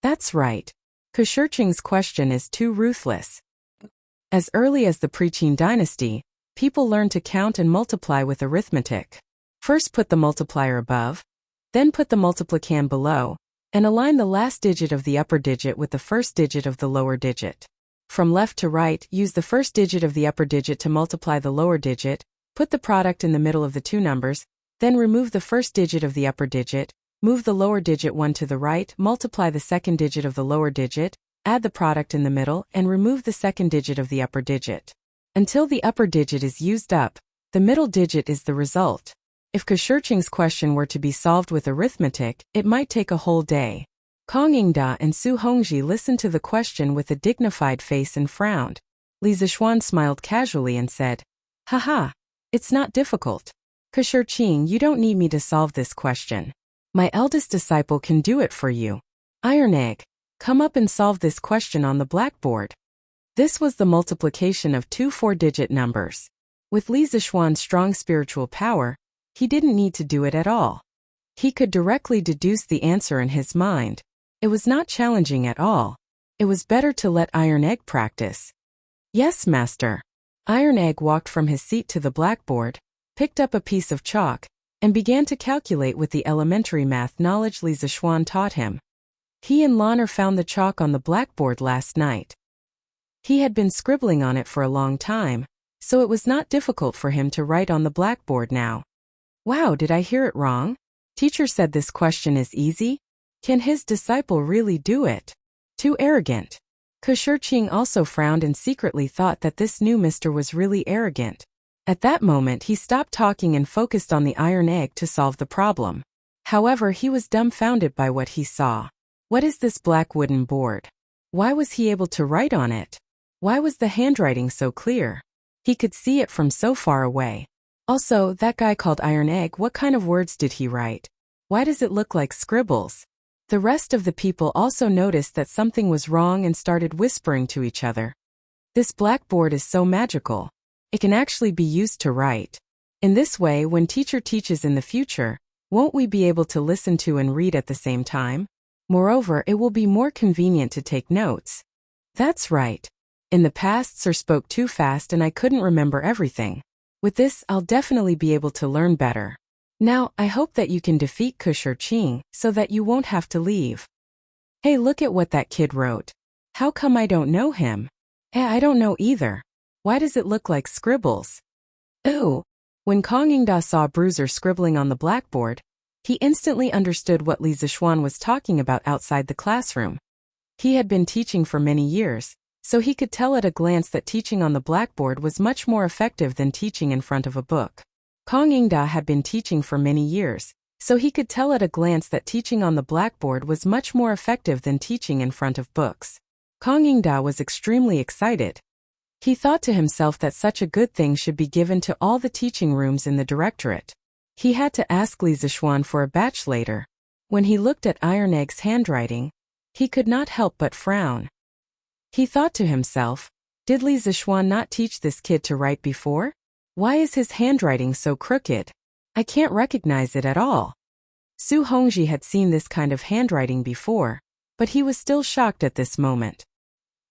"That's right. Kushirqing's question is too ruthless." As early as the Pre-Qin dynasty, people learned to count and multiply with arithmetic. First put the multiplier above, then put the multiplicand below, and align the last digit of the upper digit with the first digit of the lower digit. From left to right, use the first digit of the upper digit to multiply the lower digit, put the product in the middle of the two numbers, then remove the first digit of the upper digit, move the lower digit one to the right, multiply the second digit of the lower digit, add the product in the middle, and remove the second digit of the upper digit. Until the upper digit is used up, the middle digit is the result. If Kushirqing's question were to be solved with arithmetic, it might take a whole day. Kong Yingda and Su Hongji listened to the question with a dignified face and frowned. Li Zixuan smiled casually and said, "Haha, it's not difficult. Kushirqing, you don't need me to solve this question. My eldest disciple can do it for you. Iron Egg, come up and solve this question on the blackboard." This was the multiplication of two four-digit numbers. With Li Zixuan's strong spiritual power, he didn't need to do it at all. He could directly deduce the answer in his mind. It was not challenging at all. It was better to let Iron Egg practice. "Yes, master." Iron Egg walked from his seat to the blackboard, picked up a piece of chalk, and began to calculate with the elementary math knowledge Li Zixuan taught him. He and Lan'er found the chalk on the blackboard last night. He had been scribbling on it for a long time, so it was not difficult for him to write on the blackboard now. "Wow, did I hear it wrong? Teacher said this question is easy? Can his disciple really do it? Too arrogant." Kushurching also frowned and secretly thought that this new mister was really arrogant. At that moment he stopped talking and focused on the iron egg to solve the problem. However, he was dumbfounded by what he saw. What is this black wooden board? Why was he able to write on it? Why was the handwriting so clear? He could see it from so far away. Also, that guy called Iron Egg, what kind of words did he write? Why does it look like scribbles? The rest of the people also noticed that something was wrong and started whispering to each other. This blackboard is so magical. It can actually be used to write. In this way, when teacher teaches in the future, won't we be able to listen to and read at the same time? Moreover, it will be more convenient to take notes. That's right. In the past, Sir spoke too fast and I couldn't remember everything. With this, I'll definitely be able to learn better. Now, I hope that you can defeat Kushurching so that you won't have to leave. Hey, look at what that kid wrote. How come I don't know him? I don't know either. Why does it look like scribbles? Ooh. When Kang Yingda saw Bruiser scribbling on the blackboard, he instantly understood what Li Zixuan was talking about outside the classroom. He had been teaching for many years, so he could tell at a glance that teaching on the blackboard was much more effective than teaching in front of a book. Kang Yingda had been teaching for many years, so he could tell at a glance that teaching on the blackboard was much more effective than teaching in front of books. Kang Yingda was extremely excited. He thought to himself that such a good thing should be given to all the teaching rooms in the directorate. He had to ask Li Zixuan for a batch later. When he looked at Iron Egg's handwriting, he could not help but frown. He thought to himself, did Li Zixuan not teach this kid to write before? Why is his handwriting so crooked? I can't recognize it at all. Su Hongji had seen this kind of handwriting before, but he was still shocked at this moment.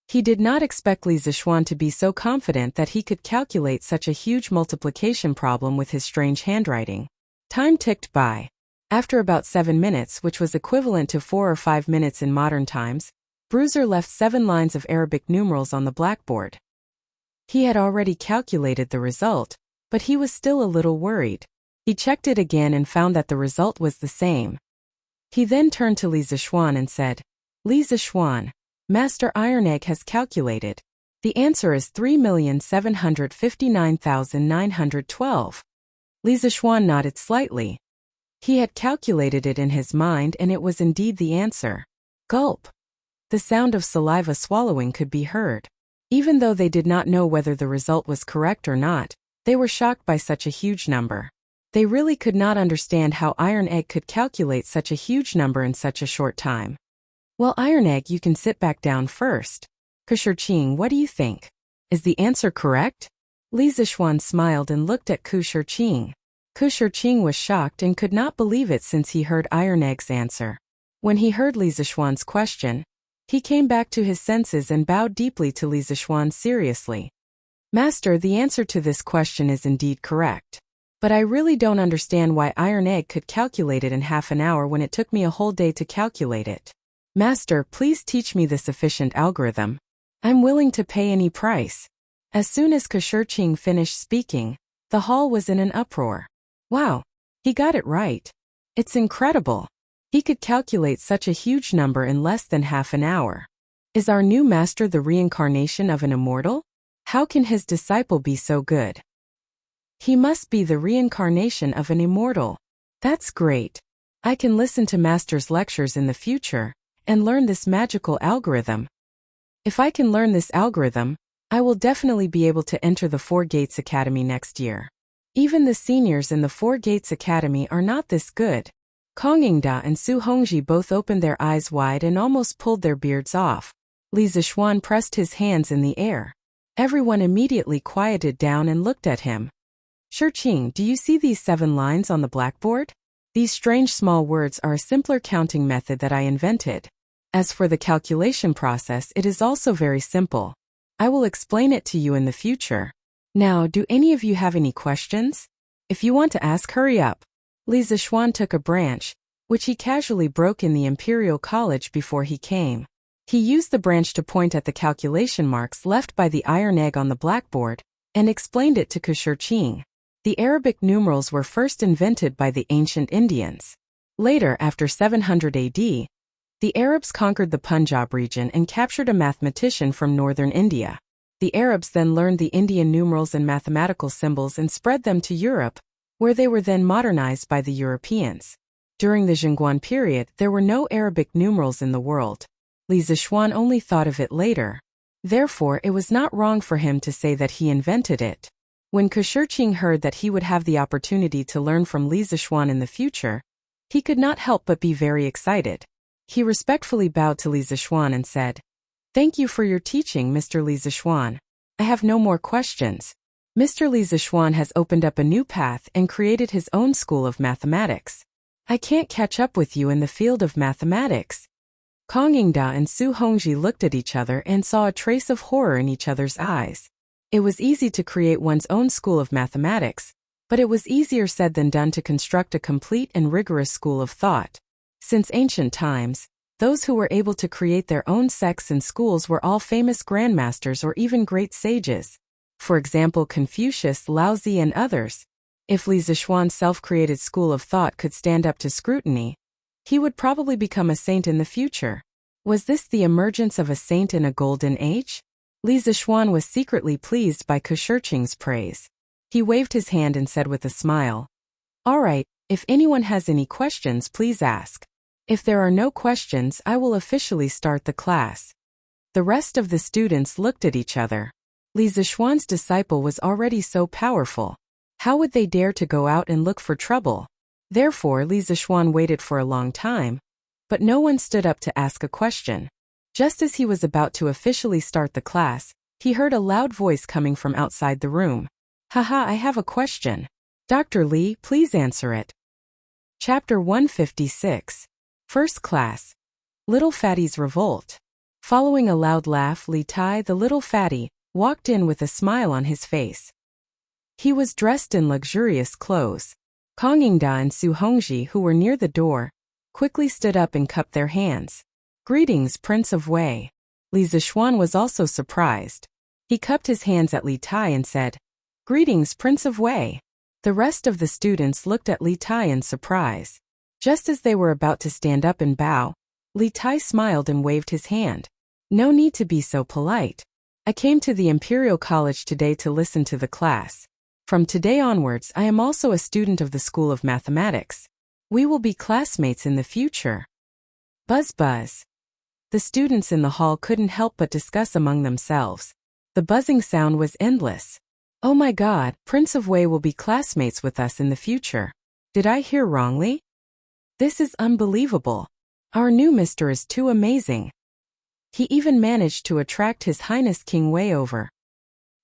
He did not expect Li Zixuan to be so confident that he could calculate such a huge multiplication problem with his strange handwriting. Time ticked by. After about 7 minutes, which was equivalent to 4 or 5 minutes in modern times, Bruiser left 7 lines of Arabic numerals on the blackboard. He had already calculated the result, but he was still a little worried. He checked it again and found that the result was the same. He then turned to Li Zixuan and said, Li Zixuan, Master Iron Egg has calculated. The answer is 3,759,912. Li Zixuan nodded slightly. He had calculated it in his mind and it was indeed the answer. Gulp. The sound of saliva swallowing could be heard. Even though they did not know whether the result was correct or not, they were shocked by such a huge number. They really could not understand how Iron Egg could calculate such a huge number in such a short time. Well, Iron Egg, you can sit back down first. Kushurching, what do you think? Is the answer correct? Li Zixuan smiled and looked at Kushurching. Kushurching was shocked and could not believe it since he heard Iron Egg's answer. When he heard Li Zixuan's question, he came back to his senses and bowed deeply to Li Zixuan seriously. Master, the answer to this question is indeed correct. But I really don't understand why Iron Egg could calculate it in half an hour when it took me a whole day to calculate it. Master, please teach me this efficient algorithm. I'm willing to pay any price. As soon as Kushurching finished speaking, the hall was in an uproar. Wow, he got it right. It's incredible. He could calculate such a huge number in less than half an hour. Is our new master the reincarnation of an immortal? How can his disciple be so good? He must be the reincarnation of an immortal. That's great. I can listen to master's lectures in the future and learn this magical algorithm. If I can learn this algorithm, I will definitely be able to enter the Four Gates Academy next year. Even the seniors in the Four Gates Academy are not this good. Kang Yingda and Su Hongji both opened their eyes wide and almost pulled their beards off. Li Zixuan pressed his hands in the air. Everyone immediately quieted down and looked at him. Shurching, do you see these 7 lines on the blackboard? These strange small words are a simpler counting method that I invented. As for the calculation process, it is also very simple. I will explain it to you in the future. Now, do any of you have any questions? If you want to ask, hurry up. Li Zixuan took a branch, which he casually broke in the Imperial College before he came. He used the branch to point at the calculation marks left by the Iron Egg on the blackboard, and explained it to Kushurching. The Arabic numerals were first invented by the ancient Indians. Later, after 700 AD, the The Arabs conquered the Punjab region and captured a mathematician from northern India. The Arabs then learned the Indian numerals and mathematical symbols and spread them to Europe, where they were then modernized by the Europeans. During the Zhenguan period, there were no Arabic numerals in the world. Li Zixuan only thought of it later. Therefore, it was not wrong for him to say that he invented it. When Ke heard that he would have the opportunity to learn from Li Zixuan in the future, he could not help but be very excited. He respectfully bowed to Li Zixuan and said, "Thank you for your teaching, Mr. Li Zixuan. I have no more questions." Mr. Li Zixuan has opened up a new path and created his own school of mathematics. I can't catch up with you in the field of mathematics. Kang Yingda and Su Hongji looked at each other and saw a trace of horror in each other's eyes. It was easy to create one's own school of mathematics, but it was easier said than done to construct a complete and rigorous school of thought. Since ancient times, those who were able to create their own sects and schools were all famous grandmasters or even great sages. For example, Confucius, Laozi, and others. If Li Zixuan's self-created school of thought could stand up to scrutiny, he would probably become a saint in the future. Was this the emergence of a saint in a golden age? Li Zixuan was secretly pleased by Ke praise. He waved his hand and said with a smile, "All right, if anyone has any questions, please ask. If there are no questions, I will officially start the class." The rest of the students looked at each other. Li Zixuan's disciple was already so powerful. How would they dare to go out and look for trouble? Therefore, Li Zixuan waited for a long time, but no one stood up to ask a question. Just as he was about to officially start the class, he heard a loud voice coming from outside the room. "Haha, I have a question. Dr. Li, please answer it." Chapter 156. First Class. Little Fatty's Revolt. Following a loud laugh, Li Tai, the little fatty, walked in with a smile on his face. He was dressed in luxurious clothes. Kang Yingda and Su Hongji, who were near the door, quickly stood up and cupped their hands. "Greetings, Prince of Wei." Li Zixuan was also surprised. He cupped his hands at Li Tai and said, "Greetings, Prince of Wei." The rest of the students looked at Li Tai in surprise. Just as they were about to stand up and bow, Li Tai smiled and waved his hand. "No need to be so polite. I came to the Imperial College today to listen to the class. From today onwards, I am also a student of the School of Mathematics. We will be classmates in the future." Buzz buzz. The students in the hall couldn't help but discuss among themselves. The buzzing sound was endless. "Oh my God, Prince of Wei will be classmates with us in the future. Did I hear wrongly? This is unbelievable. Our new mister is too amazing. He even managed to attract His Highness King Wei over.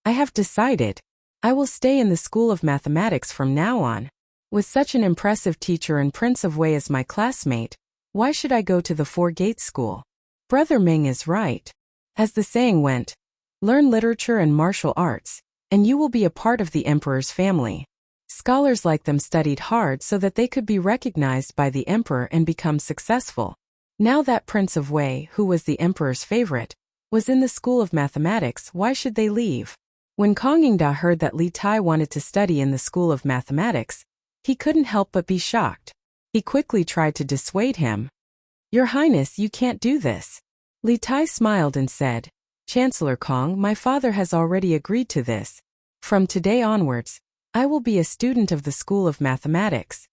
I have decided. I will stay in the School of Mathematics from now on. With such an impressive teacher and Prince of Wei as my classmate, why should I go to the Four-Gate School? Brother Ming is right. As the saying went, learn literature and martial arts, and you will be a part of the Emperor's family." Scholars like them studied hard so that they could be recognized by the Emperor and become successful. Now that Prince of Wei, who was the Emperor's favorite, was in the School of Mathematics, why should they leave? When Kang Yingda heard that Li Tai wanted to study in the School of Mathematics, he couldn't help but be shocked. He quickly tried to dissuade him. "Your Highness, you can't do this." Li Tai smiled and said, "Chancellor Kang, my father has already agreed to this. From today onwards, I will be a student of the School of Mathematics."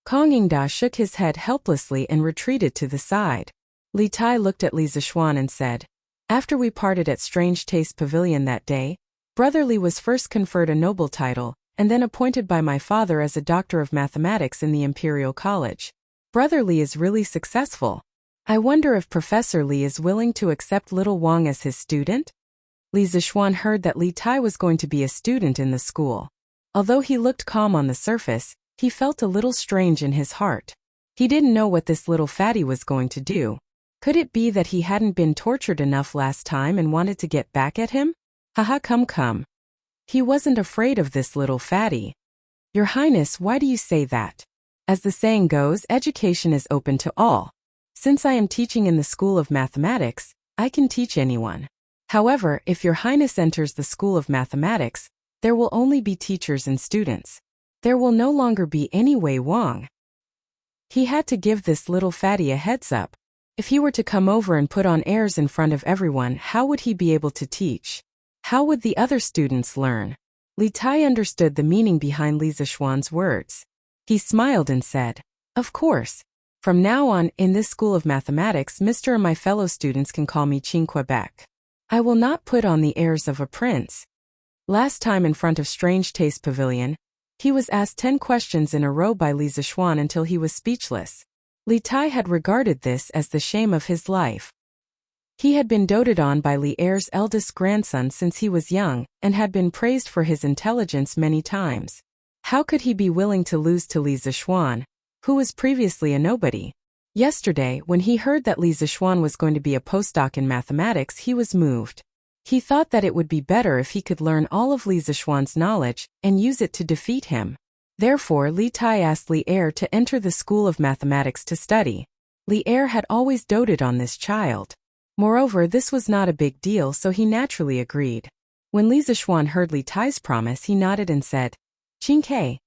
Kang Yingda shook his head helplessly and retreated to the side. Li Tai looked at Li Zixuan and said, "After we parted at Strange Taste Pavilion that day, Brother Li was first conferred a noble title, and then appointed by my father as a doctor of mathematics in the Imperial College. Brother Li is really successful. I wonder if Professor Li is willing to accept little Wang as his student?" Li Zixuan heard that Li Tai was going to be a student in the school. Although he looked calm on the surface, he felt a little strange in his heart. He didn't know what this little fatty was going to do. Could it be that he hadn't been tortured enough last time and wanted to get back at him? Haha, come. He wasn't afraid of this little fatty. "Your Highness, why do you say that? As the saying goes, education is open to all. Since I am teaching in the School of Mathematics, I can teach anyone. However, if your Highness enters the School of Mathematics, there will only be teachers and students. There will no longer be any Wei Wang." He had to give this little fatty a heads up. If he were to come over and put on airs in front of everyone, how would he be able to teach? How would the other students learn? Li Tai understood the meaning behind Li Zixuan's words. He smiled and said, "Of course. From now on, in this school of mathematics, Mr. and my fellow students can call me Qing Quebec. I will not put on the airs of a prince." Last time in front of Strange Taste Pavilion, he was asked 10 questions in a row by Li Zixuan until he was speechless. Li Tai had regarded this as the shame of his life. He had been doted on by Li Er's eldest grandson since he was young, and had been praised for his intelligence many times. How could he be willing to lose to Li Zixuan, who was previously a nobody? Yesterday, when he heard that Li Zixuan was going to be a postdoc in mathematics, he was moved. He thought that it would be better if he could learn all of Li Zixuan's knowledge and use it to defeat him. Therefore, Li Tai asked Li Er to enter the school of mathematics to study. Li Er had always doted on this child. Moreover, this was not a big deal, so he naturally agreed. When Li Zixuan heard Li Tai's promise, he nodded and said, "Qing Ke,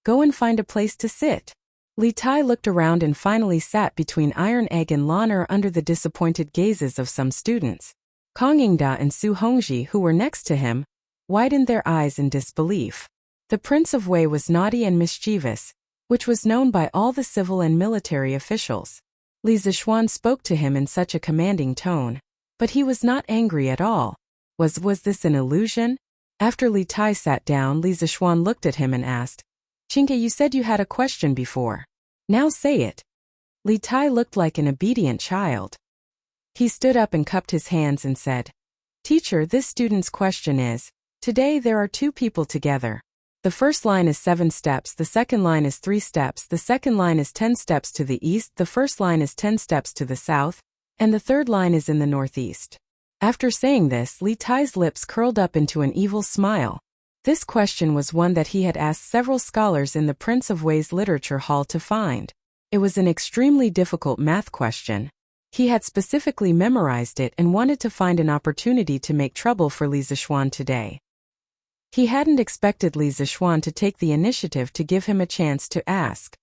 go and find a place to sit." Li Tai looked around and finally sat between Iron Egg and Lan under the disappointed gazes of some students. Kang Yingda and Su Hongji, who were next to him, widened their eyes in disbelief. The Prince of Wei was naughty and mischievous, which was known by all the civil and military officials. Li Zixuan spoke to him in such a commanding tone. But he was not angry at all. Was this an illusion? After Li Tai sat down, Li Zixuan looked at him and asked, "Qingke, you said you had a question before. Now say it." Li Tai looked like an obedient child. He stood up and cupped his hands and said, "Teacher, this student's question is, today there are 2 people together. The first line is 7 steps, the second line is 3 steps, the second line is 10 steps to the east, the first line is 10 steps to the south, and the third line is in the northeast." After saying this, Li Tai's lips curled up into an evil smile. This question was one that he had asked several scholars in the Prince of Wei's literature hall to find. It was an extremely difficult math question. He had specifically memorized it and wanted to find an opportunity to make trouble for Li Zixuan today. He hadn't expected Li Zixuan to take the initiative to give him a chance to ask.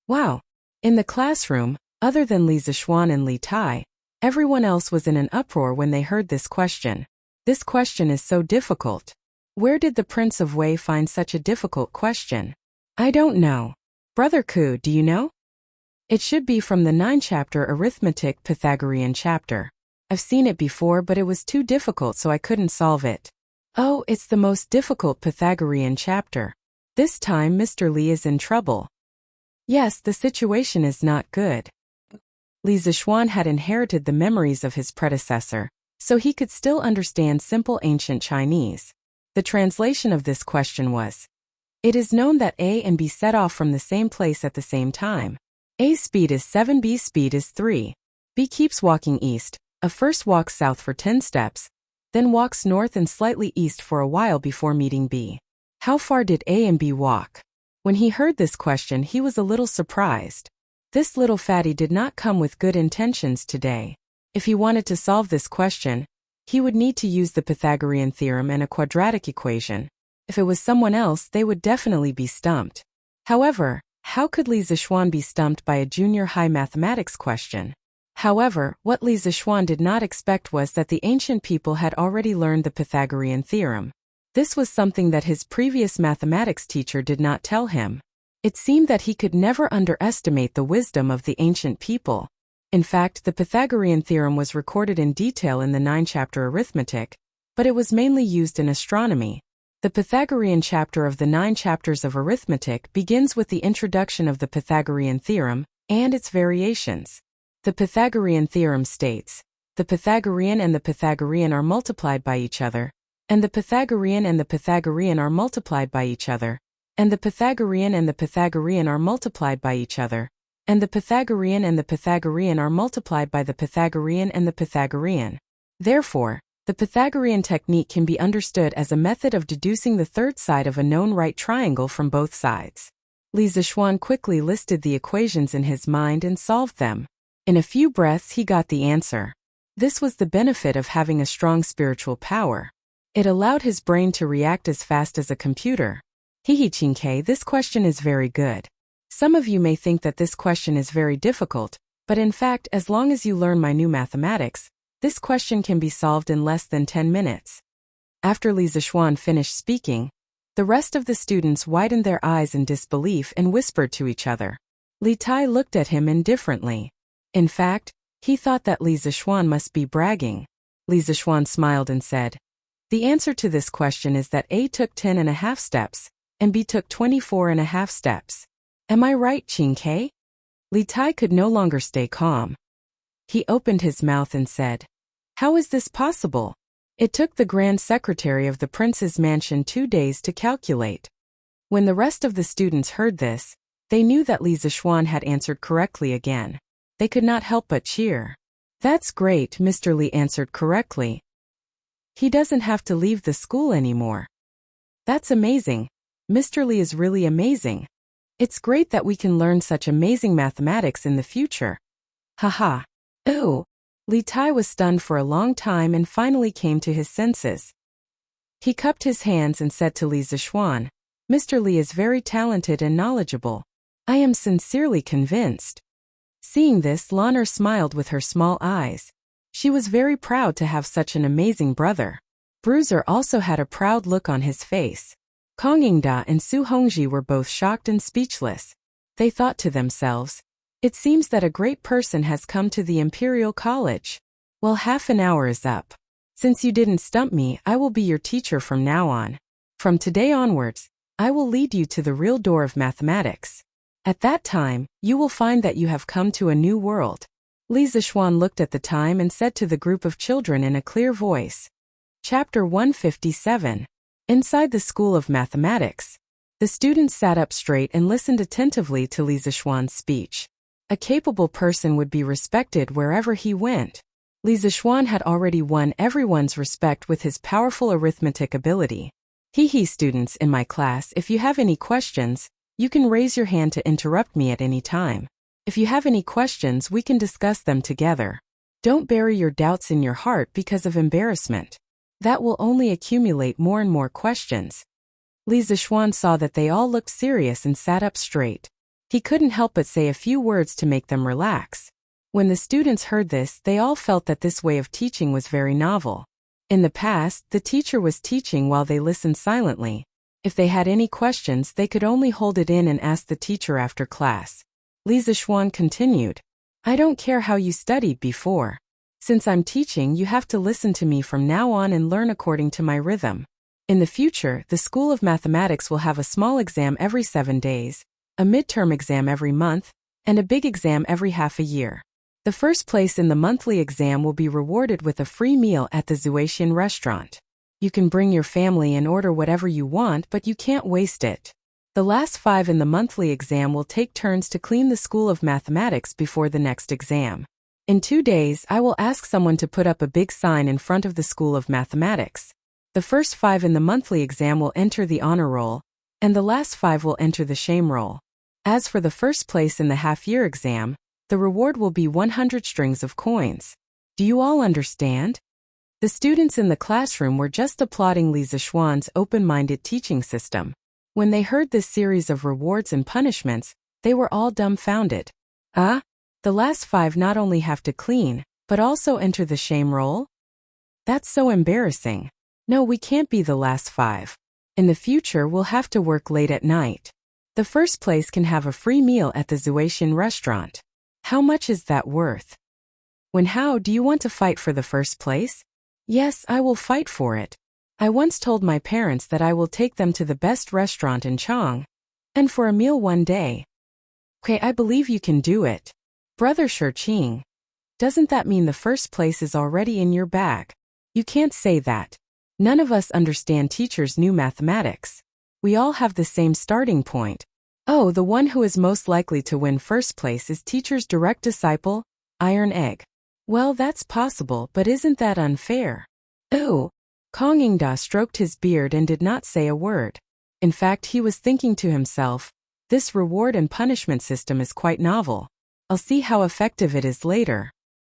Wow! In the classroom, other than Li Zixuan and Li Tai, everyone else was in an uproar when they heard this question. This question is so difficult. Where did the Prince of Wei find such a difficult question? I don't know. Brother Ku, do you know? It should be from the 9-chapter arithmetic Pythagorean chapter. I've seen it before, but it was too difficult, so I couldn't solve it. Oh, it's the most difficult Pythagorean chapter. This time Mr. Li is in trouble. Yes, the situation is not good. Li Zixuan had inherited the memories of his predecessor, so he could still understand simple ancient Chinese. The translation of this question was, "It is known that A and B set off from the same place at the same time. A's speed is 7, B's speed is 3. B keeps walking east, A first walks south for 10 steps, then walks north and slightly east for a while before meeting B. How far did A and B walk?" When he heard this question, he was a little surprised. This little fatty did not come with good intentions today. If he wanted to solve this question, he would need to use the Pythagorean theorem and a quadratic equation. If it was someone else, they would definitely be stumped. However, how could Li Zixuan be stumped by a junior high mathematics question? However, what Li Zixuan did not expect was that the ancient people had already learned the Pythagorean theorem. This was something that his previous mathematics teacher did not tell him. It seemed that he could never underestimate the wisdom of the ancient people. In fact, the Pythagorean theorem was recorded in detail in the 9-chapter arithmetic, but it was mainly used in astronomy. The Pythagorean chapter of the 9 chapters of arithmetic begins with the introduction of the Pythagorean theorem and its variations. The Pythagorean theorem states, the Pythagorean and the Pythagorean are multiplied by each other, and the Pythagorean and the Pythagorean are multiplied by each other, and the Pythagorean and the Pythagorean are multiplied by each other, and the Pythagorean and the Pythagorean are multiplied by the Pythagorean and the Pythagorean. Therefore, the Pythagorean technique can be understood as a method of deducing the third side of a known right triangle from both sides. Li Zixuan quickly listed the equations in his mind and solved them. In a few breaths he got the answer. This was the benefit of having a strong spiritual power. It allowed his brain to react as fast as a computer. Qingke, this question is very good. Some of you may think that this question is very difficult, But in fact, as long as you learn my new mathematics, this question can be solved in less than 10 minutes. After Li Zixuan finished speaking, the rest of the students widened their eyes in disbelief and whispered to each other. Li Tai looked at him indifferently. In fact, he thought that Li Zixuan must be bragging. Li Zixuan smiled and said, "The answer to this question is that A took 10.5 steps, and B took 24.5 steps. Am I right, Qing Ke?" Li Tai could no longer stay calm. He opened his mouth and said, "How is this possible? It took the Grand Secretary of the Prince's mansion 2 days to calculate." When the rest of the students heard this, they knew that Li Zixuan had answered correctly again. They could not help but cheer. "That's great," Mr. Li answered correctly. "He doesn't have to leave the school anymore." "That's amazing. Mr. Li is really amazing. It's great that we can learn such amazing mathematics in the future." Haha. Ooh. Li Tai was stunned for a long time and finally came to his senses. He cupped his hands and said to Li Zixuan, "Mr. Li is very talented and knowledgeable. I am sincerely convinced." Seeing this, Lan'er smiled with her small eyes. She was very proud to have such an amazing brother. Bruiser also had a proud look on his face. Kong Yingda and Su Hongji were both shocked and speechless. They thought to themselves, "It seems that a great person has come to the Imperial College. Well, half an hour is up. Since you didn't stump me, I will be your teacher from now on. From today onwards, I will lead you to the real door of mathematics. At that time, you will find that you have come to a new world." Li Zixuan looked at the time and said to the group of children in a clear voice. Chapter 157. Inside the School of Mathematics. The students sat up straight and listened attentively to Li Zixuan's speech. A capable person would be respected wherever he went. Li Zixuan had already won everyone's respect with his powerful arithmetic ability. Students in my class, if you have any questions, you can raise your hand to interrupt me at any time. If you have any questions, we can discuss them together. Don't bury your doubts in your heart because of embarrassment. That will only accumulate more and more questions. Li Zixuan saw that they all looked serious and sat up straight. He couldn't help but say a few words to make them relax. When the students heard this, they all felt that this way of teaching was very novel. In the past, the teacher was teaching while they listened silently. If they had any questions, they could only hold it in and ask the teacher after class. Li Zixuan continued, "I don't care how you studied before. Since I'm teaching, you have to listen to me from now on and learn according to my rhythm. In the future, the School of Mathematics will have a small exam every 7 days, a midterm exam every month, and a big exam every half a year. The first place in the monthly exam will be rewarded with a free meal at the Zuaxian restaurant. You can bring your family and order whatever you want, but you can't waste it. The last 5 in the monthly exam will take turns to clean the School of Mathematics before the next exam. In 2 days, I will ask someone to put up a big sign in front of the School of Mathematics. The first 5 in the monthly exam will enter the honor roll, and the last 5 will enter the shame roll. As for the first place in the half-year exam, the reward will be 100 strings of coins. Do you all understand?" The students in the classroom were just applauding Li Zixuan's open-minded teaching system. When they heard this series of rewards and punishments, they were all dumbfounded. "Ah? The last 5 not only have to clean, but also enter the shame roll? That's so embarrassing. No, we can't be the last 5. In the future, we'll have to work late at night. The first place can have a free meal at the Zuaxian restaurant. How much is that worth?" How do you want to fight for the first place?" "Yes, I will fight for it. I once told my parents that I will take them to the best restaurant in Chang. And for a meal one day." "Okay, I believe you can do it. Brother Shirqing. Doesn't that mean the first place is already in your bag?" "You can't say that. None of us understand teachers' new mathematics. We all have the same starting point. Oh, the one who is most likely to win first place is teacher's direct disciple, Iron Egg. Well, that's possible, but isn't that unfair?" "Oh." Kong Yingda stroked his beard and did not say a word. In fact, he was thinking to himself, this reward and punishment system is quite novel. I'll see how effective it is later.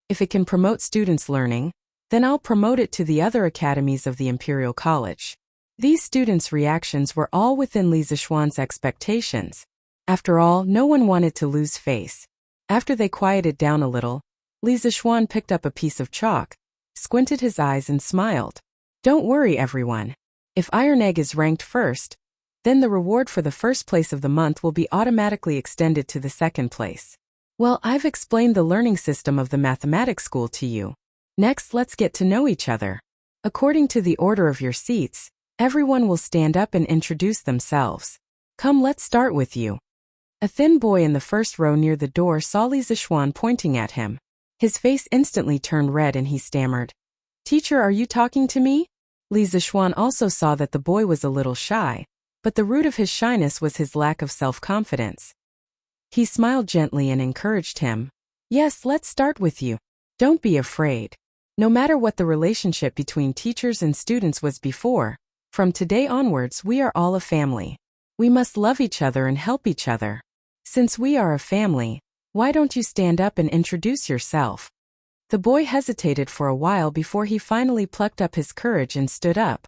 If it can promote students' learning, then I'll promote it to the other academies of the Imperial College. These students' reactions were all within Li Zixuan's expectations. After all, no one wanted to lose face. After they quieted down a little, Li Zixuan picked up a piece of chalk, squinted his eyes and smiled. Don't worry, everyone. If Iron Egg is ranked first, then the reward for the first place of the month will be automatically extended to the second place. Well, I've explained the learning system of the mathematics school to you. Next, let's get to know each other. According to the order of your seats, everyone will stand up and introduce themselves. Come, let's start with you. A thin boy in the first row near the door saw Li Zixuan pointing at him. His face instantly turned red and he stammered, "Teacher, are you talking to me?" Li Zixuan also saw that the boy was a little shy, but the root of his shyness was his lack of self-confidence. He smiled gently and encouraged him. "Yes, let's start with you. Don't be afraid. No matter what the relationship between teachers and students was before, from today onwards we are all a family. We must love each other and help each other. Since we are a family, why don't you stand up and introduce yourself?" The boy hesitated for a while before he finally plucked up his courage and stood up.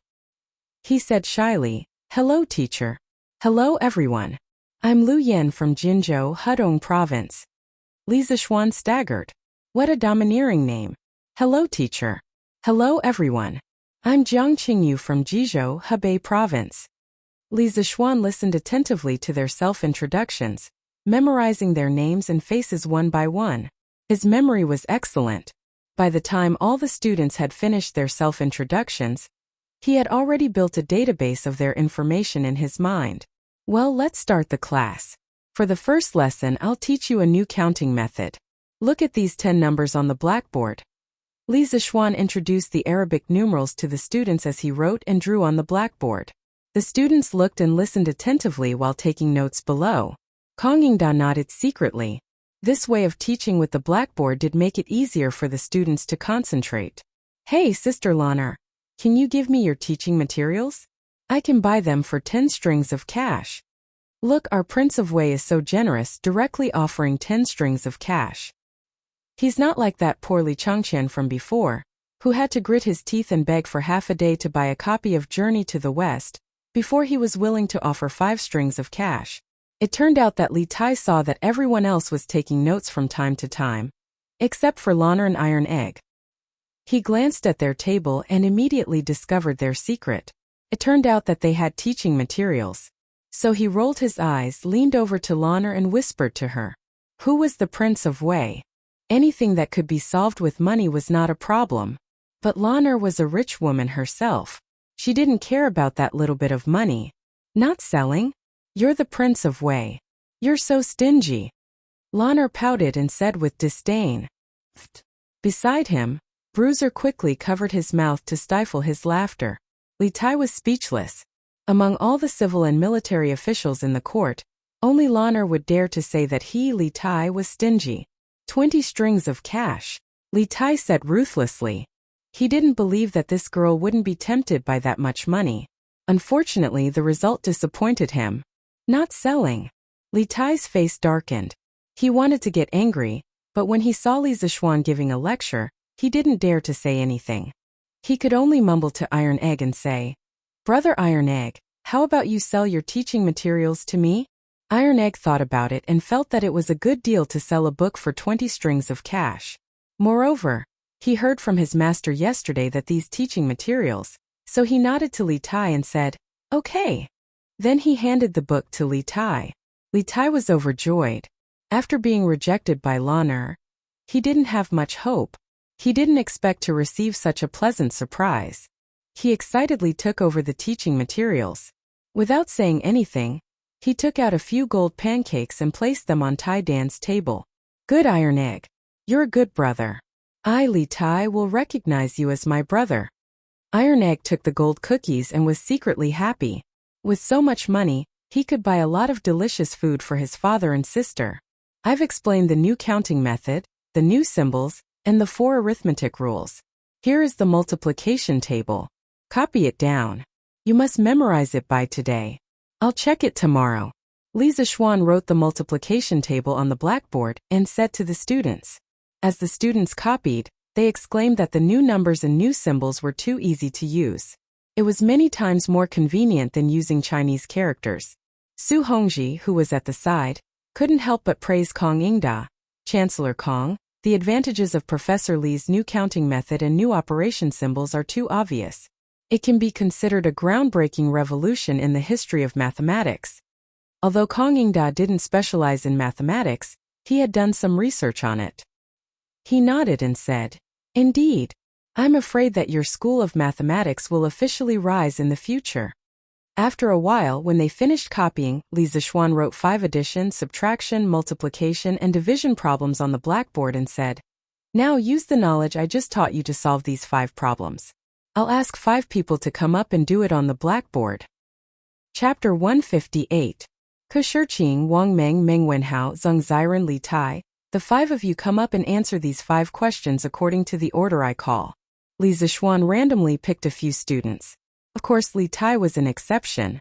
He said shyly, "Hello, teacher. Hello, everyone. I'm Lu Yan from Jinzhou, Hudong Province." Li Zixuan staggered. What a domineering name. "Hello, teacher. Hello, everyone. I'm Jiang Qingyu from Jizhou, Hebei Province." Li Zixuan listened attentively to their self-introductions, memorizing their names and faces one by one. His memory was excellent. By the time all the students had finished their self-introductions, he had already built a database of their information in his mind. Well, let's start the class. For the first lesson, I'll teach you a new counting method. Look at these 10 numbers on the blackboard. Li Zixuan introduced the Arabic numerals to the students as he wrote and drew on the blackboard. The students looked and listened attentively while taking notes below. Kong Yingda nodded secretly. This way of teaching with the blackboard did make it easier for the students to concentrate. "Hey, Sister Laner, can you give me your teaching materials? I can buy them for 10 strings of cash." Look, our Prince of Wei is so generous, directly offering 10 strings of cash. He's not like that poor Li Changqian from before, who had to grit his teeth and beg for half a day to buy a copy of Journey to the West, before he was willing to offer 5 strings of cash. It turned out that Li Tai saw that everyone else was taking notes from time to time, except for Laner and Iron Egg. He glanced at their table and immediately discovered their secret. It turned out that they had teaching materials. So he rolled his eyes, leaned over to Laner and whispered to her. Who was the Prince of Wei? Anything that could be solved with money was not a problem. But Laner was a rich woman herself. She didn't care about that little bit of money. Not selling? You're the Prince of Wei. You're so stingy. Laner pouted and said with disdain. Beside him, Bruiser quickly covered his mouth to stifle his laughter. Li Tai was speechless. Among all the civil and military officials in the court, only Laner would dare to say that he, Li Tai, was stingy. 20 strings of cash, Li Tai said ruthlessly. He didn't believe that this girl wouldn't be tempted by that much money. Unfortunately, the result disappointed him. Not selling. Li Tai's face darkened. He wanted to get angry, but when he saw Li Zixuan giving a lecture, he didn't dare to say anything. He could only mumble to Iron Egg and say, "Brother Iron Egg, how about you sell your teaching materials to me?" Iron Egg thought about it and felt that it was a good deal to sell a book for 20 strings of cash. Moreover, he heard from his master yesterday that these teaching materials, so he nodded to Li Tai and said, "Okay." Then he handed the book to Li Tai. Li Tai was overjoyed. After being rejected by Laner, he didn't have much hope. He didn't expect to receive such a pleasant surprise. He excitedly took over the teaching materials. Without saying anything, he took out a few gold pancakes and placed them on Tai Dan's table. "Good, Iron Egg. You're a good brother. I, Li Tai, will recognize you as my brother." Iron Egg took the gold cookies and was secretly happy. With so much money, he could buy a lot of delicious food for his father and sister. I've explained the new counting method, the new symbols, and the 4 arithmetic rules. Here is the multiplication table. Copy it down. You must memorize it by today. I'll check it tomorrow. Li Zixuan wrote the multiplication table on the blackboard and said to the students. As the students copied, they exclaimed that the new numbers and new symbols were too easy to use. It was many times more convenient than using Chinese characters. Su Hongji, who was at the side, couldn't help but praise Kong Yingda. Chancellor Kong, the advantages of Professor Li's new counting method and new operation symbols are too obvious. It can be considered a groundbreaking revolution in the history of mathematics. Although Kong Yingda didn't specialize in mathematics, he had done some research on it. He nodded and said, "Indeed. I'm afraid that your school of mathematics will officially rise in the future." After a while, when they finished copying, Li Zixuan wrote 5 addition, subtraction, multiplication, and division problems on the blackboard and said, "Now use the knowledge I just taught you to solve these 5 problems. I'll ask 5 people to come up and do it on the blackboard." Chapter 158. Ke Shiqing, Wang Meng, Meng Wenhao, Zheng Ziren, Li Tai. The 5 of you come up and answer these 5 questions according to the order I call. Li Zixuan randomly picked a few students. Of course, Li Tai was an exception.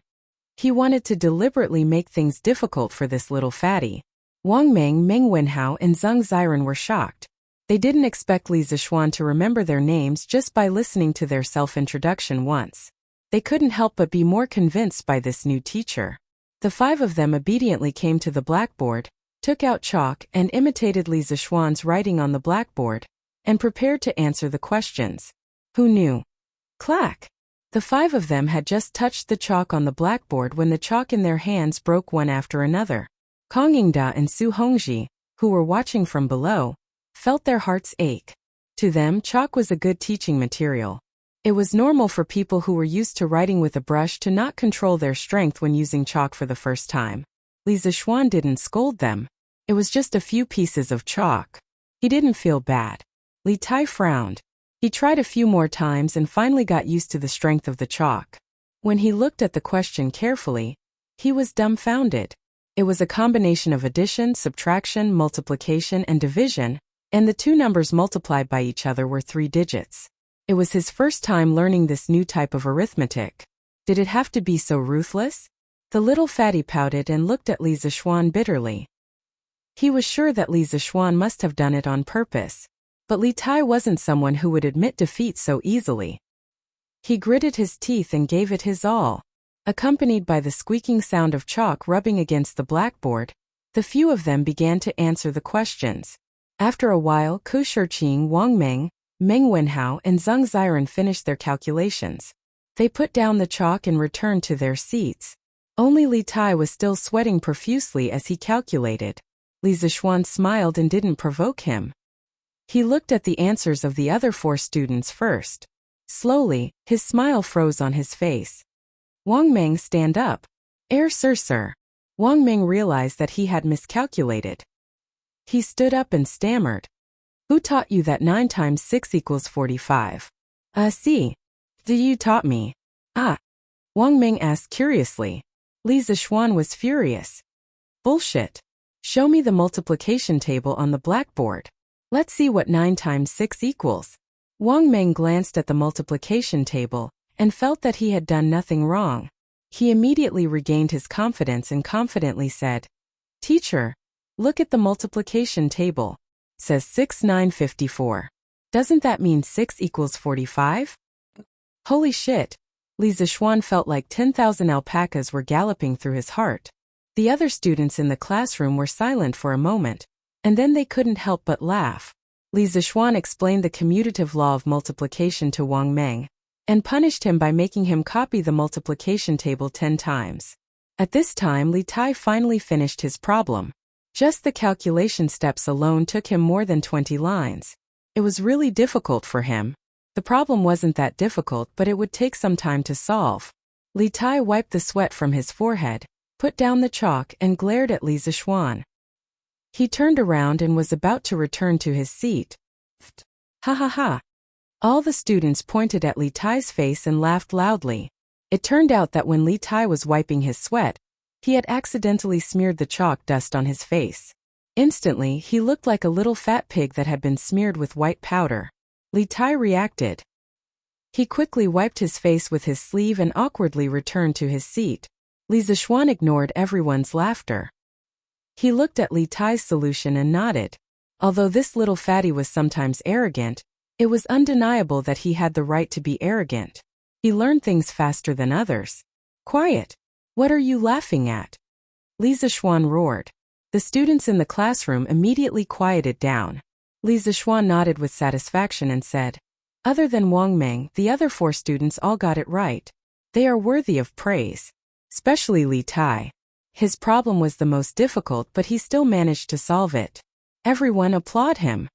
He wanted to deliberately make things difficult for this little fatty. Wang Meng, Meng Wenhao, and Zheng Ziren were shocked. They didn't expect Li Zixuan to remember their names just by listening to their self-introduction once. They couldn't help but be more convinced by this new teacher. The 5 of them obediently came to the blackboard, took out chalk and imitated Li Zixuan's writing on the blackboard, and prepared to answer the questions. Who knew? Clack! The 5 of them had just touched the chalk on the blackboard when the chalk in their hands broke one after another. Kong Yingda and Su Hongji, who were watching from below, felt their hearts ache. To them, chalk was a good teaching material. It was normal for people who were used to writing with a brush to not control their strength when using chalk for the first time. Li Zixuan didn't scold them. It was just a few pieces of chalk. He didn't feel bad. Li Tai frowned. He tried a few more times and finally got used to the strength of the chalk. When he looked at the question carefully, he was dumbfounded. It was a combination of addition, subtraction, multiplication, and division, and the 2 numbers multiplied by each other were 3 digits. It was his first time learning this new type of arithmetic. Did it have to be so ruthless? The little fatty pouted and looked at Li Zixuan bitterly. He was sure that Li Zixuan must have done it on purpose. But Li Tai wasn't someone who would admit defeat so easily. He gritted his teeth and gave it his all. Accompanied by the squeaking sound of chalk rubbing against the blackboard, the few of them began to answer the questions. After a while, Ke Shiqing, Wang Meng, Meng Wenhao, and Zheng Ziren finished their calculations. They put down the chalk and returned to their seats. Only Li Tai was still sweating profusely as he calculated. Li Zixuan smiled and didn't provoke him. He looked at the answers of the other 4 students first. Slowly, his smile froze on his face. Wang Meng, stand up. Sir. Wang Meng realized that he had miscalculated. He stood up and stammered. Who taught you that 9 times 6 equals 45? See. You taught me. Ah. Wang Meng asked curiously. Li Zixuan was furious. Bullshit. Show me the multiplication table on the blackboard. Let's see what 9 times 6 equals. Wang Meng glanced at the multiplication table and felt that he had done nothing wrong. He immediately regained his confidence and confidently said, "Teacher, look at the multiplication table. Says 6 9 54. Doesn't that mean 6 equals 45? Holy shit. Li Zixuan felt like 10,000 alpacas were galloping through his heart. The other students in the classroom were silent for a moment, and then they couldn't help but laugh. Li Zixuan explained the commutative law of multiplication to Wang Meng, and punished him by making him copy the multiplication table 10 times. At this time, Li Tai finally finished his problem. Just the calculation steps alone took him more than 20 lines. It was really difficult for him. The problem wasn't that difficult, but it would take some time to solve. Li Tai wiped the sweat from his forehead, put down the chalk, and glared at Li Zixuan. He turned around and was about to return to his seat. Ha ha ha. All the students pointed at Li Tai's face and laughed loudly. It turned out that when Li Tai was wiping his sweat, he had accidentally smeared the chalk dust on his face. Instantly, he looked like a little fat pig that had been smeared with white powder. Li Tai reacted. He quickly wiped his face with his sleeve and awkwardly returned to his seat. Li Zixuan ignored everyone's laughter. He looked at Li Tai's solution and nodded. Although this little fatty was sometimes arrogant, it was undeniable that he had the right to be arrogant. He learned things faster than others. Quiet! What are you laughing at? Li Zixuan roared. The students in the classroom immediately quieted down. Li Zixuan nodded with satisfaction and said, "Other than Wang Meng, the other 4 students all got it right. They are worthy of praise. Especially Li Tai. His problem was the most difficult, but he still managed to solve it." Everyone applauded him.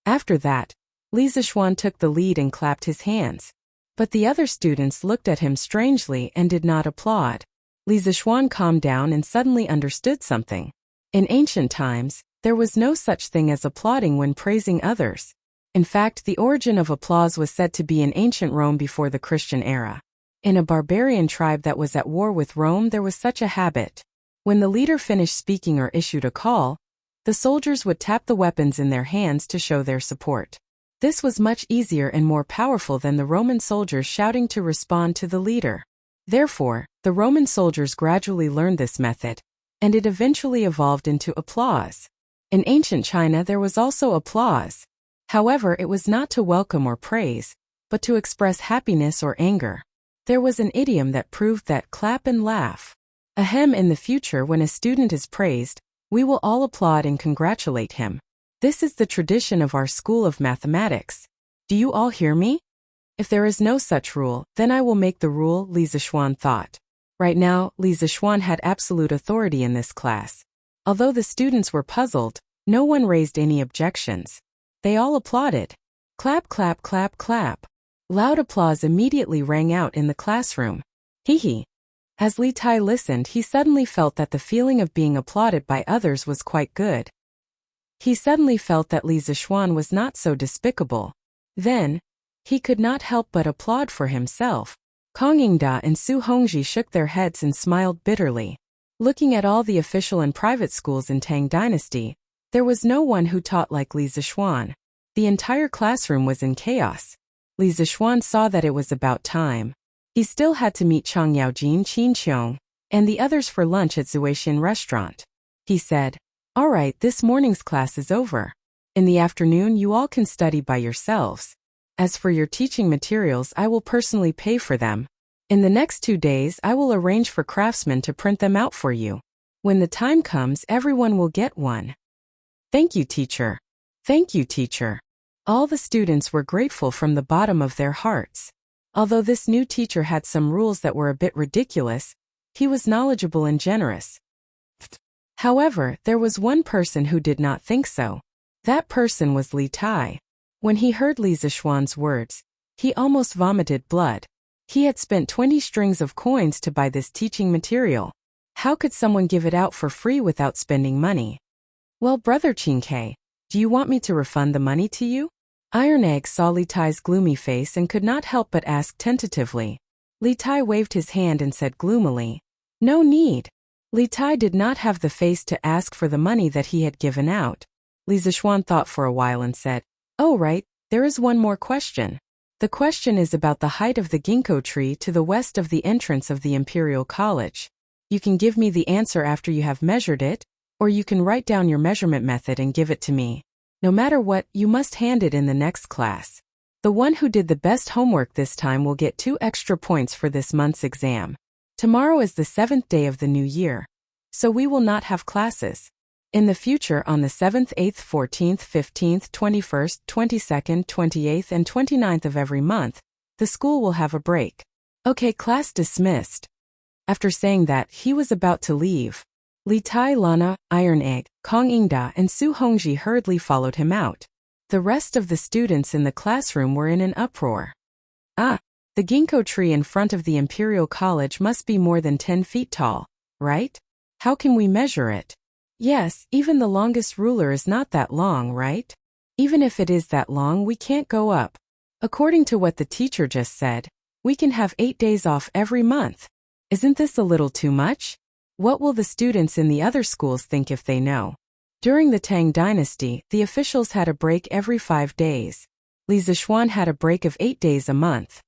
After that, Li Zixuan took the lead and clapped his hands. But the other students looked at him strangely and did not applaud. Li Zixuan calmed down and suddenly understood something. In ancient times, there was no such thing as applauding when praising others. In fact, the origin of applause was said to be in ancient Rome before the Christian era. In a barbarian tribe that was at war with Rome, there was such a habit. When the leader finished speaking or issued a call, the soldiers would tap the weapons in their hands to show their support. This was much easier and more powerful than the Roman soldiers shouting to respond to the leader. Therefore, the Roman soldiers gradually learned this method, and it eventually evolved into applause. In ancient China there was also applause. However, it was not to welcome or praise, but to express happiness or anger. There was an idiom that proved that clap and laugh. Ahem, in the future when a student is praised, we will all applaud and congratulate him. This is the tradition of our school of mathematics. Do you all hear me? If there is no such rule, then I will make the rule, Li Zixuan thought. Right now, Li Zixuan had absolute authority in this class. Although the students were puzzled, no one raised any objections. They all applauded. Clap, clap, clap, clap. Loud applause immediately rang out in the classroom. Hee. As Li Tai listened, he suddenly felt that the feeling of being applauded by others was quite good. He suddenly felt that Li Zixuan was not so despicable. Then, he could not help but applaud for himself. Kong Yingda and Su Hongji shook their heads and smiled bitterly. Looking at all the official and private schools in Tang Dynasty, there was no one who taught like Li Zixuan. The entire classroom was in chaos. Li Zixuan saw that it was about time. He still had to meet Chang Yaojin, Qin Qiong, and the others for lunch at Zuixin restaurant. He said, "All right, this morning's class is over. In the afternoon you all can study by yourselves. As for your teaching materials, I will personally pay for them. In the next 2 days I will arrange for craftsmen to print them out for you. When the time comes, everyone will get one." "Thank you, teacher. Thank you, teacher." All the students were grateful from the bottom of their hearts. Although this new teacher had some rules that were a bit ridiculous, he was knowledgeable and generous. However, there was one person who did not think so. That person was Li Tai. When he heard Li Zixuan's words, he almost vomited blood. He had spent 20 strings of coins to buy this teaching material. How could someone give it out for free without spending money? "Well, brother Qingke, do you want me to refund the money to you?" Iron Egg saw Li Tai's gloomy face and could not help but ask tentatively. Li Tai waved his hand and said gloomily, "No need." Li Tai did not have the face to ask for the money that he had given out. Li Zixuan thought for a while and said, "Oh right, there is one more question. The question is about the height of the ginkgo tree to the west of the entrance of the Imperial College. You can give me the answer after you have measured it, or you can write down your measurement method and give it to me. No matter what, you must hand it in the next class. The one who did the best homework this time will get 2 extra points for this month's exam. Tomorrow is the 7th day of the new year, so we will not have classes. In the future, on the 7th, 8th, 14th, 15th, 21st, 22nd, 28th, and 29th of every month, the school will have a break. Okay, class dismissed." After saying that, he was about to leave. Li Tai, Lana, Iron Egg, Kong Yingda, and Su Hongji hurriedly followed him out. The rest of the students in the classroom were in an uproar. "Ah, the ginkgo tree in front of the Imperial College must be more than 10 feet tall, right? How can we measure it?" "Yes, even the longest ruler is not that long, right? Even if it is that long, we can't go up. According to what the teacher just said, we can have 8 days off every month. Isn't this a little too much? What will the students in the other schools think if they know?" During the Tang Dynasty, the officials had a break every 5 days. Li Zixuan had a break of 8 days a month.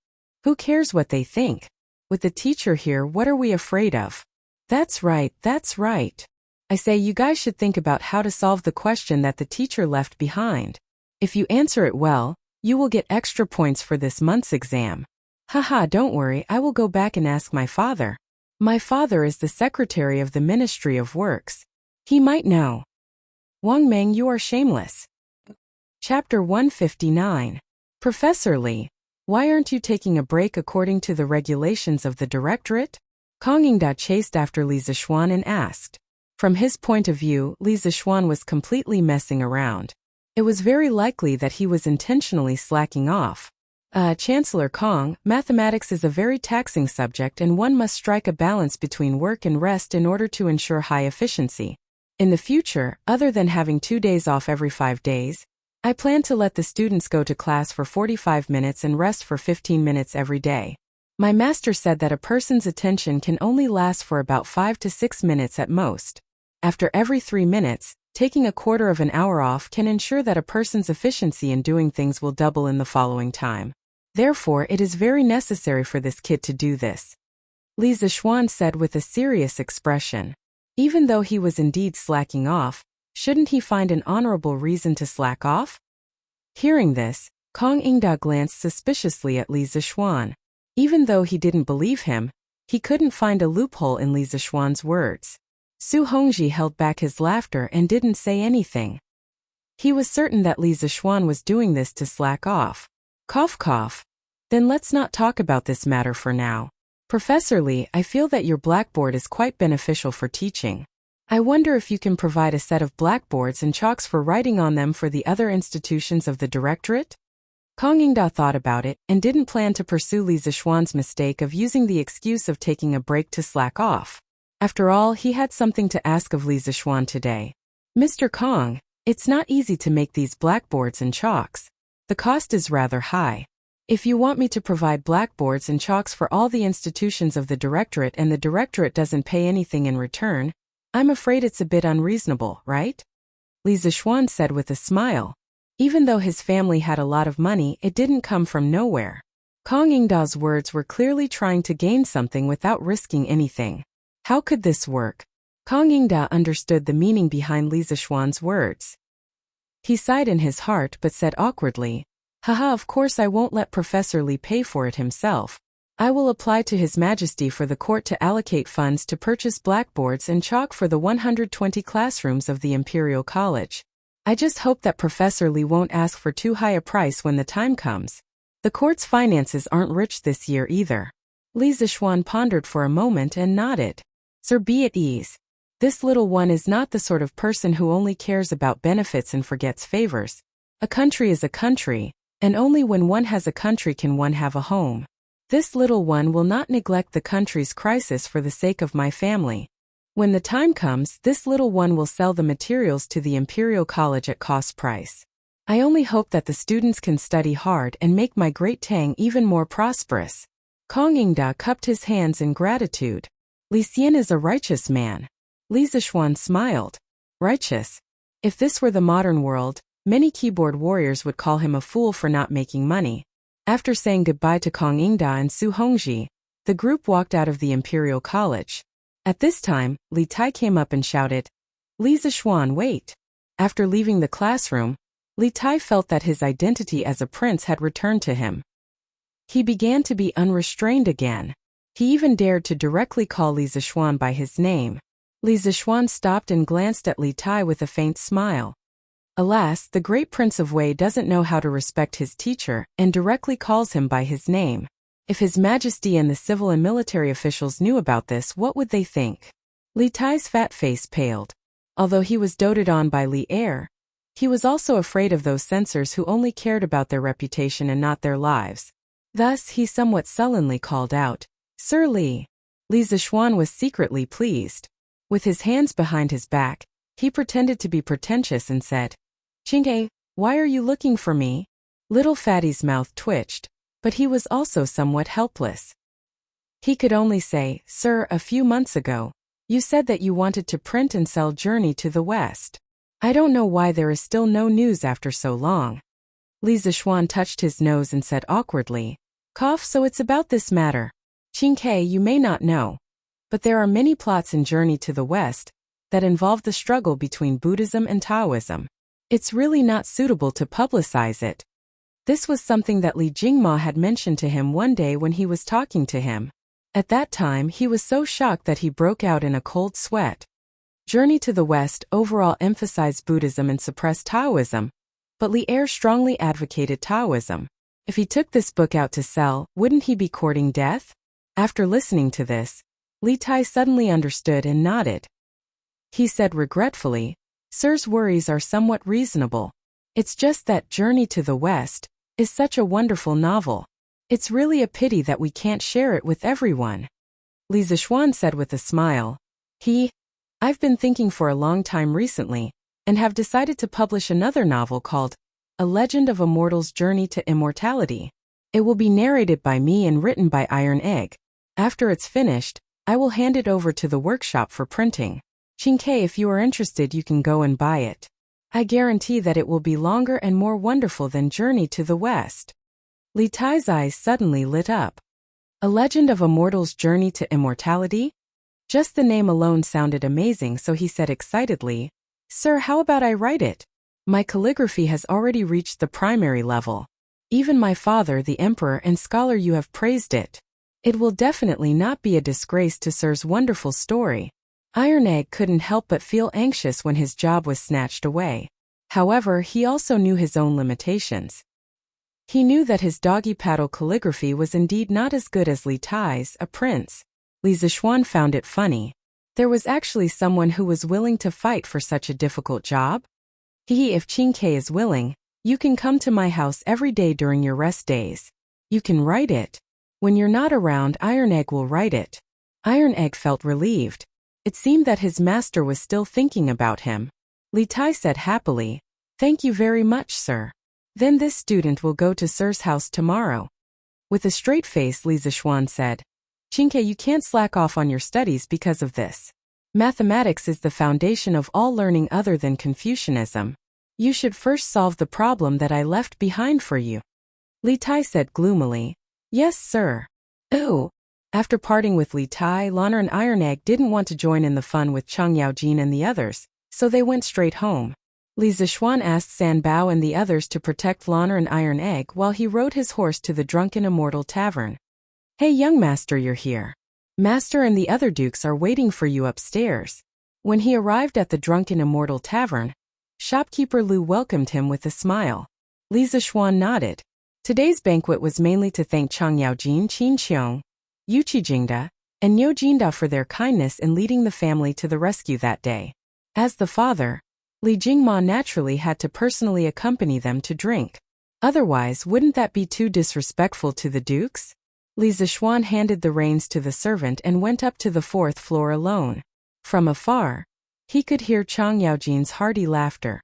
Who cares what they think? With the teacher here, what are we afraid of? That's right, that's right. I say you guys should think about how to solve the question that the teacher left behind. If you answer it well, you will get extra points for this month's exam. Haha, don't worry, I will go back and ask my father. My father is the secretary of the Ministry of Works. He might know. Wang Meng, you are shameless. Chapter 159. Professor Li, why aren't you taking a break according to the regulations of the directorate? Kang Yingda chased after Li Zixuan and asked. From his point of view, Li Zixuan was completely messing around. It was very likely that he was intentionally slacking off. Chancellor Kang, mathematics is a very taxing subject and one must strike a balance between work and rest in order to ensure high efficiency. In the future, other than having 2 days off every 5 days, I plan to let the students go to class for 45 minutes and rest for 15 minutes every day. My master said that a person's attention can only last for about 5 to 6 minutes at most. After every 3 minutes, taking a quarter of an hour off can ensure that a person's efficiency in doing things will double in the following time. Therefore, it is very necessary for this kid to do this. Li Zixuan said with a serious expression. Even though he was indeed slacking off, shouldn't he find an honorable reason to slack off? Hearing this, Kang Yingda glanced suspiciously at Li Zixuan. Even though he didn't believe him, he couldn't find a loophole in Li Zixuan's words. Su Hongji held back his laughter and didn't say anything. He was certain that Li Zixuan was doing this to slack off. Cough cough. Then let's not talk about this matter for now. Professor Li, I feel that your blackboard is quite beneficial for teaching. I wonder if you can provide a set of blackboards and chalks for writing on them for the other institutions of the directorate? Kang Yingda thought about it and didn't plan to pursue Li Zixuan's mistake of using the excuse of taking a break to slack off. After all, he had something to ask of Li Zixuan today. Mr. Kang, it's not easy to make these blackboards and chalks. The cost is rather high. If you want me to provide blackboards and chalks for all the institutions of the directorate and the directorate doesn't pay anything in return, I'm afraid it's a bit unreasonable, right? Li Zixuan said with a smile. Even though his family had a lot of money, it didn't come from nowhere. Kang Yingda's words were clearly trying to gain something without risking anything. How could this work? Kang Yingda understood the meaning behind Li Zixuan's words. He sighed in his heart but said awkwardly, Haha, of course I won't let Professor Li pay for it himself. I will apply to His Majesty for the court to allocate funds to purchase blackboards and chalk for the 120 classrooms of the Imperial College. I just hope that Professor Li won't ask for too high a price when the time comes. The court's finances aren't rich this year either. Li Zixuan pondered for a moment and nodded. Sir, be at ease. This little one is not the sort of person who only cares about benefits and forgets favors. A country is a country, and only when one has a country can one have a home. This little one will not neglect the country's crisis for the sake of my family. When the time comes, this little one will sell the materials to the Imperial College at cost price. I only hope that the students can study hard and make my great Tang even more prosperous. Kang Yingda cupped his hands in gratitude. Li Xian is a righteous man. Li Zixuan smiled. Righteous? If this were the modern world, many keyboard warriors would call him a fool for not making money. After saying goodbye to Kang Yingda and Su Hongji, the group walked out of the Imperial College. At this time, Li Tai came up and shouted, Li Zixuan, wait. After leaving the classroom, Li Tai felt that his identity as a prince had returned to him. He began to be unrestrained again. He even dared to directly call Li Zixuan by his name. Li Zixuan stopped and glanced at Li Tai with a faint smile. Alas, the great Prince of Wei doesn't know how to respect his teacher and directly calls him by his name. If His Majesty and the civil and military officials knew about this, what would they think? Li Tai's fat face paled. Although he was doted on by Li Er, he was also afraid of those censors who only cared about their reputation and not their lives. Thus, he somewhat sullenly called out, Sir Li. Li Zixuan was secretly pleased. With his hands behind his back, he pretended to be pretentious and said, Qinghe, why are you looking for me? Little Fatty's mouth twitched, but he was also somewhat helpless. He could only say, Sir, a few months ago, you said that you wanted to print and sell Journey to the West. I don't know why there is still no news after so long. Li Zixuan touched his nose and said awkwardly, Cough, so it's about this matter. Qinghe, you may not know, but there are many plots in Journey to the West that involve the struggle between Buddhism and Taoism. It's really not suitable to publicize it. This was something that Li Jingma had mentioned to him one day when he was talking to him. At that time, he was so shocked that he broke out in a cold sweat. Journey to the West overall emphasized Buddhism and suppressed Taoism, but Li Er strongly advocated Taoism. If he took this book out to sell, wouldn't he be courting death? After listening to this, Li Tai suddenly understood and nodded. He said regretfully, "Sir's worries are somewhat reasonable. It's just that Journey to the West is such a wonderful novel. It's really a pity that we can't share it with everyone." Li Zixuan said with a smile. I've been thinking for a long time recently, and have decided to publish another novel called A Legend of a Mortal's Journey to Immortality. It will be narrated by me and written by Iron Egg. After it's finished, I will hand it over to the workshop for printing. Qingke, if you are interested, you can go and buy it. I guarantee that it will be longer and more wonderful than Journey to the West. Li Tai's eyes suddenly lit up. A Legend of a Mortal's Journey to Immortality? Just the name alone sounded amazing, so he said excitedly, "Sir, how about I write it? My calligraphy has already reached the primary level. Even my father, the emperor and scholar, you have praised it. It will definitely not be a disgrace to Sir's wonderful story." Iron Egg couldn't help but feel anxious when his job was snatched away. However, he also knew his own limitations. He knew that his doggy paddle calligraphy was indeed not as good as Li Tai's, a prince. Li Zixuan found it funny. There was actually someone who was willing to fight for such a difficult job? If Qingke is willing, you can come to my house every day during your rest days. You can write it. When you're not around, Iron Egg will write it. Iron Egg felt relieved. It seemed that his master was still thinking about him. Li Tai said happily, "Thank you very much, sir. Then this student will go to Sir's house tomorrow." With a straight face, Li Zixuan said, "Qingke, you can't slack off on your studies because of this. Mathematics is the foundation of all learning other than Confucianism. You should first solve the problem that I left behind for you." Li Tai said gloomily, "Yes, sir." Oh. After parting with Li Tai, Lana and Iron Egg didn't want to join in the fun with Cheng Yaojin and the others, so they went straight home. Li Zixuan asked San Bao and the others to protect Lana and Iron Egg while he rode his horse to the Drunken Immortal Tavern. "Hey, young master, you're here. Master and the other dukes are waiting for you upstairs." When he arrived at the Drunken Immortal Tavern, shopkeeper Lu welcomed him with a smile. Li Zixuan nodded. Today's banquet was mainly to thank Cheng Yaojin, Qin Qiong, Yu Qijingda, and Niu Jinda for their kindness in leading the family to the rescue that day. As the father, Li Jingma naturally had to personally accompany them to drink. Otherwise, wouldn't that be too disrespectful to the dukes? Li Zixuan handed the reins to the servant and went up to the fourth floor alone. From afar, he could hear Cheng Yaojin's hearty laughter.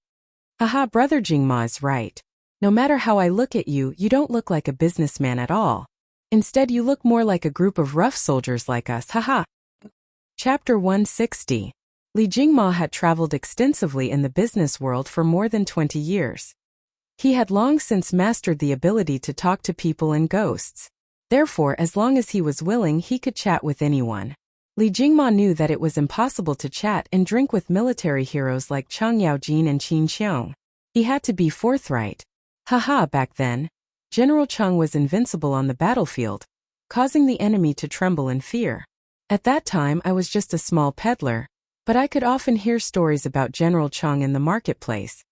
"Haha, brother Jingma is right. No matter how I look at you, you don't look like a businessman at all. Instead, you look more like a group of rough soldiers like us, haha." Chapter 160. Li Jingma had traveled extensively in the business world for more than 20 years. He had long since mastered the ability to talk to people and ghosts. Therefore, as long as he was willing, he could chat with anyone. Li Jingma knew that it was impossible to chat and drink with military heroes like Cheng Yaojin and Qin Qiong. He had to be forthright. Haha, back then, General Cheng was invincible on the battlefield, causing the enemy to tremble in fear. At that time, I was just a small peddler, but I could often hear stories about General Cheng in the marketplace.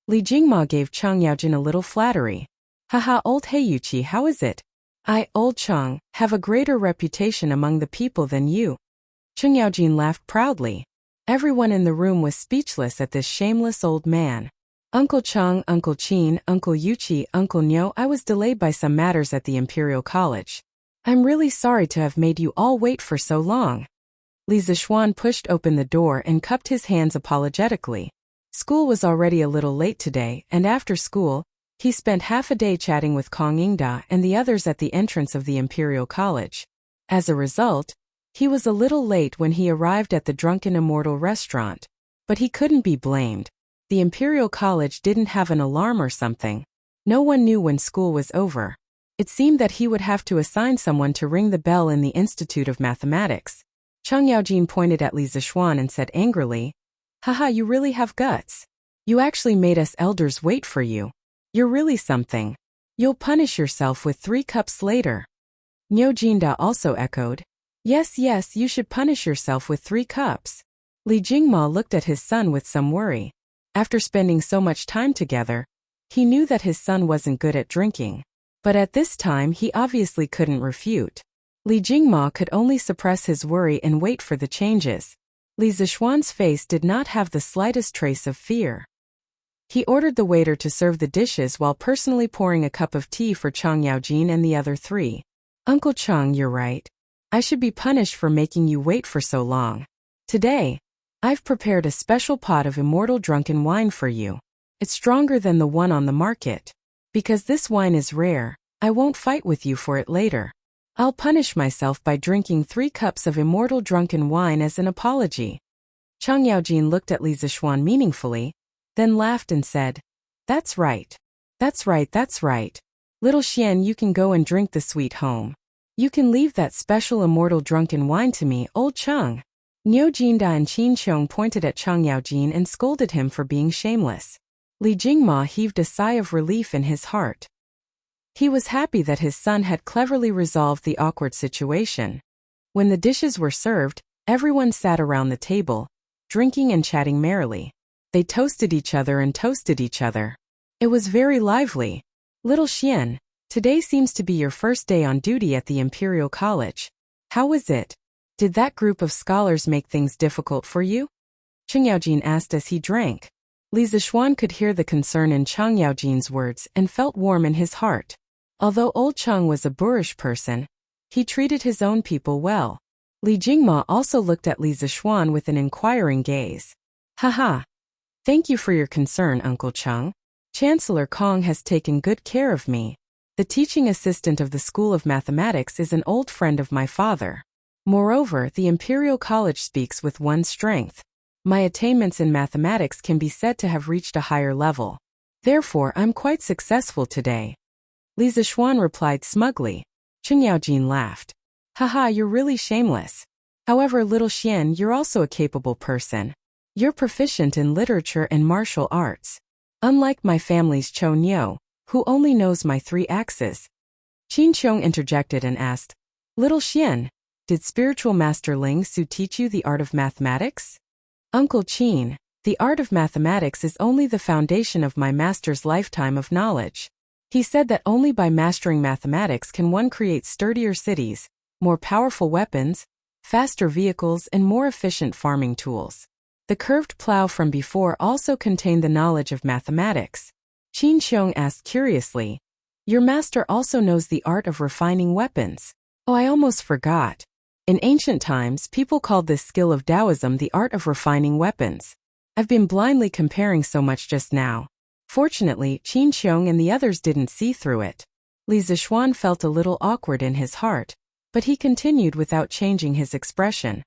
Li Jingma gave Cheng Yaojin a little flattery. "Haha, old Heiyuqi, how is it? I, old Cheng, have a greater reputation among the people than you." Cheng Yaojin laughed proudly. Everyone in the room was speechless at this shameless old man. "Uncle Cheng, Uncle Qin, Uncle Yuqi, Uncle Niu, I was delayed by some matters at the Imperial College. I'm really sorry to have made you all wait for so long." Li Zixuan pushed open the door and cupped his hands apologetically. School was already a little late today, and after school, he spent half a day chatting with Kong Yingda and the others at the entrance of the Imperial College. As a result, he was a little late when he arrived at the Drunken Immortal restaurant. But he couldn't be blamed. The Imperial College didn't have an alarm or something. No one knew when school was over. It seemed that he would have to assign someone to ring the bell in the Institute of Mathematics. Cheng Yaojin pointed at Li Zixuan and said angrily, "Haha, you really have guts. You actually made us elders wait for you. You're really something. You'll punish yourself with 3 cups later." Niu Jinda also echoed, Yes, you should punish yourself with 3 cups. Li Jingma looked at his son with some worry. After spending so much time together, he knew that his son wasn't good at drinking. But at this time he obviously couldn't refute. Li Jingma could only suppress his worry and wait for the changes. Li Zishuan's face did not have the slightest trace of fear. He ordered the waiter to serve the dishes while personally pouring a cup of tea for Chang Yaojin and the other three. Uncle Chang, you're right. I should be punished for making you wait for so long. Today, I've prepared a special pot of immortal drunken wine for you. It's stronger than the one on the market. Because this wine is rare, I won't fight with you for it later. I'll punish myself by drinking 3 cups of immortal drunken wine as an apology. Chang Yaojin looked at Li Zishuan meaningfully, then laughed and said, That's right. That's right, that's right. Little Xian, you can go and drink the sweet home. You can leave that special immortal drunken wine to me, old Chang. Niu Jinda and Qin Qiong pointed at Chang Yaojin and scolded him for being shameless. Li Jingma heaved a sigh of relief in his heart. He was happy that his son had cleverly resolved the awkward situation. When the dishes were served, everyone sat around the table, drinking and chatting merrily. They toasted each other and toasted each other. It was very lively. Little Xian, today seems to be your first day on duty at the Imperial College. How was it? Did that group of scholars make things difficult for you? Chang Yaojin asked as he drank. Li Zishuan could hear the concern in Chang Yaojin's words and felt warm in his heart. Although old Chang was a boorish person, he treated his own people well. Li Jingma also looked at Li Zishuan with an inquiring gaze. Haha. Thank you for your concern, Uncle Chang. Chancellor Kong has taken good care of me. The teaching assistant of the School of Mathematics is an old friend of my father. Moreover, the Imperial College speaks with one's strength. My attainments in mathematics can be said to have reached a higher level. Therefore, I'm quite successful today. Li Zishuan replied smugly. Chang Yaojin laughed. Haha, you're really shameless. However, little Xian, you're also a capable person. You're proficient in literature and martial arts. Unlike my family's Chou Niu, who only knows my 3 axes. Qin Qiong interjected and asked, Little Xian, did spiritual master Ling Su teach you the art of mathematics? Uncle Qin, the art of mathematics is only the foundation of my master's lifetime of knowledge. He said that only by mastering mathematics can one create sturdier cities, more powerful weapons, faster vehicles and more efficient farming tools. The curved plow from before also contained the knowledge of mathematics. Qin Qiong asked curiously, Your master also knows the art of refining weapons. Oh, I almost forgot. In ancient times, people called this skill of Taoism the art of refining weapons. I've been blindly comparing so much just now. Fortunately, Qin Qiong and the others didn't see through it. Li Zishuan felt a little awkward in his heart, but he continued without changing his expression.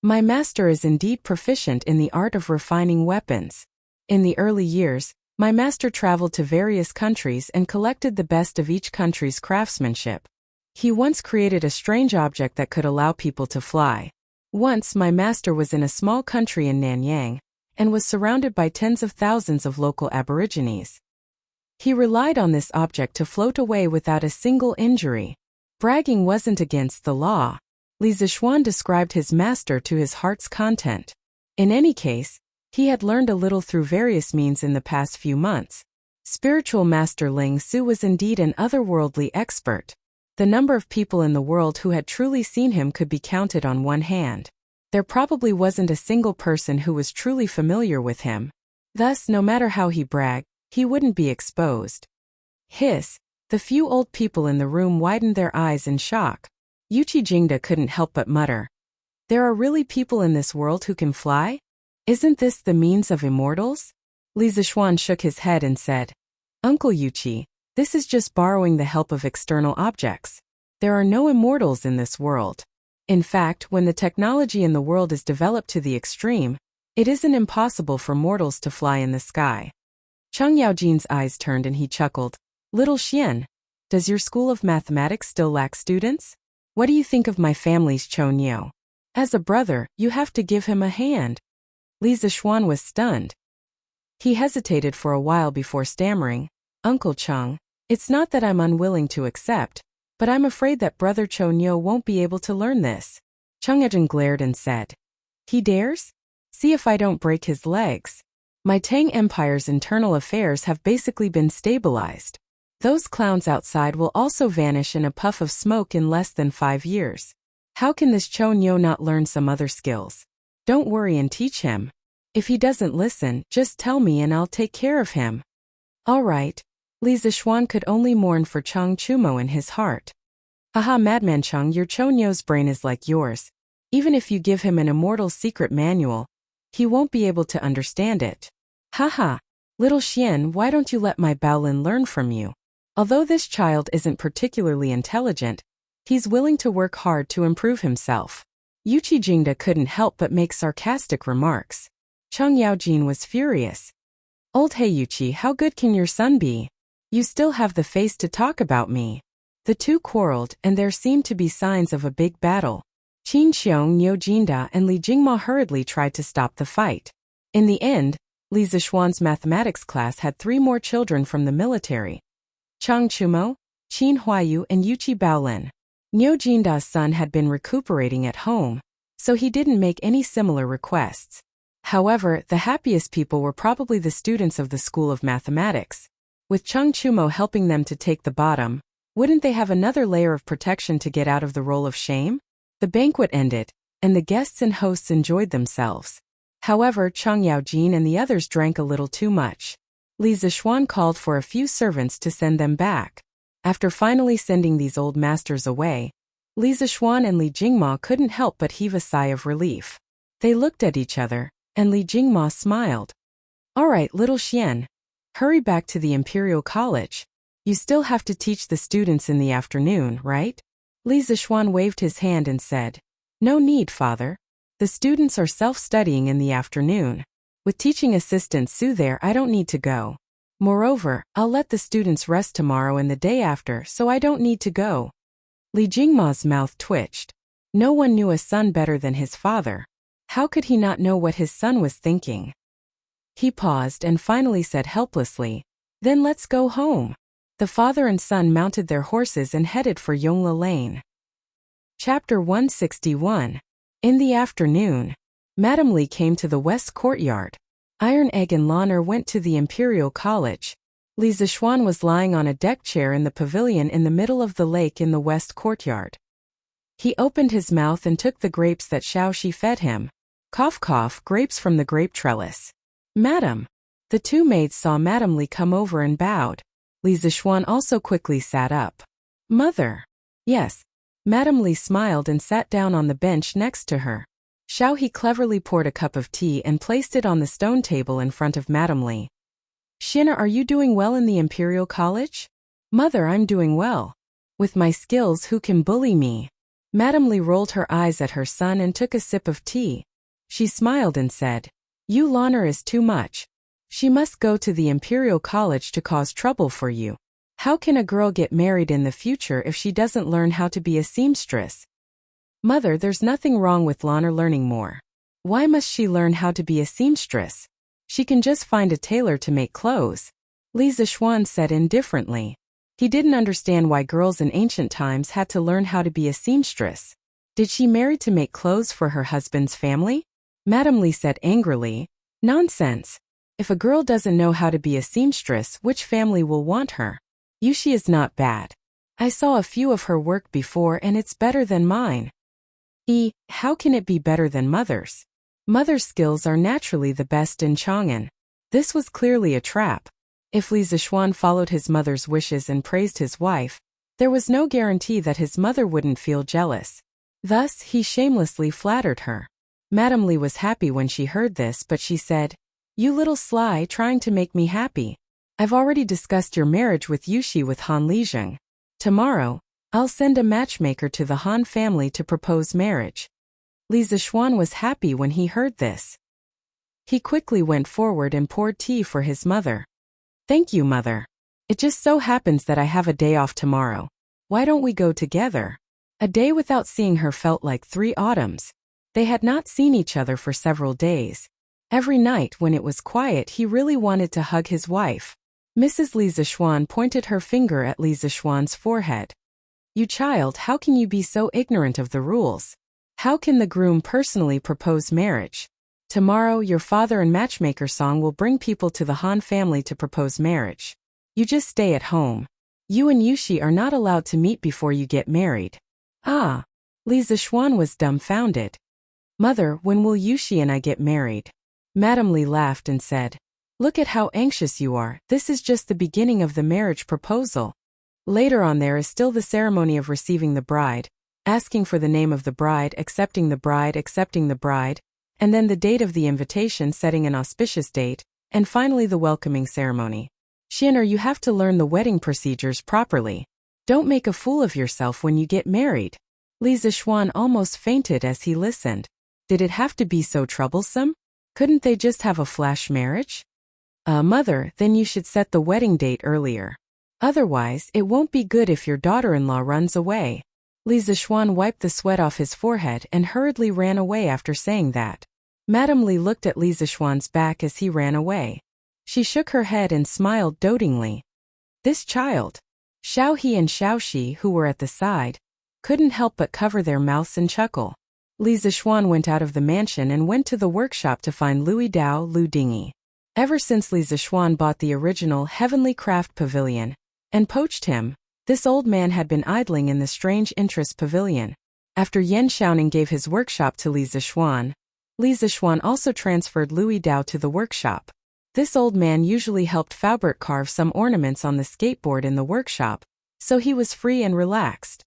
My master is indeed proficient in the art of refining weapons. In the early years, my master traveled to various countries and collected the best of each country's craftsmanship. He once created a strange object that could allow people to fly. Once my master was in a small country in Nanyang, and was surrounded by tens of thousands of local aborigines. He relied on this object to float away without a single injury. Bragging wasn't against the law. Li Zishuan described his master to his heart's content. In any case, he had learned a little through various means in the past few months. Spiritual Master Ling Su was indeed an otherworldly expert. The number of people in the world who had truly seen him could be counted on one hand. There probably wasn't a single person who was truly familiar with him. Thus, no matter how he bragged, he wouldn't be exposed. Hiss! The few old people in the room widened their eyes in shock. Yuchi Jingda couldn't help but mutter. There are really people in this world who can fly? Isn't this the means of immortals? Li Zishuan shook his head and said, Uncle Yuchi, this is just borrowing the help of external objects. There are no immortals in this world. In fact, when the technology in the world is developed to the extreme, it isn't impossible for mortals to fly in the sky. Chang Yaojin's eyes turned and he chuckled. Little Xian, does your school of mathematics still lack students? What do you think of my family's Chou Niu? As a brother, you have to give him a hand. Li Zishuan was stunned. He hesitated for a while before stammering, Uncle Chang, it's not that I'm unwilling to accept, but I'm afraid that Brother Chou Niu won't be able to learn this. Chang Yaojin glared and said, He dares? See if I don't break his legs. My Tang Empire's internal affairs have basically been stabilized. Those clowns outside will also vanish in a puff of smoke in less than 5 years. How can this Cho Nyo not learn some other skills? Don't worry and teach him. If he doesn't listen, just tell me and I'll take care of him. All right. Li Zixuan could only mourn for Chang Chumo in his heart. Haha, Madman Chang, your Cho Nyo's brain is like yours. Even if you give him an immortal secret manual, he won't be able to understand it. Haha. Little Xian, why don't you let my Baolin learn from you? Although this child isn't particularly intelligent, he's willing to work hard to improve himself. Yuchi Jingda couldn't help but make sarcastic remarks. Cheng Yaojin was furious. Old Hey Yuchi, how good can your son be? You still have the face to talk about me. The two quarreled and there seemed to be signs of a big battle. Qin Xiong, Niu Jinda and Li Jingma hurriedly tried to stop the fight. In the end, Li Zixuan's mathematics class had 3 more children from the military. Chang Chumo, Qin Huayu and Yuchi Baolin. Niu Jinda's son had been recuperating at home, so he didn't make any similar requests. However, the happiest people were probably the students of the School of Mathematics. With Chang Chumo helping them to take the bottom, wouldn't they have another layer of protection to get out of the role of shame? The banquet ended, and the guests and hosts enjoyed themselves. However, Chang Yaojin and the others drank a little too much. Li Zixuan called for a few servants to send them back. After finally sending these old masters away, Li Zixuan and Li Jingma couldn't help but heave a sigh of relief. They looked at each other, and Li Jingma smiled. All right, little Xian. Hurry back to the Imperial College. You still have to teach the students in the afternoon, right? Li Zixuan waved his hand and said, No need, father. The students are self-studying in the afternoon. With teaching assistant Su there, I don't need to go. Moreover, I'll let the students rest tomorrow and the day after, so I don't need to go. Li Jingma's mouth twitched. No one knew a son better than his father. How could he not know what his son was thinking? He paused and finally said helplessly, Then let's go home. The father and son mounted their horses and headed for Yongla Lane. Chapter 161. In the afternoon, Madame Li came to the West Courtyard. Iron Egg and Lanner went to the Imperial College. Li Zixuan was lying on a deck chair in the pavilion in the middle of the lake in the West Courtyard. He opened his mouth and took the grapes that Xiaoxi fed him. Cough cough, grapes from the grape trellis. Madam. The 2 maids saw Madame Li come over and bowed. Li Zixuan also quickly sat up. Mother. Yes. Madame Li smiled and sat down on the bench next to her. Xiaohe cleverly poured a cup of tea and placed it on the stone table in front of Madame Li. Xina, are you doing well in the Imperial College? Mother, I'm doing well. With my skills, who can bully me? Madame Li rolled her eyes at her son and took a sip of tea. She smiled and said, You Lanner is too much. She must go to the Imperial College to cause trouble for you. How can a girl get married in the future if she doesn't learn how to be a seamstress? Mother, there's nothing wrong with Lanner learning more. Why must she learn how to be a seamstress? She can just find a tailor to make clothes. Li Zixuan said indifferently. He didn't understand why girls in ancient times had to learn how to be a seamstress. Did she marry to make clothes for her husband's family? Madame Li said angrily, Nonsense. If a girl doesn't know how to be a seamstress, which family will want her? Yushi is not bad. I saw a few of her work before and it's better than mine. How can it be better than mother's? Mother's skills are naturally the best in Chang'an. This was clearly a trap. If Li Zixuan followed his mother's wishes and praised his wife, there was no guarantee that his mother wouldn't feel jealous. Thus, he shamelessly flattered her. Madame Li was happy when she heard this, but she said, You little sly, trying to make me happy. I've already discussed your marriage with Yushi with Han Lijing. Tomorrow, I'll send a matchmaker to the Han family to propose marriage. Li Zixuan was happy when he heard this. He quickly went forward and poured tea for his mother. Thank you, mother. It just so happens that I have a day off tomorrow. Why don't we go together? A day without seeing her felt like 3 autumns. They had not seen each other for several days. Every night when it was quiet, he really wanted to hug his wife. Mrs. Li Zixuan pointed her finger at Li Zixuan's forehead. You child, how can you be so ignorant of the rules? How can the groom personally propose marriage? Tomorrow, your father and matchmaker song will bring people to the Han family to propose marriage. You just stay at home. You and Yushi are not allowed to meet before you get married. Ah. Li Zixuan was dumbfounded. Mother, when will Yushi and I get married? Madame Li laughed and said, look at how anxious you are, this is just the beginning of the marriage proposal. Later on there is still the ceremony of receiving the bride, asking for the name of the bride, accepting the bride, and then the date of the invitation, setting an auspicious date, and finally the welcoming ceremony. Xianer, you have to learn the wedding procedures properly. Don't make a fool of yourself when you get married. Li Zixuan almost fainted as he listened. Did it have to be so troublesome? Couldn't they just have a flash marriage? Mother, then you should set the wedding date earlier. Otherwise, it won't be good if your daughter-in-law runs away. Li Zixuan wiped the sweat off his forehead and hurriedly ran away after saying that. Madame Li looked at Li Zixuan's back as he ran away. She shook her head and smiled dotingly. This child. Xiao He and Xiao Shi, who were at the side, couldn't help but cover their mouths and chuckle. Li Zixuan went out of the mansion and went to the workshop to find Louis Dao Lu Dingy. Ever since Li Zixuan bought the original Heavenly Craft Pavilion and poached him, this old man had been idling in the Strange Interest Pavilion. After Yan Xiaoning gave his workshop to Li Zixuan also transferred Louis Dao to the workshop. This old man usually helped Faubert carve some ornaments on the skateboard in the workshop, so he was free and relaxed.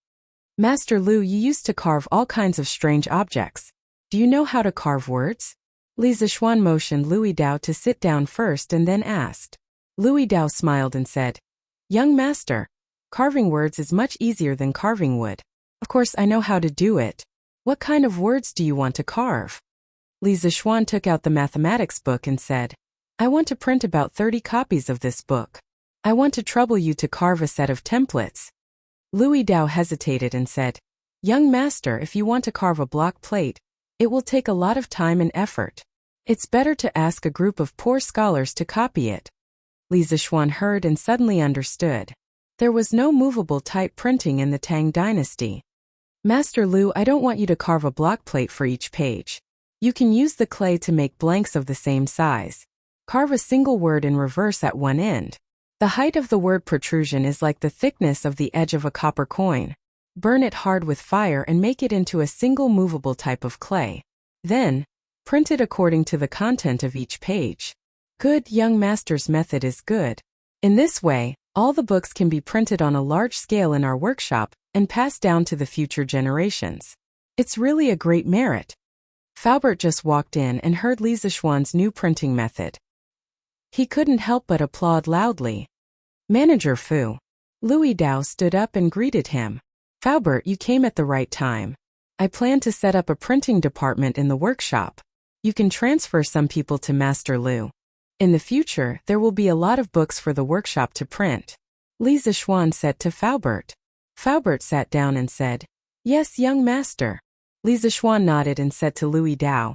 Master Lu, you used to carve all kinds of strange objects. Do you know how to carve words? Li Zixuan motioned Louis Dao to sit down first and then asked. Louis Dao smiled and said, young master, carving words is much easier than carving wood. Of course I know how to do it. What kind of words do you want to carve? Li Zixuan took out the mathematics book and said, I want to print about 30 copies of this book. I want to trouble you to carve a set of templates. Louis Dao hesitated and said, young master, if you want to carve a block plate, it will take a lot of time and effort. It's better to ask a group of poor scholars to copy it. Li Zixuan heard and suddenly understood. There was no movable type printing in the Tang dynasty. Master Lu, I don't want you to carve a block plate for each page. You can use the clay to make blanks of the same size. Carve a single word in reverse at one end. The height of the word protrusion is like the thickness of the edge of a copper coin. Burn it hard with fire and make it into a single movable type of clay. Then, print it according to the content of each page. Good, young master's method is good. In this way, all the books can be printed on a large scale in our workshop and passed down to the future generations. It's really a great merit. Faubert just walked in and heard Li Zixuan's new printing method. He couldn't help but applaud loudly. Manager Fu. Louis Dao stood up and greeted him. Faubert, you came at the right time. I plan to set up a printing department in the workshop. You can transfer some people to Master Lu. In the future, there will be a lot of books for the workshop to print. Li Zixuan said to Faubert. Faubert sat down and said, yes, young master. Li Zixuan nodded and said to Louis Dao,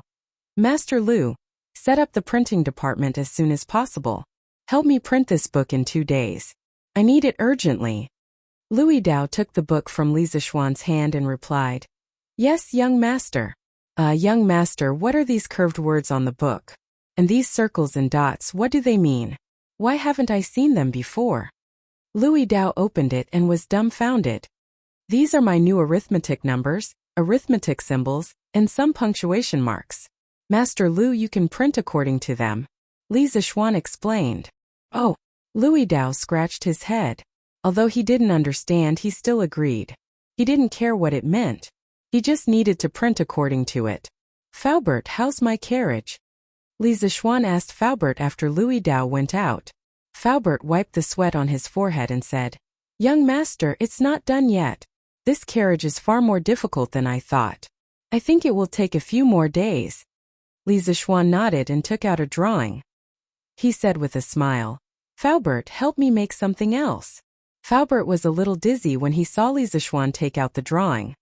Master Lu, set up the printing department as soon as possible. Help me print this book in 2 days. I need it urgently. Louis Dao took the book from Li Zixuan's hand and replied, yes, young master. Young master, what are these curved words on the book? And these circles and dots, what do they mean? Why haven't I seen them before? Louis Dao opened it and was dumbfounded. These are my new arithmetic numbers, arithmetic symbols, and some punctuation marks. Master Lu, you can print according to them. Li Zixuan explained. Oh. Louis Dao scratched his head. Although he didn't understand, he still agreed. He didn't care what it meant. He just needed to print according to it. Faubert, how's my carriage? Li Zixuan asked Faubert after Louis Dao went out. Faubert wiped the sweat on his forehead and said, young master, it's not done yet. This carriage is far more difficult than I thought. I think it will take a few more days. Li Zixuan nodded and took out a drawing. He said with a smile, Faubert, help me make something else. Faubert was a little dizzy when he saw Li Zixuan take out the drawing.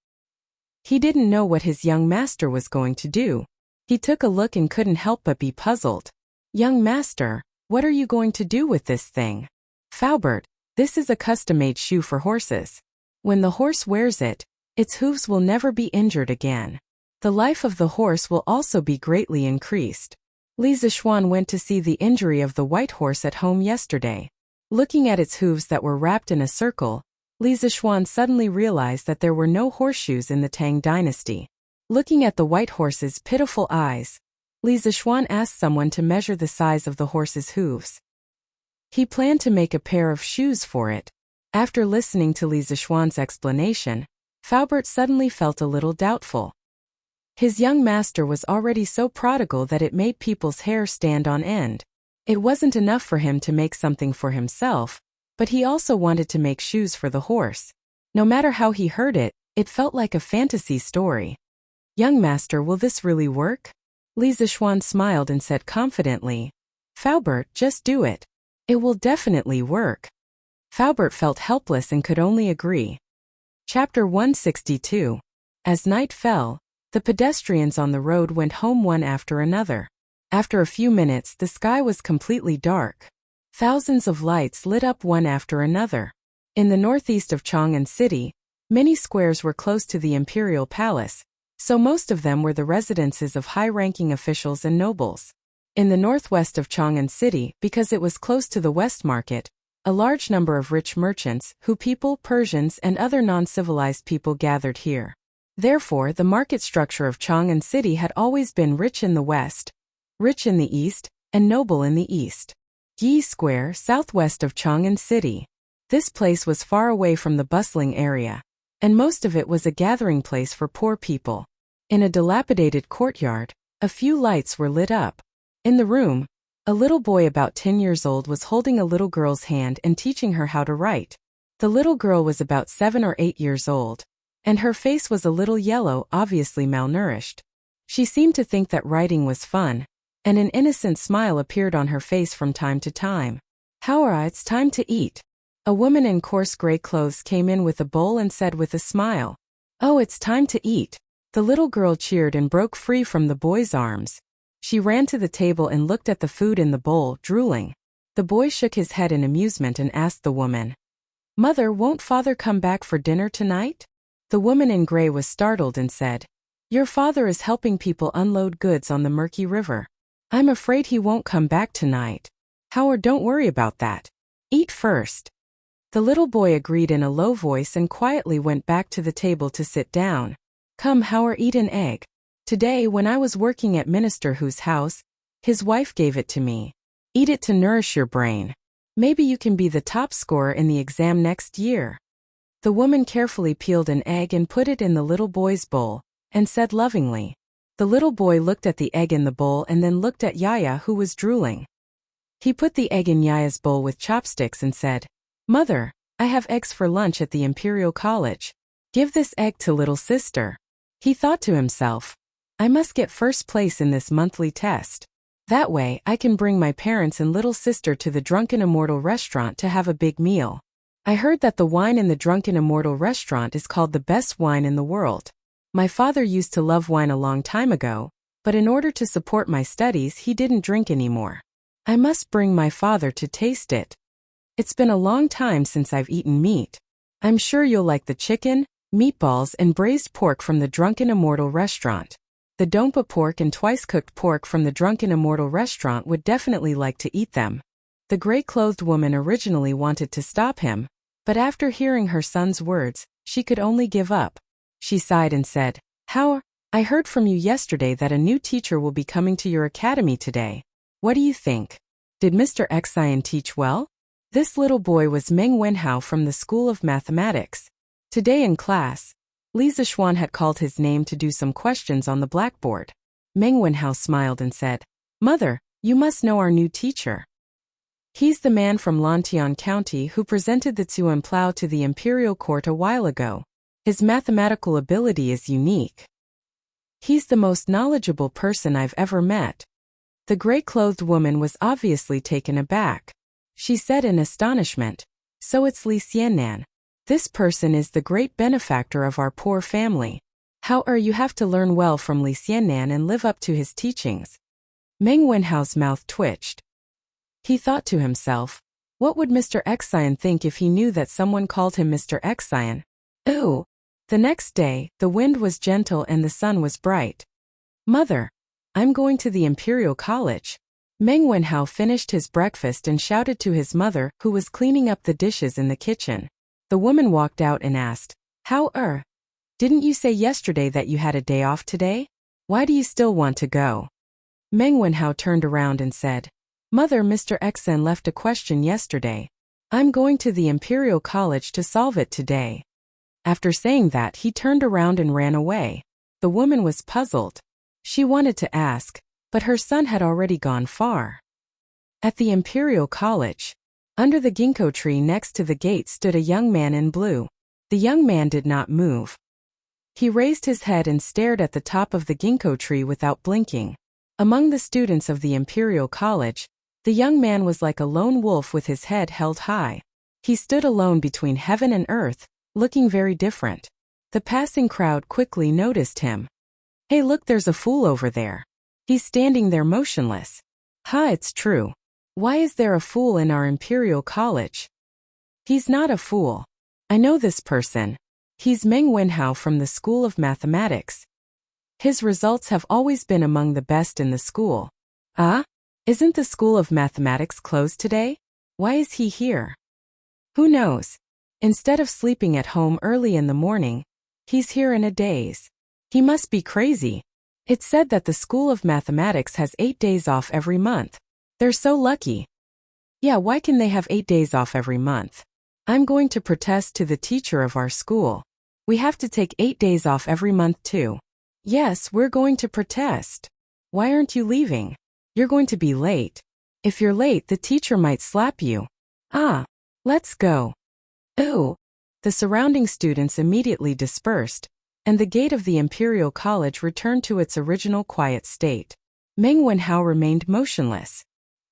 He didn't know what his young master was going to do. He took a look and couldn't help but be puzzled. Young master, what are you going to do with this thing? Faubert, this is a custom-made shoe for horses. When the horse wears it, its hooves will never be injured again. The life of the horse will also be greatly increased. Li Zixuan went to see the injury of the white horse at home yesterday. Looking at its hooves that were wrapped in a circle, Li Zixuan suddenly realized that there were no horseshoes in the Tang dynasty. Looking at the white horse's pitiful eyes, Li Zixuan asked someone to measure the size of the horse's hooves. He planned to make a pair of shoes for it. After listening to Li Zixuan's explanation, Faubert suddenly felt a little doubtful. His young master was already so prodigal that it made people's hair stand on end. It wasn't enough for him to make something for himself, but he also wanted to make shoes for the horse. No matter how he heard it, it felt like a fantasy story. Young master, will this really work? Li Zixuan smiled and said confidently, Faubert, just do it. It will definitely work. Faubert felt helpless and could only agree. Chapter 162. As night fell, the pedestrians on the road went home one after another. After a few minutes, the sky was completely dark. Thousands of lights lit up one after another. In the northeast of Chang'an City, many squares were close to the imperial palace, so most of them were the residences of high-ranking officials and nobles. In the northwest of Chang'an City, because it was close to the West Market, a large number of rich merchants, Hu people, Persians, and other non-civilized people gathered here. Therefore, the market structure of Chang'an City had always been rich in the west, rich in the east, and noble in the east. Yi Square, southwest of Chang'an City. This place was far away from the bustling area, and most of it was a gathering place for poor people. In a dilapidated courtyard, a few lights were lit up. In the room, a little boy about 10 years old was holding a little girl's hand and teaching her how to write. The little girl was about 7 or 8 years old, and her face was a little yellow, obviously malnourished. She seemed to think that writing was fun, and an innocent smile appeared on her face from time to time. Haora, it's time to eat. A woman in coarse gray clothes came in with a bowl and said with a smile, Oh, it's time to eat. The little girl cheered and broke free from the boy's arms. She ran to the table and looked at the food in the bowl, drooling. The boy shook his head in amusement and asked the woman, Mother, won't father come back for dinner tonight? The woman in gray was startled and said, Your father is helping people unload goods on the murky river. I'm afraid he won't come back tonight. Howard, don't worry about that. Eat first. The little boy agreed in a low voice and quietly went back to the table to sit down. Come, Howard, eat an egg. Today, when I was working at Minister Hu's house, his wife gave it to me. Eat it to nourish your brain. Maybe you can be the top scorer in the exam next year. The woman carefully peeled an egg and put it in the little boy's bowl, and said lovingly. The little boy looked at the egg in the bowl and then looked at Yaya, who was drooling. He put the egg in Yaya's bowl with chopsticks and said, Mother, I have eggs for lunch at the Imperial College. Give this egg to little sister. He thought to himself, I must get first place in this monthly test. That way, I can bring my parents and little sister to the Drunken Immortal restaurant to have a big meal. I heard that the wine in the Drunken Immortal restaurant is called the best wine in the world. My father used to love wine a long time ago, but in order to support my studies, he didn't drink anymore. I must bring my father to taste it. It's been a long time since I've eaten meat. I'm sure you'll like the chicken, meatballs, and braised pork from the Drunken Immortal restaurant. The dompa pork and twice-cooked pork from the Drunken Immortal restaurant would definitely like to eat them. The gray-clothed woman originally wanted to stop him, but after hearing her son's words, she could only give up. She sighed and said, How? I heard from you yesterday that a new teacher will be coming to your academy today. What do you think? Did Mr. Xian teach well? This little boy was Meng Wenhao from the School of Mathematics. Today in class, Li Zixuan had called his name to do some questions on the blackboard. Meng Wenhao smiled and said, Mother, you must know our new teacher. He's the man from Lantian County who presented the Tsuan Plow to the imperial court a while ago. His mathematical ability is unique. He's the most knowledgeable person I've ever met. The gray-clothed woman was obviously taken aback. She said in astonishment, So it's Li Xiannan. This person is the great benefactor of our poor family. You have to learn well from Li Xiannan and live up to his teachings. Meng Wenhao's mouth twitched. He thought to himself, what would Mr. Xian think if he knew that someone called him Mr. Xian? Ooh! The next day, the wind was gentle and the sun was bright. Mother, I'm going to the Imperial College. Meng Wenhao finished his breakfast and shouted to his mother, who was cleaning up the dishes in the kitchen. The woman walked out and asked, How didn't you say yesterday that you had a day off today? Why do you still want to go? Meng Wenhao turned around and said, Mother, Mr. Xen left a question yesterday. I'm going to the Imperial College to solve it today. After saying that, he turned around and ran away. The woman was puzzled. She wanted to ask, but her son had already gone far. At the Imperial College, under the ginkgo tree next to the gate stood a young man in blue. The young man did not move. He raised his head and stared at the top of the ginkgo tree without blinking. Among the students of the Imperial College, the young man was like a lone wolf with his head held high. He stood alone between heaven and earth, looking very different. The passing crowd quickly noticed him. Hey, look, there's a fool over there. He's standing there motionless. It's true. Why is there a fool in our Imperial College? He's not a fool. I know this person. He's Meng Wenhao from the School of Mathematics. His results have always been among the best in the school. Isn't the School of Mathematics closed today? Why is he here? Who knows? Instead of sleeping at home early in the morning, he's here in a daze. He must be crazy. It's said that the School of Mathematics has 8 days off every month. They're so lucky. Yeah, why can they have 8 days off every month? I'm going to protest to the teacher of our school. We have to take 8 days off every month too. Yes, we're going to protest. Why aren't you leaving? You're going to be late. If you're late, the teacher might slap you. Let's go. Ooh. The surrounding students immediately dispersed, and the gate of the Imperial College returned to its original quiet state. Meng Wenhao remained motionless.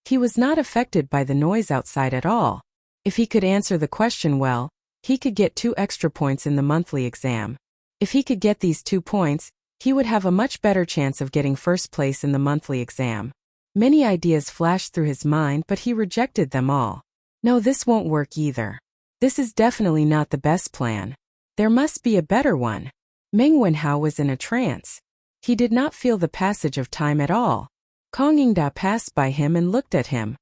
He was not affected by the noise outside at all. If he could answer the question well, he could get 2 extra points in the monthly exam. If he could get these 2 points, he would have a much better chance of getting first place in the monthly exam. Many ideas flashed through his mind, but he rejected them all. No, this won't work either. This is definitely not the best plan. There must be a better one. Meng Wenhao was in a trance. He did not feel the passage of time at all. Kong Yingda passed by him and looked at him.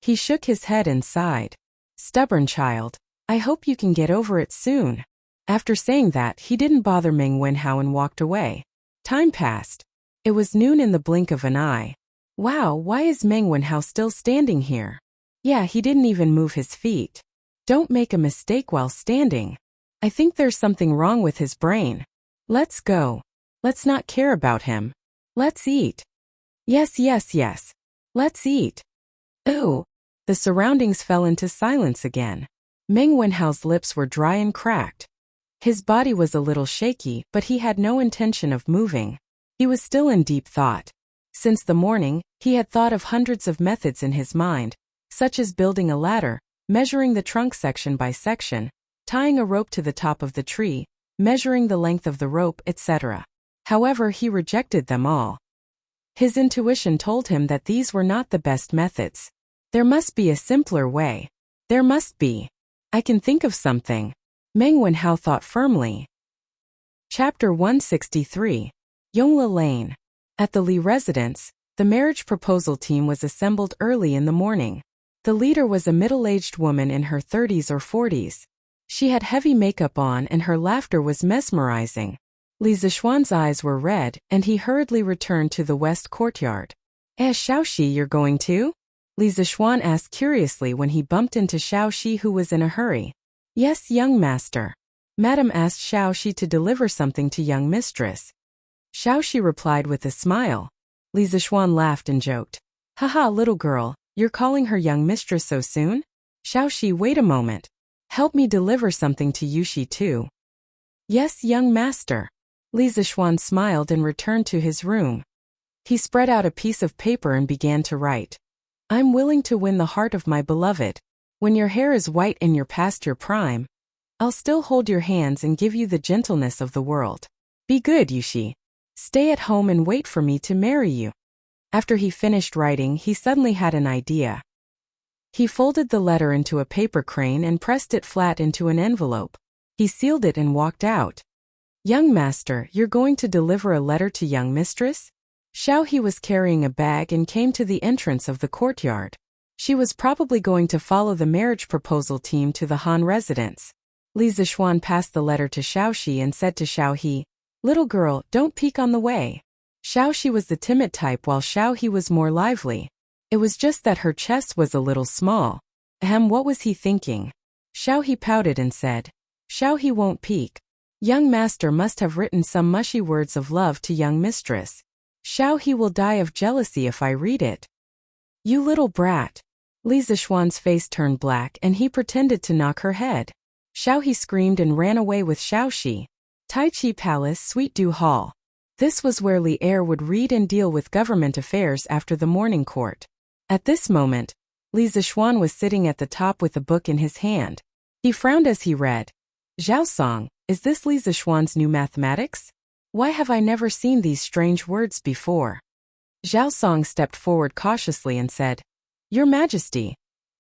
He shook his head and sighed. Stubborn child. I hope you can get over it soon. After saying that, he didn't bother Meng Wenhao and walked away. Time passed. It was noon in the blink of an eye. Wow, why is Meng Wenhao still standing here? Yeah, he didn't even move his feet. Don't make a mistake while standing. I think there's something wrong with his brain. Let's go. Let's not care about him. Let's eat. Yes. Let's eat. Ooh. The surroundings fell into silence again. Meng Wenhao's lips were dry and cracked. His body was a little shaky, but he had no intention of moving. He was still in deep thought. Since the morning, he had thought of hundreds of methods in his mind, such as building a ladder, measuring the trunk section by section, tying a rope to the top of the tree, measuring the length of the rope, etc. However, he rejected them all. His intuition told him that these were not the best methods. There must be a simpler way. There must be. I can think of something. Meng Wenhao thought firmly. Chapter 163. Yongla Lane. At the Li residence, the marriage proposal team was assembled early in the morning. The leader was a middle-aged woman in her 30s or 40s. She had heavy makeup on and her laughter was mesmerizing. Li Zixuan's eyes were red, and he hurriedly returned to the west courtyard. Xiaoxi, you're going too? Li Zixuan asked curiously when he bumped into Xiaoxi, who was in a hurry. Yes, young master. Madam asked Xiaoxi to deliver something to young mistress. Xiaoxi replied with a smile. Li Zixuan laughed and joked. Haha, little girl, you're calling her young mistress so soon? Xiaoxi, wait a moment. Help me deliver something to Yuxi too. Yes, young master. Li Zixuan smiled and returned to his room. He spread out a piece of paper and began to write. I'm willing to win the heart of my beloved. When your hair is white and you're past your prime, I'll still hold your hands and give you the gentleness of the world. Be good, Yuxi. Stay at home and wait for me to marry you. After he finished writing, he suddenly had an idea. He folded the letter into a paper crane and pressed it flat into an envelope. He sealed it and walked out. Young master, you're going to deliver a letter to young mistress? Xiao He was carrying a bag and came to the entrance of the courtyard. She was probably going to follow the marriage proposal team to the Han residence. Li Zixuan passed the letter to Xiao Shi and said to Xiao He, "Little girl, don't peek on the way." Xiao Shi was the timid type while Xiao He was more lively. It was just that her chest was a little small. What was he thinking? Xiao He pouted and said, "Xiao He won't peek. Young master must have written some mushy words of love to young mistress. Xiao He will die of jealousy if I read it." "You little brat." Li Zixuan's face turned black and he pretended to knock her head. Xiao He screamed and ran away with Xiao Shi. Tai Chi Palace, Sweet Dew Hall. This was where Li Er would read and deal with government affairs after the morning court. At this moment, Li Zixuan was sitting at the top with a book in his hand. He frowned as he read. "Zhao Song, is this Li Zixuan's new mathematics? Why have I never seen these strange words before?" Zhao Song stepped forward cautiously and said, "Your Majesty,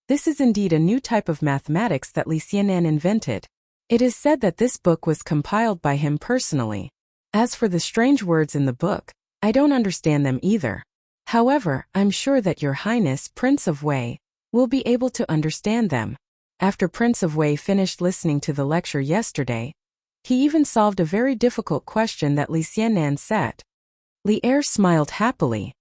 this is indeed a new type of mathematics that Li Xianan invented. It is said that this book was compiled by him personally. As for the strange words in the book, I don't understand them either. However, I'm sure that Your Highness, Prince of Wei, will be able to understand them." After Prince of Wei finished listening to the lecture yesterday, he even solved a very difficult question that Li Xianan set. Li Er smiled happily.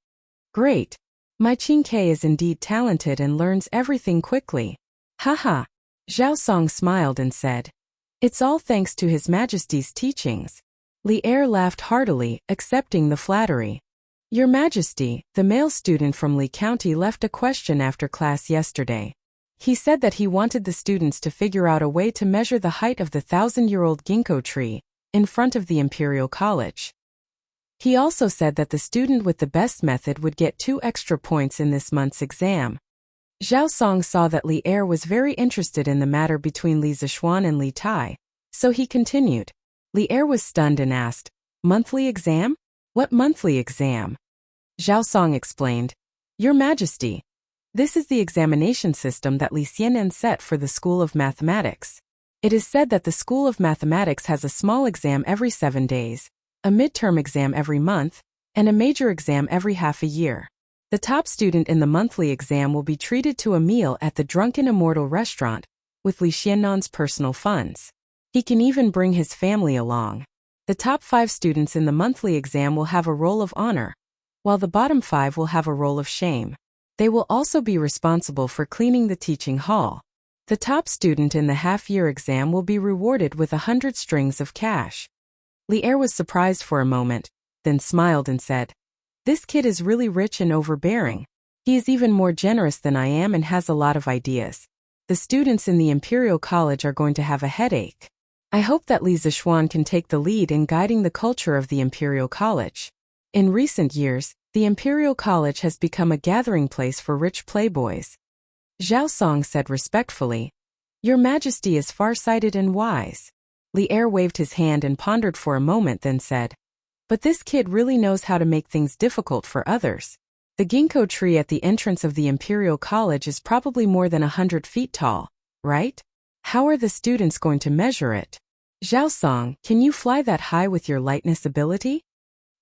"Great. My Qingke is indeed talented and learns everything quickly. Haha." Zhao Song smiled and said, "It's all thanks to His Majesty's teachings." Li Er laughed heartily, accepting the flattery. "Your Majesty, the male student from Li County left a question after class yesterday. He said that he wanted the students to figure out a way to measure the height of the 1,000-year-old ginkgo tree in front of the Imperial College. He also said that the student with the best method would get 2 extra points in this month's exam." Zhao Song saw that Li Er was very interested in the matter between Li Zixuan and Li Tai, so he continued. Li Er was stunned and asked, "Monthly exam? What monthly exam?" Zhao Song explained, "Your Majesty, this is the examination system that Li Xianan set for the School of Mathematics. It is said that the School of Mathematics has a small exam every 7 days, a midterm exam every month, and a major exam every half a year. The top student in the monthly exam will be treated to a meal at the Drunken Immortal restaurant with Li Xianan's personal funds. He can even bring his family along. The top 5 students in the monthly exam will have a roll of honor, while the bottom 5 will have a roll of shame. They will also be responsible for cleaning the teaching hall. The top student in the half-year exam will be rewarded with 100 strings of cash." Li Er was surprised for a moment, then smiled and said, "This kid is really rich and overbearing. He is even more generous than I am and has a lot of ideas. The students in the Imperial College are going to have a headache. I hope that Li Zixuan can take the lead in guiding the culture of the Imperial College. In recent years, the Imperial College has become a gathering place for rich playboys." Zhao Song said respectfully, "Your Majesty is far-sighted and wise." Li Er waved his hand and pondered for a moment, then said, "But this kid really knows how to make things difficult for others. The ginkgo tree at the entrance of the Imperial College is probably more than 100 feet tall, right? How are the students going to measure it? Zhao Song, can you fly that high with your lightness ability?"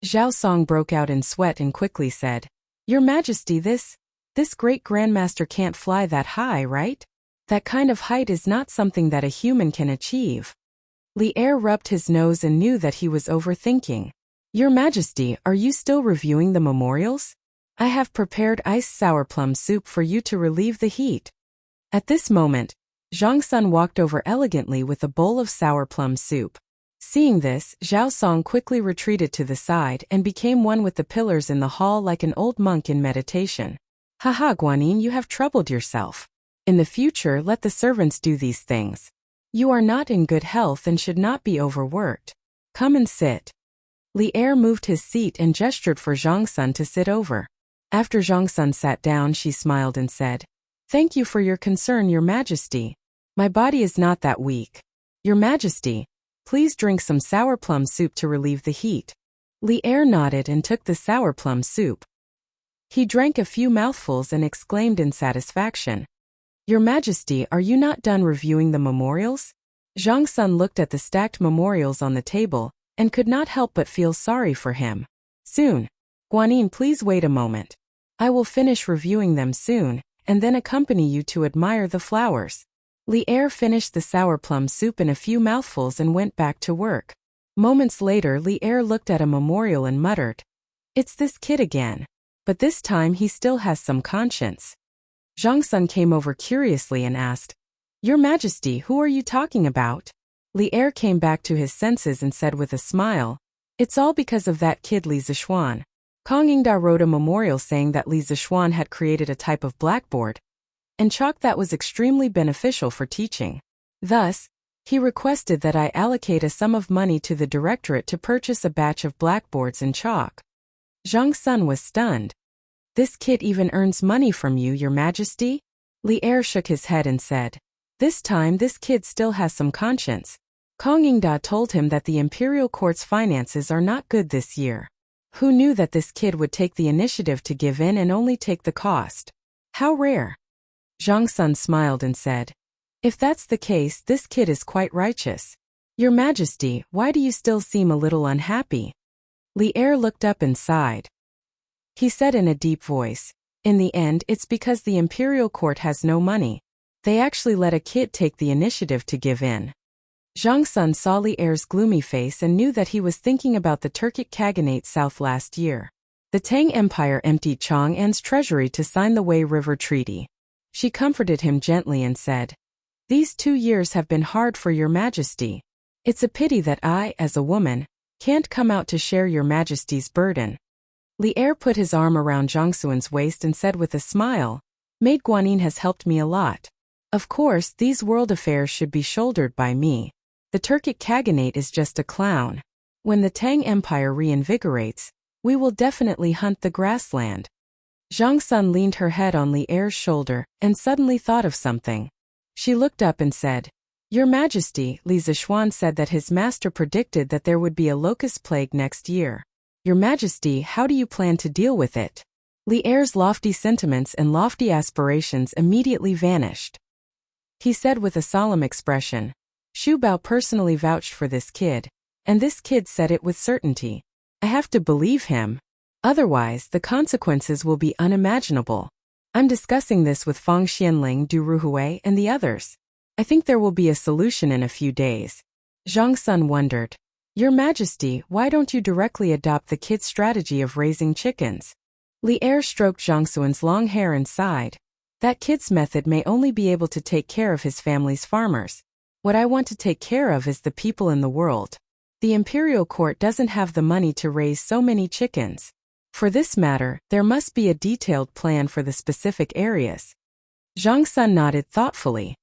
Zhao Song broke out in sweat and quickly said, "Your Majesty, this great grandmaster can't fly that high, right? That kind of height is not something that a human can achieve." Li Er rubbed his nose and knew that he was overthinking. "Your Majesty, are you still reviewing the memorials? I have prepared iced sour plum soup for you to relieve the heat." At this moment, Zhang Sun walked over elegantly with a bowl of sour plum soup. Seeing this, Zhao Song quickly retreated to the side and became one with the pillars in the hall like an old monk in meditation. "Haha, Guanyin, you have troubled yourself. In the future, let the servants do these things. You are not in good health and should not be overworked. Come and sit." Li Er moved his seat and gestured for Zhang Sun to sit over. After Zhang Sun sat down, she smiled and said, "Thank you for your concern, Your Majesty. My body is not that weak. Your Majesty, please drink some sour plum soup to relieve the heat." Li Er nodded and took the sour plum soup. He drank a few mouthfuls and exclaimed in satisfaction, "Your Majesty, are you not done reviewing the memorials?" Zhang Sun looked at the stacked memorials on the table, and could not help but feel sorry for him. Soon. Guanyin, please wait a moment. I will finish reviewing them soon, and then accompany you to admire the flowers. Li Er finished the sour plum soup in a few mouthfuls and went back to work. Moments later, Li Er looked at a memorial and muttered, "It's this kid again. But this time he still has some conscience." Zhang Sun came over curiously and asked, "Your Majesty, who are you talking about?" Li Er came back to his senses and said with a smile, "It's all because of that kid Li Zishuan." Kong Yingda wrote a memorial saying that Li Zishuan had created a type of blackboard and chalk that was extremely beneficial for teaching. Thus, he requested that I allocate a sum of money to the directorate to purchase a batch of blackboards and chalk. Zhang Sun was stunned. "This kid even earns money from you, Your Majesty?" Li Er shook his head and said, "This time this kid still has some conscience." Kong Yingda told him that the imperial court's finances are not good this year. Who knew that this kid would take the initiative to give in and only take the cost? How rare. Zhang Sun smiled and said, "If that's the case, this kid is quite righteous. Your Majesty, why do you still seem a little unhappy?" Li Er looked up and sighed. He said in a deep voice, "In the end, it's because the imperial court has no money. They actually let a kid take the initiative to give in." Zhang Sun saw Li Er's gloomy face and knew that he was thinking about the Turkic Khaganate south last year. The Tang Empire emptied Chang'an's treasury to sign the Wei River Treaty. She comforted him gently and said, "These 2 years have been hard for Your Majesty. It's a pity that I, as a woman, can't come out to share Your Majesty's burden." Li Er put his arm around Zhang Sun's waist and said with a smile, "Maid Guanyin has helped me a lot. Of course, these world affairs should be shouldered by me. The Turkic Khaganate is just a clown. When the Tang Empire reinvigorates, we will definitely hunt the grassland." Zhang Sun leaned her head on Li Er's shoulder and suddenly thought of something. She looked up and said, "Your Majesty, Li Zishuan said that his master predicted that there would be a locust plague next year. Your Majesty, how do you plan to deal with it?" Li Er's lofty sentiments and lofty aspirations immediately vanished. He said with a solemn expression, "Xu Bao personally vouched for this kid, and this kid said it with certainty. I have to believe him. Otherwise, the consequences will be unimaginable. I'm discussing this with Fang Xianling, Du Ruhui, and the others. I think there will be a solution in a few days." Zhang Sun wondered, "Your Majesty, why don't you directly adopt the kid's strategy of raising chickens?" Li Er stroked Zhang Sun's long hair and sighed. "That kid's method may only be able to take care of his family's farmers. What I want to take care of is the people in the world. The imperial court doesn't have the money to raise so many chickens. For this matter, there must be a detailed plan for the specific areas." Zhang Sun nodded thoughtfully.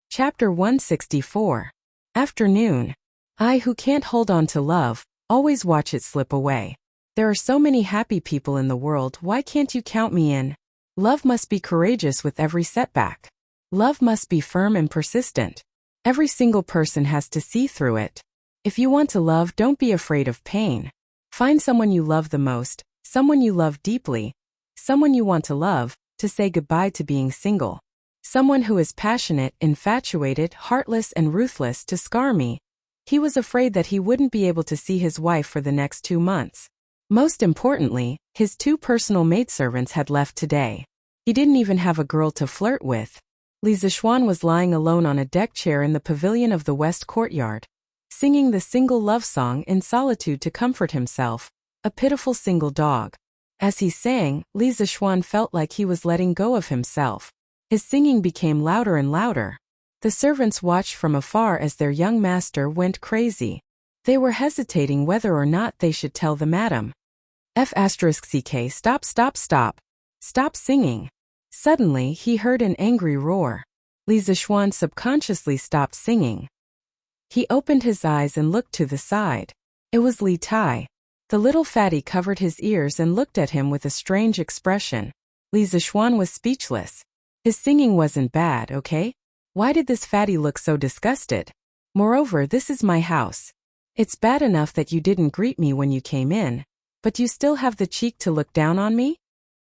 Chapter 164. Afternoon. I who can't hold on to love, always watch it slip away. There are so many happy people in the world, why can't you count me in? Love must be courageous with every setback. Love must be firm and persistent. Every single person has to see through it. If you want to love, don't be afraid of pain. Find someone you love the most, someone you love deeply, someone you want to love, to say goodbye to being single. Someone who is passionate, infatuated, heartless, and ruthless to scar me. He was afraid that he wouldn't be able to see his wife for the next 2 months. Most importantly, his 2 personal maidservants had left today. He didn't even have a girl to flirt with. Li Zishuan was lying alone on a deck chair in the pavilion of the West Courtyard, singing the single love song in solitude to comfort himself, a pitiful single dog. As he sang, Li Zishuan felt like he was letting go of himself. His singing became louder and louder. The servants watched from afar as their young master went crazy. They were hesitating whether or not they should tell the madam. F***ck, stop, stop, stop. Stop singing. Suddenly, he heard an angry roar. Li Zishuan subconsciously stopped singing. He opened his eyes and looked to the side. It was Li Tai. The little fatty covered his ears and looked at him with a strange expression. Li Zishuan was speechless. His singing wasn't bad, okay? Why did this fatty look so disgusted? Moreover, this is my house. It's bad enough that you didn't greet me when you came in, but you still have the cheek to look down on me?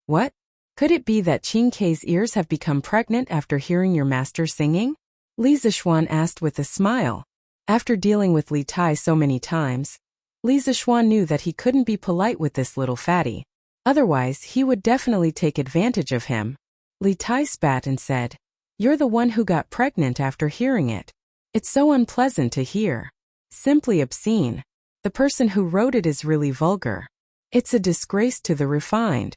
What? Could it be that Qing Kei's ears have become pregnant after hearing your master singing? Li Zishuan asked with a smile. After dealing with Li Tai so many times, Li Zixuan knew that he couldn't be polite with this little fatty. Otherwise, he would definitely take advantage of him. Li Tai spat and said, "You're the one who got pregnant after hearing it. It's so unpleasant to hear. Simply obscene. The person who wrote it is really vulgar. It's a disgrace to the refined."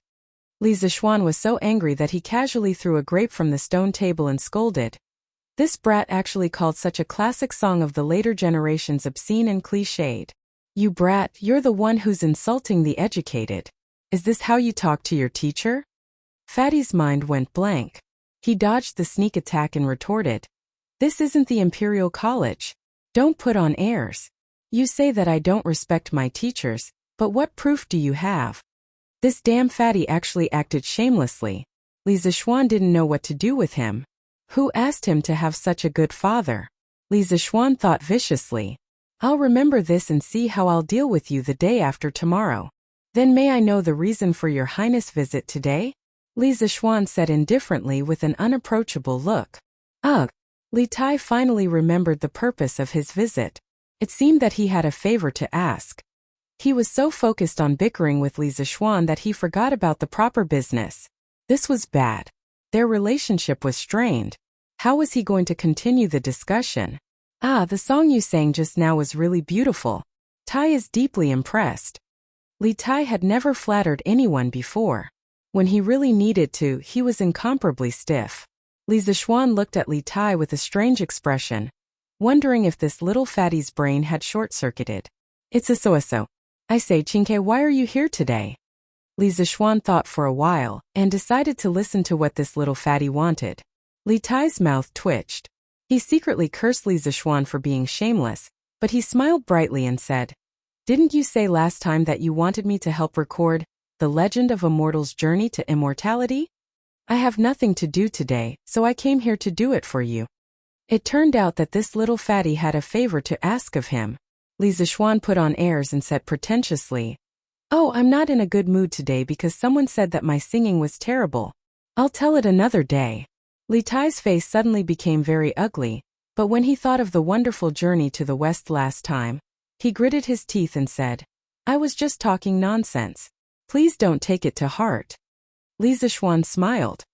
Li Zixuan was so angry that he casually threw a grape from the stone table and scolded. This brat actually called such a classic song of the later generations obscene and cliched. "You brat, you're the one who's insulting the educated. Is this how you talk to your teacher?" Fatty's mind went blank. He dodged the sneak attack and retorted, "This isn't the Imperial College. Don't put on airs. You say that I don't respect my teachers, but what proof do you have?" This damn fatty actually acted shamelessly. Li Zixuan didn't know what to do with him. Who asked him to have such a good father? Li Zixuan thought viciously. "I'll remember this and see how I'll deal with you the day after tomorrow. Then may I know the reason for your highness visit today?" Li Zixuan said indifferently with an unapproachable look. Ugh! Li Tai finally remembered the purpose of his visit. It seemed that he had a favor to ask. He was so focused on bickering with Li Zixuan that he forgot about the proper business. This was bad. Their relationship was strained. How was he going to continue the discussion? "Ah, the song you sang just now was really beautiful. Tai is deeply impressed." Li Tai had never flattered anyone before. When he really needed to, he was incomparably stiff. Li Zixuan looked at Li Tai with a strange expression, wondering if this little fatty's brain had short-circuited. "It's a so-so. I say, Chinke, why are you here today?" Li Zixuan thought for a while, and decided to listen to what this little fatty wanted. Li Tai's mouth twitched. He secretly cursed Li Zixuan for being shameless, but he smiled brightly and said, "Didn't you say last time that you wanted me to help record The Legend of a Mortal's Journey to Immortality? I have nothing to do today, so I came here to do it for you." It turned out that this little fatty had a favor to ask of him. Li Zixuan put on airs and said pretentiously, "Oh, I'm not in a good mood today because someone said that my singing was terrible. I'll tell it another day." Li Tai's face suddenly became very ugly, but when he thought of the wonderful journey to the west last time, he gritted his teeth and said, "I was just talking nonsense. Please don't take it to heart." Li Zixuan smiled.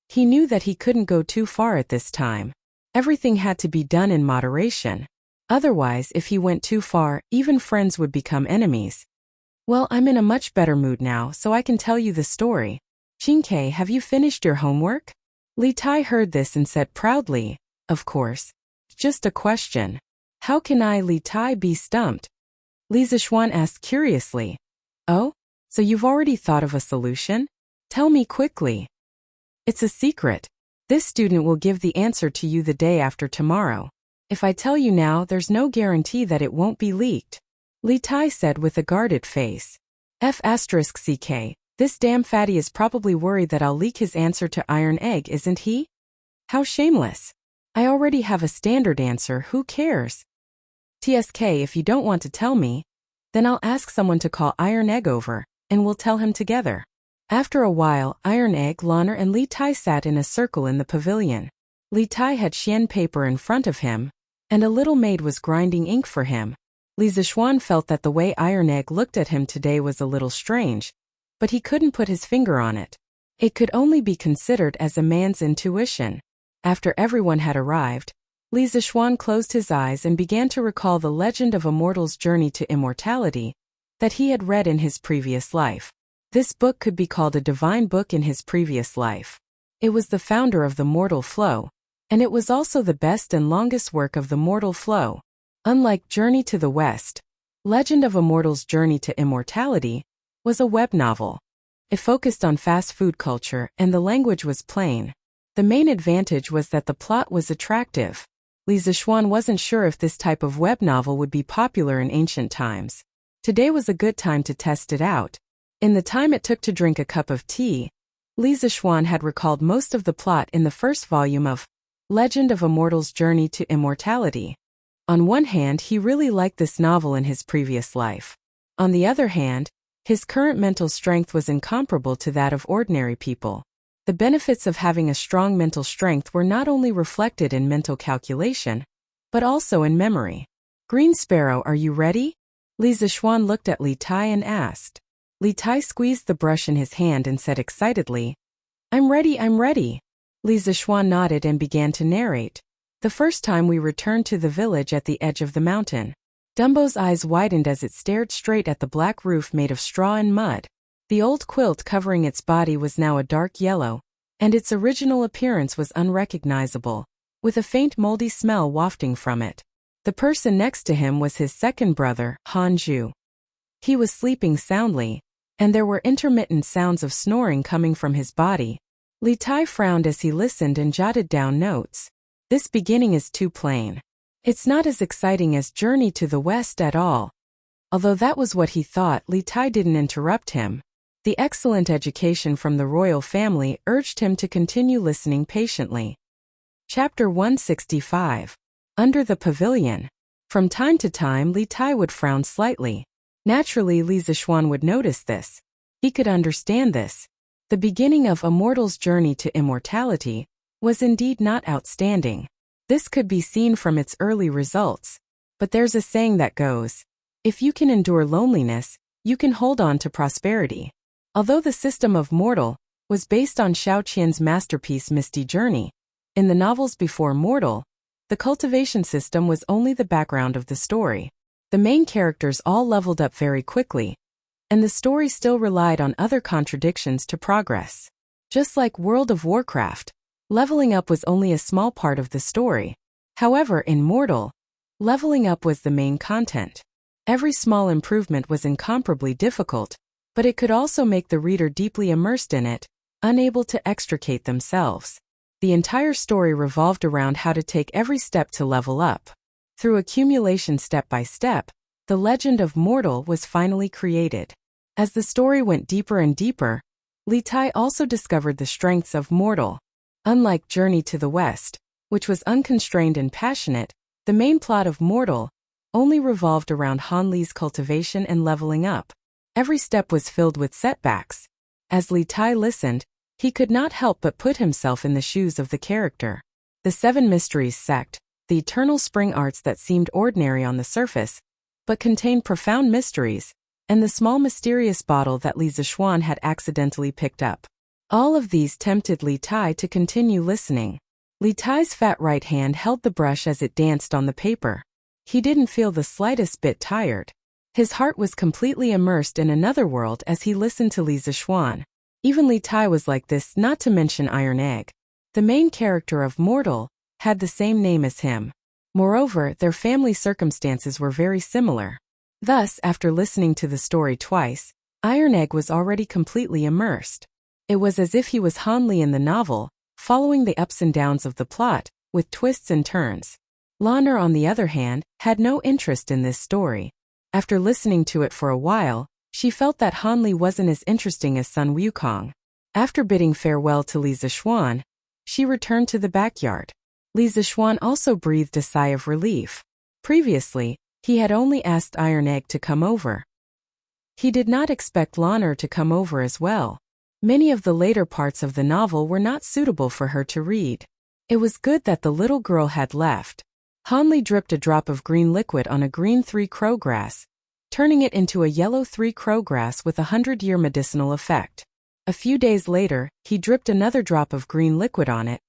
He knew that he couldn't go too far at this time. Everything had to be done in moderation. Otherwise, if he went too far, even friends would become enemies. "Well, I'm in a much better mood now, so I can tell you the story. Chinke, have you finished your homework?" Li Tai heard this and said proudly, "Of course. Just a question." "How can I, Li Tai, be stumped?" Li Zixuan asked curiously. "Oh? So you've already thought of a solution? Tell me quickly." "It's a secret. This student will give the answer to you the day after tomorrow. If I tell you now, there's no guarantee that it won't be leaked," Li Tai said with a guarded face. F***ck, this damn fatty is probably worried that I'll leak his answer to Iron Egg, isn't he? How shameless. I already have a standard answer, who cares? TSK, if you don't want to tell me, then I'll ask someone to call Iron Egg over, and we'll tell him together. After a while, Iron Egg, Lanner and Li Tai sat in a circle in the pavilion. Li Tai had xian paper in front of him, and a little maid was grinding ink for him. Li Zixuan felt that the way Iron Egg looked at him today was a little strange, but he couldn't put his finger on it. It could only be considered as a man's intuition. After everyone had arrived, Li Zixuan closed his eyes and began to recall the legend of a mortal's journey to immortality that he had read in his previous life. This book could be called a divine book in his previous life. It was the founder of the mortal flow, and it was also the best and longest work of the mortal flow. Unlike Journey to the West, Legend of a Mortal's Journey to Immortality was a web novel. It focused on fast food culture and the language was plain. The main advantage was that the plot was attractive. Li Zixuan wasn't sure if this type of web novel would be popular in ancient times. Today was a good time to test it out. In the time it took to drink a cup of tea, Li Zixuan had recalled most of the plot in the first volume of Legend of a Mortal's Journey to Immortality. On one hand, he really liked this novel in his previous life. On the other hand, his current mental strength was incomparable to that of ordinary people. The benefits of having a strong mental strength were not only reflected in mental calculation, but also in memory. Green Sparrow, are you ready? Li Zixuan looked at Li Tai and asked. Li Tai squeezed the brush in his hand and said excitedly, I'm ready, I'm ready. Li Zixuan nodded and began to narrate. The first time we returned to the village at the edge of the mountain. Dumbo's eyes widened as it stared straight at the black roof made of straw and mud. The old quilt covering its body was now a dark yellow, and its original appearance was unrecognizable, with a faint moldy smell wafting from it. The person next to him was his second brother, Han Zhu. He was sleeping soundly, and there were intermittent sounds of snoring coming from his body. Li Tai frowned as he listened and jotted down notes. This beginning is too plain. It's not as exciting as Journey to the West at all. Although that was what he thought, Li Tai didn't interrupt him. The excellent education from the royal family urged him to continue listening patiently. Chapter 165. Under the Pavilion. From time to time Li Tai would frown slightly. Naturally, Li Zixuan would notice this. He could understand this. The beginning of a mortal's journey to immortality was indeed not outstanding. This could be seen from its early results. But there's a saying that goes, if you can endure loneliness, you can hold on to prosperity. Although the system of Mortal was based on Xiao Qian's masterpiece Misty Journey, in the novels before Mortal, the cultivation system was only the background of the story. The main characters all leveled up very quickly, and the story still relied on other contradictions to progress. Just like World of Warcraft, leveling up was only a small part of the story. However, in Mortal, leveling up was the main content. Every small improvement was incomparably difficult, but it could also make the reader deeply immersed in it, unable to extricate themselves. The entire story revolved around how to take every step to level up. Through accumulation step by step, the legend of Mortal was finally created. As the story went deeper and deeper, Li Tai also discovered the strengths of Mortal. Unlike Journey to the West, which was unconstrained and passionate, the main plot of Mortal only revolved around Han Li's cultivation and leveling up. Every step was filled with setbacks. As Li Tai listened, he could not help but put himself in the shoes of the character. The Seven Mysteries sect, the eternal spring arts that seemed ordinary on the surface, but contained profound mysteries, and the small mysterious bottle that Li Zixuan had accidentally picked up. All of these tempted Li Tai to continue listening. Li Tai's fat right hand held the brush as it danced on the paper. He didn't feel the slightest bit tired. His heart was completely immersed in another world as he listened to Li Zixuan. Even Li Tai was like this, not to mention Iron Egg. The main character of Mortal had the same name as him. Moreover, their family circumstances were very similar. Thus, after listening to the story twice, Iron Egg was already completely immersed. It was as if he was Han Li in the novel, following the ups and downs of the plot, with twists and turns. Lanner, on the other hand, had no interest in this story. After listening to it for a while, she felt that Han Li wasn't as interesting as Sun Wukong. After bidding farewell to Li Zixuan, she returned to the backyard. Li Zixuan also breathed a sigh of relief. Previously, he had only asked Iron Egg to come over. He did not expect Lanner to come over as well. Many of the later parts of the novel were not suitable for her to read. It was good that the little girl had left. Han Li dripped a drop of green liquid on a green three-crow grass, turning it into a yellow three-crow grass with 100-year medicinal effect. A few days later, he dripped another drop of green liquid on it,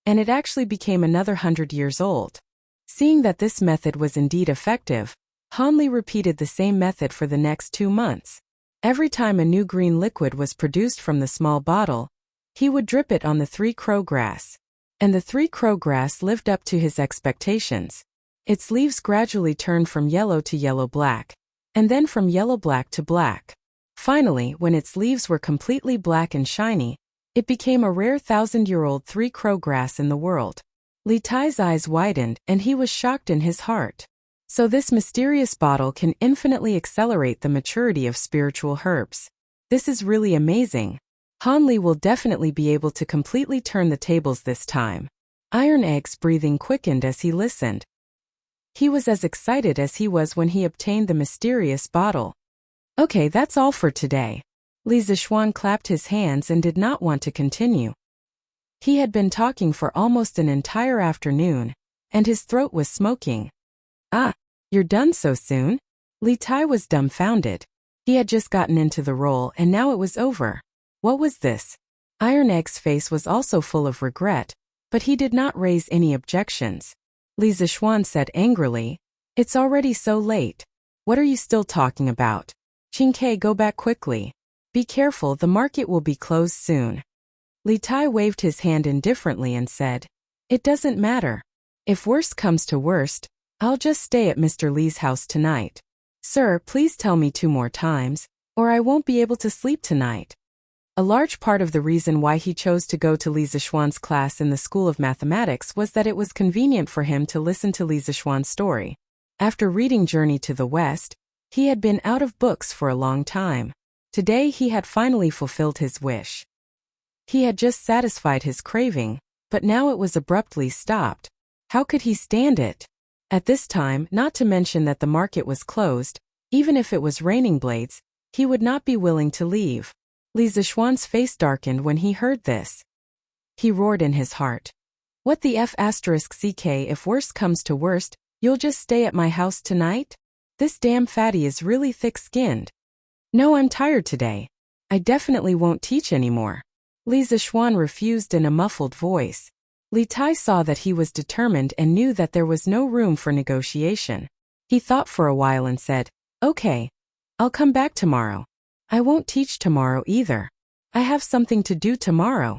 and it actually became another 100 years old. Seeing that this method was indeed effective, Han Li repeated the same method for the next 2 months. Every time a new green liquid was produced from the small bottle, he would drip it on the three-crow grass. And the three-crow grass lived up to his expectations. Its leaves gradually turned from yellow to yellow-black, and then from yellow-black to black. Finally, when its leaves were completely black and shiny, it became a rare 1,000-year-old three-crow grass in the world. Li Tai's eyes widened, and he was shocked in his heart. So this mysterious bottle can infinitely accelerate the maturity of spiritual herbs. This is really amazing. Han Li will definitely be able to completely turn the tables this time. Iron Egg's breathing quickened as he listened. He was as excited as he was when he obtained the mysterious bottle. Okay, that's all for today. Li Zixuan clapped his hands and did not want to continue. He had been talking for almost an entire afternoon, and his throat was smoking. Ah, you're done so soon? Li Tai was dumbfounded. He had just gotten into the role and now it was over. What was this? Iron Egg's face was also full of regret, but he did not raise any objections. Li Zixuan said angrily, "It's already so late. What are you still talking about? Qingke, go back quickly. Be careful, the market will be closed soon." Li Tai waved his hand indifferently and said, "It doesn't matter. If worst comes to worst, I'll just stay at Mr. Li's house tonight. Sir, please tell me 2 more times, or I won't be able to sleep tonight." A large part of the reason why he chose to go to Li Zixuan's class in the School of Mathematics was that it was convenient for him to listen to Li Zixuan's story. After reading Journey to the West, he had been out of books for a long time. Today he had finally fulfilled his wish. He had just satisfied his craving, but now it was abruptly stopped. How could he stand it? At this time, not to mention that the market was closed, even if it was raining blades, he would not be willing to leave. Li Zixuan's face darkened when he heard this. He roared in his heart. "What the F***ck, if worst comes to worst, you'll just stay at my house tonight? This damn fatty is really thick-skinned. No, I'm tired today. I definitely won't teach anymore." Li Zixuan refused in a muffled voice. Li Tai saw that he was determined and knew that there was no room for negotiation. He thought for a while and said, "Okay. I'll come back tomorrow. I won't teach tomorrow either. I have something to do tomorrow."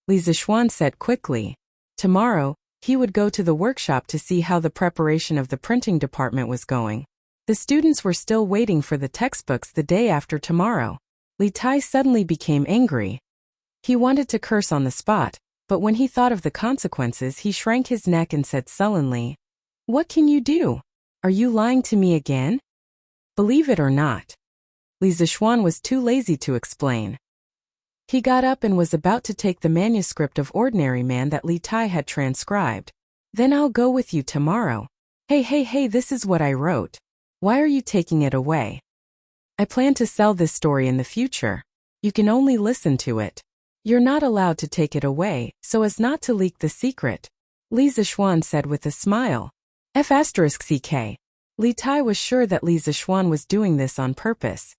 Li Zixuan said quickly. Tomorrow, he would go to the workshop to see how the preparation of the printing department was going. The students were still waiting for the textbooks the day after tomorrow. Li Tai suddenly became angry. He wanted to curse on the spot, but when he thought of the consequences, he shrank his neck and said sullenly, "What can you do? Are you lying to me again?" Believe it or not, Li Zixuan was too lazy to explain. He got up and was about to take the manuscript of Ordinary Man that Li Tai had transcribed. "Then I'll go with you tomorrow. Hey, this is what I wrote. Why are you taking it away? I plan to sell this story in the future. You can only listen to it. You're not allowed to take it away, so as not to leak the secret," Li Zixuan said with a smile. F***ck. Li Tai was sure that Li Zixuan was doing this on purpose.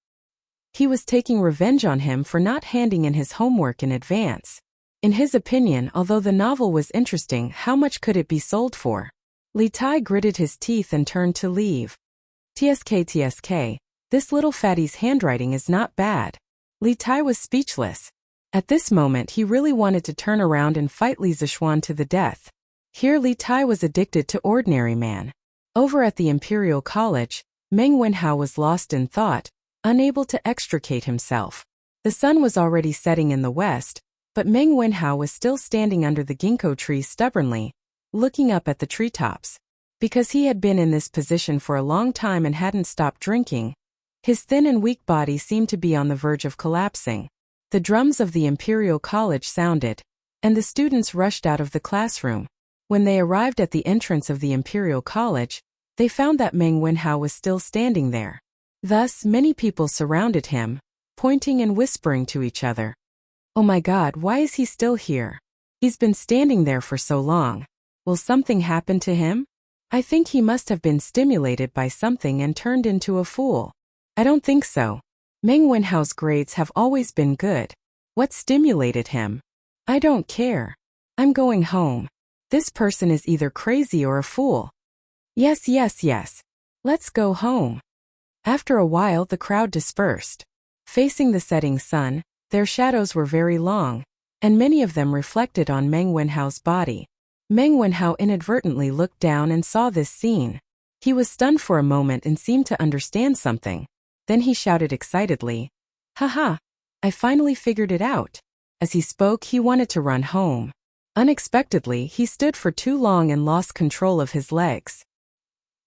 He was taking revenge on him for not handing in his homework in advance. In his opinion, although the novel was interesting, how much could it be sold for? Li Tai gritted his teeth and turned to leave. TSK, this little fatty's handwriting is not bad. Li Tai was speechless. At this moment he really wanted to turn around and fight Li Zixuan to the death. Here Li Tai was addicted to Ordinary Man. Over at the Imperial College, Meng Wenhao was lost in thought, unable to extricate himself. The sun was already setting in the west, but Meng Wenhao was still standing under the ginkgo tree stubbornly, looking up at the treetops. Because he had been in this position for a long time and hadn't stopped drinking, his thin and weak body seemed to be on the verge of collapsing. The drums of the Imperial College sounded, and the students rushed out of the classroom. When they arrived at the entrance of the Imperial College, they found that Meng Wenhao was still standing there. Thus, many people surrounded him, pointing and whispering to each other. "Oh my God, why is he still here? He's been standing there for so long. Will something happen to him? I think he must have been stimulated by something and turned into a fool." "I don't think so. Meng Wenhao's grades have always been good. What stimulated him? I don't care. I'm going home. This person is either crazy or a fool. Yes. Let's go home." After a while the crowd dispersed. Facing the setting sun, their shadows were very long, and many of them reflected on Meng Wenhao's body. Meng Wenhao inadvertently looked down and saw this scene. He was stunned for a moment and seemed to understand something. Then he shouted excitedly, "Haha! I finally figured it out." As he spoke, he wanted to run home. Unexpectedly, he stood for too long and lost control of his legs.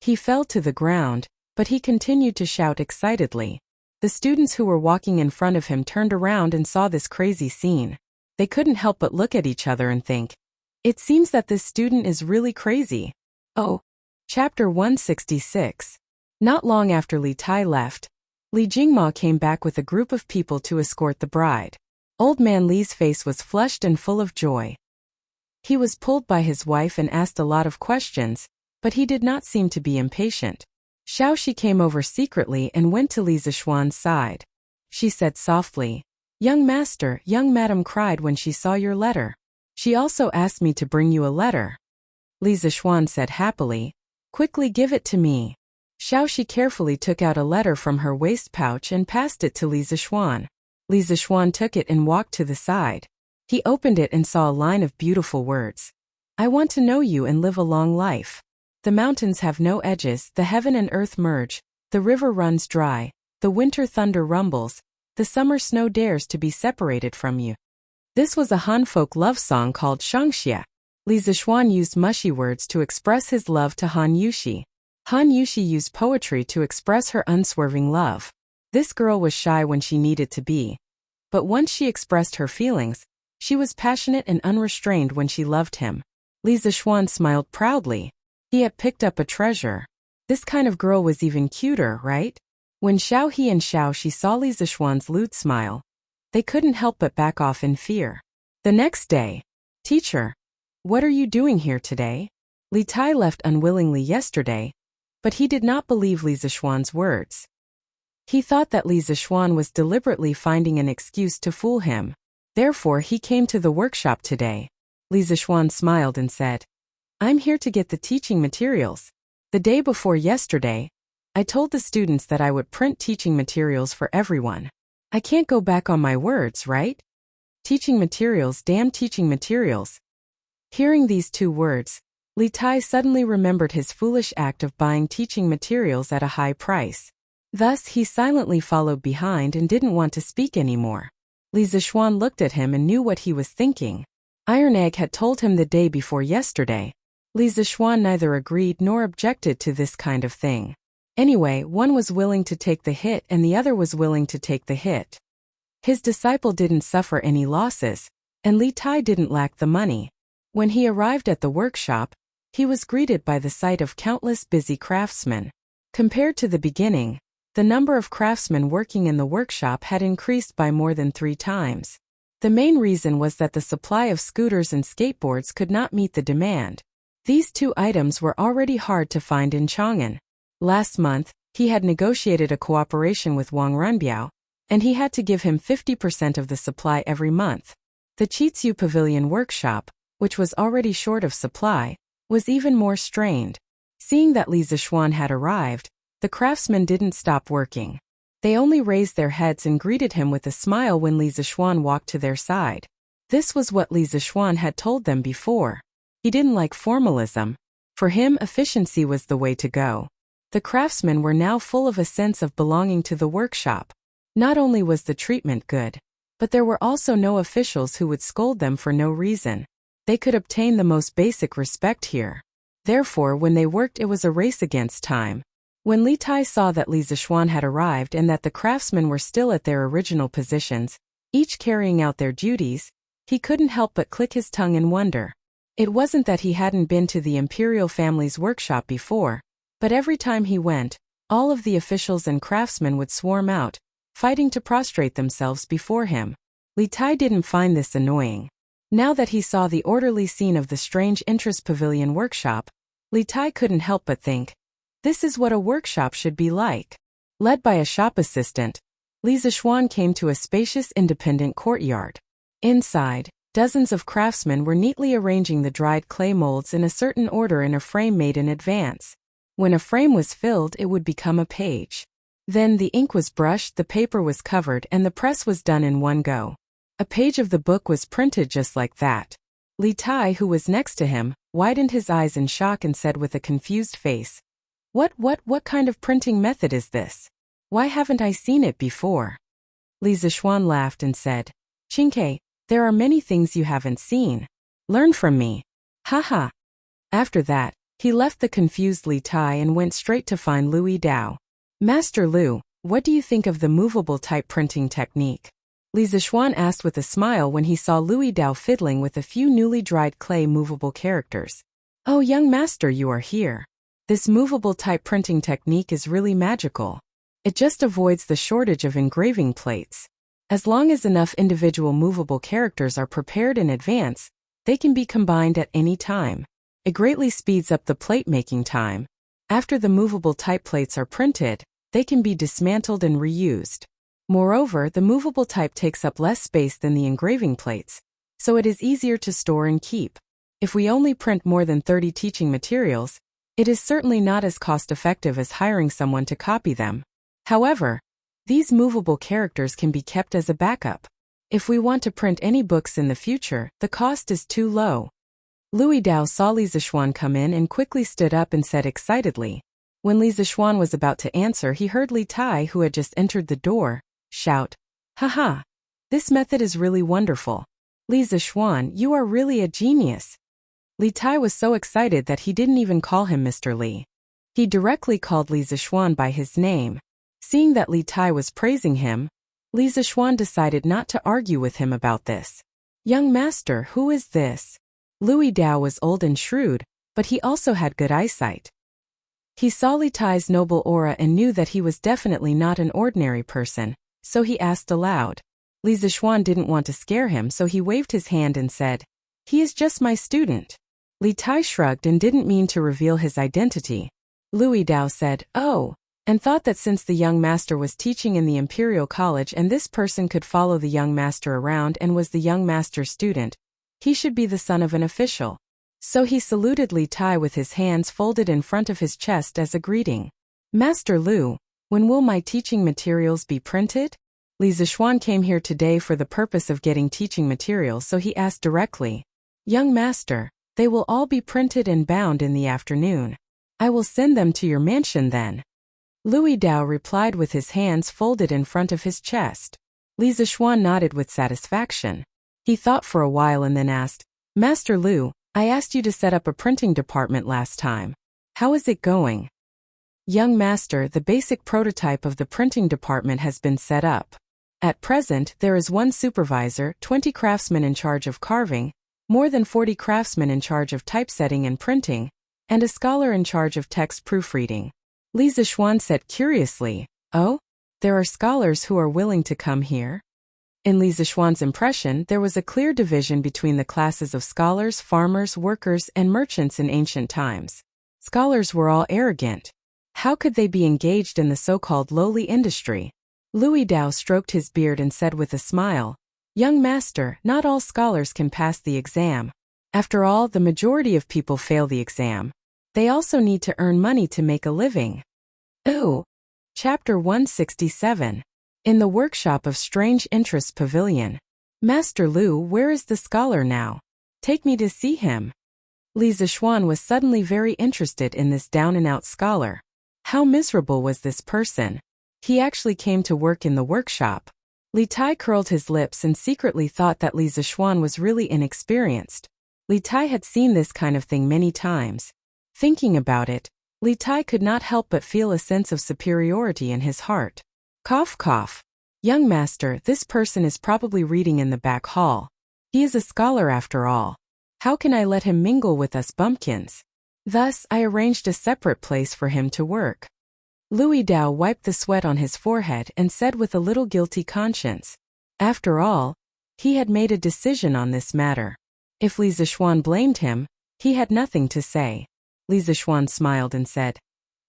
He fell to the ground, but he continued to shout excitedly. The students who were walking in front of him turned around and saw this crazy scene. They couldn't help but look at each other and think, "It seems that this student is really crazy." Oh. Chapter 166. Not long after Li Tai left, Li Jingma came back with a group of people to escort the bride. Old Man Li's face was flushed and full of joy. He was pulled by his wife and asked a lot of questions, but he did not seem to be impatient. Xiaoxi came over secretly and went to Li Zixuan's side. She said softly, "Young master, young madam cried when she saw your letter. She also asked me to bring you a letter." Li Zixuan said happily, "Quickly give it to me." Xiaoxi carefully took out a letter from her waist pouch and passed it to Li Zixuan. Li Zixuan took it and walked to the side. He opened it and saw a line of beautiful words. "I want to know you and live a long life. The mountains have no edges, the heaven and earth merge, the river runs dry, the winter thunder rumbles, the summer snow dares to be separated from you." This was a Han folk love song called Shangxia. Li Zixuan used mushy words to express his love to Han Yushi. Han Yushi used poetry to express her unswerving love. This girl was shy when she needed to be. But once she expressed her feelings, she was passionate and unrestrained when she loved him. Li Zixuan smiled proudly. He had picked up a treasure. This kind of girl was even cuter, right? When Xiao He and Xiaoxi saw Li Zixuan's lewd smile, they couldn't help but back off in fear. The next day, "Teacher, what are you doing here today?" Li Tai left unwillingly yesterday, but he did not believe Li Zixuan's words. He thought that Li Zixuan was deliberately finding an excuse to fool him. Therefore he came to the workshop today. Li Zixuan smiled and said, "I'm here to get the teaching materials. The day before yesterday, I told the students that I would print teaching materials for everyone. I can't go back on my words, right? Teaching materials, damn teaching materials." Hearing these two words, Li Tai suddenly remembered his foolish act of buying teaching materials at a high price. Thus he silently followed behind and didn't want to speak anymore. Li Zixuan looked at him and knew what he was thinking. Iron Egg had told him the day before yesterday. Li Zixuan neither agreed nor objected to this kind of thing. Anyway, one was willing to take the hit and the other was willing to take the hit. His disciple didn't suffer any losses, and Li Tai didn't lack the money. When he arrived at the workshop, he was greeted by the sight of countless busy craftsmen. Compared to the beginning, the number of craftsmen working in the workshop had increased by more than 3 times. The main reason was that the supply of scooters and skateboards could not meet the demand. These two items were already hard to find in Chang'an. Last month, he had negotiated a cooperation with Wang Runbiao, and he had to give him 50% of the supply every month. The Chitsu Pavilion workshop, which was already short of supply, was even more strained. Seeing that Li Zixuan had arrived, the craftsmen didn't stop working. They only raised their heads and greeted him with a smile when Li Zixuan walked to their side. This was what Li Zixuan had told them before. He didn't like formalism. For him, efficiency was the way to go. The craftsmen were now full of a sense of belonging to the workshop. Not only was the treatment good, but there were also no officials who would scold them for no reason. They could obtain the most basic respect here. Therefore, when they worked, it was a race against time. When Li Tai saw that Li Zixuan had arrived and that the craftsmen were still at their original positions, each carrying out their duties, he couldn't help but click his tongue in wonder. It wasn't that he hadn't been to the imperial family's workshop before, but every time he went, all of the officials and craftsmen would swarm out, fighting to prostrate themselves before him. Li Tai didn't find this annoying. Now that he saw the orderly scene of the strange Enchantress Pavilion workshop, Li Tai couldn't help but think, this is what a workshop should be like. Led by a shop assistant, Li Zixuan came to a spacious independent courtyard. Inside, dozens of craftsmen were neatly arranging the dried clay molds in a certain order in a frame made in advance. When a frame was filled, it would become a page. Then the ink was brushed, the paper was covered, and the press was done in one go. A page of the book was printed just like that. Li Tai, who was next to him, widened his eyes in shock and said with a confused face, What kind of printing method is this? Why haven't I seen it before?" Li Zixuan laughed and said, "Qingke, there are many things you haven't seen. Learn from me. Haha." After that, he left the confused Li Tai and went straight to find Lu Dao. "Master Lu, what do you think of the movable type printing technique?" Li Zixuan asked with a smile when he saw Lu Dao fiddling with a few newly dried clay movable characters. "Oh, young master, you are here. This movable type printing technique is really magical. It just avoids the shortage of engraving plates. As long as enough individual movable characters are prepared in advance, they can be combined at any time. It greatly speeds up the plate making time. After the movable type plates are printed, they can be dismantled and reused. Moreover, the movable type takes up less space than the engraving plates, so it is easier to store and keep. If we only print more than 30 teaching materials, it is certainly not as cost-effective as hiring someone to copy them. However, these movable characters can be kept as a backup. If we want to print any books in the future, the cost is too low. Louis Dao saw Li Zixuan come in and quickly stood up and said excitedly. When Li Zixuan was about to answer, he heard Li Tai, who had just entered the door, shout, "Haha! This method is really wonderful. Li Zixuan, you are really a genius." Li Tai was so excited that he didn't even call him Mr. Li. He directly called Li Zixuan by his name. Seeing that Li Tai was praising him, Li Zixuan decided not to argue with him about this. "Young master, who is this?" Louis Dao was old and shrewd, but he also had good eyesight. He saw Li Tai's noble aura and knew that he was definitely not an ordinary person, so he asked aloud. Li Zixuan didn't want to scare him, so he waved his hand and said, "He is just my student." Li Tai shrugged and didn't mean to reveal his identity. Louis Dao said, "Oh," and thought that since the young master was teaching in the Imperial College and this person could follow the young master around and was the young master's student, he should be the son of an official. So he saluted Li Tai with his hands folded in front of his chest as a greeting. "Master Lu, when will my teaching materials be printed?" Li Zixuan came here today for the purpose of getting teaching materials, so he asked directly. "Young master, they will all be printed and bound in the afternoon. I will send them to your mansion then." Louis Dao replied with his hands folded in front of his chest. Li Zixuan nodded with satisfaction. He thought for a while and then asked, "Master Lu, I asked you to set up a printing department last time. How is it going?" "Young master, the basic prototype of the printing department has been set up. At present, there is one supervisor, 20 craftsmen in charge of carving, more than 40 craftsmen in charge of typesetting and printing, and a scholar in charge of text proofreading." Li Zixuan said curiously, "Oh? There are scholars who are willing to come here?" In Li Zixuan's impression, there was a clear division between the classes of scholars, farmers, workers, and merchants in ancient times. Scholars were all arrogant. How could they be engaged in the so-called lowly industry? Louis Dao stroked his beard and said with a smile, "Young master, not all scholars can pass the exam. After all, the majority of people fail the exam. They also need to earn money to make a living." Ooh. Chapter 167. In the workshop of Strange Interests Pavilion. "Master Lu, where is the scholar now? Take me to see him." Li Zixuan was suddenly very interested in this down-and-out scholar. How miserable was this person? He actually came to work in the workshop. Li Tai curled his lips and secretly thought that Li Zixuan was really inexperienced. Li Tai had seen this kind of thing many times. Thinking about it, Li Tai could not help but feel a sense of superiority in his heart. Cough cough. "Young master, this person is probably reading in the back hall. He is a scholar after all. How can I let him mingle with us bumpkins?" Thus, I arranged a separate place for him to work. Louis Dao wiped the sweat on his forehead and said with a little guilty conscience. After all, he had made a decision on this matter. If Li Zixuan blamed him, he had nothing to say. Li Zixuan smiled and said,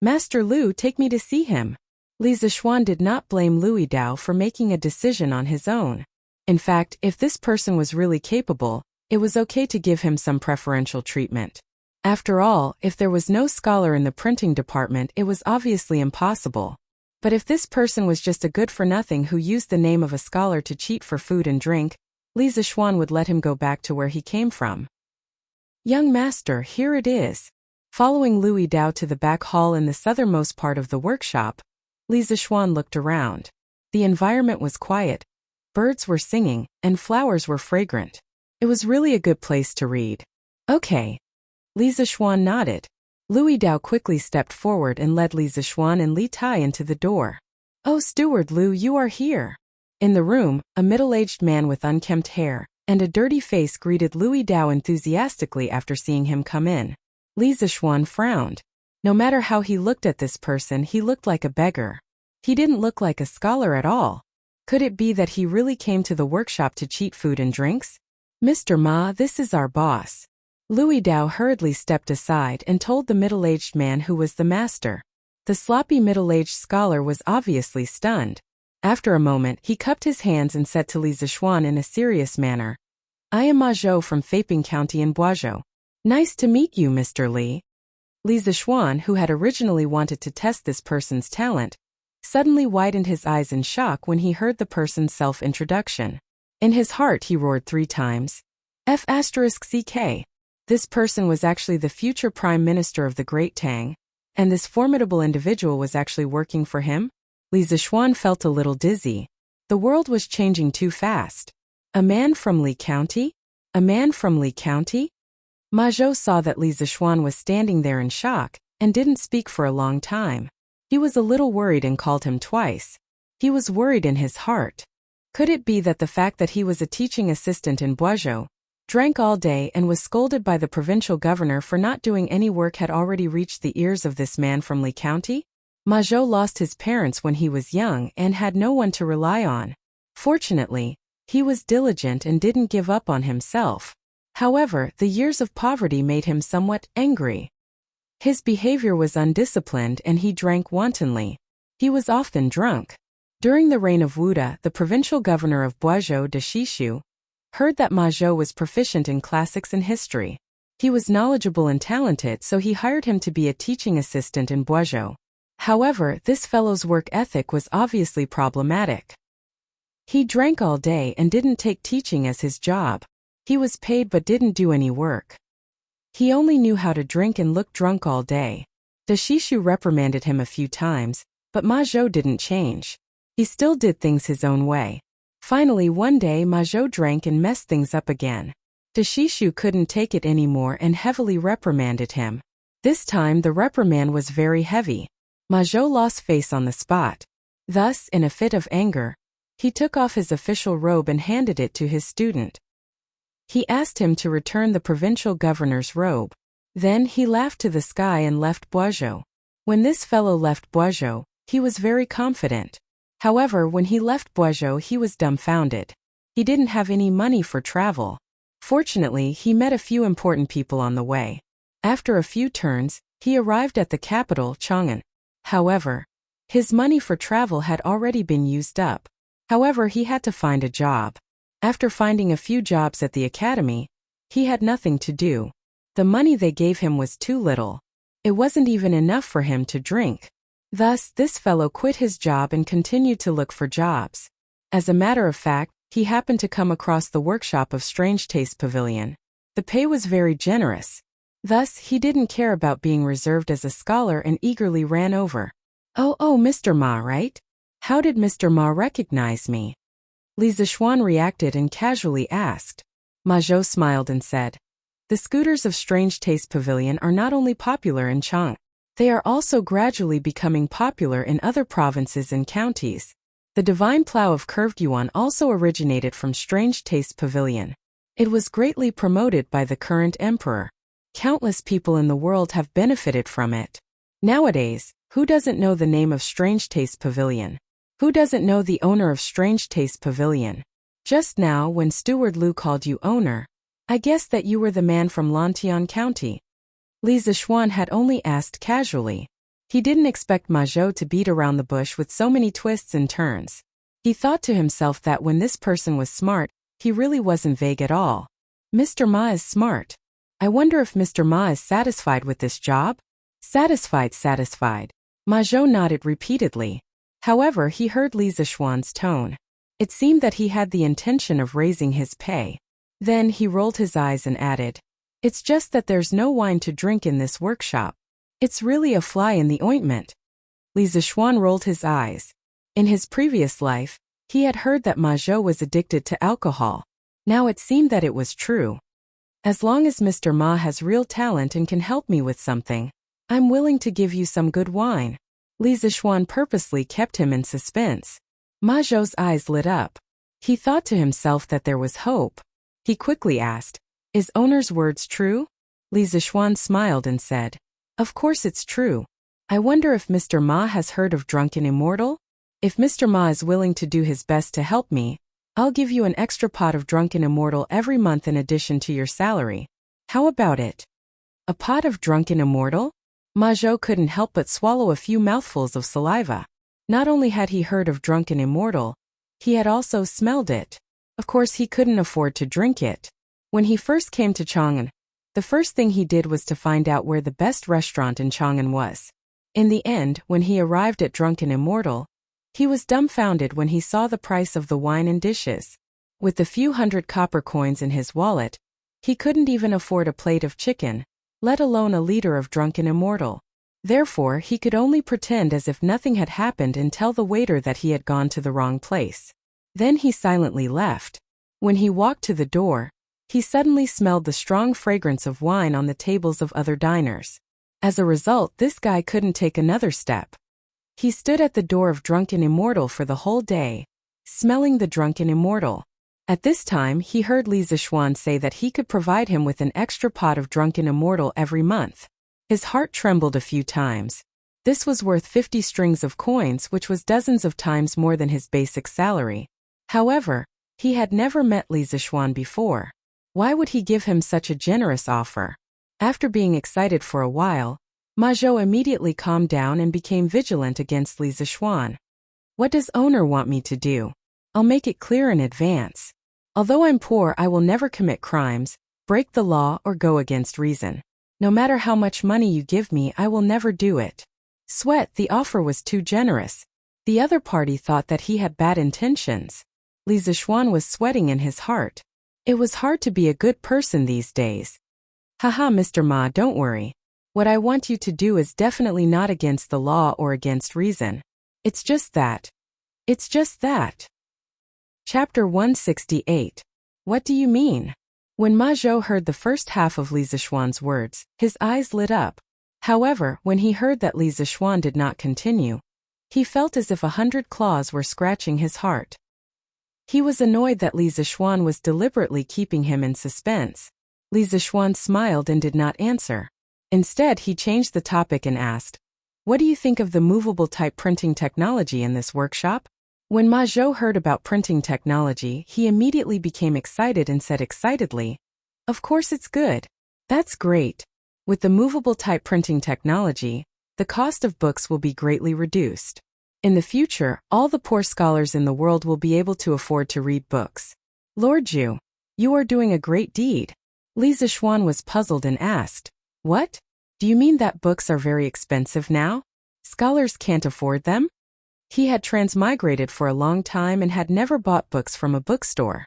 "Master Lu, take me to see him." Li Zixuan did not blame Louis Dao for making a decision on his own. In fact, if this person was really capable, it was okay to give him some preferential treatment. After all, if there was no scholar in the printing department, it was obviously impossible. But if this person was just a good-for-nothing who used the name of a scholar to cheat for food and drink, Li Zixuan would let him go back to where he came from. "Young master, here it is." Following Louis Dao to the back hall in the southernmost part of the workshop, Li Zixuan looked around. The environment was quiet, birds were singing, and flowers were fragrant. It was really a good place to read. "Okay." Li Zixuan nodded. Louis Dao quickly stepped forward and led Li Zixuan and Li Tai into the door. "Oh, Steward Lu, you are here." In the room, a middle-aged man with unkempt hair and a dirty face greeted Louis Dao enthusiastically after seeing him come in. Li Zixuan frowned. No matter how he looked at this person, he looked like a beggar. He didn't look like a scholar at all. Could it be that he really came to the workshop to cheat food and drinks? "Mr. Ma, this is our boss." Louis Dao hurriedly stepped aside and told the middle-aged man who was the master. The sloppy middle-aged scholar was obviously stunned. After a moment, he cupped his hands and said to Li Zixuan in a serious manner, "I am Ma Zhou from Feiping County in Boizhou. Nice to meet you, Mr. Li." Li Zixuan, who had originally wanted to test this person's talent, suddenly widened his eyes in shock when he heard the person's self-introduction. In his heart he roared 3 times, F***CK. This person was actually the future Prime Minister of the Great Tang, and this formidable individual was actually working for him? Li Zixuan felt a little dizzy. The world was changing too fast. A man from Li County? A man from Li County? Ma Zhou saw that Li Zixuan was standing there in shock, and didn't speak for a long time. He was a little worried and called him twice. He was worried in his heart. Could it be that the fact that he was a teaching assistant in Boizhou, drank all day and was scolded by the provincial governor for not doing any work had already reached the ears of this man from Li County? Ma Zhou lost his parents when he was young and had no one to rely on. Fortunately, he was diligent and didn't give up on himself. However, the years of poverty made him somewhat angry. His behavior was undisciplined and he drank wantonly. He was often drunk. During the reign of Wu De, the provincial governor of Boizhou de Shishu, heard that Ma Zhou was proficient in classics and history. He was knowledgeable and talented, so he hired him to be a teaching assistant in Boizhou. However, this fellow's work ethic was obviously problematic. He drank all day and didn't take teaching as his job. He was paid but didn't do any work. He only knew how to drink and look drunk all day. De Shishu reprimanded him a few times, but Ma Zhou didn't change. He still did things his own way. Finally, one day Ma Zhou drank and messed things up again. De Shishu couldn't take it anymore and heavily reprimanded him. This time the reprimand was very heavy. Ma Zhou lost face on the spot. Thus, in a fit of anger, he took off his official robe and handed it to his student. He asked him to return the provincial governor's robe. Then he laughed to the sky and left Boizhou. When this fellow left Boizhou, he was very confident. However, when he left Boizhou, he was dumbfounded. He didn't have any money for travel. Fortunately, he met a few important people on the way. After a few turns, he arrived at the capital, Chang'an. However, his money for travel had already been used up. However, he had to find a job. After finding a few jobs at the academy, he had nothing to do. The money they gave him was too little. It wasn't even enough for him to drink. Thus, this fellow quit his job and continued to look for jobs. As a matter of fact, he happened to come across the workshop of Strange Taste Pavilion. The pay was very generous. Thus, he didn't care about being reserved as a scholar and eagerly ran over. Oh, Mr. Ma, right? How did Mr. Ma recognize me? Li Zixuan reacted and casually asked. Ma Zhou smiled and said, "The scooters of Strange Taste Pavilion are not only popular in Chang, they are also gradually becoming popular in other provinces and counties. The divine plow of curved yuan also originated from Strange Taste Pavilion. It was greatly promoted by the current emperor. Countless people in the world have benefited from it. Nowadays, who doesn't know the name of Strange Taste Pavilion? Who doesn't know the owner of Strange Taste Pavilion? Just now, when Steward Lu called you owner, I guessed that you were the man from Lantian County." Li Zixuan had only asked casually. He didn't expect Ma Zhou to beat around the bush with so many twists and turns. He thought to himself that when this person was smart, he really wasn't vague at all. Mr. Ma is smart. I wonder if Mr. Ma is satisfied with this job? Satisfied. Ma Zhou nodded repeatedly. However, he heard Li Zixuan's tone. It seemed that he had the intention of raising his pay. Then he rolled his eyes and added, "It's just that there's no wine to drink in this workshop. It's really a fly in the ointment." Li Zixuan rolled his eyes. In his previous life, he had heard that Ma Zhou was addicted to alcohol. Now it seemed that it was true. "As long as Mr. Ma has real talent and can help me with something, I'm willing to give you some good wine." Li Zixuan purposely kept him in suspense. Ma Zhou's eyes lit up. He thought to himself that there was hope. He quickly asked, "Is owner's words true?" Li Zixuan smiled and said, "Of course it's true. I wonder if Mr. Ma has heard of Drunken Immortal? If Mr. Ma is willing to do his best to help me, I'll give you an extra pot of Drunken Immortal every month in addition to your salary." How about it? A pot of drunken immortal? Ma Zhou couldn't help but swallow a few mouthfuls of saliva. Not only had he heard of drunken immortal, he had also smelled it. Of course he couldn't afford to drink it. When he first came to Chang'an, the first thing he did was to find out where the best restaurant in Chang'an was. In the end, when he arrived at Drunken Immortal, he was dumbfounded when he saw the price of the wine and dishes. With the few hundred copper coins in his wallet, he couldn't even afford a plate of chicken, let alone a liter of Drunken Immortal. Therefore, he could only pretend as if nothing had happened and tell the waiter that he had gone to the wrong place. Then he silently left. When he walked to the door, he suddenly smelled the strong fragrance of wine on the tables of other diners. As a result, this guy couldn't take another step. He stood at the door of Drunken Immortal for the whole day, smelling the Drunken Immortal. At this time, he heard Li Zixuan say that he could provide him with an extra pot of Drunken Immortal every month. His heart trembled a few times. This was worth 50 strings of coins, which was dozens of times more than his basic salary. However, he had never met Li Zixuan before. Why would he give him such a generous offer? After being excited for a while, Ma Zhou immediately calmed down and became vigilant against Li Zixuan. What does owner want me to do? I'll make it clear in advance. Although I'm poor, I will never commit crimes, break the law, or go against reason. No matter how much money you give me, I will never do it. Sweat, the offer was too generous. The other party thought that he had bad intentions. Li Zixuan was sweating in his heart. It was hard to be a good person these days. Haha, Mr. Ma, don't worry. What I want you to do is definitely not against the law or against reason. It's just that. It's just that. Chapter 168. What do you mean? When Ma Zhou heard the first half of Li Zixuan's words, his eyes lit up. However, when he heard that Li Zixuan did not continue, he felt as if 100 claws were scratching his heart. He was annoyed that Li Zixuan was deliberately keeping him in suspense. Li Zixuan smiled and did not answer. Instead, he changed the topic and asked, "What do you think of the movable type printing technology in this workshop?" When Ma Zhou heard about printing technology, he immediately became excited and said excitedly, "Of course it's good. That's great. With the movable type printing technology, the cost of books will be greatly reduced. In the future, all the poor scholars in the world will be able to afford to read books. Lord Zhu, you are doing a great deed." Li Zixuan was puzzled and asked, "What? Do you mean that books are very expensive now? Scholars can't afford them?" He had transmigrated for a long time and had never bought books from a bookstore.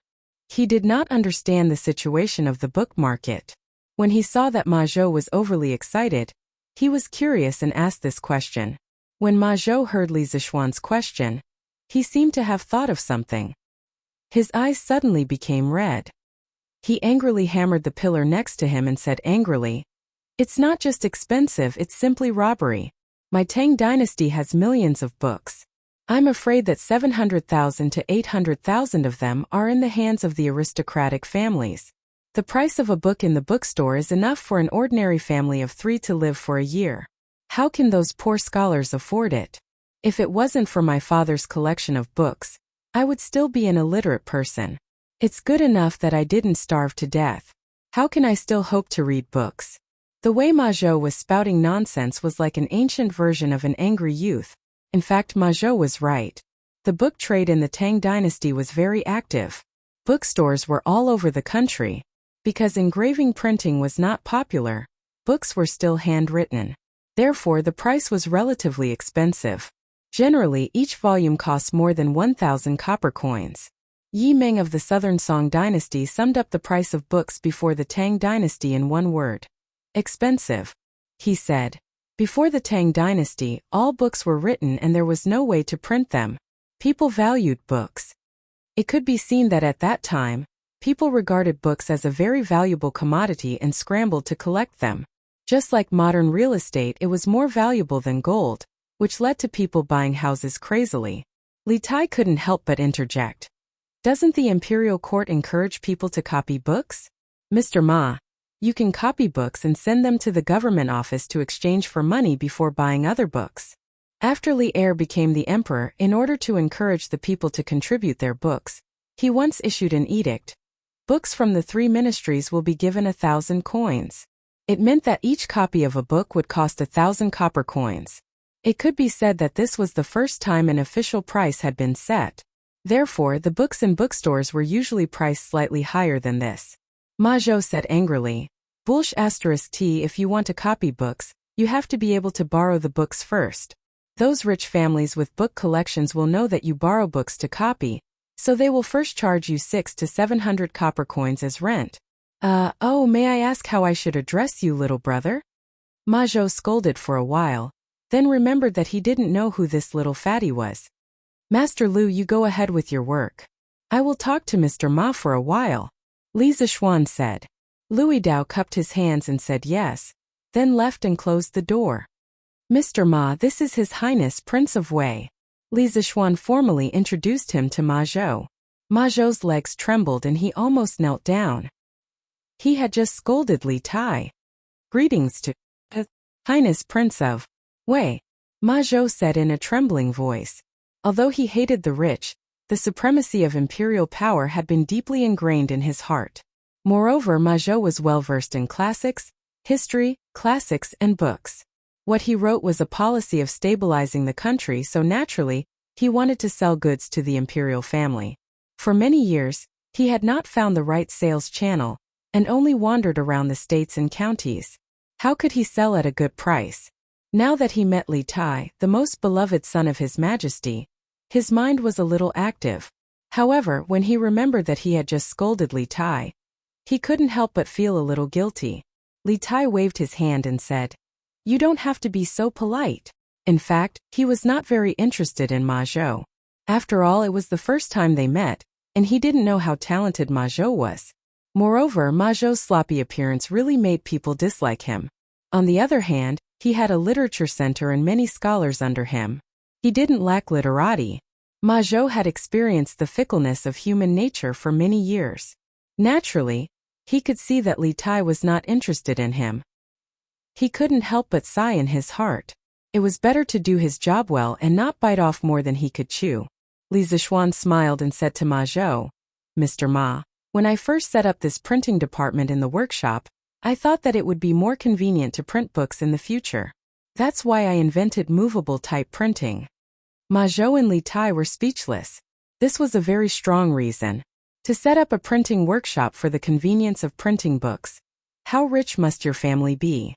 He did not understand the situation of the book market. When he saw that Ma Zhou was overly excited, he was curious and asked this question. When Ma Zhou heard Li Zixuan's question, he seemed to have thought of something. His eyes suddenly became red. He angrily hammered the pillar next to him and said angrily, "It's not just expensive, it's simply robbery. My Tang dynasty has millions of books. I'm afraid that 700,000 to 800,000 of them are in the hands of the aristocratic families. The price of a book in the bookstore is enough for an ordinary family of 3 to live for a year. How can those poor scholars afford it? If it wasn't for my father's collection of books, I would still be an illiterate person. It's good enough that I didn't starve to death. How can I still hope to read books?" The way Ma Zhou was spouting nonsense was like an ancient version of an angry youth. In fact, Ma Zhou was right. The book trade in the Tang dynasty was very active. Bookstores were all over the country. Because engraving printing was not popular, books were still handwritten. Therefore, the price was relatively expensive. Generally, each volume cost more than 1,000 copper coins. Yi Meng of the Southern Song dynasty summed up the price of books before the Tang dynasty in one word. Expensive. He said. Before the Tang dynasty, all books were written and there was no way to print them. People valued books. It could be seen that at that time, people regarded books as a very valuable commodity and scrambled to collect them. Just like modern real estate, it was more valuable than gold, which led to people buying houses crazily. Li Tai couldn't help but interject. "Doesn't the imperial court encourage people to copy books? Mr. Ma, you can copy books and send them to the government office to exchange for money before buying other books." After Li Er became the emperor, in order to encourage the people to contribute their books, he once issued an edict. Books from the 3 ministries will be given 1,000 coins. It meant that each copy of a book would cost 1,000 copper coins. It could be said that this was the first time an official price had been set. Therefore, the books in bookstores were usually priced slightly higher than this. Ma Zhou said angrily, "Bulsh *t if you want to copy books, you have to be able to borrow the books first. Those rich families with book collections will know that you borrow books to copy, so they will first charge you 600 to 700 copper coins as rent." Oh, may I ask how I should address you, little brother?" Ma Zhou scolded for a while, then remembered that he didn't know who this little fatty was. "Master Lu, you go ahead with your work. I will talk to Mr. Ma for a while," Li Zixuan said. Louis Dao cupped his hands and said yes, then left and closed the door. "Mr. Ma, this is His Highness Prince of Wei." Li Zixuan formally introduced him to Ma Zhou. Ma Zhou's legs trembled and he almost knelt down. He had just scolded Li Tai. "Greetings to His Highness Prince of Wei," Ma Zhou said in a trembling voice. Although he hated the rich, the supremacy of imperial power had been deeply ingrained in his heart. Moreover, Ma Zhou was well versed in classics, history, classics, and books. What he wrote was a policy of stabilizing the country, so naturally, he wanted to sell goods to the imperial family. For many years, he had not found the right sales channel, and only wandered around the states and counties. How could he sell at a good price? Now that he met Li Tai, the most beloved son of His Majesty, his mind was a little active. However, when he remembered that he had just scolded Li Tai, he couldn't help but feel a little guilty. Li Tai waved his hand and said, "You don't have to be so polite." In fact, he was not very interested in Ma Zhou. After all, it was the first time they met, and he didn't know how talented Ma Zhou was. Moreover, Ma Zhou's sloppy appearance really made people dislike him. On the other hand, he had a literature center and many scholars under him. He didn't lack literati. Ma Zhou had experienced the fickleness of human nature for many years. Naturally, he could see that Li Tai was not interested in him. He couldn't help but sigh in his heart. It was better to do his job well and not bite off more than he could chew. Li Zixuan smiled and said to Ma Zhou, "Mr. Ma, when I first set up this printing department in the workshop, I thought that it would be more convenient to print books in the future. That's why I invented movable type printing." Ma Zhou and Li Tai were speechless. This was a very strong reason. To set up a printing workshop for the convenience of printing books. How rich must your family be?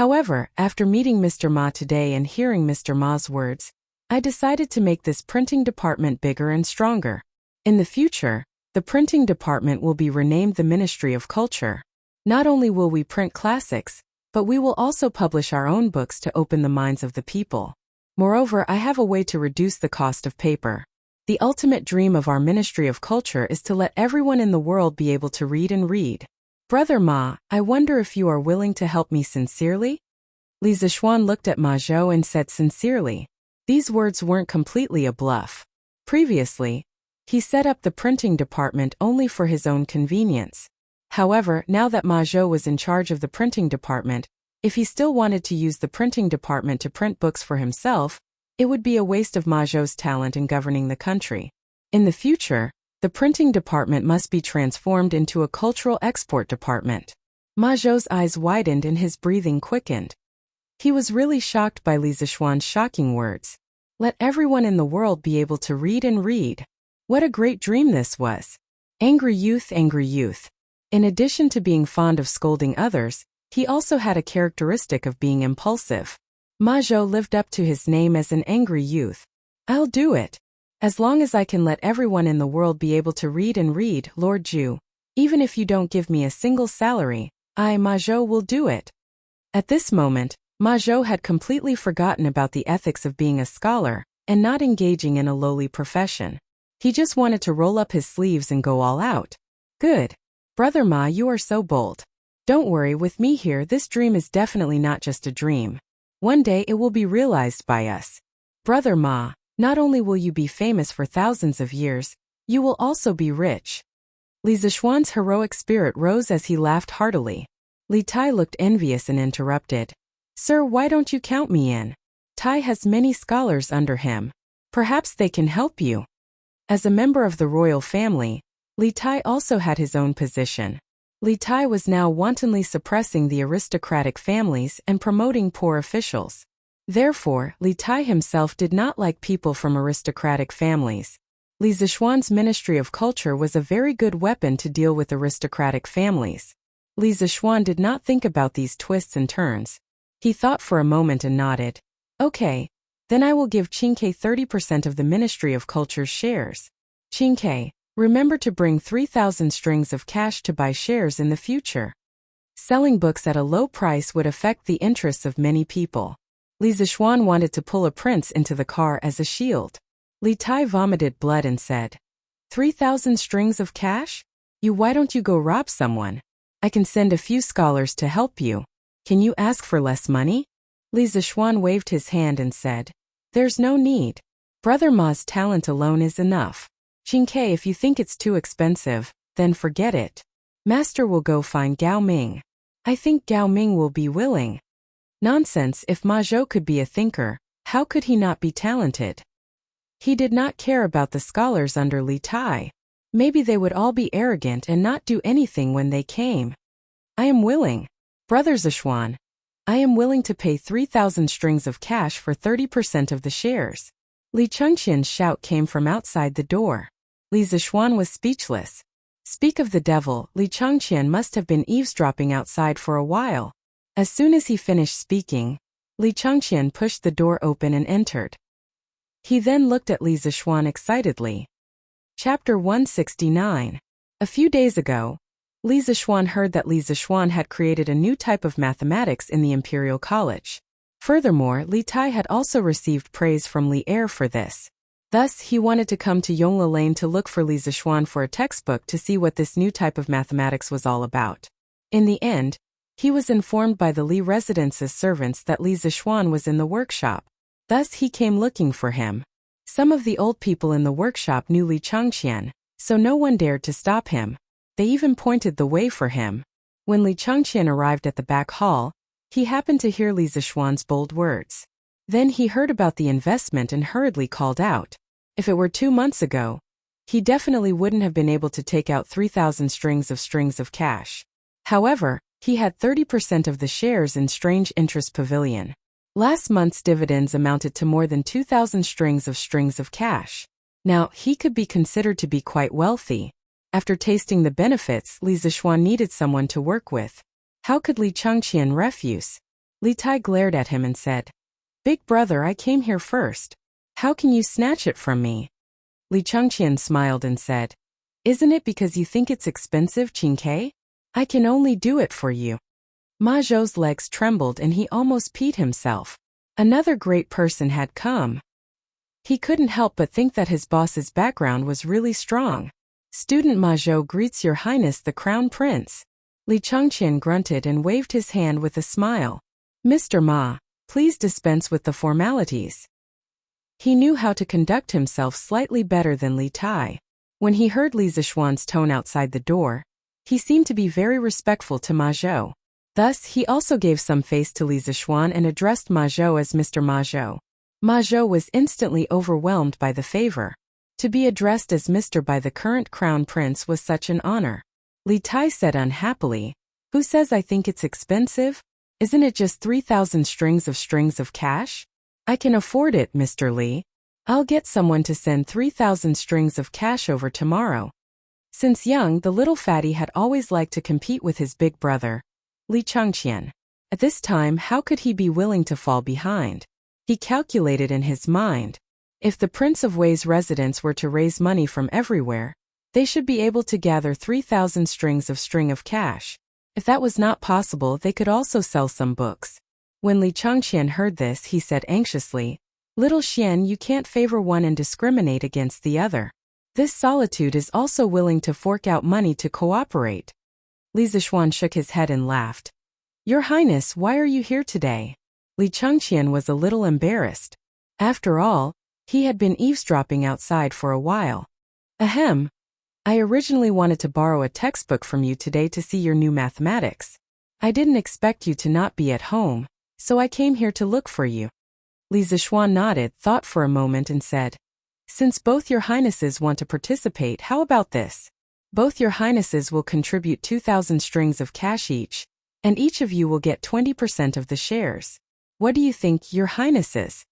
However, after meeting Mr. Ma today and hearing Mr. Ma's words, I decided to make this printing department bigger and stronger. In the future, the printing department will be renamed the Ministry of Culture. Not only will we print classics, but we will also publish our own books to open the minds of the people. Moreover, I have a way to reduce the cost of paper. The ultimate dream of our Ministry of Culture is to let everyone in the world be able to read and read. Brother Ma, I wonder if you are willing to help me sincerely? Li Zixuan looked at Ma Zhou and said sincerely. These words weren't completely a bluff. Previously, he set up the printing department only for his own convenience. However, now that Ma Zhou was in charge of the printing department, if he still wanted to use the printing department to print books for himself, it would be a waste of Ma Zhou's talent in governing the country. In the future, the printing department must be transformed into a cultural export department. Ma Zhou's eyes widened and his breathing quickened. He was really shocked by Li Zixuan's shocking words. Let everyone in the world be able to read and read. What a great dream this was. Angry youth, angry youth. In addition to being fond of scolding others, he also had a characteristic of being impulsive. Ma Zhou lived up to his name as an angry youth. I'll do it. As long as I can let everyone in the world be able to read and read, Lord Zhu. Even if you don't give me a single salary, I, Ma Zhou, will do it. At this moment, Ma Zhou had completely forgotten about the ethics of being a scholar and not engaging in a lowly profession. He just wanted to roll up his sleeves and go all out. Good. Brother Ma, you are so bold. Don't worry, with me here, this dream is definitely not just a dream. One day it will be realized by us. Brother Ma, not only will you be famous for thousands of years, you will also be rich. Li Zixuan's heroic spirit rose as he laughed heartily. Li Tai looked envious and interrupted. Sir, why don't you count me in? Tai has many scholars under him. Perhaps they can help you. As a member of the royal family, Li Tai also had his own position. Li Tai was now wantonly suppressing the aristocratic families and promoting poor officials. Therefore, Li Tai himself did not like people from aristocratic families. Li Zishuan's Ministry of Culture was a very good weapon to deal with aristocratic families. Li Zishuan did not think about these twists and turns. He thought for a moment and nodded. Okay, then I will give Qingke 30% of the Ministry of Culture's shares. Qingke, remember to bring 3,000 strings of cash to buy shares in the future. Selling books at a low price would affect the interests of many people. Li Zishuan wanted to pull a prince into the car as a shield. Li Tai vomited blood and said, 3,000 strings of cash? Why don't you go rob someone? I can send a few scholars to help you. Can you ask for less money? Li Zishuan waved his hand and said, there's no need. Brother Ma's talent alone is enough. Qingke, if you think it's too expensive, then forget it. Master will go find Gao Ming. I think Gao Ming will be willing. Nonsense, if Ma Zhou could be a thinker, how could he not be talented? He did not care about the scholars under Li Tai. Maybe they would all be arrogant and not do anything when they came. I am willing. Brother Zishuan, I am willing to pay 3,000 strings of cash for 30% of the shares. Li Chengqian's shout came from outside the door. Li Zishuan was speechless. Speak of the devil, Li Chengqian must have been eavesdropping outside for a while. As soon as he finished speaking, Li Chengqian pushed the door open and entered. He then looked at Li Zishuan excitedly. Chapter 169. A few days ago, Li Zishuan heard that Li Zishuan had created a new type of mathematics in the Imperial College. Furthermore, Li Tai had also received praise from Li Er for this. Thus, he wanted to come to Yongla Lane to look for Li Zishuan for a textbook to see what this new type of mathematics was all about. In the end, he was informed by the Li residence's servants that Li Zishuan was in the workshop. Thus, he came looking for him. Some of the old people in the workshop knew Li Chengqian, so no one dared to stop him. They even pointed the way for him. When Li Chengqian arrived at the back hall, he happened to hear Li Zishuan's bold words. Then he heard about the investment and hurriedly called out. If it were 2 months ago, he definitely wouldn't have been able to take out 3,000 strings of cash. However, he had 30% of the shares in Strange Interest Pavilion. Last month's dividends amounted to more than 2,000 strings of cash. Now, he could be considered to be quite wealthy. After tasting the benefits, Li Zishuan needed someone to work with. How could Li Chengqian refuse? Li Tai glared at him and said, Big brother, I came here first. How can you snatch it from me? Li Chengqian smiled and said, Isn't it because you think it's expensive, Qingke? I can only do it for you. Ma Zhou's legs trembled and he almost peed himself. Another great person had come. He couldn't help but think that his boss's background was really strong. Student Ma Zhou greets Your Highness the Crown Prince. Li Chengqian grunted and waved his hand with a smile. Mr. Ma, please dispense with the formalities. He knew how to conduct himself slightly better than Li Tai. When he heard Li Zishuan's tone outside the door, he seemed to be very respectful to Ma Zhou. Thus, he also gave some face to Li Zishuan and addressed Ma Zhou as Mr. Ma Zhou. Ma Zhou was instantly overwhelmed by the favor. To be addressed as Mr. by the current crown prince was such an honor. Li Tai said unhappily, Who says I think it's expensive? Isn't it just 3,000 strings of cash? I can afford it, Mr. Li. I'll get someone to send 3,000 strings of cash over tomorrow. Since young, the little fatty had always liked to compete with his big brother, Li Chengqian. At this time, how could he be willing to fall behind? He calculated in his mind. If the Prince of Wei's residents were to raise money from everywhere, they should be able to gather 3,000 strings of cash. If that was not possible, they could also sell some books. When Li Chengqian heard this, he said anxiously, Little Xian, you can't favor one and discriminate against the other. This solitude is also willing to fork out money to cooperate. Li Zishuan shook his head and laughed. Your Highness, why are you here today? Li Chengqian was a little embarrassed. After all, he had been eavesdropping outside for a while. Ahem. I originally wanted to borrow a textbook from you today to see your new mathematics. I didn't expect you to not be at home, so I came here to look for you. Li Zishuan nodded, thought for a moment and said, Since both your highnesses want to participate, how about this? Both your highnesses will contribute 2,000 strings of cash each, and each of you will get 20% of the shares. What do you think, your highnesses?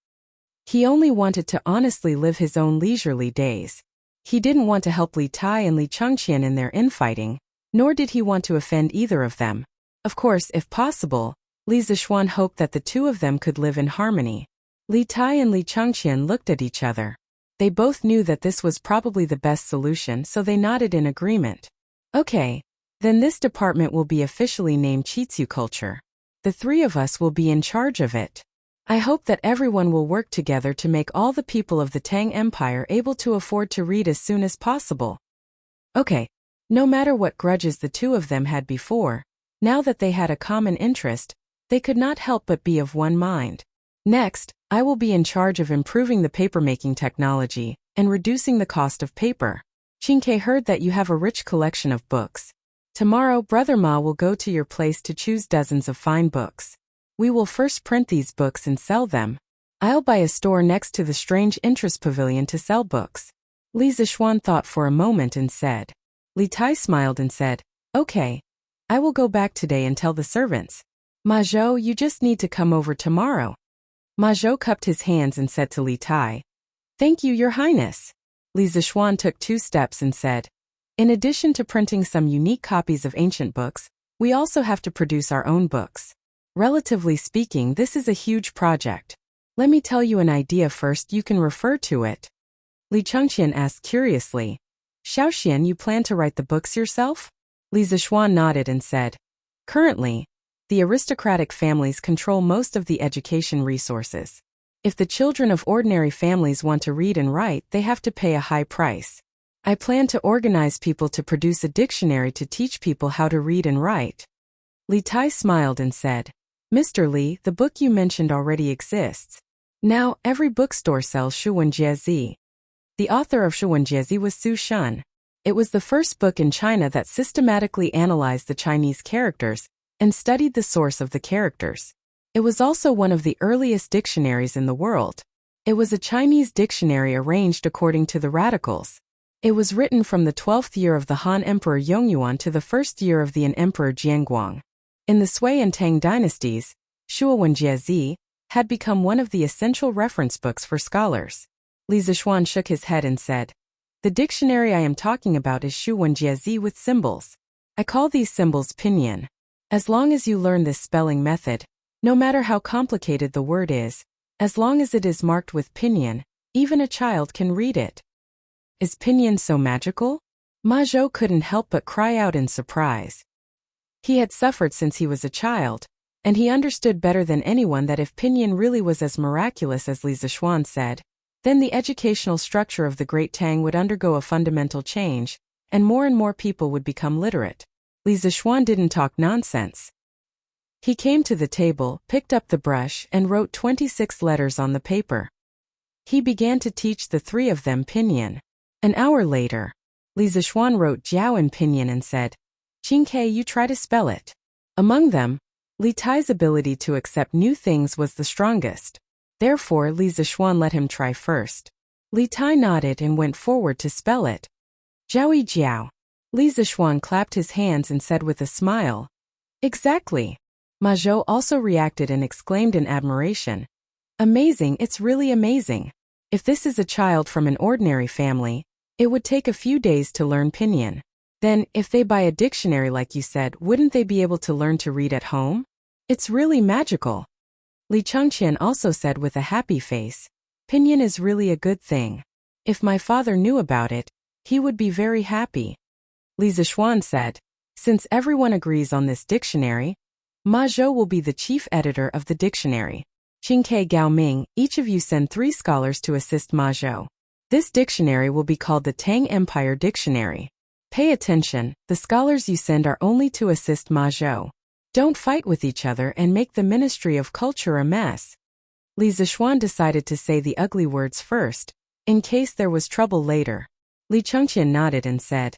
He only wanted to honestly live his own leisurely days. He didn't want to help Li Tai and Li Chengqian in their infighting, nor did he want to offend either of them. Of course, if possible, Li Zixuan hoped that the two of them could live in harmony. Li Tai and Li Chengqian looked at each other. They both knew that this was probably the best solution, so they nodded in agreement. Okay, then this department will be officially named Qitsu Culture. The three of us will be in charge of it. I hope that everyone will work together to make all the people of the Tang Empire able to afford to read as soon as possible. Okay. No matter what grudges the two of them had before, now that they had a common interest, they could not help but be of one mind. Next, I will be in charge of improving the papermaking technology and reducing the cost of paper. Qingke heard that you have a rich collection of books. Tomorrow, Brother Ma will go to your place to choose dozens of fine books. We will first print these books and sell them. I'll buy a store next to the Strange Interest Pavilion to sell books. Li Zixuan thought for a moment and said. Li Tai smiled and said, Okay. I will go back today and tell the servants. Ma Zhou, you just need to come over tomorrow. Ma Zhou cupped his hands and said to Li Tai, Thank you, Your Highness. Li Zixuan took 2 steps and said, In addition to printing some unique copies of ancient books, we also have to produce our own books. Relatively speaking, this is a huge project. Let me tell you an idea first, you can refer to it. Li Chengqian asked curiously, Xiaoxian, you plan to write the books yourself? Li Zixuan nodded and said, Currently, the aristocratic families control most of the education resources. If the children of ordinary families want to read and write, they have to pay a high price. I plan to organize people to produce a dictionary to teach people how to read and write. Li Tai smiled and said, Mr. Li, the book you mentioned already exists. Now, every bookstore sells Shuwenjiezi. The author of Shuwenjiezi was Su Shun. It was the first book in China that systematically analyzed the Chinese characters and studied the source of the characters. It was also one of the earliest dictionaries in the world. It was a Chinese dictionary arranged according to the radicals. It was written from the 12th year of the Han Emperor Yongyuan to the 1st year of the An Emperor Jianguang. In the Sui and Tang dynasties, Shuwenjiezi had become one of the essential reference books for scholars. Li Zixuan shook his head and said, The dictionary I am talking about is Shuwenjiezi with symbols. I call these symbols pinyin. As long as you learn this spelling method, no matter how complicated the word is, as long as it is marked with pinyin, even a child can read it. Is pinyin so magical? Ma Zhou couldn't help but cry out in surprise. He had suffered since he was a child, and he understood better than anyone that if pinyin really was as miraculous as Li Zixuan said, then the educational structure of the Great Tang would undergo a fundamental change, and more people would become literate. Li Zixuan didn't talk nonsense. He came to the table, picked up the brush, and wrote 26 letters on the paper. He began to teach the 3 of them pinyin. An hour later, Li Zixuan wrote Jiao in pinyin and said, Qingke, you try to spell it. Among them, Li Tai's ability to accept new things was the strongest. Therefore, Li Zixuan let him try first. Li Tai nodded and went forward to spell it. Jiaoi Jiao. Li Zixuan clapped his hands and said with a smile, Exactly. Ma Zhou also reacted and exclaimed in admiration, Amazing, it's really amazing. If this is a child from an ordinary family, it would take a few days to learn pinyin. Then, if they buy a dictionary like you said, wouldn't they be able to learn to read at home? It's really magical. Li Chengqian also said with a happy face, Pinyin is really a good thing. If my father knew about it, he would be very happy. Li Zixuan said, Since everyone agrees on this dictionary, Ma Zhou will be the chief editor of the dictionary. Qingke, Gao Ming, each of you send 3 scholars to assist Ma Zhou. This dictionary will be called the Tang Empire Dictionary. Pay attention, the scholars you send are only to assist Ma Zhou. Don't fight with each other and make the Ministry of Culture a mess. Li Zixuan decided to say the ugly words first, in case there was trouble later. Li Chengqian nodded and said,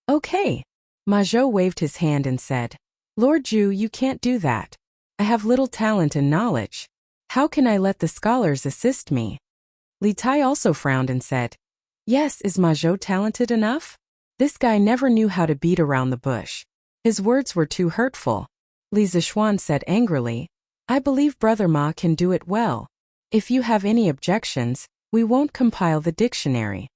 Okay. Ma Zhou waved his hand and said, Lord Zhu, you can't do that. I have little talent and knowledge. How can I let the scholars assist me? Li Tai also frowned and said, Yes, is Ma Zhou talented enough? This guy never knew how to beat around the bush. His words were too hurtful. Li Zishuan said angrily, I believe Brother Ma can do it well. If you have any objections, we won't compile the dictionary.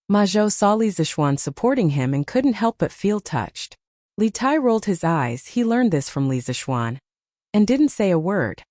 Ma Zhou saw Li Zishuan supporting him and couldn't help but feel touched. Li Tai rolled his eyes, he learned this from Li Zishuan, and didn't say a word.